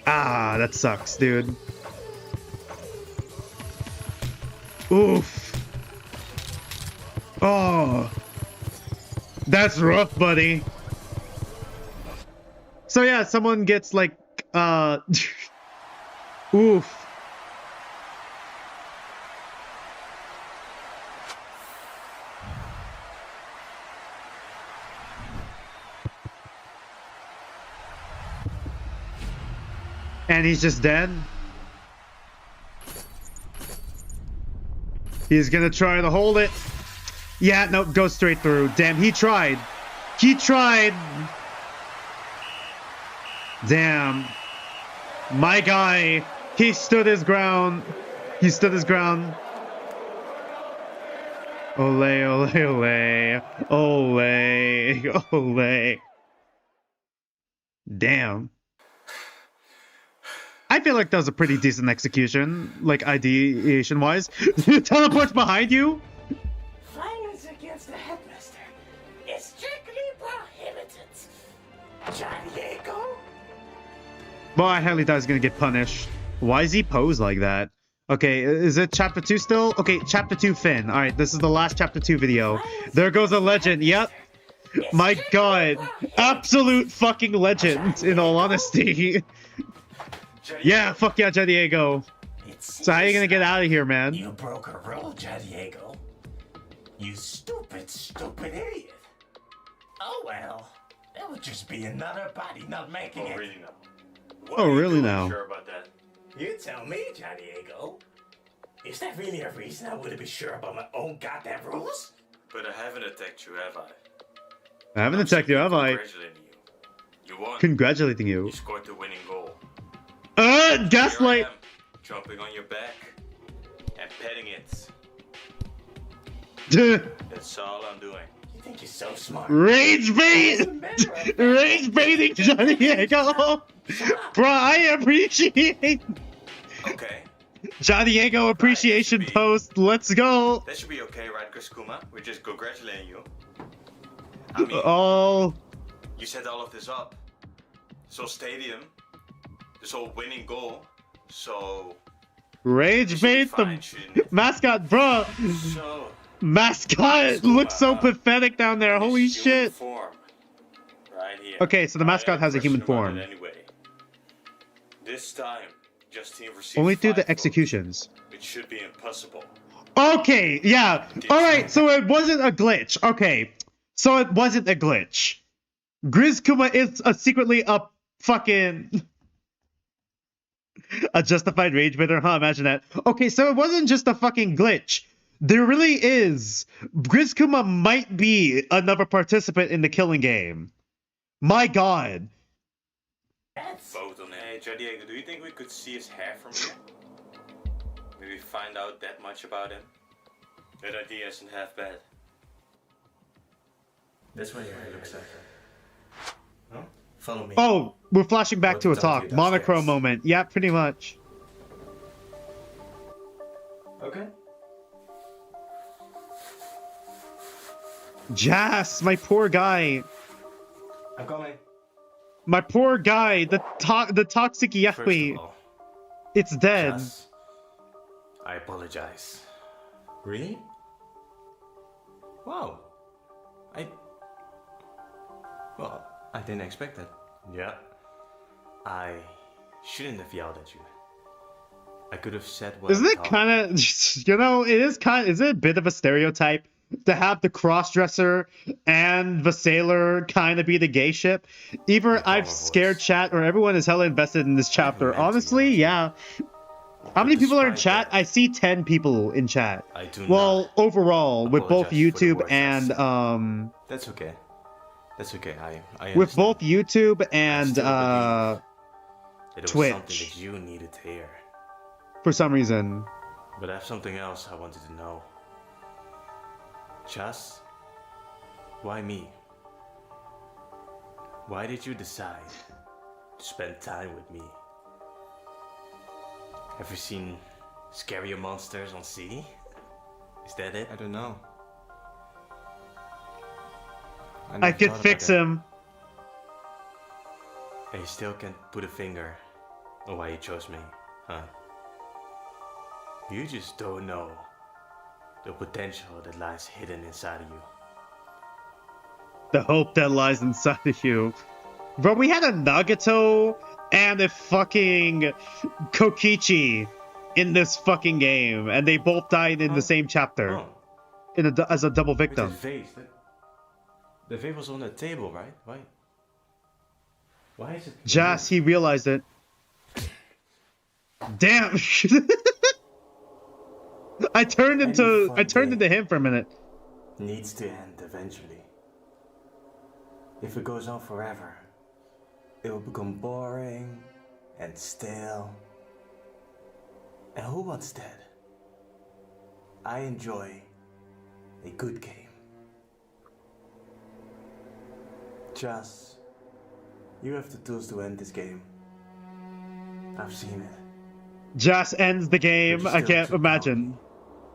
Ah, that sucks, dude. Oof. Oh. That's rough, buddy. So yeah, someone gets like, oof. And he's just dead. He's gonna try to hold it. Yeah, nope, goes straight through. Damn, he tried. He tried. Damn. My guy, he stood his ground. He stood his ground. Ole, ole, ole. Ole, ole. Damn. I feel like that was a pretty decent execution, like ideation-wise. Teleports behind you? Violence against the headmaster is strictly prohibited. Diego? Well, I highly doubt he's gonna get punished. Why is he posed like that? Okay, is it chapter 2 still? Okay, chapter 2 Finn. Alright, this is the last chapter 2 video. There goes a legend, yep. My god. Absolute fucking legend, in all honesty. Yeah, fuck yeah, Diego. So how are you gonna get out of here, man? You broke a rule, Diego. You stupid, stupid idiot. Oh well, that would just be another body not making it. Really now? Oh, really now? Sure about that? You tell me, Diego. Is that really a reason I wouldn't be sure about my own goddamn rules? But I haven't attacked you, have I? I haven't attacked you, have I? Congratulating you. You won. Congratulating you. You scored the winning goal. Gaslight! Here I am, jumping on your back and petting it. That's all I'm doing. You think you're so smart? Rage bait! Rage baiting Diego! Bro, I appreciate Okay. Diego appreciation post. Let's go! That should be okay, right, Kuma? We're just congratulating you. I mean, Oh. you set all of this up. This whole stadium, this whole winning goal, so... Rage bait fine, the shouldn't it? mascot, bro! So... Mascot looks so pathetic down there. Holy This human shit! Form, right here. Okay, so the mascot I am has a human question about form. it Anyway. This time, Justine received Only through 5 the votes. executions. It should be impossible. Okay, yeah. Alright, so it wasn't a glitch. Okay. So it wasn't a glitch. Kuma is secretly a fucking... a justified rage bitter, huh? Imagine that. Okay, so it wasn't just a fucking glitch. There really is. Kuma might be another participant in the killing game. My god. Vote on it. Hey, Diego, do you think we could see his hair from here? Maybe find out that much about him? That idea isn't half bad. That's what your hair looks like. Huh? Follow me. Oh, we're flashing back to a We'll talk talk. to you Monochrome downstairs. moment. Yeah, pretty much. Okay. Jas, my poor guy. I'm coming. My poor guy. The toxic First Yahweh. of all, It's dead. Jas, I apologize. Really? Wow. Well, I didn't expect that. Yeah. I shouldn't have yelled at you. I could have said what Isn't I it thought. kind of, you know, is it a bit of a stereotype to have the crossdresser and the sailor kind of be the gay ship? Either With I've normal scared voice. chat or everyone is hella invested in this chapter. meant to Honestly, be. yeah. How many people are in despite chat? that, I see 10 people in chat. I do Well, not. overall, with both apologize for the YouTube words I and said. That's okay. That's okay. I with understand. both YouTube I and still believe It was Twitch. something that you needed to hear. For some reason. But I have something else I wanted to know. Chas, why me? Why did you decide to spend time with me? Have you seen scarier monsters on CD? Is that it? I don't know. I never could thought fix about him. And you still can't put a finger on why you chose me, huh? You just don't know the potential that lies hidden inside of you. The hope that lies inside of you. Bro, we had a Nagato and a fucking Kokichi in this fucking game, and they both died in the same chapter. Oh, As a double with victim. the vase. The vase was on the table, right? Why is it? Jas, he realized it. Damn. I turned into him for a minute. Needs to end eventually. If it goes on forever, it will become boring and stale. And who wants that? I enjoy a good game. Jas, you have the tools to end this game. I've seen it. Jas ends the game. But I you're can't still too imagine.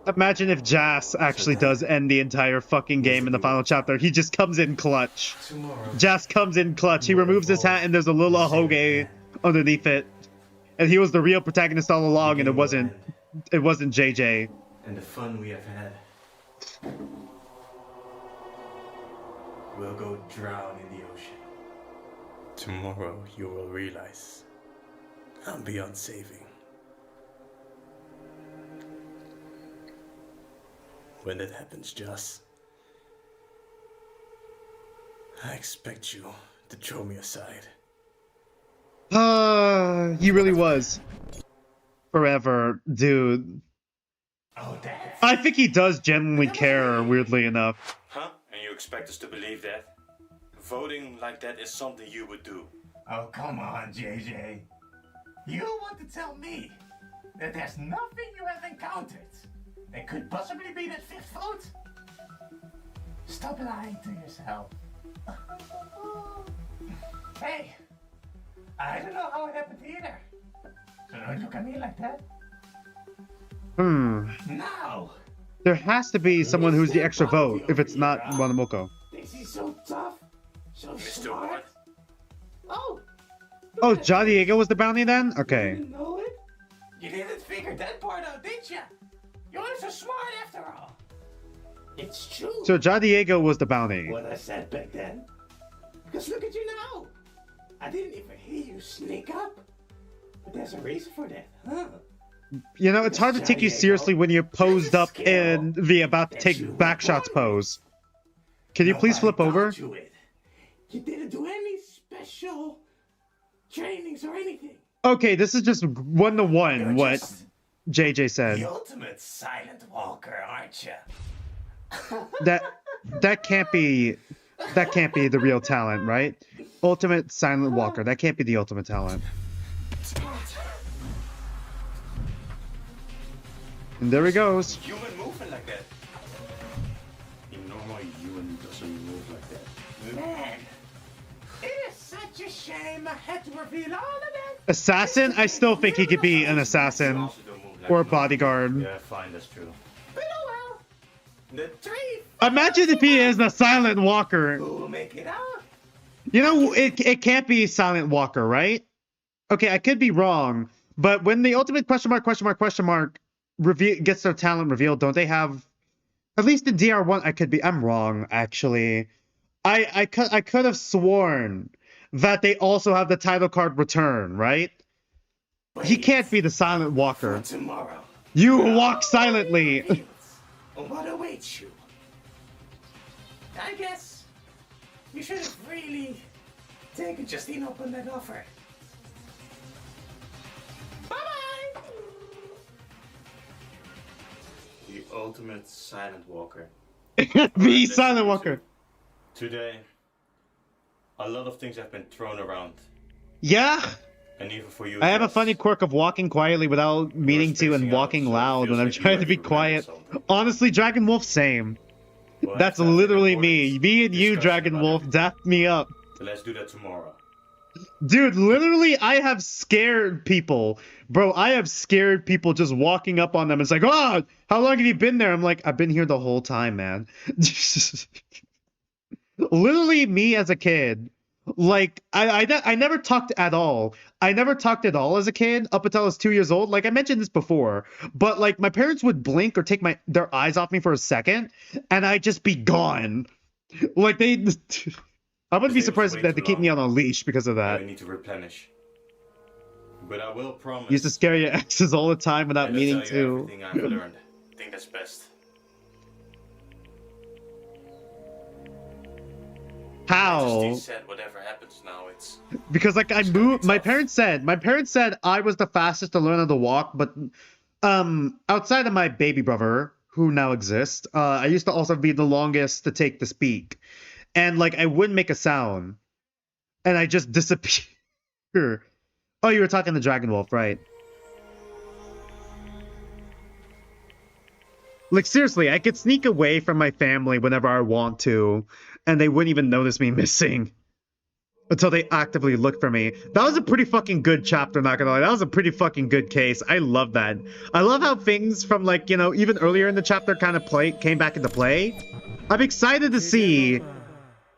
Imagine if Jas actually does end the entire fucking game in the final chapter. He just comes in clutch. Tomorrow. Jas comes in clutch. He removes his hat and there's a little ahoge underneath it. And he was the real protagonist all along, and it wasn't JJ. And the fun we have had will go drown in the ocean. Tomorrow you will realize I'm beyond saving. When that happens, Jas, I expect you to throw me aside. He really was. Forever, dude. Oh, that. I think he does genuinely care, weirdly enough. Huh? And you expect us to believe that? Voting like that is something you would do. Oh, come on, JJ. You want to tell me that there's nothing you have encountered that could possibly be that fifth vote? Stop lying to yourself. Hey, I don't know how it happened either. So don't look at me like that. Now, There has to be someone who's the extra vote if it's not Wanamoko. this is so tough, so Mr. smart. What? Oh, Oh, Ja Diego was the bounty then? Okay. you know it? You didn't figure that part out, did ya? You're so smart after all. It's true. So Ja Diego was the bounty. What I said back then. Because look at you now. I didn't even hear you sneak up. But there's a reason for that, huh? You know, it's hard to take you seriously when you're posed up in the about to take backshots pose. Can you please flip over? You didn't do any special trainings or anything. Okay, this is just 1-to-1 You're what just JJ said. the ultimate silent walker, aren't you? That can't be the real talent, right? Ultimate silent walker. That can't be the ultimate talent. And there he goes. Human moving like that. A normal human doesn't move like that. Man, it is such a shame I had to reveal all of that. Assassin? I still think he could be an assassin Also don't move like or a me. bodyguard. Yeah, fine, that's true. But oh well. The three Imagine if he is a silent walker. who will make it out. You know, it can't be Silent Walker, right? Okay, I could be wrong, but when the ultimate question mark gets their talent revealed, don't they have, at least in DR1, I'm wrong, actually. I could have sworn that they also have the title card return, right? He can't be the Silent Walker. Tomorrow. You walk silently. What awaits you? I guess you should have really taken Justine up on that offer. Bye-bye! The ultimate silent walker. Be Silent Walker. Today, a lot of things have been thrown around. Yeah? And even for you, I have a Jess, funny quirk of walking quietly without meaning to and spacing out, walking so it loud feels when I'm like you trying to be actually remember quiet. something. Honestly, Dragon Wolf, same. We'll have That's to have an literally important me. Me and you, discussion Dragon about Wolf, everything. dapped me up. But let's do that tomorrow. Dude, literally, I have scared people. Bro, I have scared people just walking up on them. It's like, oh, how long have you been there? I'm like, I've been here the whole time, man. Literally, me as a kid. Like, I never talked at all. I never talked at all as a kid up until I was 2 years old. Like, I mentioned this before. But, like, my parents would blink or take their eyes off me for a second, and I'd just be gone. Like, I wouldn't be This day was surprised way if they had to too keep me long. on a leash because of I that. need to replenish. But I will promise. Used to scare your exes all the time without and I'll meaning tell you to. everything I've learned. I think that's best. How? Majesty said whatever happens now, it's Because like I It's gonna be moved. My tough. parents said I was the fastest to learn how to walk, but outside of my baby brother who now exists, I used to also be the longest to take to speak, and like I wouldn't make a sound, and I just disappear. Oh, you were talking to Dragon Wolf, right? Like seriously, I could sneak away from my family whenever I want to, and they wouldn't even notice me missing until they actively look for me. That was a pretty fucking good chapter, not gonna lie. That was a pretty fucking good case. I love that. I love how things from like, you know, even earlier in the chapter kind of came back into play. I'm excited to see,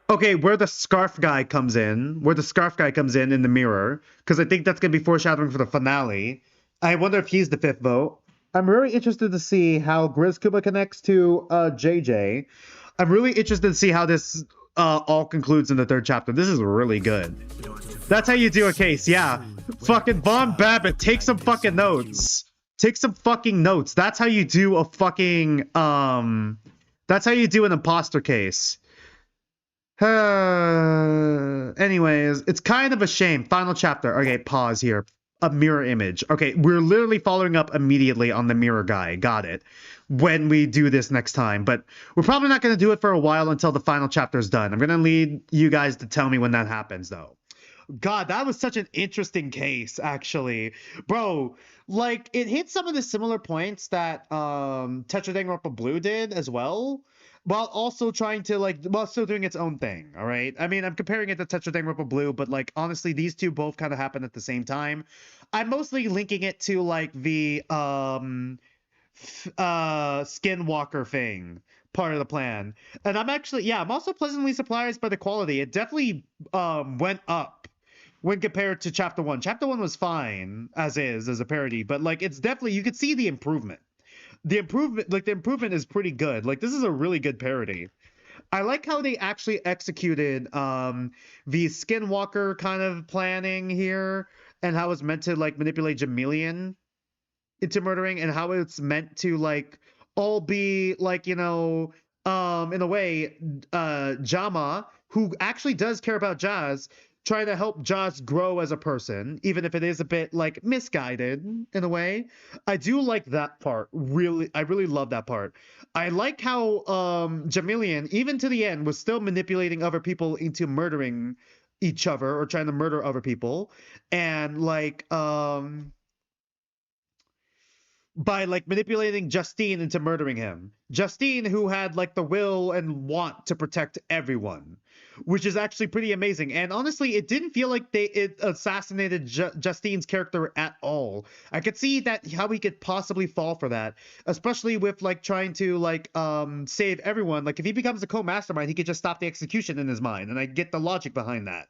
okay, where the scarf guy comes in, in the mirror, because I think that's gonna be foreshadowing for the finale. I wonder if he's the fifth vote. I'm really interested to see how Grizz Kuba connects to JJ. I'm really interested to see how this all concludes in the third chapter. This is really good. That's how you do a case, yeah. Fucking Von Babbitt, take some fucking notes. Take some fucking notes. That's how you do a fucking that's how you do an imposter case. Anyways, it's kind of a shame. Final chapter. Okay, pause here. A mirror image. Okay, we're literally following up immediately on the mirror guy. Got it. When we do this next time. But we're probably not going to do it for a while until the final chapter is done. I'm going to need you guys to tell me when that happens, though. God, that was such an interesting case, actually. Bro, like, it hit some of the similar points that Danganronpa Blue did as well, while also trying to, like, while still doing its own thing, all right? I mean, I'm comparing it to Danganronpa Blue, but, like, honestly, these two both kind of happen at the same time. I'm mostly linking it to, like, the skinwalker thing part of the plan. And I'm actually, yeah, I'm also pleasantly surprised by the quality. It definitely went up when compared to chapter 1. Chapter 1 was fine as a parody, but like it's definitely, you could see the improvement. The improvement is pretty good. Like this is a really good parody. I like how they actually executed the skinwalker kind of planning here, and how it's meant to like manipulate Jamelian into murdering, and how it's meant to like all be like, you know, in a way, Jama, who actually does care about Jazz, trying to help Jazz grow as a person, even if it is a bit like misguided in a way. I do like that part. Really, I really love that part. I like how Jamelian, even to the end, was still manipulating other people into murdering each other or trying to murder other people. And like by like manipulating Justine into murdering him. Justine, who had like the will and want to protect everyone, which is actually pretty amazing. And honestly, it didn't feel like it assassinated Justine's character at all. I could see that how he could possibly fall for that, especially with like trying to like save everyone. Like if he becomes a co-mastermind, he could just stop the execution in his mind, and I get the logic behind that.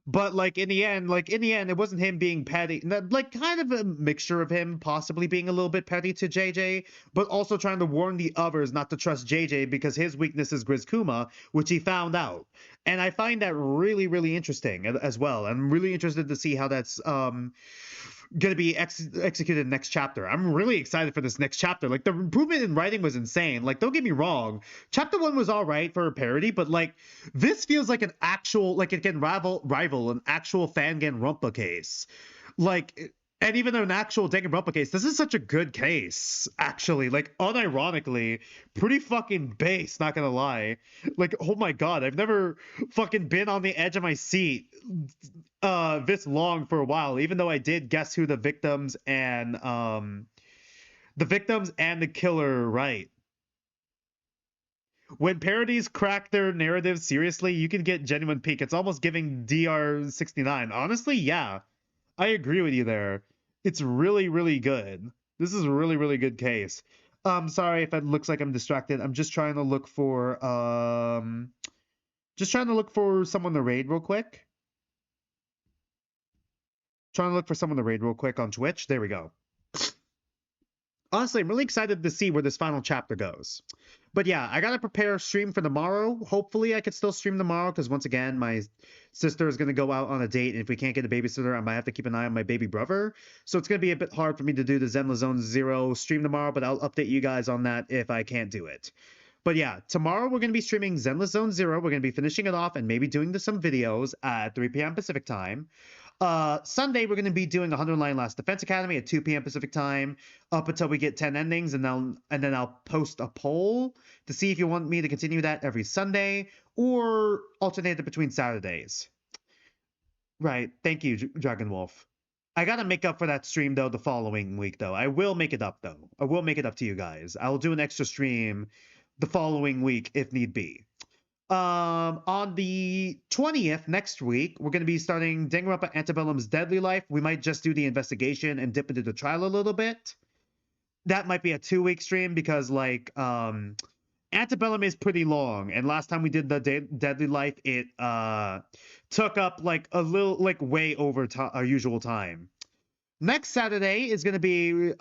But like in the end, it wasn't him being petty. Like kind of a mixture of him possibly being a little bit petty to JJ, but also trying to warn the others not to trust JJ because his weakness is Grizz-kuma, which he found out. And I find that really, really interesting as well. I'm really interested to see how that's going to be executed next chapter. I'm really excited for this next chapter. Like the improvement in writing was insane. Like don't get me wrong, chapter 1 was all right for a parody, but like this feels like an actual, like it can rival an actual Danganronpa case. Like And even an actual Danganronpa case, this is such a good case, actually. Like, unironically, pretty fucking base, not gonna lie. Like, oh my god, I've never fucking been on the edge of my seat this long for a while, even though I did guess who the victims and the killer right. When parodies crack their narrative seriously, you can get genuine peak. It's almost giving DR69. Honestly, yeah. I agree with you there. It's really, really good. This is a really, really good case. Sorry if it looks like I'm distracted. I'm just trying to look for someone to raid real quick. Trying to look for someone to raid real quick on Twitch. There we go. Honestly, I'm really excited to see where this final chapter goes. But yeah, I gotta prepare a stream for tomorrow. Hopefully I could still stream tomorrow, because once again, my sister is gonna go out on a date, and if we can't get a babysitter, I might have to keep an eye on my baby brother. So it's gonna be a bit hard for me to do the Zenless Zone Zero stream tomorrow, but I'll update you guys on that if I can't do it. But yeah, tomorrow we're gonna be streaming Zenless Zone Zero. We're gonna be finishing it off and maybe doing some videos at 3 p.m. Pacific time. Sunday, we're going to be doing 109 Last Defense Academy at 2 p.m. Pacific time up until we get 10 endings, and then I'll post a poll to see if you want me to continue that every Sunday or alternate it between Saturdays. Right. Thank you, Dragon Wolf. I got to make up for that stream, though, the following week, though. I will make it up, though. I will make it up to you guys. I will do an extra stream the following week if need be. On the 20th, next week, we're going to be starting Danganronpa Antebellum's Deadly Life. We might just do the investigation and dip into the trial a little bit. That might be a 2-week stream because, like, Antebellum is pretty long. And last time we did the Deadly Life, it took up, like, a little, like, way over our usual time. Next Saturday is going to be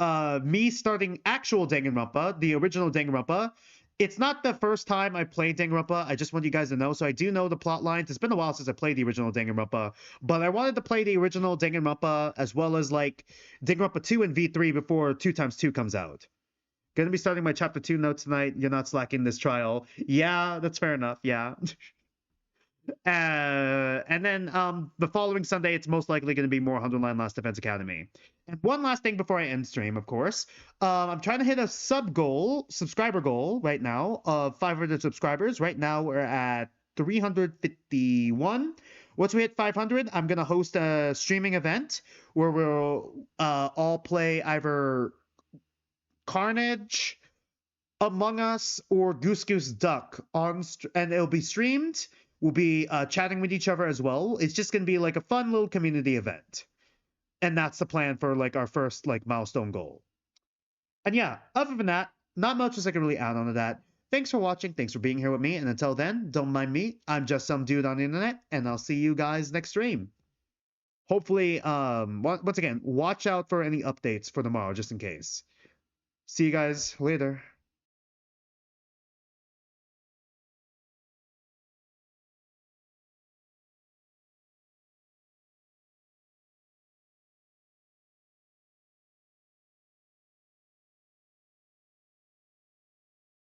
me starting actual Danganronpa, the original Danganronpa. It's not the first time I played Danganronpa. I just want you guys to know. So I do know the plot lines. It's been a while since I played the original Danganronpa, but I wanted to play the original Danganronpa as well as like Danganronpa 2 and V3 before 2x2 comes out. Gonna be starting my chapter 2 notes tonight. You're not slacking this trial. Yeah, that's fair enough. Yeah. And then the following Sunday, it's most likely going to be more 109 Last Defense Academy. And one last thing before I end stream, of course. I'm trying to hit a subscriber goal right now of 500 subscribers. Right now, we're at 351. Once we hit 500, I'm going to host a streaming event where we'll all play either Carnage, Among Us, or Goose Goose Duck, and it'll be streamed. We'll be chatting with each other as well. It's just going to be like a fun little community event. And that's the plan for like our first like milestone goal. And yeah, other than that, not much as I can really add on to that. Thanks for watching. Thanks for being here with me. And until then, don't mind me. I'm just some dude on the internet, and I'll see you guys next stream. Hopefully, once again, watch out for any updates for tomorrow, just in case. See you guys later.